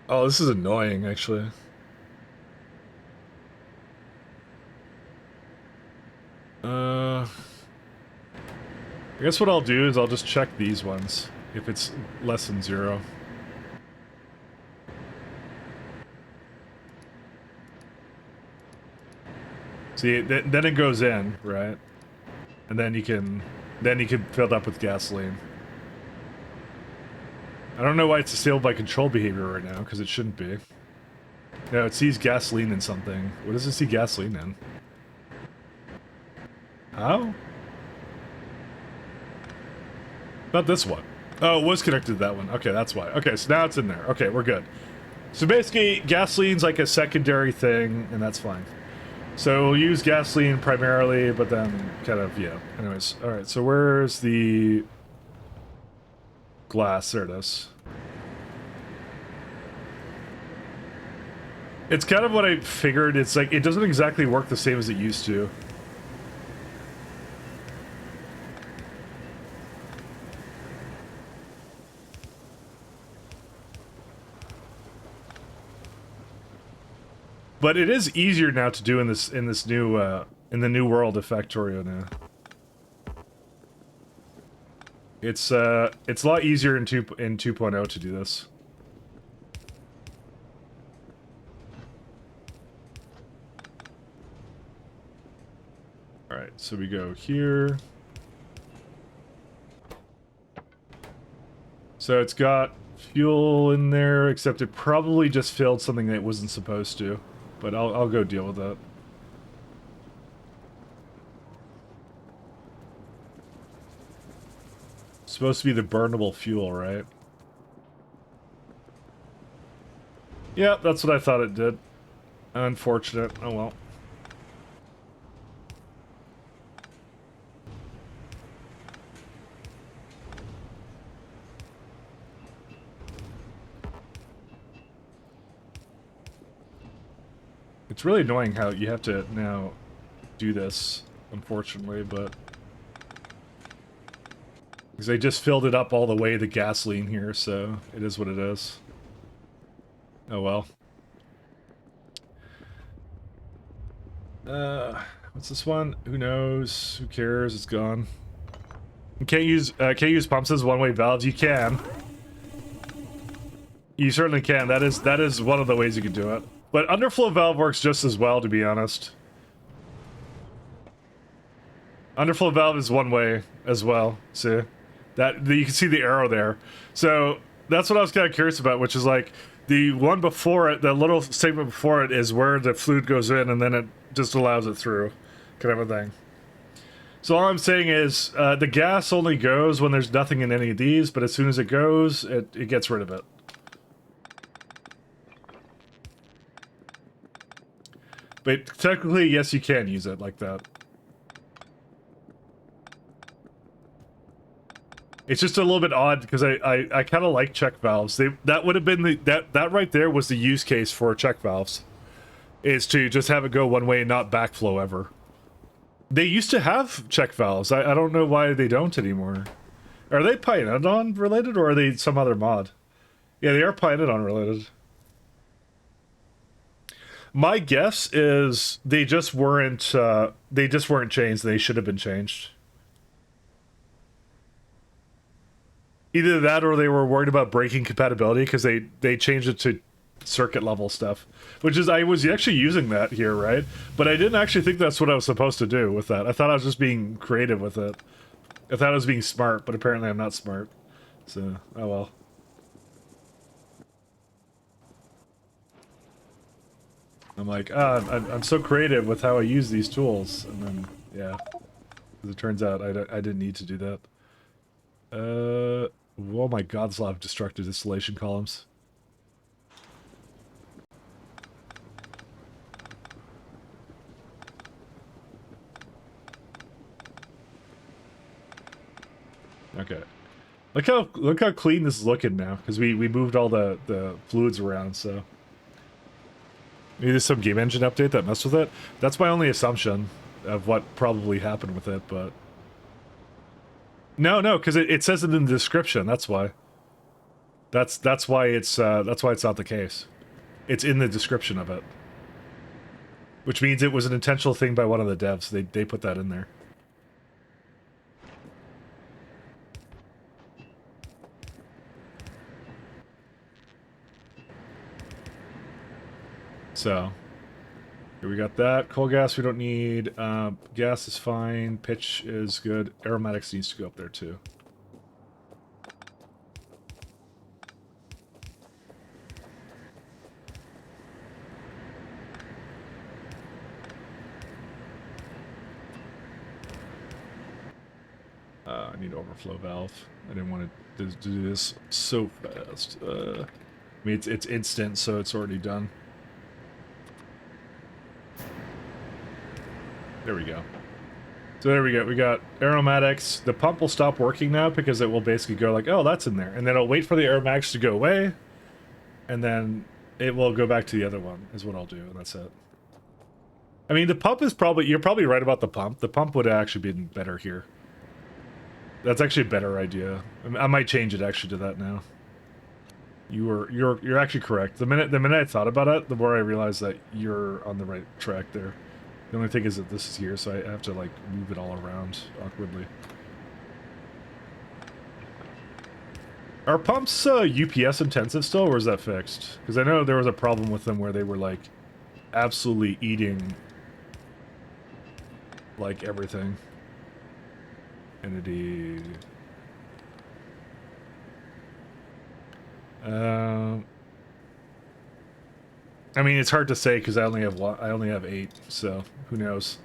Oh, this is annoying, actually. I guess what I'll do is I'll just check these ones, if it's less than 0. See, then it goes in, right? And then you can fill it up with gasoline. I don't know why it's disabled by control behavior right now, because it shouldn't be. No, it sees gasoline in something. What does it see gasoline in? How? Not this one. Oh, it was connected to that one. Okay, that's why. Okay, so now it's in there. Okay, we're good. So basically, gasoline's like a secondary thing, and that's fine. So we'll use gasoline primarily, but then kind of, yeah. Anyways, alright, so where's the glass? There it is. It's kind of what I figured. It's like, it doesn't exactly work the same as it used to. But it is easier now to do in this new in the new world of Factorio now. It's a lot easier in 2.0 to do this. All right, so we go here. So it's got fuel in there, except it probably just filled something that it wasn't supposed to. But I'll go deal with that. Supposed to be the burnable fuel, right? Yeah, that's what I thought it did. Unfortunate. Oh well. It's really annoying how you have to now do this, unfortunately, but... because they just filled it up all the way to gasoline here, so it is what it is. Oh well. What's this one? Who knows? Who cares? It's gone. You can't use pumps as one-way valves. You can. You certainly can. That is one of the ways you can do it. But underflow valve works just as well, to be honest. Underflow valve is one way as well. See? You can see the arrow there. So that's what I was kind of curious about, which is like the one before it, the little segment before it is where the fluid goes in and then it just allows it through, kind of a thing. So all I'm saying is the gas only goes when there's nothing in any of these, but as soon as it goes, it gets rid of it. But technically, yes, you can use it like that. It's just a little bit odd because I kind of like check valves. That would have been that right there was the use case for check valves, is to just have it go one way and not backflow ever. They used to have check valves. I don't know why they don't anymore. Are they Pynodon related or are they some other mod? Yeah, they are Pynodon related. My guess is they just weren't changed. They should have been changed. Either that or they were worried about breaking compatibility because they changed it to circuit level stuff. Which is, I was actually using that here, right? But I didn't actually think that's what I was supposed to do with that. I thought I was just being creative with it. I thought I was being smart, but apparently I'm not smart. So, oh well. I'm like, I'm so creative with how I use these tools, and then, yeah. As it turns out, I didn't need to do that. Oh my god, there's a lot of destructive distillation columns. Okay. Look how clean this is looking now, because we moved all the fluids around, so... Maybe there's some game engine update that messed with it. That's my only assumption of what probably happened with it, but... No, because it says it in the description, that's why. That's why it's not the case. It's in the description of it. Which means it was an intentional thing by one of the devs. They put that in there. So, here Okay, we got that. Coal gas we don't need. Gas is fine. Pitch is good. Aromatics needs to go up there too. I need overflow valve. I didn't want to do this so fast. I mean, it's instant, so it's already done. There we go. So there we go. We got aromatics. The pump will stop working now because it will basically go like, oh, that's in there. And then it'll wait for the aromatics to go away. And then it will go back to the other one is what I'll do. And that's it. I mean, the pump is probably... You're probably right about the pump. The pump would have actually been better here. That's actually a better idea. I might change it actually to that now. You're actually correct. The minute I thought about it, the more I realized that you're on the right track there. The only thing is that this is here, so I have to like move it all around awkwardly. Are pumps UPS intensive still, or is that fixed? Because I know there was a problem with them where they were like absolutely eating like everything. Entity. I mean, it's hard to say because I only have 8, so who knows.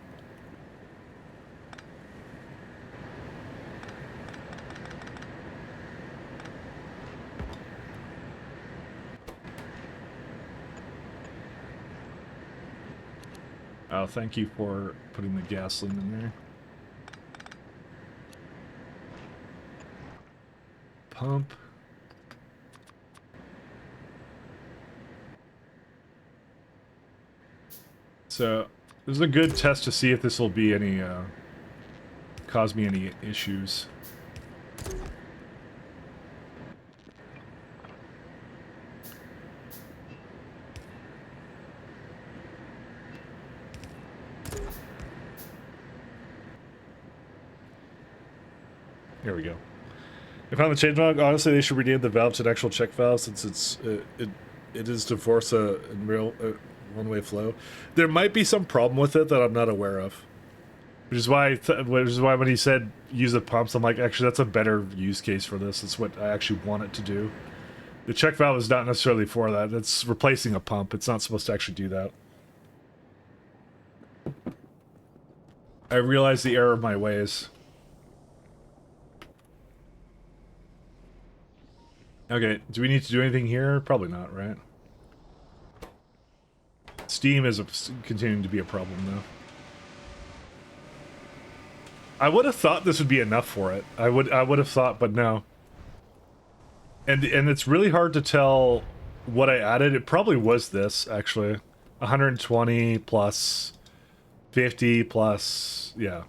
Oh, thank you for putting the gasoline in there. Pump. So, this is a good test to see if this will be any, cause me any issues. Here we go. I found the change log. Honestly, they should rename the valve to an actual check valve since it is to force a real one-way flow. There might be some problem with it that I'm not aware of, which is why when he said use the pumps, I'm like, actually that's a better use case for this. It's what I actually want it to do. The check valve is not necessarily for that. It's replacing a pump. It's not supposed to actually do that. I realize the error of my ways. Okay, do we need to do anything here? Probably not, right? Steam is continuing to be a problem, though. I would have thought this would be enough for it. I would have thought, but no. And it's really hard to tell what I added. It probably was this, actually. 120 plus 50 plus, yeah.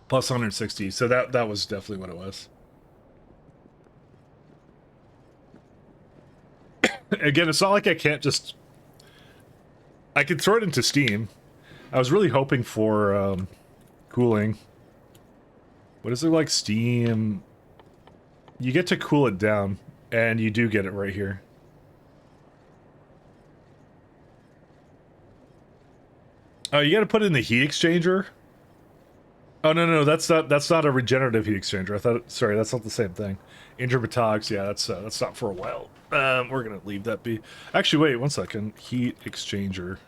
Plus 160. So that was definitely what it was. Again, it's not like I can't just... I can throw it into Steam. I was really hoping for cooling. What is it like Steam? You get to cool it down, and you do get it right here. Oh, you gotta put it in the heat exchanger? Oh, no, that's not a regenerative heat exchanger. I thought, sorry, that's not the same thing. Intermetox, yeah, that's not for a while. We're gonna leave that be. Actually, wait, 1 second. Heat exchanger.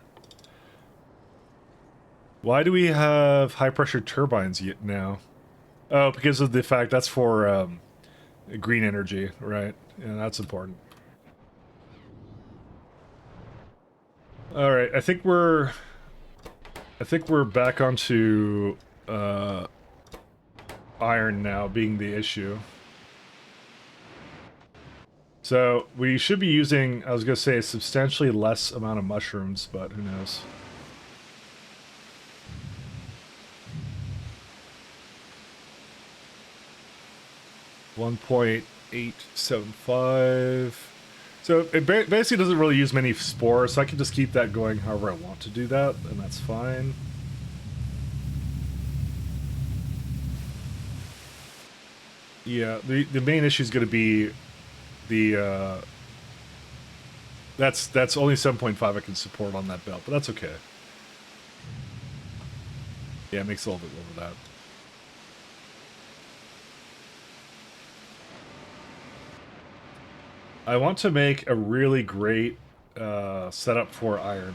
Why do we have high pressure turbines yet now? Oh, because of the fact that's for green energy, right? Yeah, that's important. All right, I think we're back onto iron now being the issue. So we should be using, I was gonna say, a substantially less amount of mushrooms, but who knows? .875. So it basically doesn't really use many spores, so I can just keep that going however I want to do that, and that's fine. Yeah, the main issue is going to be the that's only 7.5 I can support on that belt, but that's okay. Yeah, it makes a little bit of that. I want to make a really great setup for iron.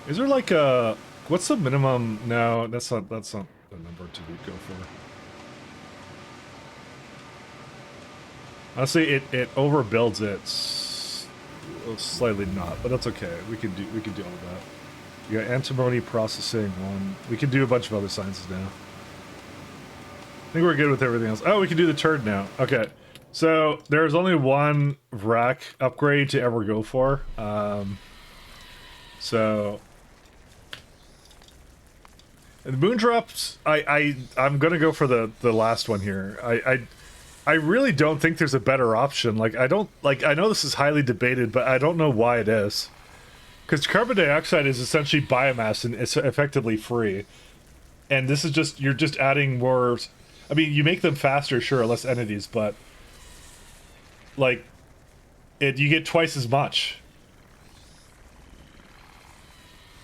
Is there like a... What's the minimum? No, that's not the number to go for. Honestly, it overbuilds it slightly not, but that's okay. We can deal with that. You got antimony processing one. We can do a bunch of other sciences now. I think we're good with everything else. Oh, we can do the turd now. Okay. So there's only one rack upgrade to ever go for. So and the moondrops, I'm gonna go for the last one here. I really don't think there's a better option. Like I know this is highly debated, but I don't know why it is. Because carbon dioxide is essentially biomass and it's effectively free. And this is just, you're just adding more... I mean, you make them faster, sure, less entities, but... Like, you get twice as much.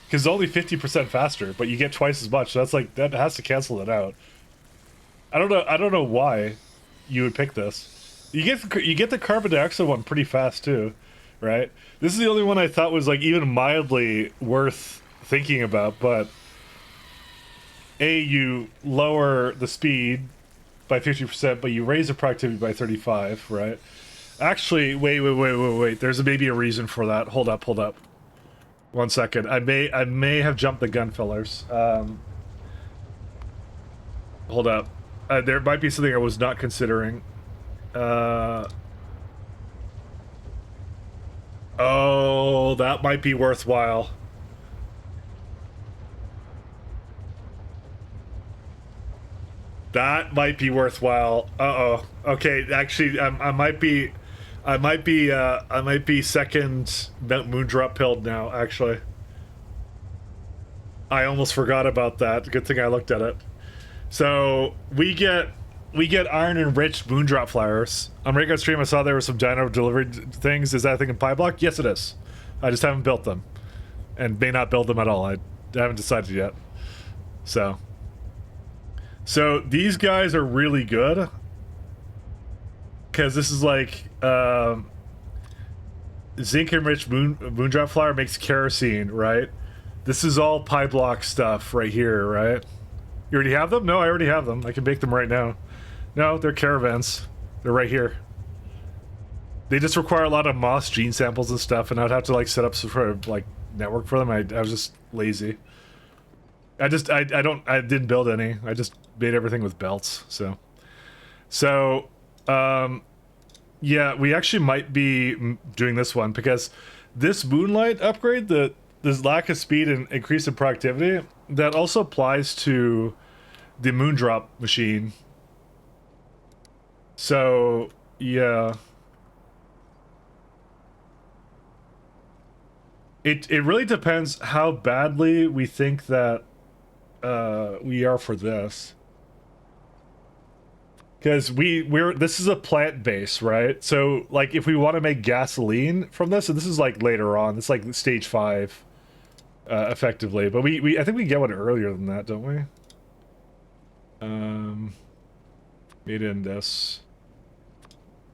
Because it's only 50% faster, but you get twice as much. So that's like, that has to cancel it out. I don't know why you would pick this. You get the carbon dioxide one pretty fast too, right? This is the only one I thought was like even mildly worth thinking about, but you lower the speed by 50%, but you raise the productivity by 35, right? Actually, wait. There's maybe a reason for that. Hold up. 1 second. I may have jumped the gun, fillers. Hold up. There might be something I was not considering. Oh, that might be worthwhile. That might be worthwhile. Uh-oh. Okay, actually, I might be second Moondrop pilled now, actually. I almost forgot about that. Good thing I looked at it. So, we get iron enriched Moondrop flowers. On Raygun stream, I saw there were some dino delivered things. Is that a thing in Pyblock? Yes, it is. I just haven't built them. And may not build them at all. I haven't decided yet. So these guys are really good. Because this is like, zinc enriched Moondrop flower makes kerosene, right? This is all Pyblock stuff right here, right? You already have them? No, I already have them. I can make them right now. No, they're caravans. They're right here. They just require a lot of moss gene samples and stuff, and I'd have to like set up some sort of like network for them. I was just lazy. I didn't build any. I just made everything with belts. So, yeah, we actually might be doing this one because this Moonlight upgrade, this lack of speed and increase in productivity, that also applies to the Moondrop machine. So, yeah. It really depends how badly we think that we are for this. Because this is a plant base, right? So, like, if we want to make gasoline from this, and this is like later on, it's like stage 5, effectively. But I think we get one earlier than that, don't we? Made in this.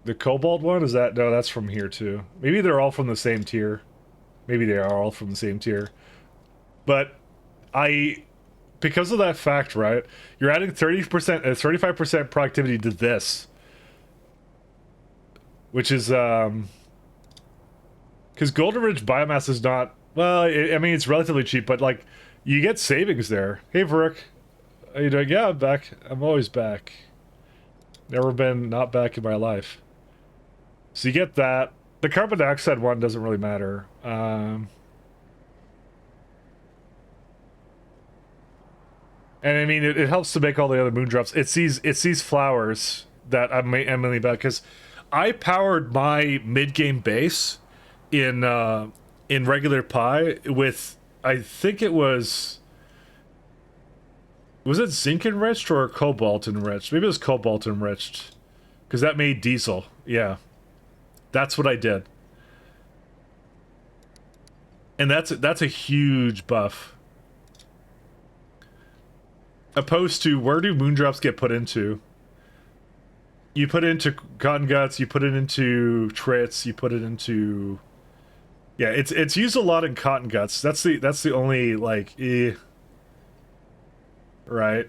The cobalt one, is that? No, that's from here too. Maybe they're all from the same tier. Maybe they are all from the same tier. But because of that fact, right? You're adding 30%, 35% productivity to this. Which is, because Golden Ridge biomass is not, well, I mean, it's relatively cheap, but like, you get savings there. Hey, Varuk. How you doing? Yeah, I'm back. I'm always back. Never been not back in my life. So you get that. The carbon dioxide one doesn't really matter. And I mean, it helps to make all the other moondrops. It's these flowers that I'm mainly about, because I powered my mid-game base in regular Pi with, I think it was it zinc enriched or cobalt enriched? Maybe it was cobalt enriched, because that made diesel. Yeah, that's what I did. And that's a huge buff. Opposed to, where do moondrops get put into? You put it into cotton guts, you put it into trits, you put it into... Yeah, it's used a lot in cotton guts. That's the only, like, right?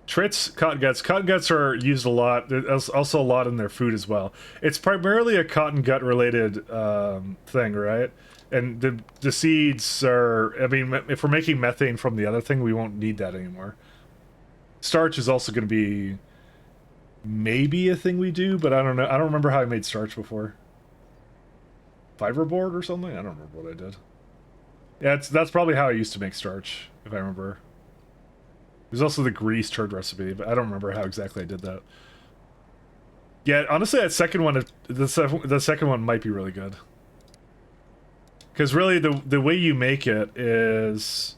Trits, cotton guts are used a lot. There's also a lot in their food as well. It's primarily a cotton gut related thing, right? And the seeds are, I mean, if we're making methane from the other thing, we won't need that anymore. Starch is also going to be maybe a thing we do, but I don't know. I don't remember how I made starch before. Fiberboard or something? I don't remember what I did. Yeah, that's probably how I used to make starch, if I remember. There's also the grease turd recipe, but I don't remember how exactly I did that. Yeah, honestly, that second one, the second one might be really good. Because really, the way you make it is...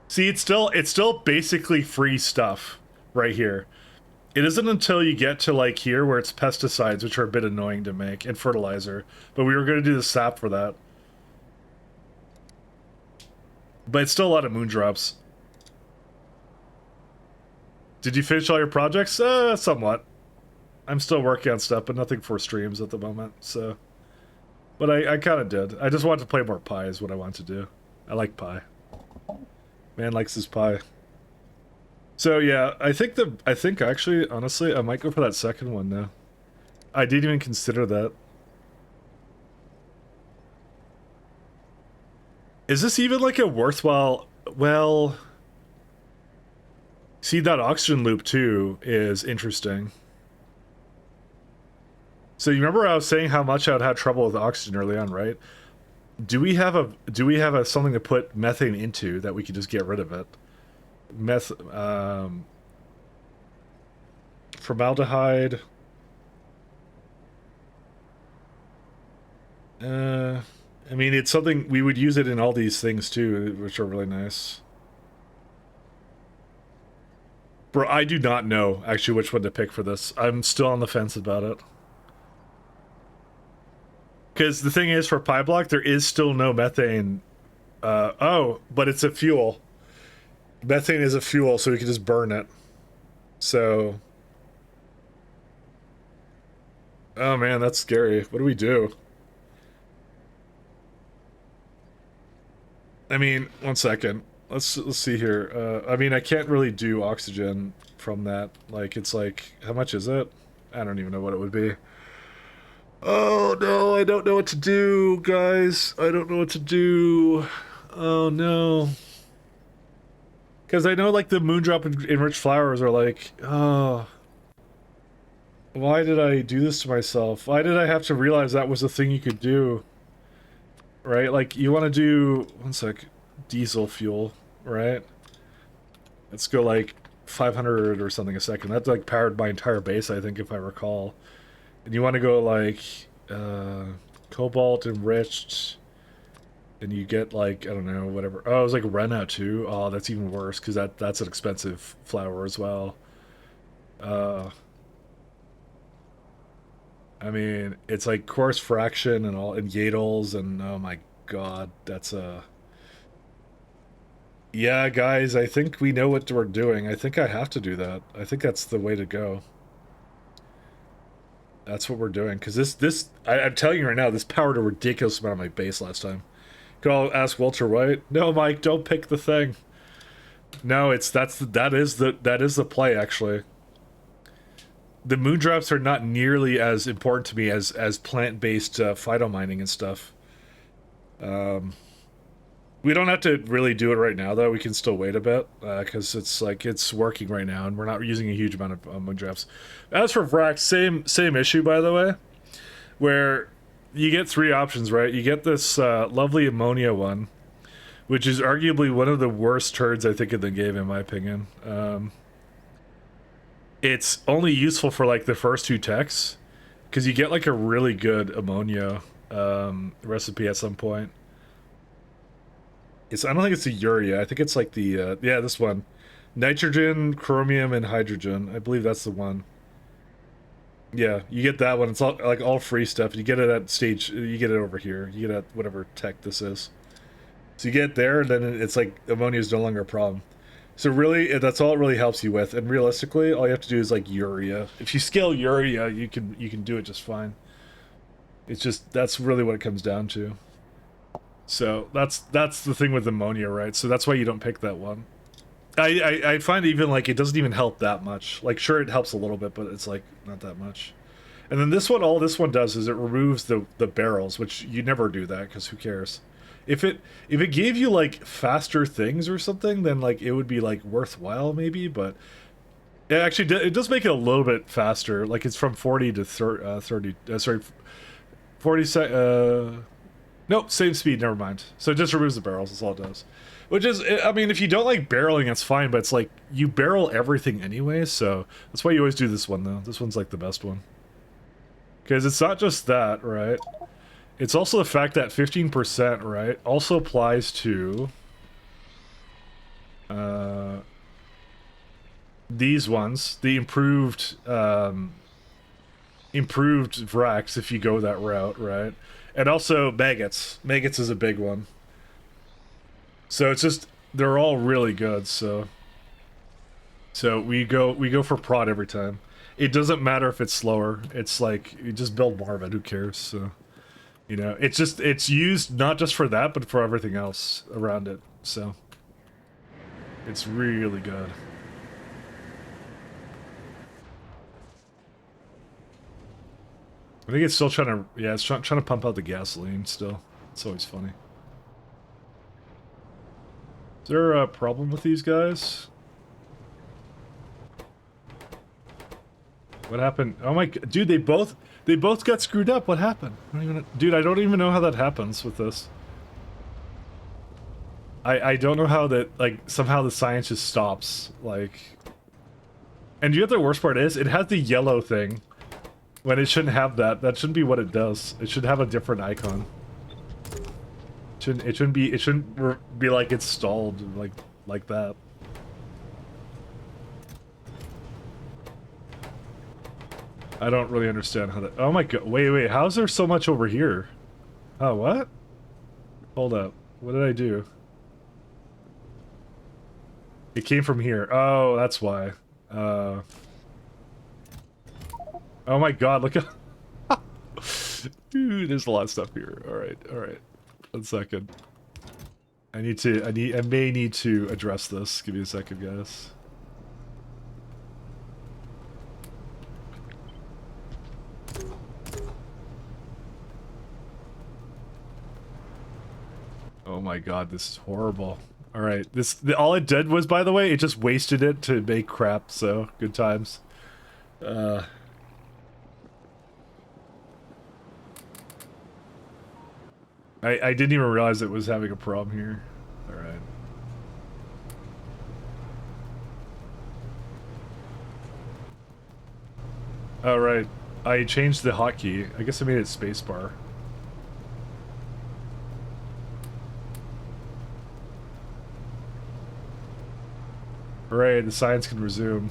See, it's still basically free stuff right here. It isn't until you get to like here where it's pesticides, which are a bit annoying to make, and fertilizer. But we were going to do the sap for that. But it's still a lot of moondrops. Did you finish all your projects? Somewhat. I'm still working on stuff, but nothing for streams at the moment, so... But I kind of did. I just wanted to play more pie is what I want to do. I like pie. Man likes his pie. So yeah, I think actually, honestly, I might go for that second one now. I didn't even consider that. Is this even like a worthwhile... Well... See, that oxygen loop too is interesting. So you remember I was saying how much I'd had trouble with oxygen early on, right? Do we have a something to put methane into that we could just get rid of it? Formaldehyde. I mean, it's something we would use it in all these things too, which are really nice. Bro, I do not know actually which one to pick for this. I'm still on the fence about it. Because the thing is, for Pyblock, there is still no methane. Oh, but it's a fuel. Methane is a fuel, so we can just burn it. So... Oh man, that's scary. What do we do? I mean, one second. Let's see here. I mean, I can't really do oxygen from that. Like, it's like... How much is it? I don't even know what it would be. Oh no, I don't know what to do, guys. I don't know what to do. Oh no. Because I know, like, the moondrop enriched flowers are like, oh. Why did I do this to myself? Why did I have to realize that was a thing you could do? Right? Like, you want to do... One sec. Diesel fuel, right? Let's go, like, 500 or something a second. That, like, powered my entire base, I think, if I recall. And you want to go like cobalt enriched, and you get like, I don't know, whatever. Oh, it was like Rena too. Oh, that's even worse because that's an expensive flower as well. I mean, it's like coarse fraction and all, and Yadles, and oh my god, that's a... Yeah, guys, I think we know what we're doing. I think I have to do that. I think that's the way to go. That's what we're doing, because I'm telling you right now, this powered a ridiculous amount of my base last time. Could all ask Walter White. No, Mike, don't pick the thing. No, that is the play, actually. The moondrops are not nearly as important to me as plant-based phytomining and stuff. We don't have to really do it right now, though. We can still wait a bit, because it's working right now, and we're not using a huge amount of moondrops. As for Vrax, same issue, by the way, where you get three options, right? You get this lovely ammonia one, which is arguably one of the worst turds, I think, in the game, in my opinion. It's only useful for, like, the first two techs, because you get, like, a really good ammonia recipe at some point. I don't think it's the urea. I think it's like the, yeah, this one. Nitrogen, chromium, and hydrogen. I believe that's the one. Yeah, you get that one. It's all like all free stuff. You get it at stage. You get it over here. You get it at whatever tech this is. So you get it there, and then it's like ammonia is no longer a problem. So really, that's all it really helps you with. And realistically, all you have to do is like urea. If you scale urea, you can do it just fine. It's just that's really what it comes down to. So that's the thing with ammonia, right? So that's why you don't pick that one. I find even like it doesn't even help that much. Like sure it helps a little bit, but it's like not that much. And then this one, all this one does is it removes the barrels, which you never do that because who cares? If it gave you like faster things or something, then like it would be like worthwhile maybe. But it actually it does make it a little bit faster. Like it's from 40 to 30. Sorry, 40 nope, same speed. Never mind. So it just removes the barrels. That's all it does. Which is, I mean, if you don't like barreling, it's fine. But it's like you barrel everything anyway. So that's why you always do this one though. This one's like the best one. Because it's not just that, right? It's also the fact that 15%, right, also applies to these ones, the improved Vrax if you go that route, right? And also maggots. Maggots is a big one. So it's just they're all really good, so we go for prod every time. It doesn't matter if it's slower. It's like you just build more of it, who cares? So you know, it's used not just for that, but for everything else around it. So it's really good. I think it's still trying to, yeah, it's trying to pump out the gasoline still. It's always funny. Is there a problem with these guys? What happened? Oh my, dude, they both got screwed up. What happened? Dude, I don't even know how that happens with this. I don't know how that, like, somehow the science just stops, like... And you know what the worst part is? It has the yellow thing. When it shouldn't have that. That shouldn't be what it does. It should have a different icon. It shouldn't be like it's stalled, like that. I don't really understand how that... Oh my god, wait, how is there so much over here? Oh, what? Hold up. What did I do? It came from here. Oh, that's why. Oh my god, look at... Dude, there's a lot of stuff here. Alright. 1 second. I may need to address this. Give me a second, guys. Oh my god, this is horrible. Alright, all it did was, by the way, it just wasted it to make crap, so good times. I didn't even realize it was having a problem here. Alright. Alright, I changed the hotkey. I guess I made it spacebar. Hooray, the science can resume.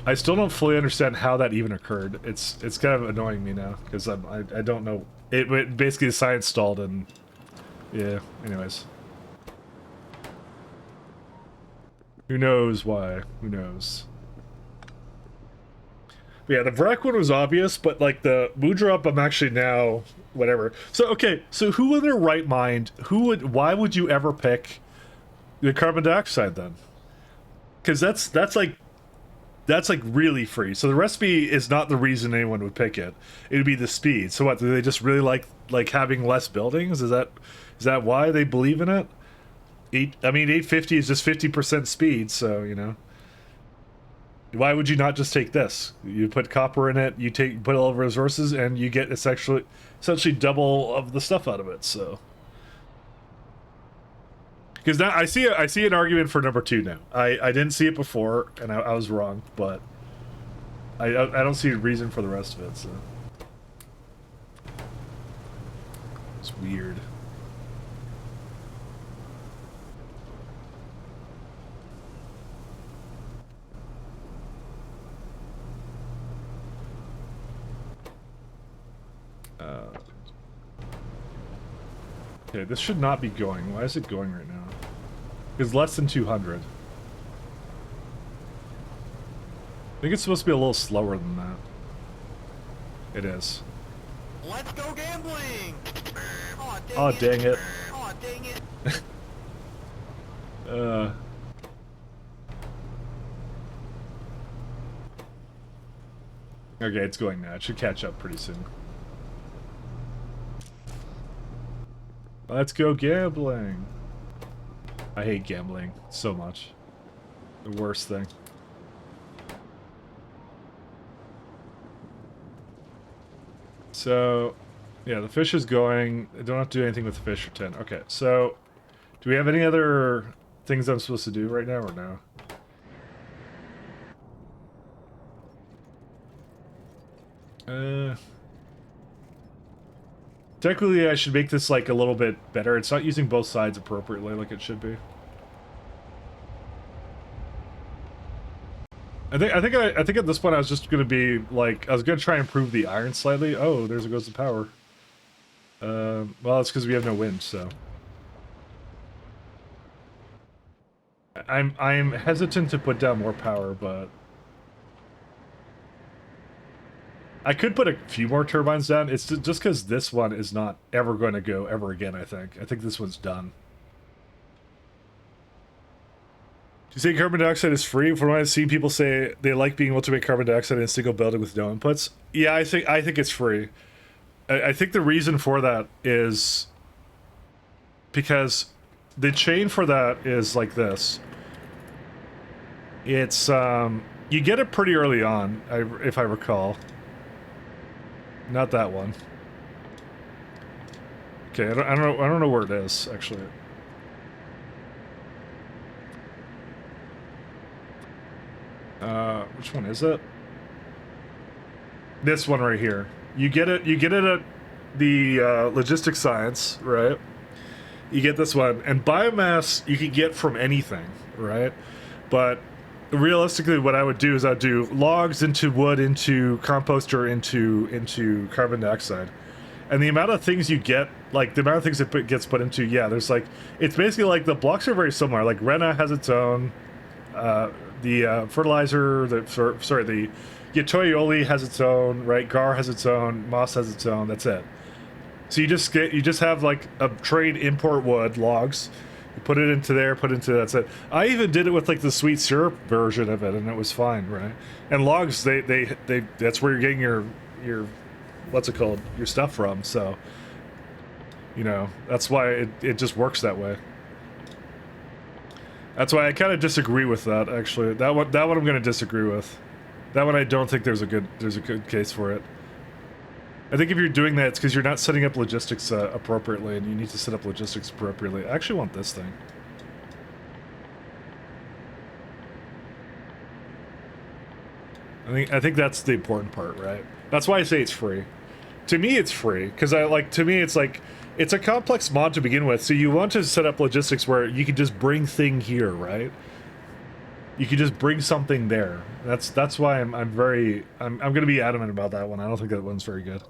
I still don't fully understand how that even occurred. It's kind of annoying me now because I don't know. It basically the science stalled and yeah. Anyways, who knows why? Who knows? But yeah, the Vrak one was obvious, but like the Moodrop, I'm actually now whatever. So okay, so who in their right mind? Why would you ever pick the carbon dioxide then? Because that's like really free. So the recipe is not the reason anyone would pick it. It would be the speed. So what, do they just really like having less buildings? Is that why they believe in it? 850 is just 50% speed, so you know. Why would you not just take this? You put copper in it, you put all of resources, and you get essentially double of the stuff out of it, so. Because now I see an argument for number 2 now. I didn't see it before, and I was wrong, but I don't see a reason for the rest of it. So it's weird. Okay, this should not be going. Why is it going right now? It's less than 200. I think it's supposed to be a little slower than that. It is. Let's go gambling! Oh, dang it. Oh, dang it! Okay, it's going now. It should catch up pretty soon. Let's go gambling. I hate gambling so much. The worst thing. So, yeah, the fish is going. I don't have to do anything with the fish for 10. Okay, so do we have any other things I'm supposed to do right now or no? Technically, I should make this like a little bit better. It's not using both sides appropriately like it should be. I think at this point I was just gonna be like I was gonna try and improve the iron slightly. Oh, there goes the power. Well, it's because we have no wind, so I'm hesitant to put down more power, but I could put a few more turbines down. It's just because this one is not ever going to go ever again, I think this one's done. Do you say carbon dioxide is free? From what I've seen, people say they like being able to make carbon dioxide in a single building with no inputs. Yeah, I think it's free. I think the reason for that is because the chain for that is like this. It's you get it pretty early on, if I recall. Not that one. Okay, I don't know where it is actually. Which one is it? This one right here. You get it at the logistics science, right? You get this one, and biomass you can get from anything, right? But realistically, what I would do is I'd do logs into wood, into composter, into carbon dioxide, and the amount of things you get, like the amount of things it gets put into, yeah, there's like it's basically like the blocks are very similar. Like Rena has its own, the fertilizer, the Yatoyoli has its own, right? Gar has its own, Moss has its own. That's it. So you just have like a trade import wood logs. You put it into there, put it into that's it. I even did it with like the sweet syrup version of it, and it was fine, right? And logs, they that's where you're getting your what's it called, your stuff from. So you know that's why it just works that way. That's why I kind of disagree with that. Actually, that one I'm going to disagree with. That one I don't think there's a good case for it. I think if you're doing that, it's because you're not setting up logistics appropriately, and you need to set up logistics appropriately. I actually want this thing. I think that's the important part, right? That's why I say it's free. To me, it's free because to me, it's like it's a complex mod to begin with. So you want to set up logistics where you can just bring thing here, right? You can just bring something there. That's why I'm going to be adamant about that one. I don't think that one's very good.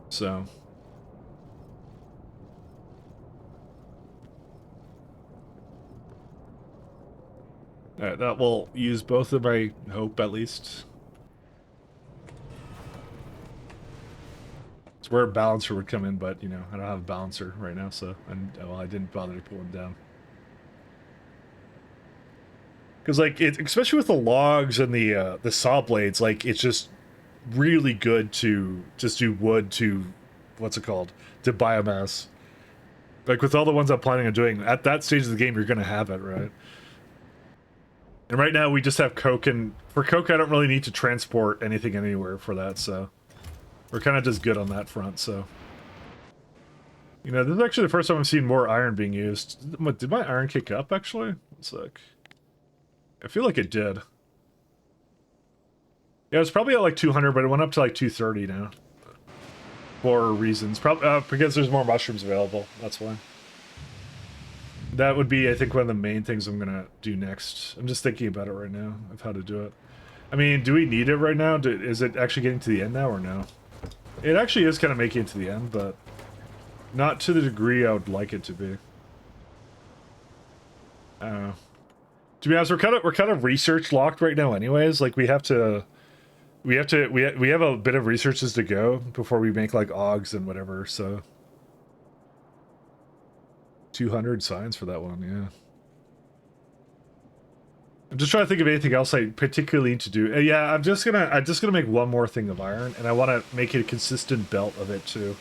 So that will use both of my hope at least. It's where a balancer would come in, but you know I don't have a balancer right now, so I didn't bother to put one down. Because like especially with the logs and the saw blades, like it's just really good to just do wood to what's it called, to biomass. Like with all the ones I'm planning on doing at that stage of the game, you're gonna have it, right? And right now we just have coke, and for coke I don't really need to transport anything anywhere for that, so we're kind of just good on that front. So you know, this is actually the first time I've seen more iron being used. Did my iron kick up actually? It's like I feel like it did. Yeah, it was probably at like 200, but it went up to like 230 now. For reasons. Probably because there's more mushrooms available. That's why. That would be, I think, one of the main things I'm gonna do next. I'm just thinking about it right now of how to do it. I mean, do we need it right now? Is it actually getting to the end now or no? It actually is kind of making it to the end, but not to the degree I would like it to be. I don't know. To be honest, we're kind of research locked right now, anyways. Like we have we have a bit of researches to go before we make like OGs and whatever. So 200 signs for that one, yeah. I'm just trying to think of anything else I particularly need to do. Yeah, I'm just gonna make one more thing of iron, and I want to make it a consistent belt of it too.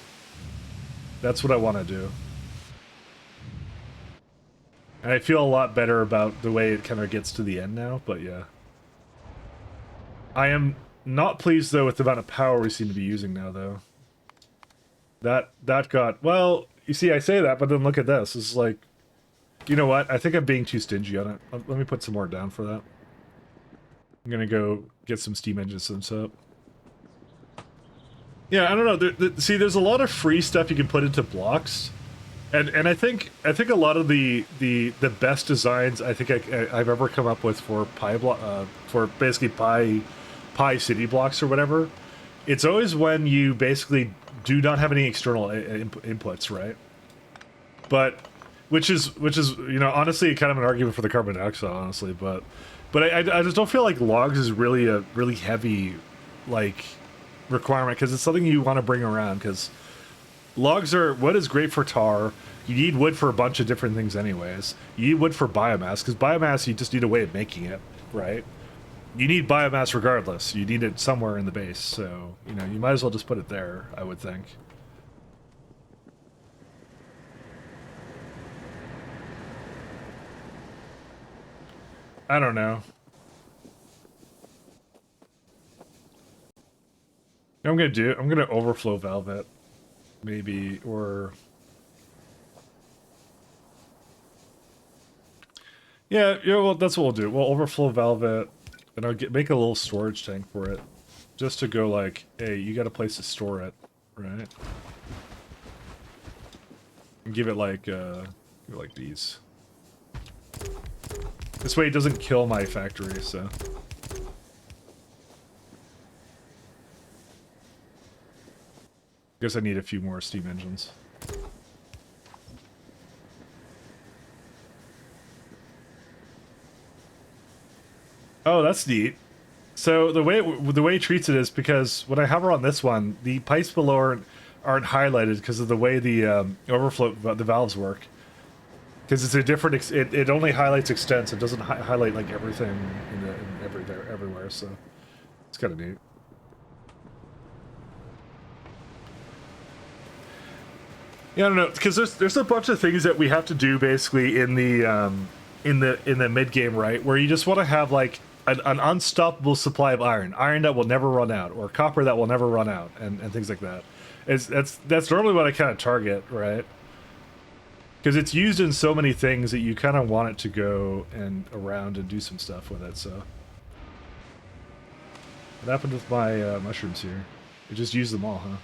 That's what I want to do. And I feel a lot better about the way it kind of gets to the end now, but yeah. I am not pleased though with the amount of power we seem to be using now though. That got, well, you see I say that, but then look at this. It's like, you know what? I think I'm being too stingy on it. Let me put some more down for that. I'm gonna go get some steam engines and stuff. Yeah, I don't know. See, there's a lot of free stuff you can put into blocks, and I think a lot of the best designs I think I've ever come up with for Pyblock, for basically Pi city blocks or whatever. It's always when you basically do not have any external inputs, right? But which is you know, honestly kind of an argument for the carbon dioxide, honestly, but I just don't feel like logs is really a really heavy like requirement, because it's something you want to bring around, because logs are what is great for tar. You need wood for a bunch of different things anyways. You need wood for biomass, because biomass you just need a way of making it, right? You need biomass regardless. You need it somewhere in the base, so you know, you might as well just put it there, I would think. I don't know. I'm gonna overflow valve it, maybe, or yeah, well, that's what we'll do. We'll overflow valve it, and I'll make a little storage tank for it, just to go like, hey, you got a place to store it, right? And give it like these. This way it doesn't kill my factory, so. Guess I need a few more steam engines. Oh, that's neat. So the way it treats it is because when I hover on this one, the pipes below aren't highlighted because of the way the overflow the valves work. Because it's a different, it only highlights extents. It doesn't highlight like everything everywhere. So it's kind of neat. Yeah, I don't know, because there's a bunch of things that we have to do basically in the mid game, right? Where you just want to have like an unstoppable supply of iron that will never run out, or copper that will never run out, and things like that. That's normally what I kind of target, right? Because it's used in so many things that you kind of want it to go and around and do some stuff with it. So, what happened with my mushrooms here? I just used them all, huh?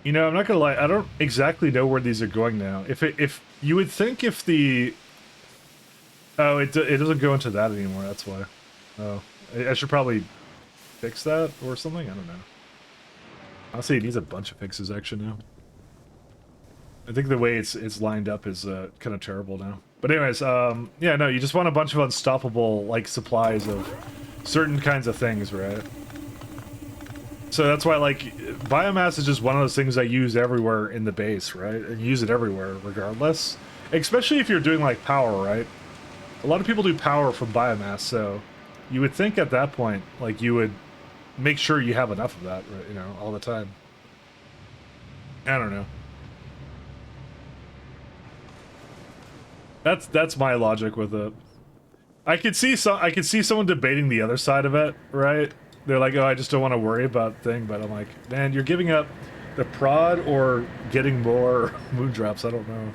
You know, I'm not gonna lie, I don't exactly know where these are going now. If you would think if the... Oh, it doesn't go into that anymore, that's why. Oh, I should probably fix that or something? I don't know. Honestly, it needs a bunch of fixes actually now. I think the way it's lined up is kind of terrible now. But anyways, yeah, no, you just want a bunch of unstoppable, like, supplies of certain kinds of things, right? So that's why, like, biomass is just one of those things I use everywhere in the base, right? And use it everywhere, regardless. Especially if you're doing, like, power, right? A lot of people do power from biomass, so you would think at that point, like, you would make sure you have enough of that, right, you know, all the time. I don't know. That's my logic with it. I could see someone debating the other side of it, right? They're like, oh, I just don't want to worry about thing, but I'm like, man, you're giving up the prod or getting more moon drops. I don't know.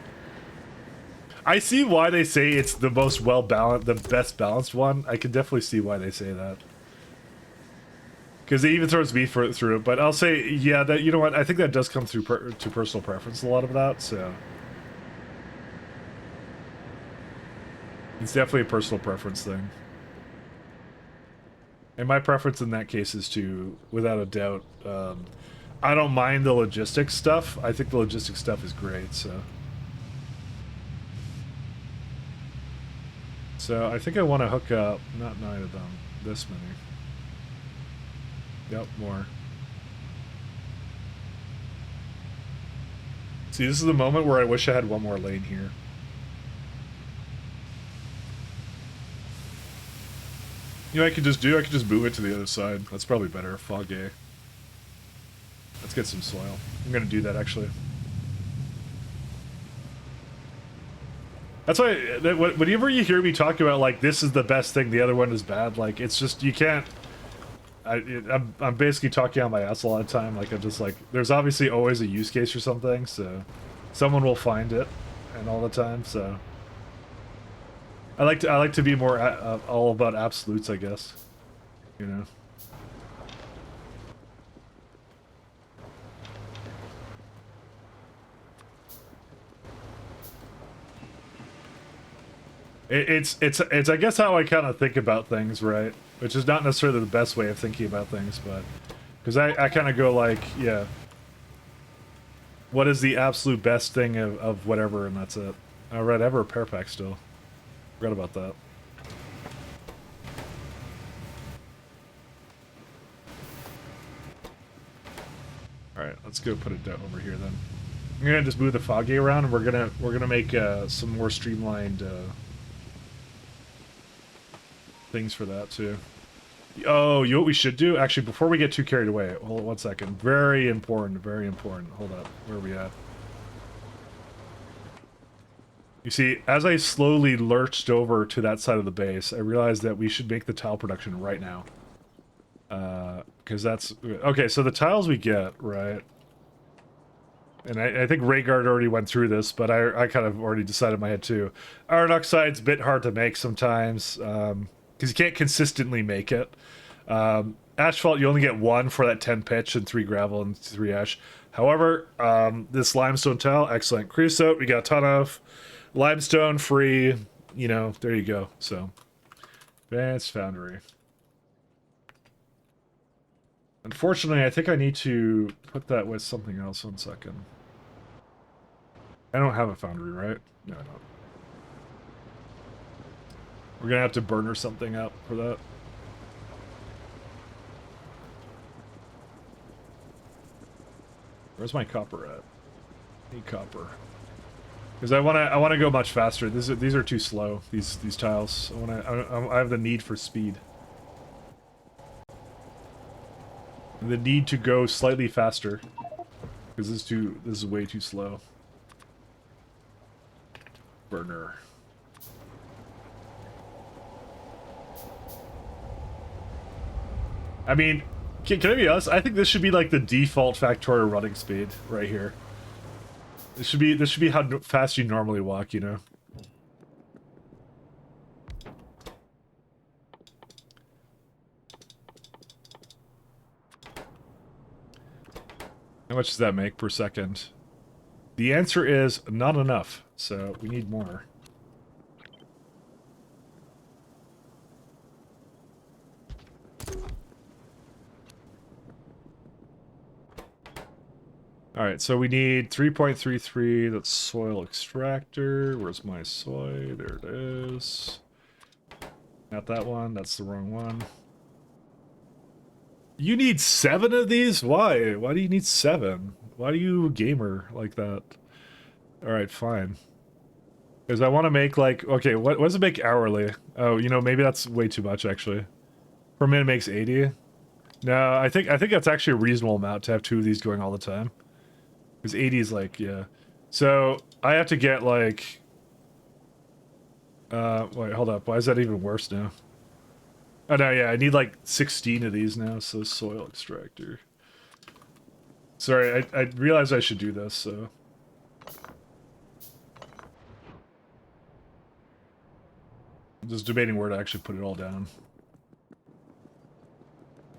I see why they say it's the most well-balanced, the best balanced one. I can definitely see why they say that. Because it even throws me through it, but I'll say, yeah, that, you know what, I think that does come through to personal preference, a lot of that, so. It's definitely a personal preference thing. And my preference in that case is to, without a doubt, I don't mind the logistics stuff. I think the logistics stuff is great, so. So I think I want to hook up, not 9 of them, this many. Yep, more. See, this is the moment where I wish I had one more lane here. You know what I could just do? I could just move it to the other side. That's probably better. Foggy. Let's get some soil. I'm gonna do that, actually. That's why, whenever you hear me talk about, like, this is the best thing, the other one is bad, like, it's just, you can't... I'm basically talking on my ass a lot of time, like, I'm just like, there's obviously always a use case for something, so... Someone will find it, and all the time, so... I like to be more all about absolutes, I guess. You know. It's I guess how I kind of think about things, right? Which is not necessarily the best way of thinking about things, but because I kind of go like, yeah, what is the absolute best thing of whatever, and that's it. I read ever a repair pack still. Forgot about that. Alright, let's go put it down over here then. I'm gonna just move the foggy around, and we're gonna make some more streamlined things for that too. Oh, you know what we should do? Actually, before we get too carried away, hold on 1 second. Very important, very important. Hold up, where are we at? You see, as I slowly lurched over to that side of the base, I realized that we should make the tile production right now. Because that's... Okay, so the tiles we get, right? And I think Rhaegar already went through this, but I kind of already decided in my head too. Iron oxide's a bit hard to make sometimes, because you can't consistently make it. Asphalt, you only get 1 for that 10 pitch and 3 gravel and 3 ash. However, this limestone tile, excellent. Creosote, we got a ton of. Limestone, free, you know, there you go. So, Advanced Foundry. Unfortunately, I think I need to put that with something else. 1 second. I don't have a foundry, right? No, I don't. We're gonna have to burner something up for that. Where's my copper at? I need copper. Because I wanna go much faster. These are too slow. These tiles. I have the need for speed. The need to go slightly faster. Because this is way too slow. Burner. I mean, can I be honest? I think this should be like the default Factorio running speed right here. This should be how fast you normally walk, you know. How much does that make per second? The answer is not enough, so we need more. Alright, so we need 3.33, that's soil extractor. Where's my soy? There it is. Not that one, that's the wrong one. You need 7 of these? Why? Why do you need 7? Why are you a gamer like that? Alright, fine. Because I want to make like... Okay, what does it make hourly? Oh, you know, maybe that's way too much, actually. Per minute makes 80. No, I think that's actually a reasonable amount to have 2 of these going all the time. Because 80 is like, yeah. So, I have to get like... wait, hold up. Why is that even worse now? Oh no, yeah, I need like 16 of these now, so soil extractor. Sorry, I realized I should do this, so... I'm just debating where to actually put it all down.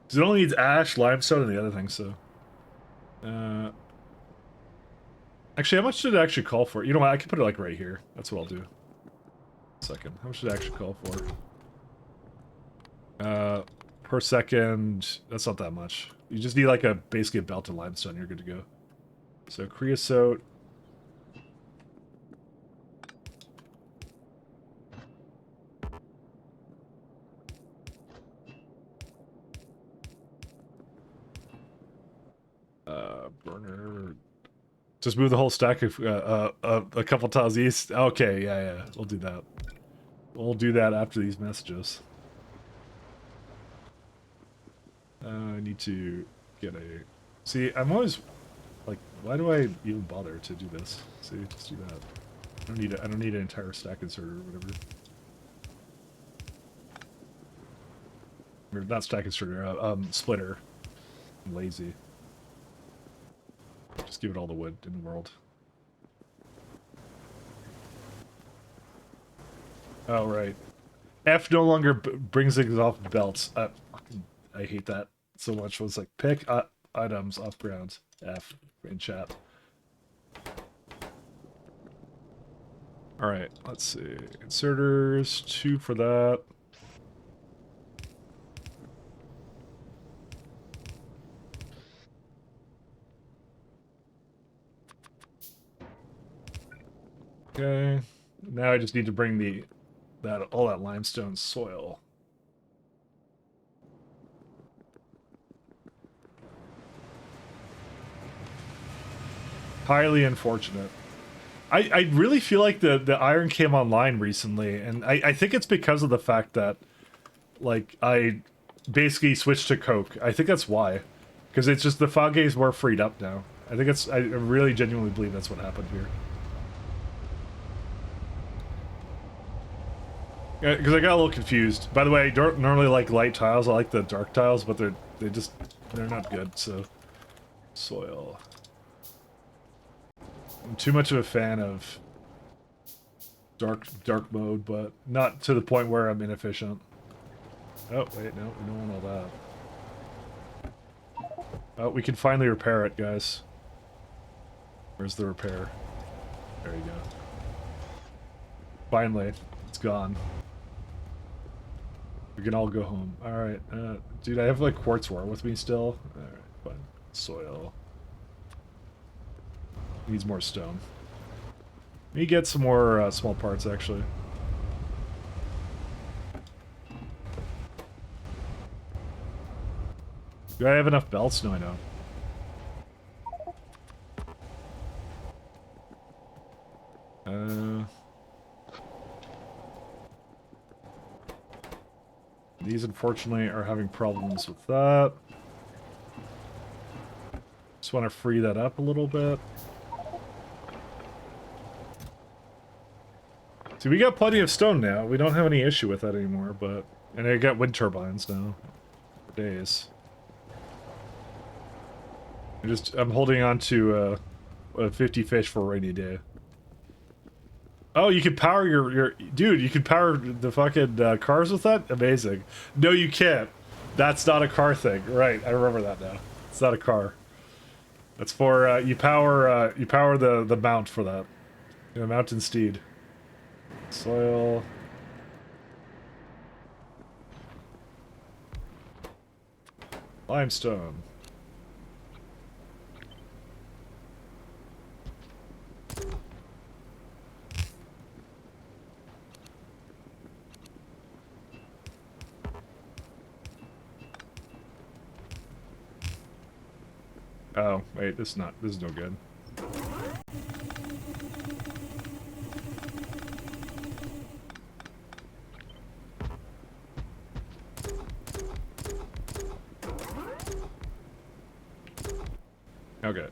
Because it only needs ash, limestone, and the other thing, so... Actually, how much did it actually call for? You know what, I can put it like right here. That's what I'll do. Second. How much did it actually call for? Per second, that's not that much. You just need like basically a belt of limestone, you're good to go. So creosote. Burner. Just move the whole stack of, a couple tiles east. Okay, yeah, we'll do that. We'll do that after these messages. I need to get a... See, I'm always... Like, why do I even bother to do this? See, just do that. I don't need an entire stack inserter or whatever. Or not stack inserter, splitter. I'm lazy. Just give it all the wood in the world. Oh, right. F no longer brings things off belts. I hate that so much. It's like, pick items off ground. F in chat. Alright, let's see. Inserters, 2 for that. Okay. Now I just need to bring all that limestone soil. Highly unfortunate. I really feel like the iron came online recently, and I think it's because of the fact that, like, I basically switched to coke. I think that's why. Because it's just the fog gauge more freed up now. I really genuinely believe that's what happened here. Because I got a little confused. By the way, I don't normally like light tiles. I like the dark tiles, but they're not good, so... Soil. I'm too much of a fan of dark mode, but not to the point where I'm inefficient. Oh, wait, no, we don't want all that. Oh, we can finally repair it, guys. Where's the repair? There you go. Finally, it's gone. We can all go home. Alright, dude, I have like quartz ore with me still. Alright, fine. Soil. Needs more stone. Let me get some more small parts, actually. Do I have enough belts? No, I don't. These, unfortunately, are having problems with that. Just want to free that up a little bit. See, we got plenty of stone now. We don't have any issue with that anymore, but... And I got wind turbines now. For days. I'm holding on to, 50 fish for a rainy day. Oh, you can power your... Dude, you can power the fucking cars with that? Amazing. No, you can't. That's not a car thing. Right, I remember that now. It's not a car. That's for, you power the mount for that. You know, mountain steed. Soil. Limestone. Oh, wait, this is no good. Okay.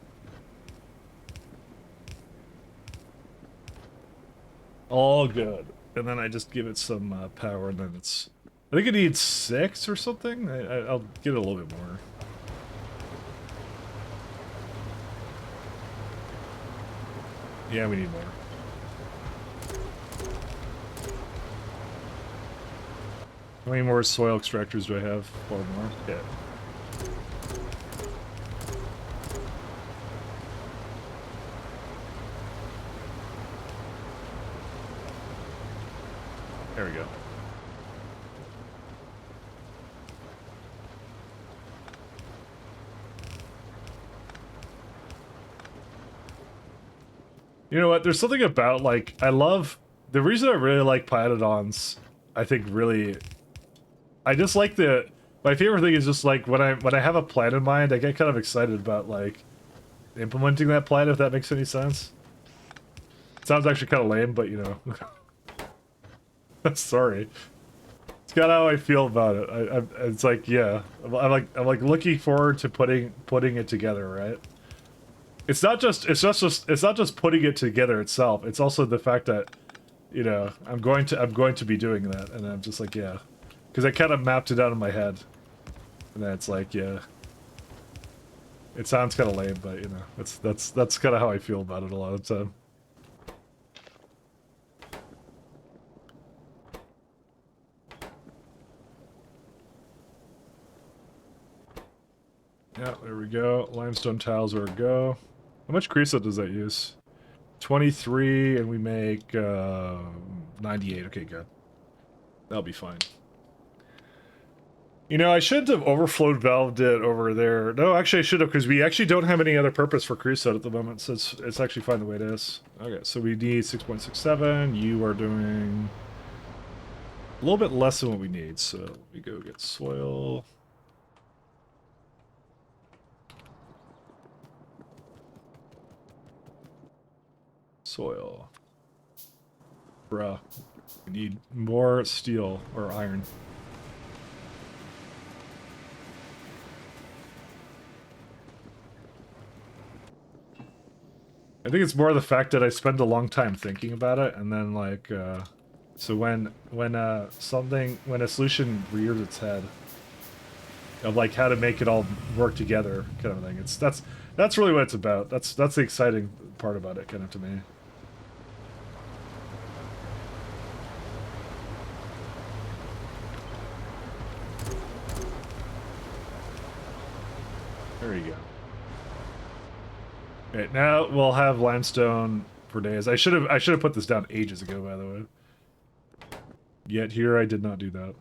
All good. And then I just give it some power, and then it's... I think it needs 6 or something? I'll get it a little bit more. Yeah, we need more. How many more soil extractors do I have? 4 more? Yeah. There we go. You know what? There's something about, like, I love... The reason I really like Pilotons, I think really... I just like the... My favorite thing is just, like, when I have a plan in mind, I get kind of excited about, like, implementing that plan, if that makes any sense. It sounds actually kind of lame, but, you know. Sorry. It's kind of how I feel about it. It's like, yeah. I'm like looking forward to putting it together, right? It's not just putting it together itself. It's also the fact that, you know, I'm going to be doing that, and I'm just like, yeah, because I kind of mapped it out in my head, and then it's like, yeah. It sounds kind of lame, but you know, that's kind of how I feel about it a lot of the time. Yeah, there we go. Limestone tiles are a go. How much creosote does that use? 23, and we make 98. Okay, good. That'll be fine. You know, I shouldn't have overflowed valved it over there. No, actually I should have, because we actually don't have any other purpose for creosote at the moment, so it's actually fine the way it is. Okay, so we need 6.67. You are doing a little bit less than what we need, so we go get soil. Soil. Bruh. We need more steel or iron. I think it's more the fact that I spend a long time thinking about it, and then like, so when a solution rears its head, of like how to make it all work together, kind of thing. That's really what it's about. That's the exciting part about it, kind of, to me. There you go. Okay, now we'll have limestone for days. I should have put this down ages ago, by the way. Yet here I did not do that.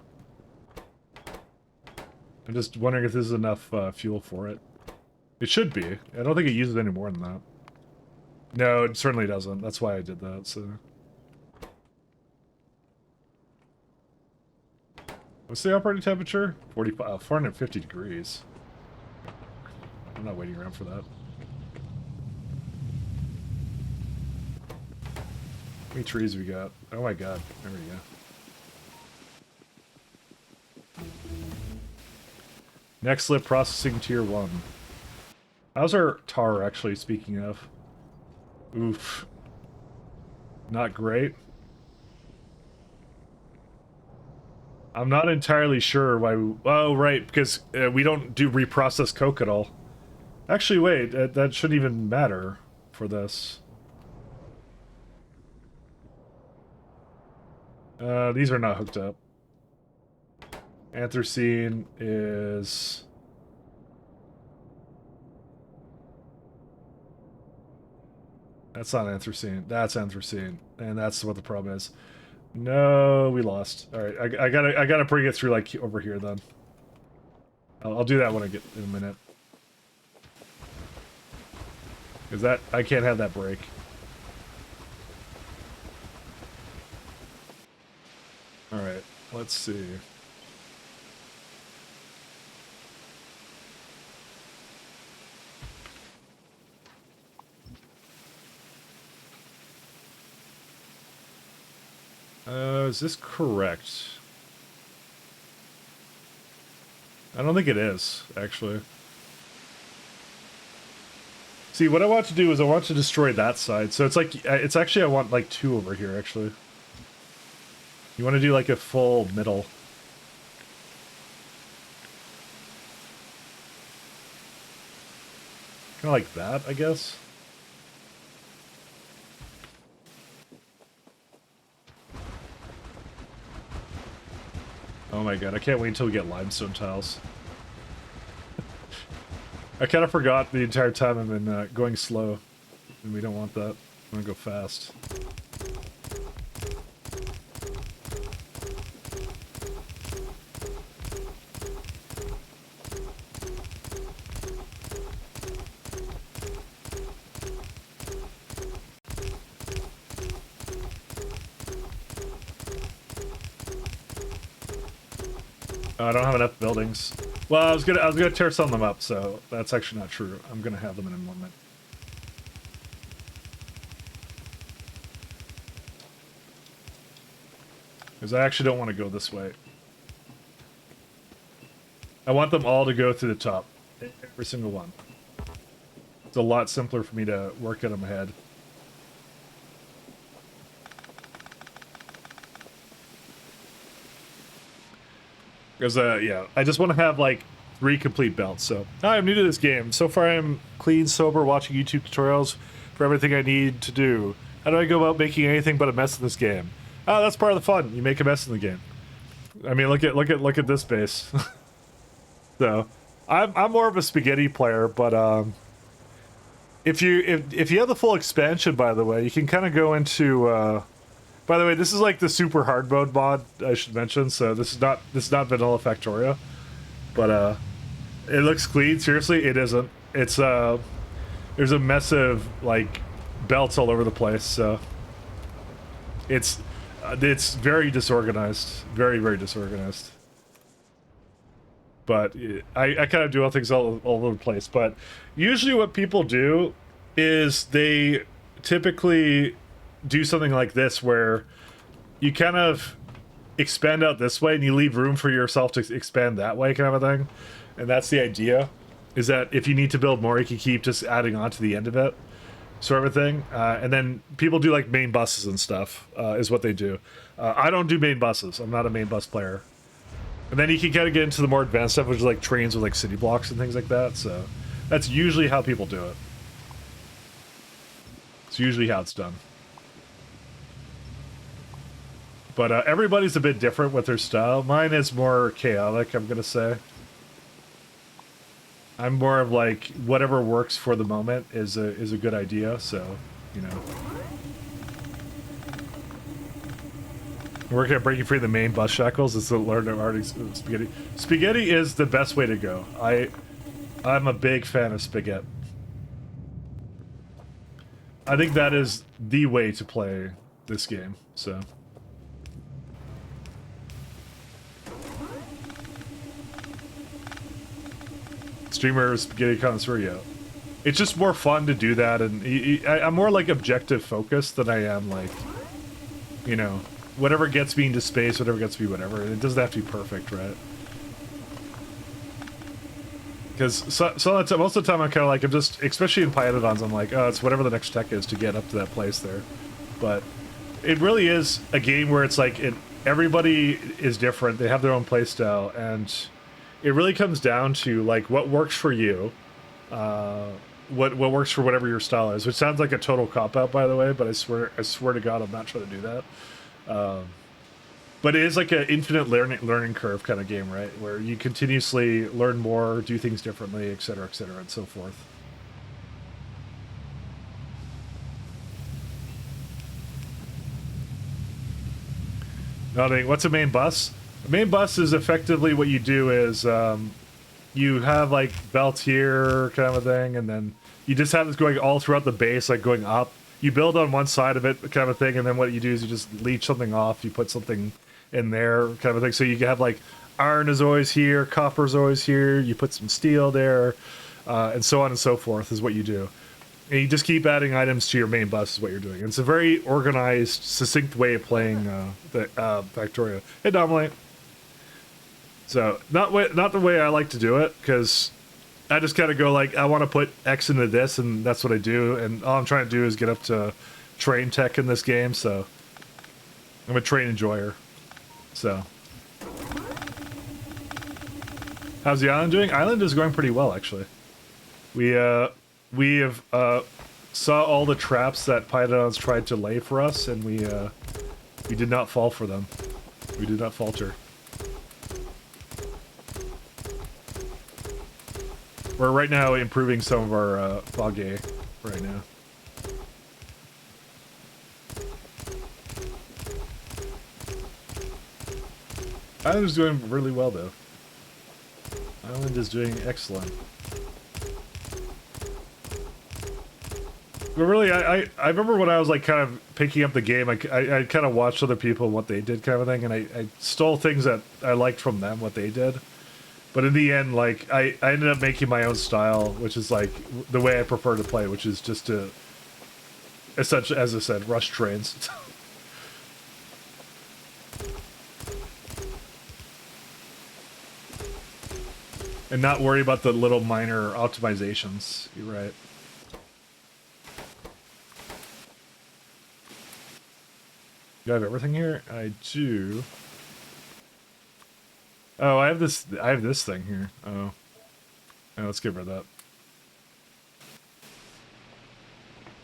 I'm just wondering if this is enough fuel for it. It should be. I don't think it uses any more than that. No, it certainly doesn't. That's why I did that, so... What's the operating temperature? 450 degrees. I'm not waiting around for that. How many trees we got? Oh my god. There we go. Next slip processing tier 1. How's our tar, actually, speaking of? Oof. Not great. I'm not entirely sure why we... Oh, right, because we don't do reprocessed coke at all. Actually, wait, that shouldn't even matter for this. These are not hooked up. Anthracene is... That's not anthracene. That's anthracene. And that's what the problem is. No, we lost. Alright, I gotta bring it through, like, over here, then. I'll do that when I get in a minute. Because that... I can't have that break. Alright, let's see. Is this correct? I don't think it is, actually. See, what I want to do is I want to destroy that side. So it's like, it's actually, I want like 2 over here, actually. You want to do like a full middle. Kind of like that, I guess. Oh my god, I can't wait until we get limestone tiles. I kind of forgot the entire time I've been going slow. And we don't want that. I want to go fast. I don't have enough buildings. Well, I was gonna tear some of them up, so that's actually not true. I'm gonna have them in a moment. Because I actually don't want to go this way. I want them all to go through the top. Every single one. It's a lot simpler for me to work at them ahead. Because, yeah, I just want to have, like, 3 complete belts, so... Hi, I'm new to this game. So far I'm clean, sober, watching YouTube tutorials for everything I need to do. How do I go about making anything but a mess in this game? Oh, that's part of the fun. You make a mess in the game. I mean, look at this base. So, I'm more of a spaghetti player, but, if you have the full expansion, by the way, you can kind of go into, by the way, this is like the super hard mode mod, I should mention, so this is not vanilla Factorio. But it looks clean, seriously, it isn't. It's there's a mess of like belts all over the place, so it's very disorganized. Very, very disorganized. But I kind of do all things all over the place, but usually what people do is they typically do something like this where you kind of expand out this way and you leave room for yourself to expand that way, kind of a thing. And that's the idea, is that if you need to build more, you can keep just adding on to the end of it, sort of a thing. And then people do like main buses and stuff, is what they do. I don't do main buses. I'm not a main bus player. And then you can kind of get into the more advanced stuff, which is like trains with like city blocks and things like that. So that's usually how people do it. It's usually how it's done. But everybody's a bit different with their style. Mine is more chaotic, I'm gonna say. I'm more of like, whatever works for the moment is a good idea, so, you know. Working at breaking free of the main bus shackles is to learn to already spaghetti. Spaghetti is the best way to go. I'm a big fan of spaghetti. I think that is the way to play this game, so. Streamer spaghetti connoisseur, yeah. It's just more fun to do that, and I'm more like objective focused than I am like, you know, whatever gets me into space, whatever gets me whatever. It doesn't have to be perfect, right? Because most of the time I'm kind of like, I'm just, especially in Pythons, I'm like, oh, it's whatever the next tech is to get up to that place there. But it really is a game where it's like, everybody is different, they have their own play style, and it really comes down to like what works for you, what works for whatever your style is, which sounds like a total cop-out, by the way, but I swear to God, I'm not trying to do that. But it is like an infinite learning curve kind of game, right? Where you continuously learn more, do things differently, etc., and so forth. Nothing. What's a main bus? A main bus is effectively what you do is you have like belts here, kind of a thing, and then you just have this going all throughout the base, like going up. You build on one side of it, kind of a thing, and then what you do is you just leech something off, you put something in there, kind of a thing. So you have like iron is always here, copper is always here, you put some steel there, and so on and so forth is what you do. And you just keep adding items to your main bus is what you're doing. And it's a very organized, succinct way of playing the Factorio. Hey, Dominic. So, not the way I like to do it, because I just kind of go like, I want to put X into this, and that's what I do, and all I'm trying to do is get up to train tech in this game, so I'm a train enjoyer. So, how's the island doing? Island is going pretty well, actually. We have saw all the traps that Pythons tried to lay for us, and we did not fall for them. We did not falter. We're right now improving some of our foggy right now. Island is doing really well, though. Island is doing excellent. But really, I remember when I was like kind of picking up the game, I kind of watched other people and what they did kind of thing, and I stole things that I liked from them, what they did. But in the end, like, I ended up making my own style, which is like the way I prefer to play, which is just to, essentially, as I said, rush trains. And not worry about the little minor optimizations. You're right. Do I have everything here? I do. Oh, I have this thing here. Oh. Yeah, let's get rid of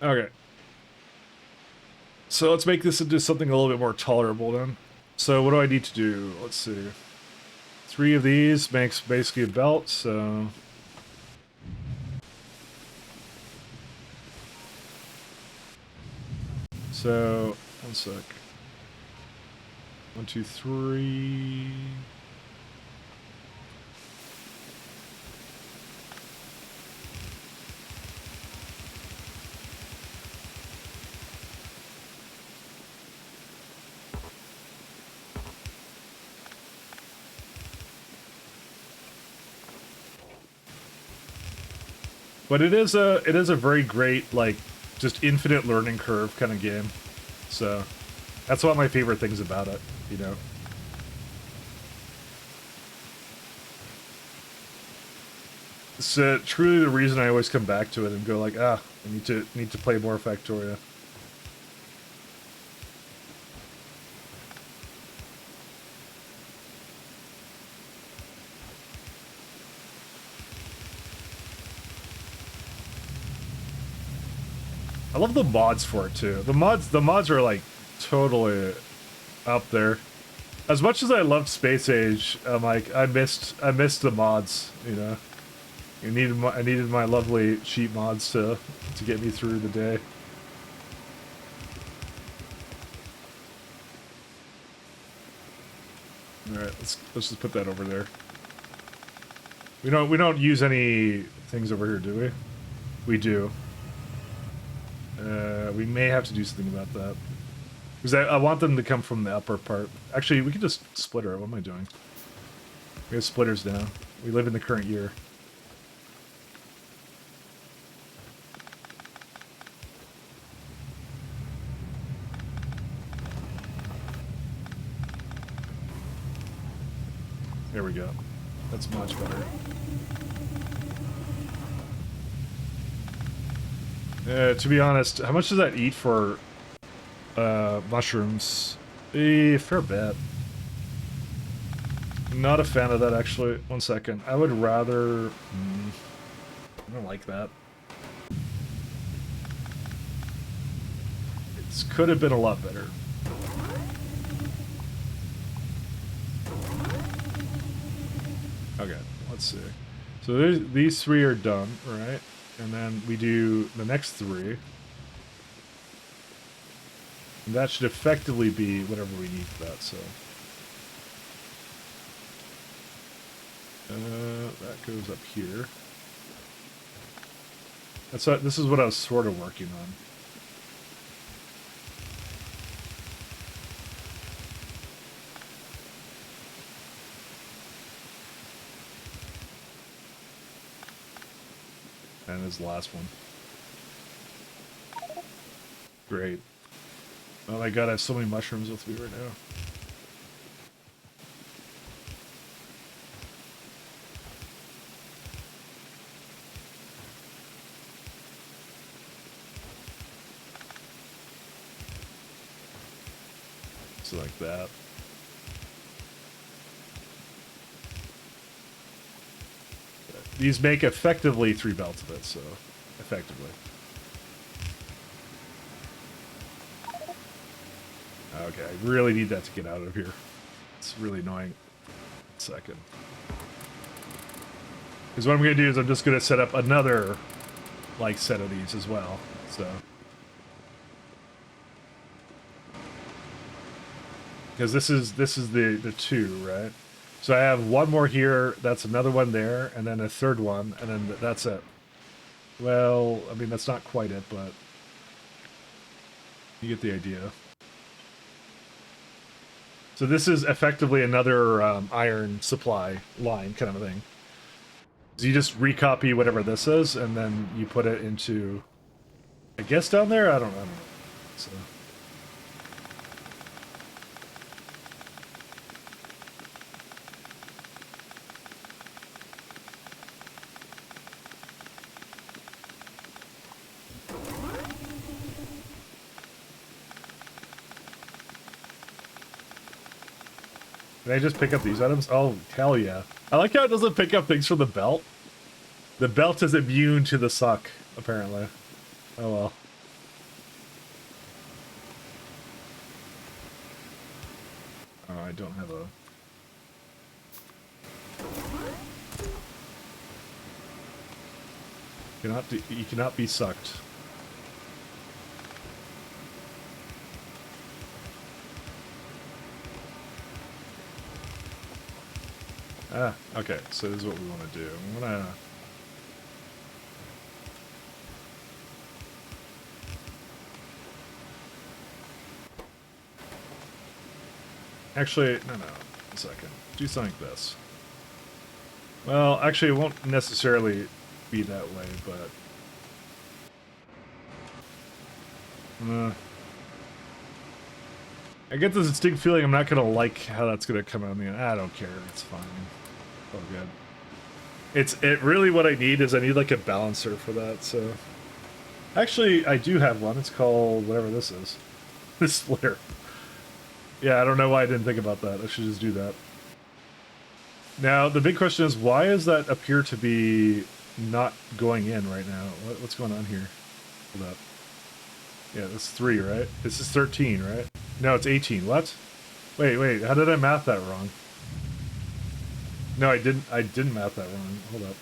that. Okay. So let's make this into something a little bit more tolerable then. So what do I need to do? Let's see. 3 of these makes basically a belt, so... So, one sec. 1, 2, 3... But it is a very great, like, just infinite learning curve kind of game. So that's one of my favorite things about it, you know. It's truly the reason I always come back to it and go like, I need to play more Factoria. I love the mods for it too. The mods are like totally up there. As much as I loved Space Age, I'm like I missed the mods, you know. I needed my lovely cheap mods to get me through the day. All right, let's just put that over there. We don't use any things over here, do we? We do. We may have to do something about that. Because I want them to come from the upper part. Actually, we can just split her. What am I doing? We have splitters now. We live in the current year. There we go. That's much better. To be honest, how much does that eat for mushrooms? A fair bit. Not a fan of that, actually. One second. I would rather... I don't like that. It could have been a lot better. Okay, let's see. So these 3 are done, right? And then we do the next 3. And that should effectively be whatever we need for that, so... that goes up here. This is what I was sort of working on. And this last one. Great. Oh my god, I have so many mushrooms with me right now. So like that. These make effectively 3 belts of it, so effectively. Okay, I really need that to get out of here. It's really annoying. 1 second. Because what I'm going to do is I'm just going to set up another, like, set of these as well, so. Because this is the 2, right? So I have 1 more here, that's another one there, and then a 3rd one, and then that's it. Well, I mean, that's not quite it, but You get the idea. So this is effectively another iron supply line kind of a thing. So you just recopy whatever this is, and then you put it into, I guess, down there? I don't know. So. Can I just pick up these items? Oh, hell yeah. I like how it doesn't pick up things from the belt. The belt is immune to the suck, apparently. Oh well. Oh, I don't have a... You cannot be sucked. Ah, okay, so this is what we want to do. I'm gonna... Actually, no, a second. Do something like this. Well, actually, it won't necessarily be that way, but... I get this distinct feeling I'm not gonna like how that's gonna come out in the end. I don't care, it's fine. Oh, good. It really what I need is I need like a balancer for that, so... Actually, I do have one. It's called whatever this is. This splitter. Yeah, I don't know why I didn't think about that. I should just do that. Now, the big question is, why does that appear to be not going in right now? What's going on here? Hold up. Yeah, that's 3, right? This is 13, right? No, it's 18. What? Wait, how did I math that wrong? No, I didn't math that wrong. Hold up.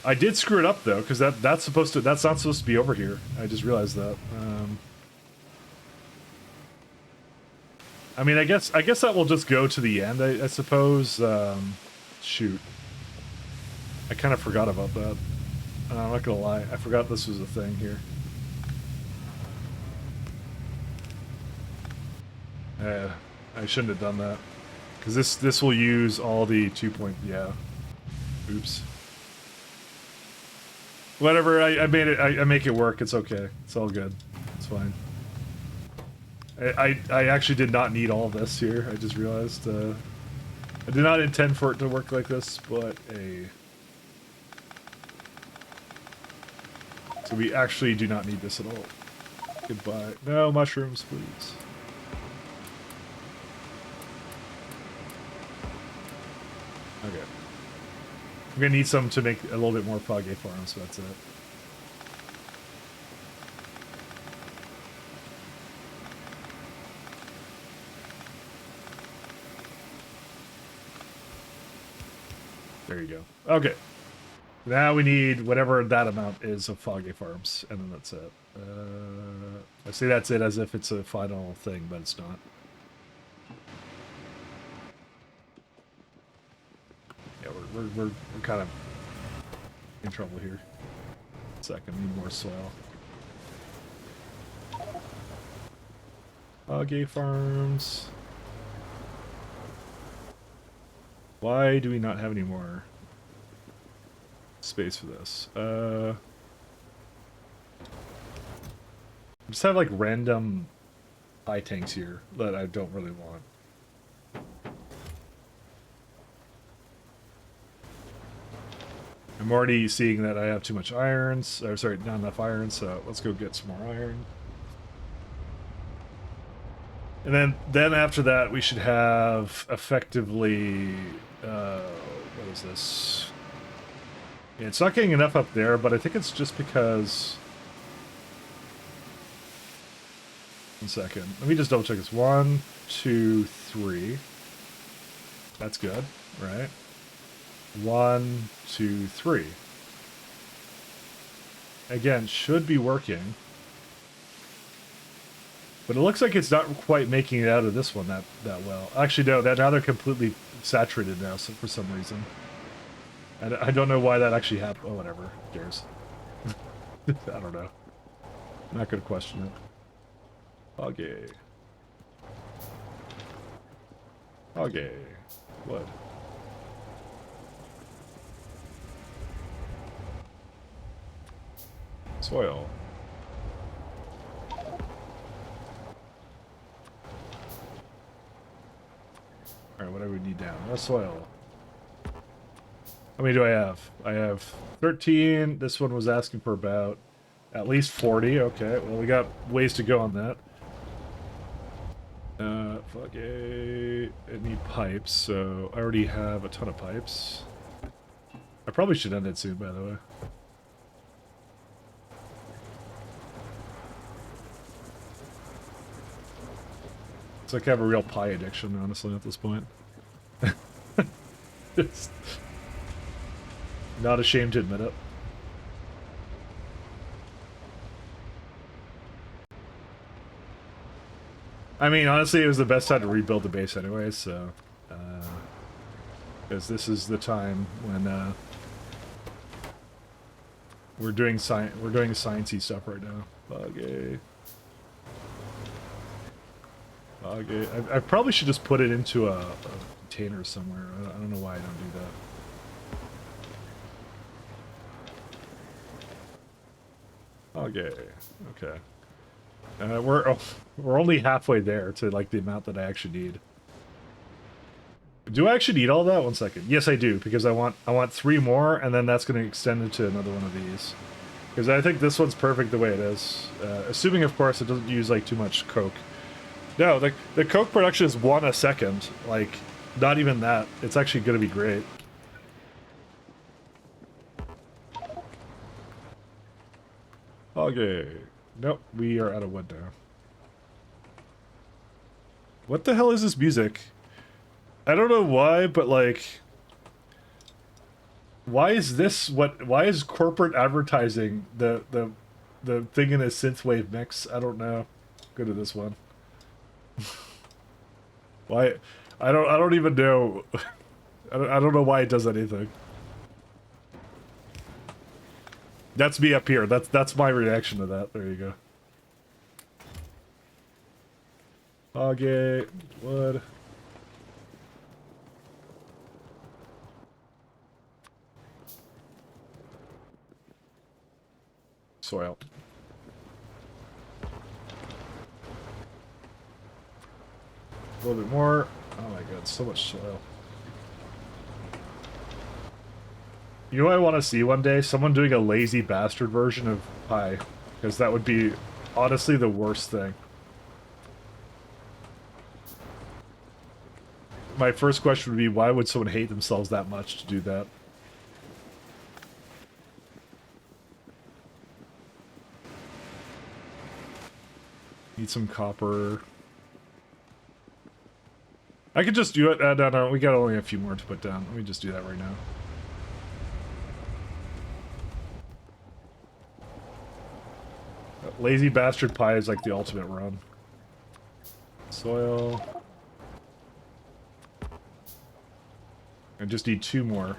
I did screw it up though, because that's not supposed to be over here. I just realized that. I mean, I guess that will just go to the end. I suppose. Shoot, I kind of forgot about that. I'm not gonna lie, I forgot this was a thing here. I shouldn't have done that, because this will use all the 2 point. Yeah. Oops. Whatever. I made it. I make it work. It's okay. It's all good. It's fine. I actually did not need all of this here. I just realized. I did not intend for it to work like this, but so we actually do not need this at all. Goodbye. No mushrooms, please. Okay. I'm gonna need some to make a little bit more foggy farm, so that's it. There you go. Okay. Now we need whatever that amount is of foggy farms, and then that's it. I say that's it as if it's a final thing, but it's not. Yeah, we're kind of in trouble here. Second, need more soil. Foggy farms. Why do we not have any more space for this? Just have like random high tanks here that I don't really want. I'm already seeing that I have too much irons, or sorry, not enough iron, so let's go get some more iron. And then after that, we should have effectively, what is this? Yeah, it's not getting enough up there, but I think it's just because... 1 second. Let me just double check this. 1, 2, 3. That's good, right? 1, 2, 3. Again, should be working. But it looks like it's not quite making it out of this one that well. Actually, no, now they're completely saturated now for some reason. I don't know why that actually happened. Oh, whatever. Who cares? I don't know. Not gonna question it. Okay. Okay. Wood. Soil. Alright, what do we need down? No soil. How many do I have? I have 13. This one was asking for about at least 40. Okay, well, we got ways to go on that. Fuck it. I need pipes, so I already have a ton of pipes. I probably should end it soon, by the way. It's like I have a real pie addiction, honestly, at this point. Just not ashamed to admit it. I mean, honestly, it was the best time to rebuild the base anyway, so... Because this is the time when, we're doing sciencey stuff right now. Okay. Okay. I probably should just put it into a container somewhere. I don't know why I don't do that. Okay. Okay. We're only halfway there to like the amount that I actually need. Do I actually need all that? 1 second. Yes, I do, because I want 3 more, and then that's going to extend into another one of these. Because I think this one's perfect the way it is. Assuming, of course, it doesn't use like too much coke. No, the coke production is 1 a second. Like, not even that. It's actually going to be great. Okay. Nope, we are out of wood now. What the hell is this music? I don't know why, but like... Why is corporate advertising the thing in a synthwave mix? I don't know. Go to this one. Why? I don't even know. I don't know why it does anything. That's me up here. That's my reaction to that. There you go. Okay, wood. Soil. A little bit more. Oh my god, so much soil. You know what I want to see one day? Someone doing a lazy bastard version of pie. Because that would be honestly the worst thing. My first question would be, why would someone hate themselves that much to do that? Need some copper. I could just do it. No, we got only a few more to put down. Let me just do that right now. Lazy bastard pie is like the ultimate run. Soil. I just need 2 more.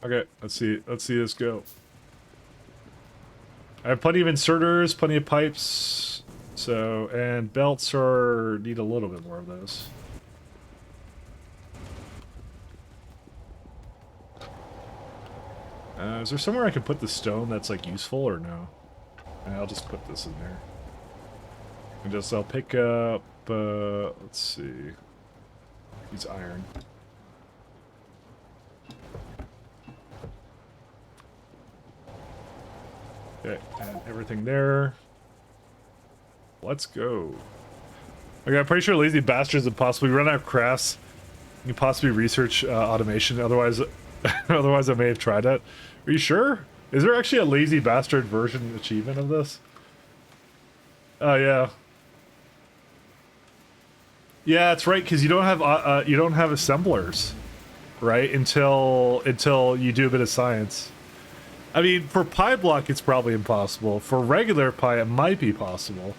Okay, let's see this go. I have plenty of inserters, plenty of pipes, so, and belts need a little bit more of those. Is there somewhere I can put the stone that's like useful or no? I'll just put this in there. And I'll pick up, let's see. Use iron. Okay, and everything there. Let's go. Okay, I'm pretty sure lazy bastards would possibly run out of crafts. You can possibly research automation, otherwise otherwise I may have tried it. Are you sure? Is there actually a lazy bastard version achievement of this? Oh yeah. Yeah, it's right, because you don't have assemblers, right? Until you do a bit of science. I mean, for Pyblock, it's probably impossible. For regular Pi, it might be possible.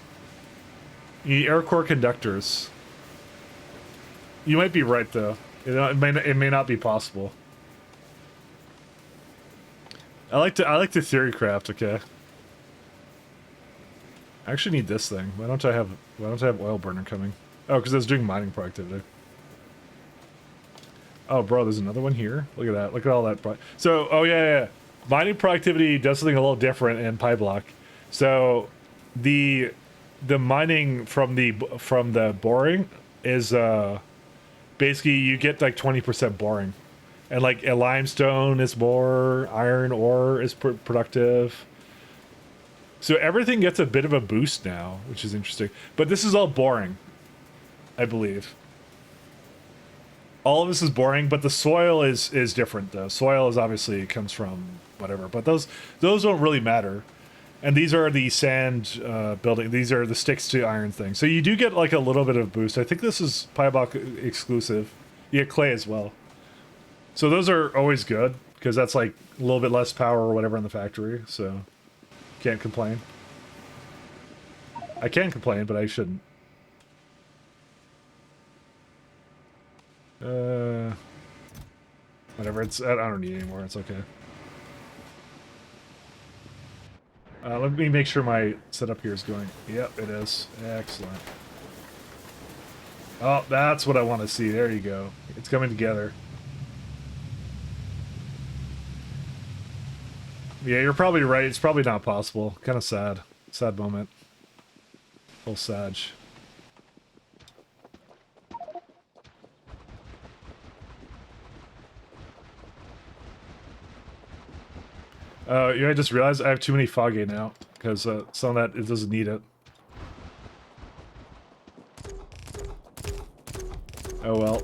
You need air core conductors. You might be right though. It may not be possible. I like to theory craft. Okay. I actually need this thing. Why don't I have oil burner coming? Oh, because I was doing mining productivity. Oh, bro, there's another one here. Look at that. Look at all that. So, oh yeah. Mining productivity does something a little different in Pyblock. So, the mining from the boring is basically you get like 20% boring, and like a limestone is more, iron ore is productive. So everything gets a bit of a boost now, which is interesting. But this is all boring, I believe. All of this is boring, but the soil is different though. Soil is obviously comes from whatever, but those don't really matter. And these are the sand building. These are the sticks to iron thing. So you do get like a little bit of boost. I think this is Pyblock exclusive. You get clay as well. So those are always good because that's like a little bit less power or whatever in the factory. So can't complain. I can complain, but I shouldn't. Whatever. I don't need any more. It's okay. Let me make sure my setup here is going. Yep, it is. Excellent. Oh, that's what I want to see. There you go. It's coming together. Yeah, you're probably right. It's probably not possible. Kind of sad. Sad moment. Full Sag. Yeah, I just realized I have too many foggy now, because some of that, it doesn't need it. Oh well.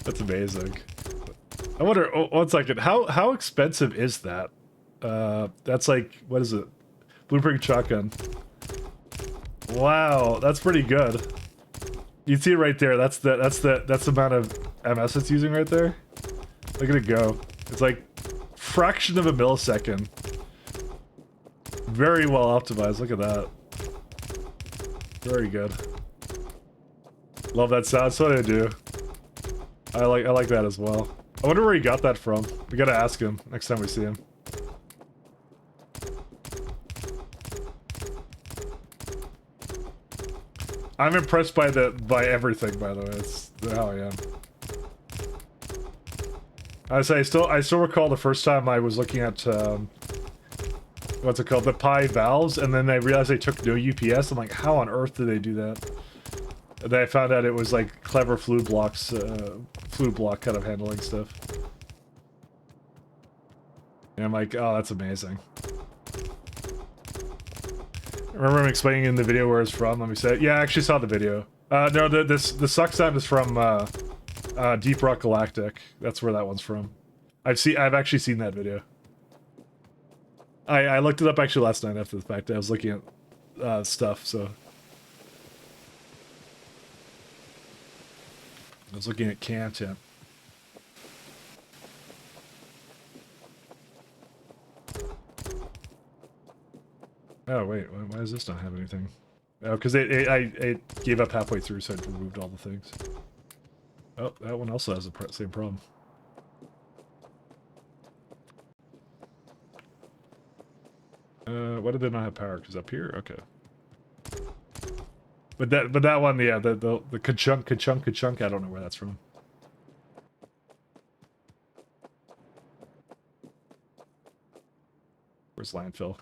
That's amazing. I wonder, oh, 1 second, how expensive is that? That's like, what is it? Blueprint shotgun. Wow, that's pretty good. You see it right there. That's the amount of MS it's using right there. Look at it go. It's like fraction of a millisecond. Very well optimized. Look at that. Very good. Love that sound. That's what I do. I like that as well. I wonder where he got that from. We gotta ask him next time we see him. I'm impressed by by everything, by the way. That's how I am. I still recall the first time I was looking at what's it called, the Pi valves, and then I realized they took no UPS. I'm like, how on earth did they do that? And then I found out it was like clever fluid block kind of handling stuff. And I'm like, oh, that's amazing. Remember him explaining in the video where it's from? Let me say it. Yeah, I actually saw the video. No, the suck sound is from Deep Rock Galactic. That's where that one's from. I've actually seen that video. I looked it up actually last night after the fact. I was looking at stuff, so I was looking at content. Oh wait, why does this not have anything? Oh, because I gave up halfway through, so I removed all the things. Oh, that one also has the same problem. Why did they not have power? Because up here, okay. But that one, yeah, the ka-chunk, I don't know where that's from. Where's landfill?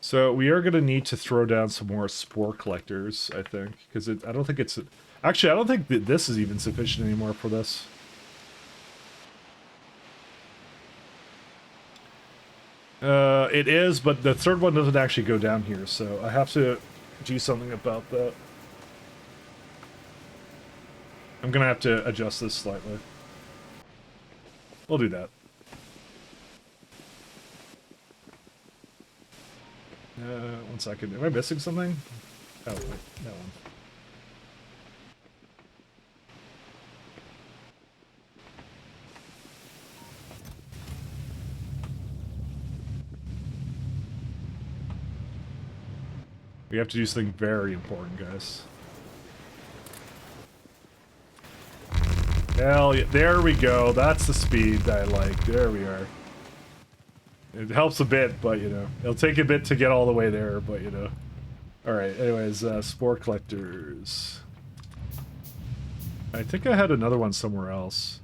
So we are going to need to throw down some more spore collectors, I think, because I don't think it's... Actually, I don't think that this is even sufficient anymore for this. It is, but the third one doesn't actually go down here, so I have to do something about that. I'm going to have to adjust this slightly. We'll do that. One second. Am I missing something? Oh, wait, that one. We have to do something very important, guys. Hell yeah. There we go. That's the speed that I like. There we are. It helps a bit, but, you know. It'll take a bit to get all the way there, but, you know. Alright, anyways, spore collectors. I think I had another one somewhere else.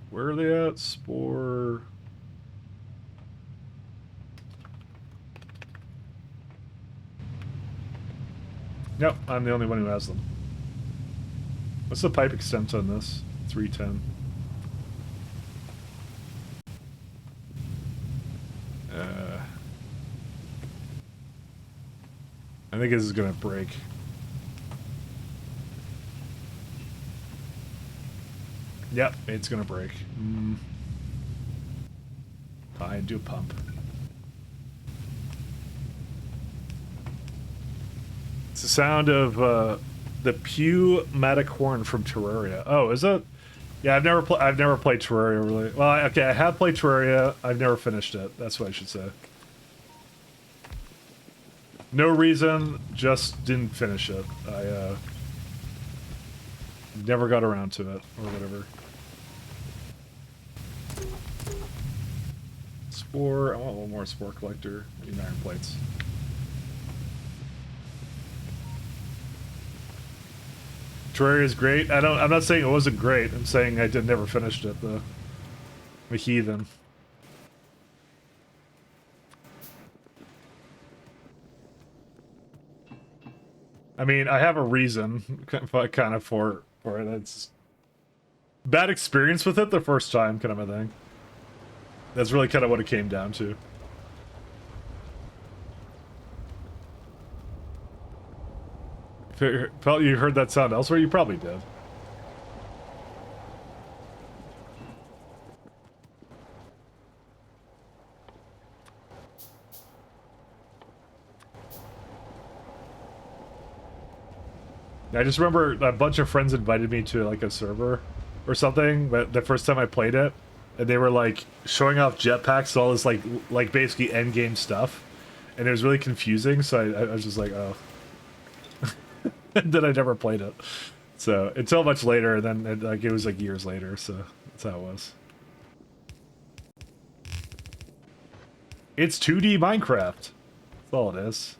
Where are they at? Spore... Nope, I'm the only one who has them. What's the pipe extent on this? 310. I think this is gonna break. Yep, it's gonna break. Fine, do a pump. It's the sound of the pneumatic horn from Terraria. Oh, is it? Yeah, I've never played Terraria really. Well, okay, I have played Terraria. I've never finished it. That's what I should say. No reason, just didn't finish it. I never got around to it or whatever. Spore. I want one more spore collector. I need iron plates. Terraria is great. I'm not saying it wasn't great. I'm saying I never finished it though. I'm a heathen. I mean, I have a reason kind of for it. It's bad experience with it the first time kind of a thing. That's really kind of what it came down to. Felt you heard that sound elsewhere? You probably did. I just remember a bunch of friends invited me to like a server or something, but the first time I played it, and they were like showing off jetpacks and all this like basically end game stuff, and it was really confusing. So I was just like, oh. And then I never played it. So until much later, and then like it was like years later. So that's how it was. It's 2D Minecraft. That's all it is.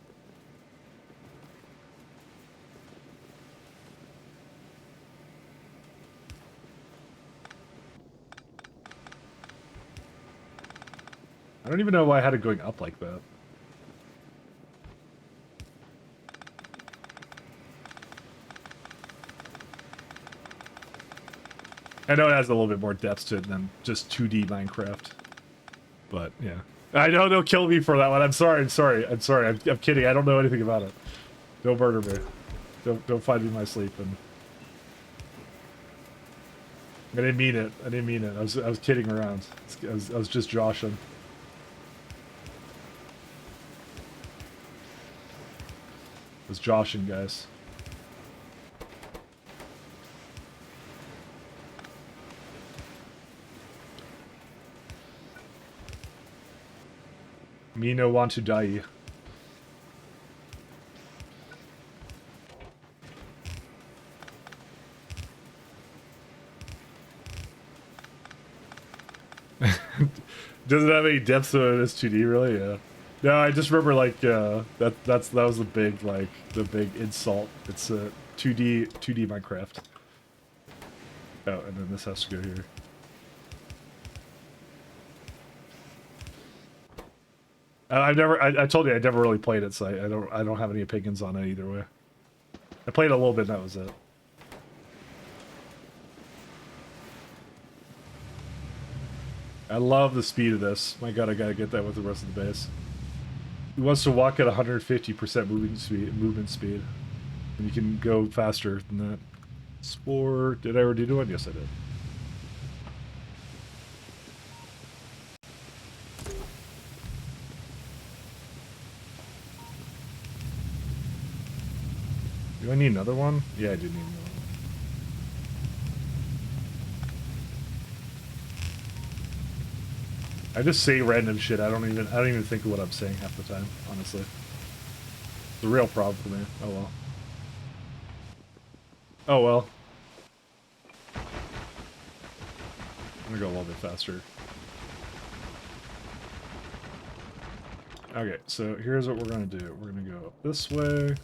I don't even know why I had it going up like that. I know it has a little bit more depth to it than just 2D Minecraft. But, yeah. I know they'll kill me for that one. I'm sorry. I'm kidding. I don't know anything about it. Don't murder me. Don't find me in my sleep. And I didn't mean it. I was kidding around. I was just joshing. I was joshing, guys. Me no want to die. Doesn't have any depth to it as 2D, really. Yeah. No, I just remember like that was the big insult. It's 2D Minecraft. Oh, and then this has to go here. I told you I never really played it, so I don't have any opinions on it either way. I played it a little bit, and that was it. I love the speed of this. My god, I gotta get that with the rest of the base. He wants to walk at 150% movement speed. And you can go faster than that. Spore, did I already do one? Yes, I did. Do I need another one? Yeah, I do need another one. I just say random shit. I don't even think of what I'm saying half the time, honestly. It's a real problem for me. Oh well. Oh well. I'm gonna go a little bit faster. Okay, so here's what we're gonna do. We're gonna go this way.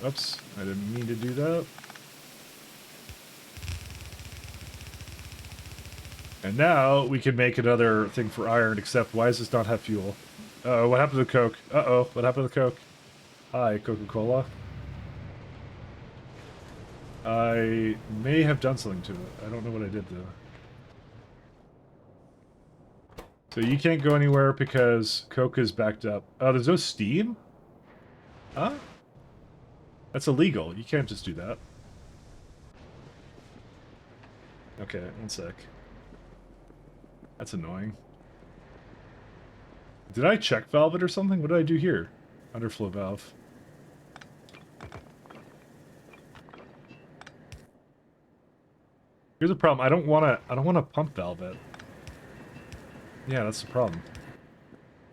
Oops, I didn't mean to do that. And now we can make another thing for iron, except why does this not have fuel? Uh-oh, what happened to Coke? Uh-oh, what happened to Coke? Hi, Coca-Cola. I may have done something to it. I don't know what I did, though. So you can't go anywhere because Coke is backed up. Oh, there's no steam? Huh? That's illegal. You can't just do that. Okay, one sec. That's annoying. Did I check valve it or something? What did I do here? Underflow valve. Here's the problem. I don't wanna pump valve it. Yeah, that's the problem.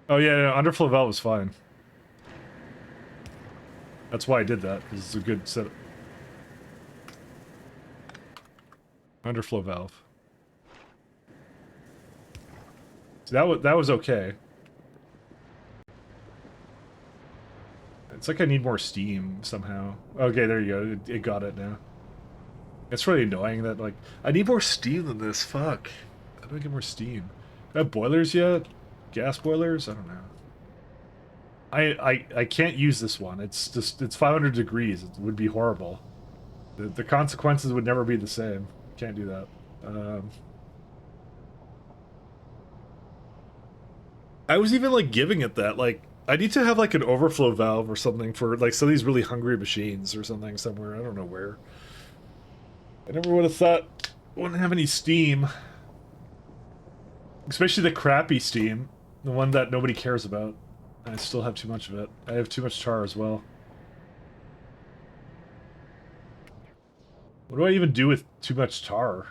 Oh yeah, underflow valve is fine. That's why I did that, because it's a good setup. Underflow valve. So that was okay. It's like I need more steam somehow. Okay, there you go. It got it now. It's really annoying that, like, I need more steam than this. Fuck. How do I get more steam? Do I have boilers yet? Gas boilers? I don't know. I can't use this one. It's just, it's 500 degrees. It would be horrible. The consequences would never be the same. Can't do that. I was even, like, giving it that, like, I need to have, like, an overflow valve or something for, like, some of these really hungry machines or something somewhere. I don't know where. I never would have thought I wouldn't have any steam. Especially the crappy steam. The one that nobody cares about. I still have too much of it. I have too much tar as well. What do I even do with too much tar?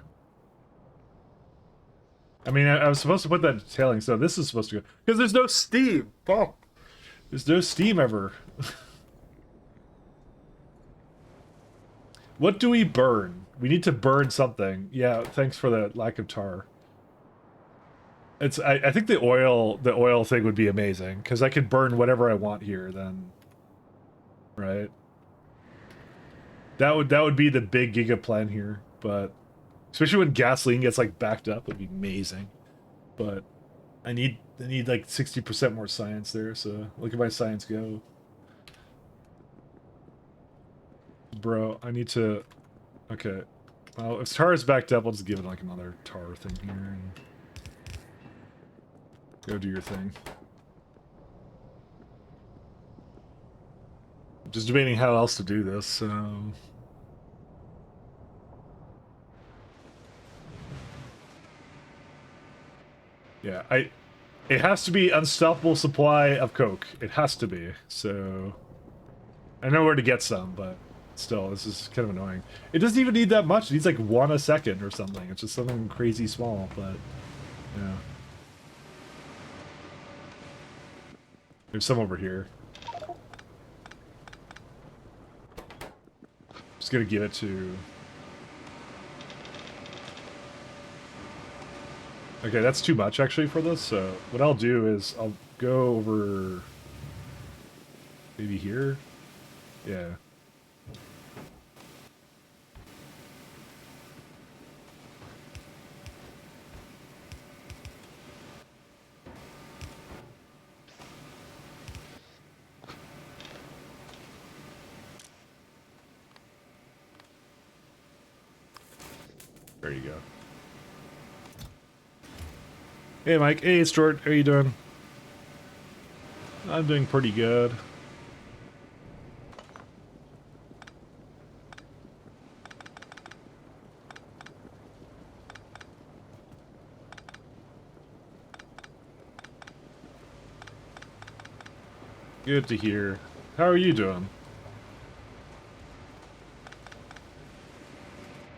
I mean, I was supposed to put that in detailing, so this is supposed to go... Because there's no steam! Oh, there's no steam ever. What do we burn? We need to burn something. Yeah, thanks for the lack of tar. It's I think the oil thing would be amazing, because I could burn whatever I want here then. Right? That would be the big giga plan here, but especially when gasoline gets like backed up, would be amazing. But I need like 60% more science there, so look at my science go. Bro, I need to... Okay. Well, if tar is backed up, I'll just give it like another tar thing here and go do your thing. Just debating how else to do this, so... Yeah, it has to be unstoppable supply of Coke. It has to be, so... I know where to get some, but still, this is kind of annoying. It doesn't even need that much. It needs like 1 a second or something. It's just something crazy small, but... Yeah. There's some over here. Just gonna give it to... Okay, that's too much actually for this, so what I'll do is I'll go over... Maybe here? Yeah. There you go. Hey Mike, hey it's George, how you doing? I'm doing pretty good. Good to hear. How are you doing?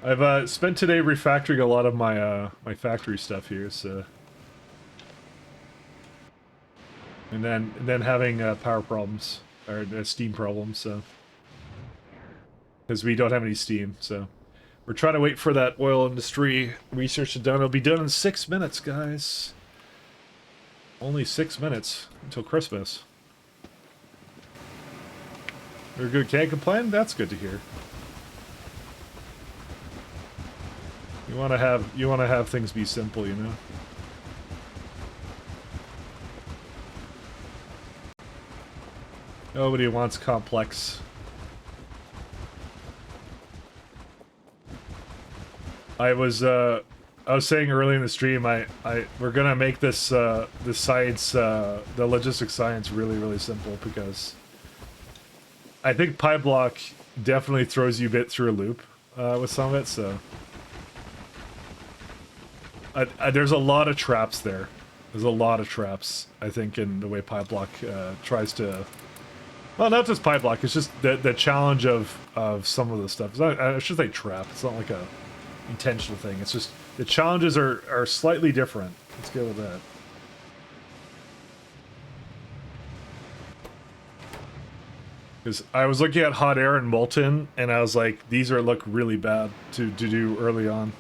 I've spent today refactoring a lot of my my factory stuff here, so and then having power problems or steam problems, so because we don't have any steam, so we're trying to wait for that oil industry research to done. It'll be done in 6 minutes, guys. Only 6 minutes until Christmas. We're good. Can't complain. That's good to hear. You want to have things be simple, you know. Nobody wants complex. I was saying early in the stream, we're gonna make this the science, the logistic science really simple, because I think Pyblock definitely throws you a bit through a loop with some of it, so there's a lot of traps there. There's a lot of traps, I think, in the way Pyblock tries to... Well, not just Pyblock, it's just the challenge of some of the stuff. It's not, I should say trap, it's not like a intentional thing. It's just the challenges are slightly different. Let's go with that. Because I was looking at hot air and molten, and I was like, these look really bad to do early on.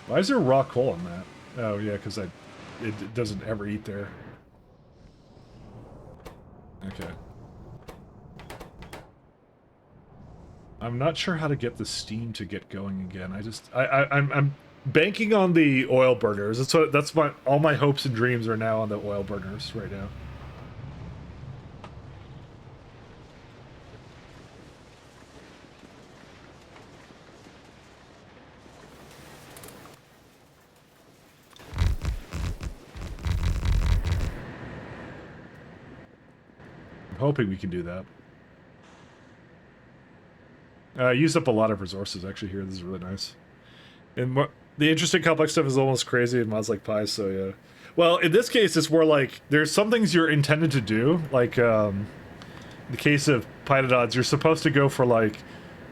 Why is there raw coal on that? Oh yeah, because it doesn't ever eat there. Okay. I'm not sure how to get the steam to get going again. I'm banking on the oil burners. That's all my hopes and dreams are now on the oil burners right now. I'm hoping we can do that. I used up a lot of resources actually here. This is really nice. And the interesting complex stuff is almost crazy in mods like Pi, so yeah. Well, in this case, it's more like there's some things you're intended to do. Like, in the case of Pydodods, you're supposed to go for like,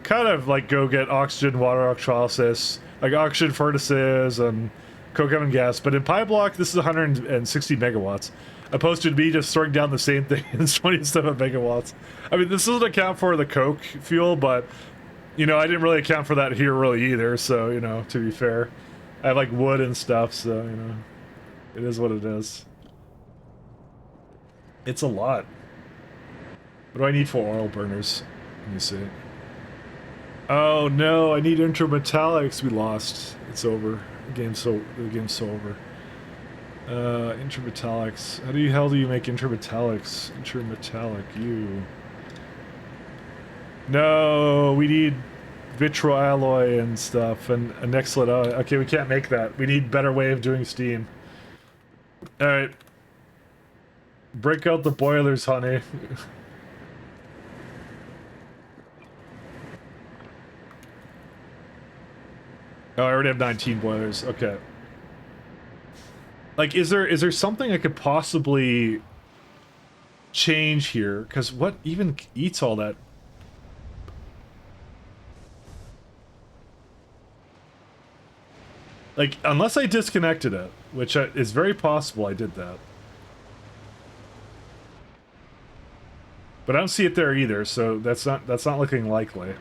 kind of like go get oxygen, water electrolysis, like oxygen furnaces and coke oven gas. But in Pyblock, this is 160 megawatts. Opposed to me just throwing down the same thing in 27 megawatts. I mean, this doesn't account for the coke fuel, but, you know, I didn't really account for that here really either, so, you know, to be fair. I have, like, wood and stuff, so, you know, it is what it is. It's a lot. What do I need for oil burners? Let me see. Oh, no, I need intermetallics. We lost. It's over. The game's so over. Intermetallics. How the hell do you make intermetallics? Intermetallic, you. No, we need vitroalloy and stuff, and a nexlet. Okay, we can't make that. We need a better way of doing steam. Alright. Break out the boilers, honey. Oh, I already have 19 boilers. Okay. Like, is there something I could possibly change here? Because what even eats all that? Like, unless I disconnected it, which is very possible I did that. But I don't see it there either, so that's not looking likely.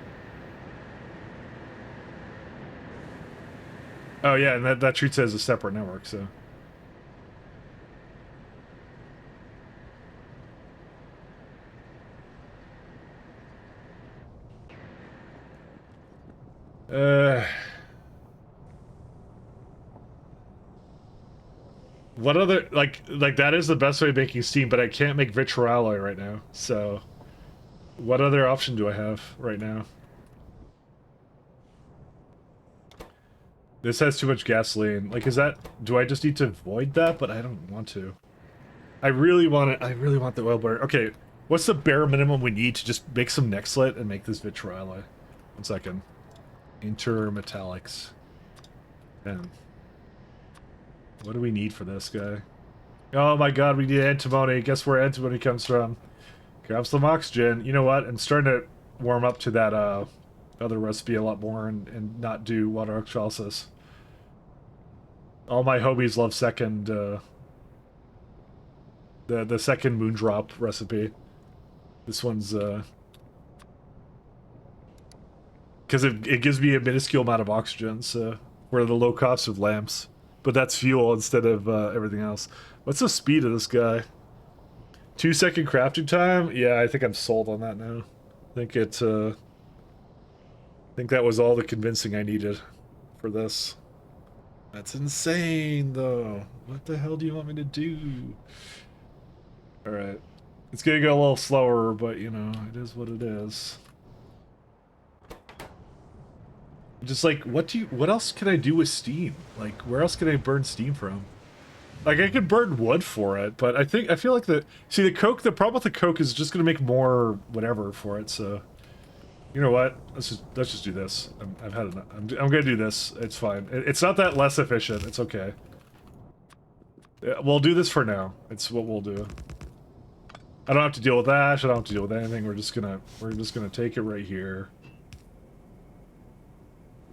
Oh yeah, and that treats it as a separate network, so. What other, like that is the best way of making steam, but I can't make vitroalloy right now, so what other option do I have right now? This has too much gasoline. Like, is that, do I just need to avoid that? But I don't want to. I really want it. I really want the oil burner. Okay, what's the bare minimum we need to just make some nexlet and make this vitroalloy? 1 second. Intermetallics. And what do we need for this guy? Oh my god, we need antimony. Guess where antimony comes from? Grab some oxygen. You know what? I'm starting to warm up to that other recipe a lot more and not do water electrolysis. All my homies love second the second moondrop recipe. This one's because it gives me a minuscule amount of oxygen, so we're the low cost of lamps. But that's fuel instead of everything else. What's the speed of this guy? 2-second crafting time? Yeah, I think I'm sold on that now. I think I think that was all the convincing I needed for this. That's insane, though. What the hell do you want me to do? Alright. It's gonna go a little slower, but, you know, it is what it is. Just like, what else can I do with steam? Like, where else can I burn steam from? Like, I could burn wood for it, but I feel like the coke, the problem with the coke is just gonna make more whatever for it, so. You know what? Let's just do this. I've had enough. I'm gonna do this. It's fine. It's not that less efficient. It's okay. Yeah, we'll do this for now. It's what we'll do. I don't have to deal with ash. I don't have to deal with anything. We're just gonna take it right here.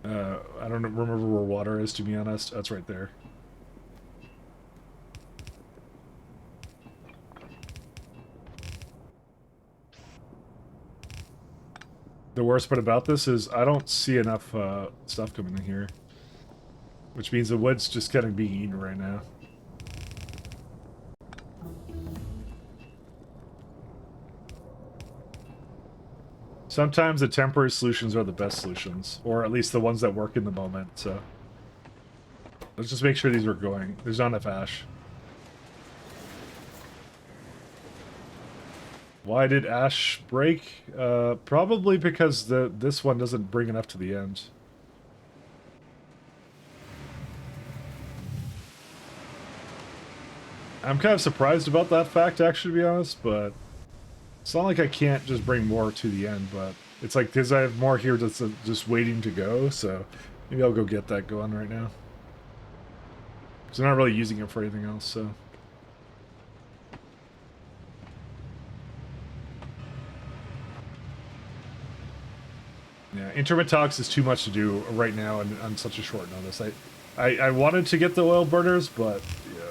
I don't remember where water is, to be honest. That's right there. The worst part about this is I don't see enough stuff coming in here. Which means the wood's just kind of being eaten right now. Sometimes the temporary solutions are the best solutions. Or at least the ones that work in the moment, so. Let's just make sure these are going. There's not enough ash. Why did ash break? Probably because this one doesn't bring enough to the end. I'm kind of surprised about that fact, actually, to be honest, but it's not like I can't just bring more to the end, but it's like, because I have more here that's just waiting to go, so maybe I'll go get that going right now. Because I'm not really using it for anything else, so. Yeah, intermetallics is too much to do right now and on such a short notice. I wanted to get the oil burners, but yeah.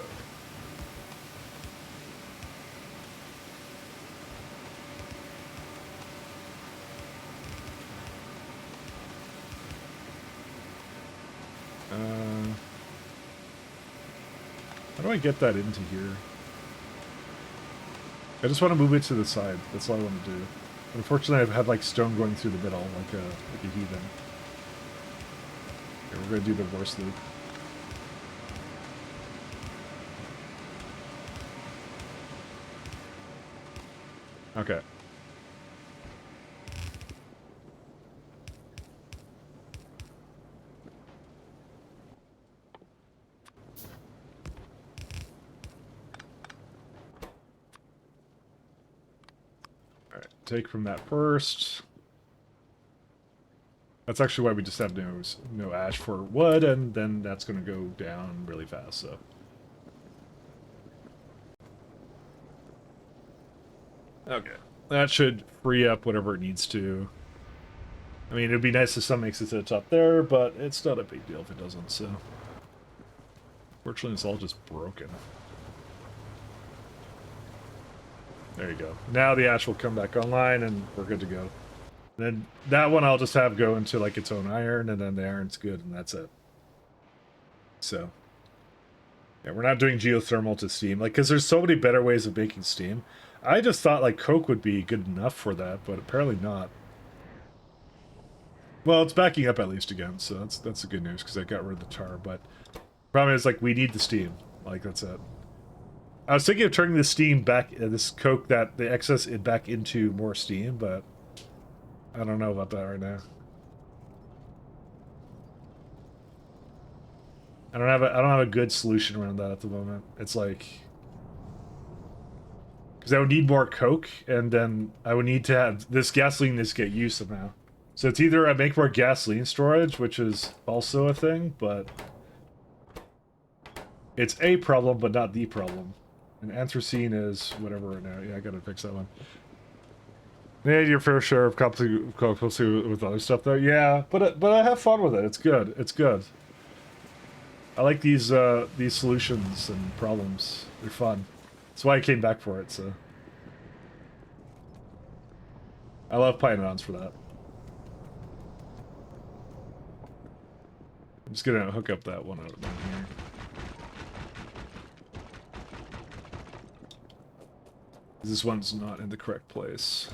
How do I get that into here? I just want to move it to the side. That's all I want to do. Unfortunately, I've had like stone going through the middle, like a heathen. Okay, we're gonna do the worst loop. Okay. Take from that first. That's actually why we just have no ash for wood, and then that's going to go down really fast, so. Okay. That should free up whatever it needs to. I mean, it'd be nice if some makes it to the top there, but it's not a big deal if it doesn't, so. Fortunately, it's all just broken. There you go. Now the ash will come back online and we're good to go. Then that one I'll just have go into like its own iron, and then the iron's good and that's it. So. Yeah, we're not doing geothermal to steam. Like, because there's so many better ways of making steam. I just thought like coke would be good enough for that, but apparently not. Well, it's backing up at least again, so that's the good news because I got rid of the tar, but problem is like we need the steam. Like, that's it. I was thinking of turning the steam back, this coke, the excess, back into more steam, but I don't know about that right now. I don't have a good solution around that at the moment. It's like, because I would need more coke, and then I would need to have this gasoline needs to get used somehow. So it's either I make more gasoline storage, which is also a thing, but it's a problem, but not the problem. And anthracene is whatever right now. Yeah, I gotta fix that one. Yeah, your fair share of complexity with other stuff though. Yeah, but I have fun with it. It's good. It's good. I like these solutions and problems. They're fun. That's why I came back for it. So I love Pythons for that. I'm just gonna hook up that one out down here. This one's not in the correct place.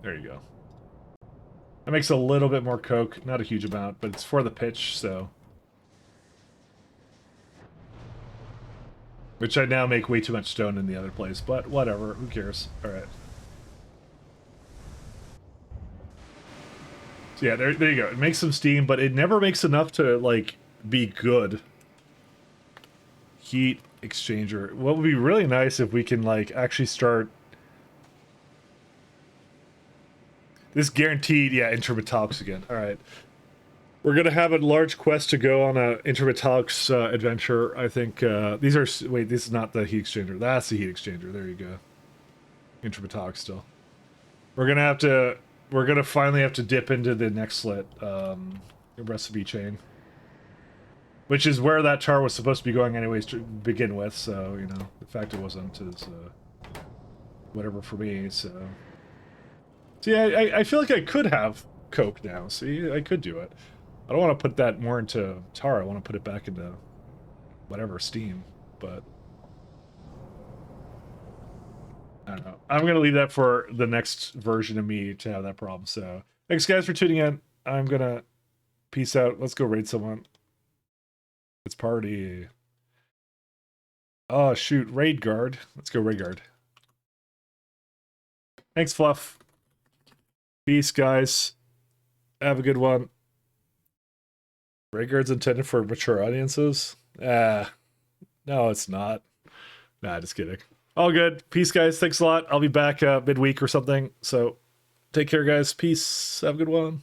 There you go. That makes a little bit more coke, not a huge amount, but it's for the pitch, so. Which I now make way too much stone in the other place, but whatever, who cares? Alright. So yeah, there you go. It makes some steam, but it never makes enough to, like, be good. Heat exchanger. What would be really nice if we can, like, actually start... This guaranteed, yeah, intermetallics again. Alright. We're gonna have a large quest to go on a intermetallics adventure. I think these are... Wait, this is not the heat exchanger. That's the heat exchanger. There you go. Intermetallics still. We're gonna have to... We're gonna finally have to dip into the next slit recipe chain. Which is where that char was supposed to be going anyways to begin with, so, you know, the fact it wasn't is whatever for me, so... See, I feel like I could have coke now. See, I could do it. I don't want to put that more into tar. I want to put it back into whatever, steam. But I don't know. I'm going to leave that for the next version of me to have that problem. So thanks, guys, for tuning in. I'm going to peace out. Let's go raid someone. Let's party. Oh, shoot. Raid guard. Let's go raid guard. Thanks, Fluff. Peace, guys. Have a good one. Raidguard's intended for mature audiences? No, it's not. Nah, just kidding. All good. Peace, guys. Thanks a lot. I'll be back midweek or something. So take care, guys. Peace. Have a good one.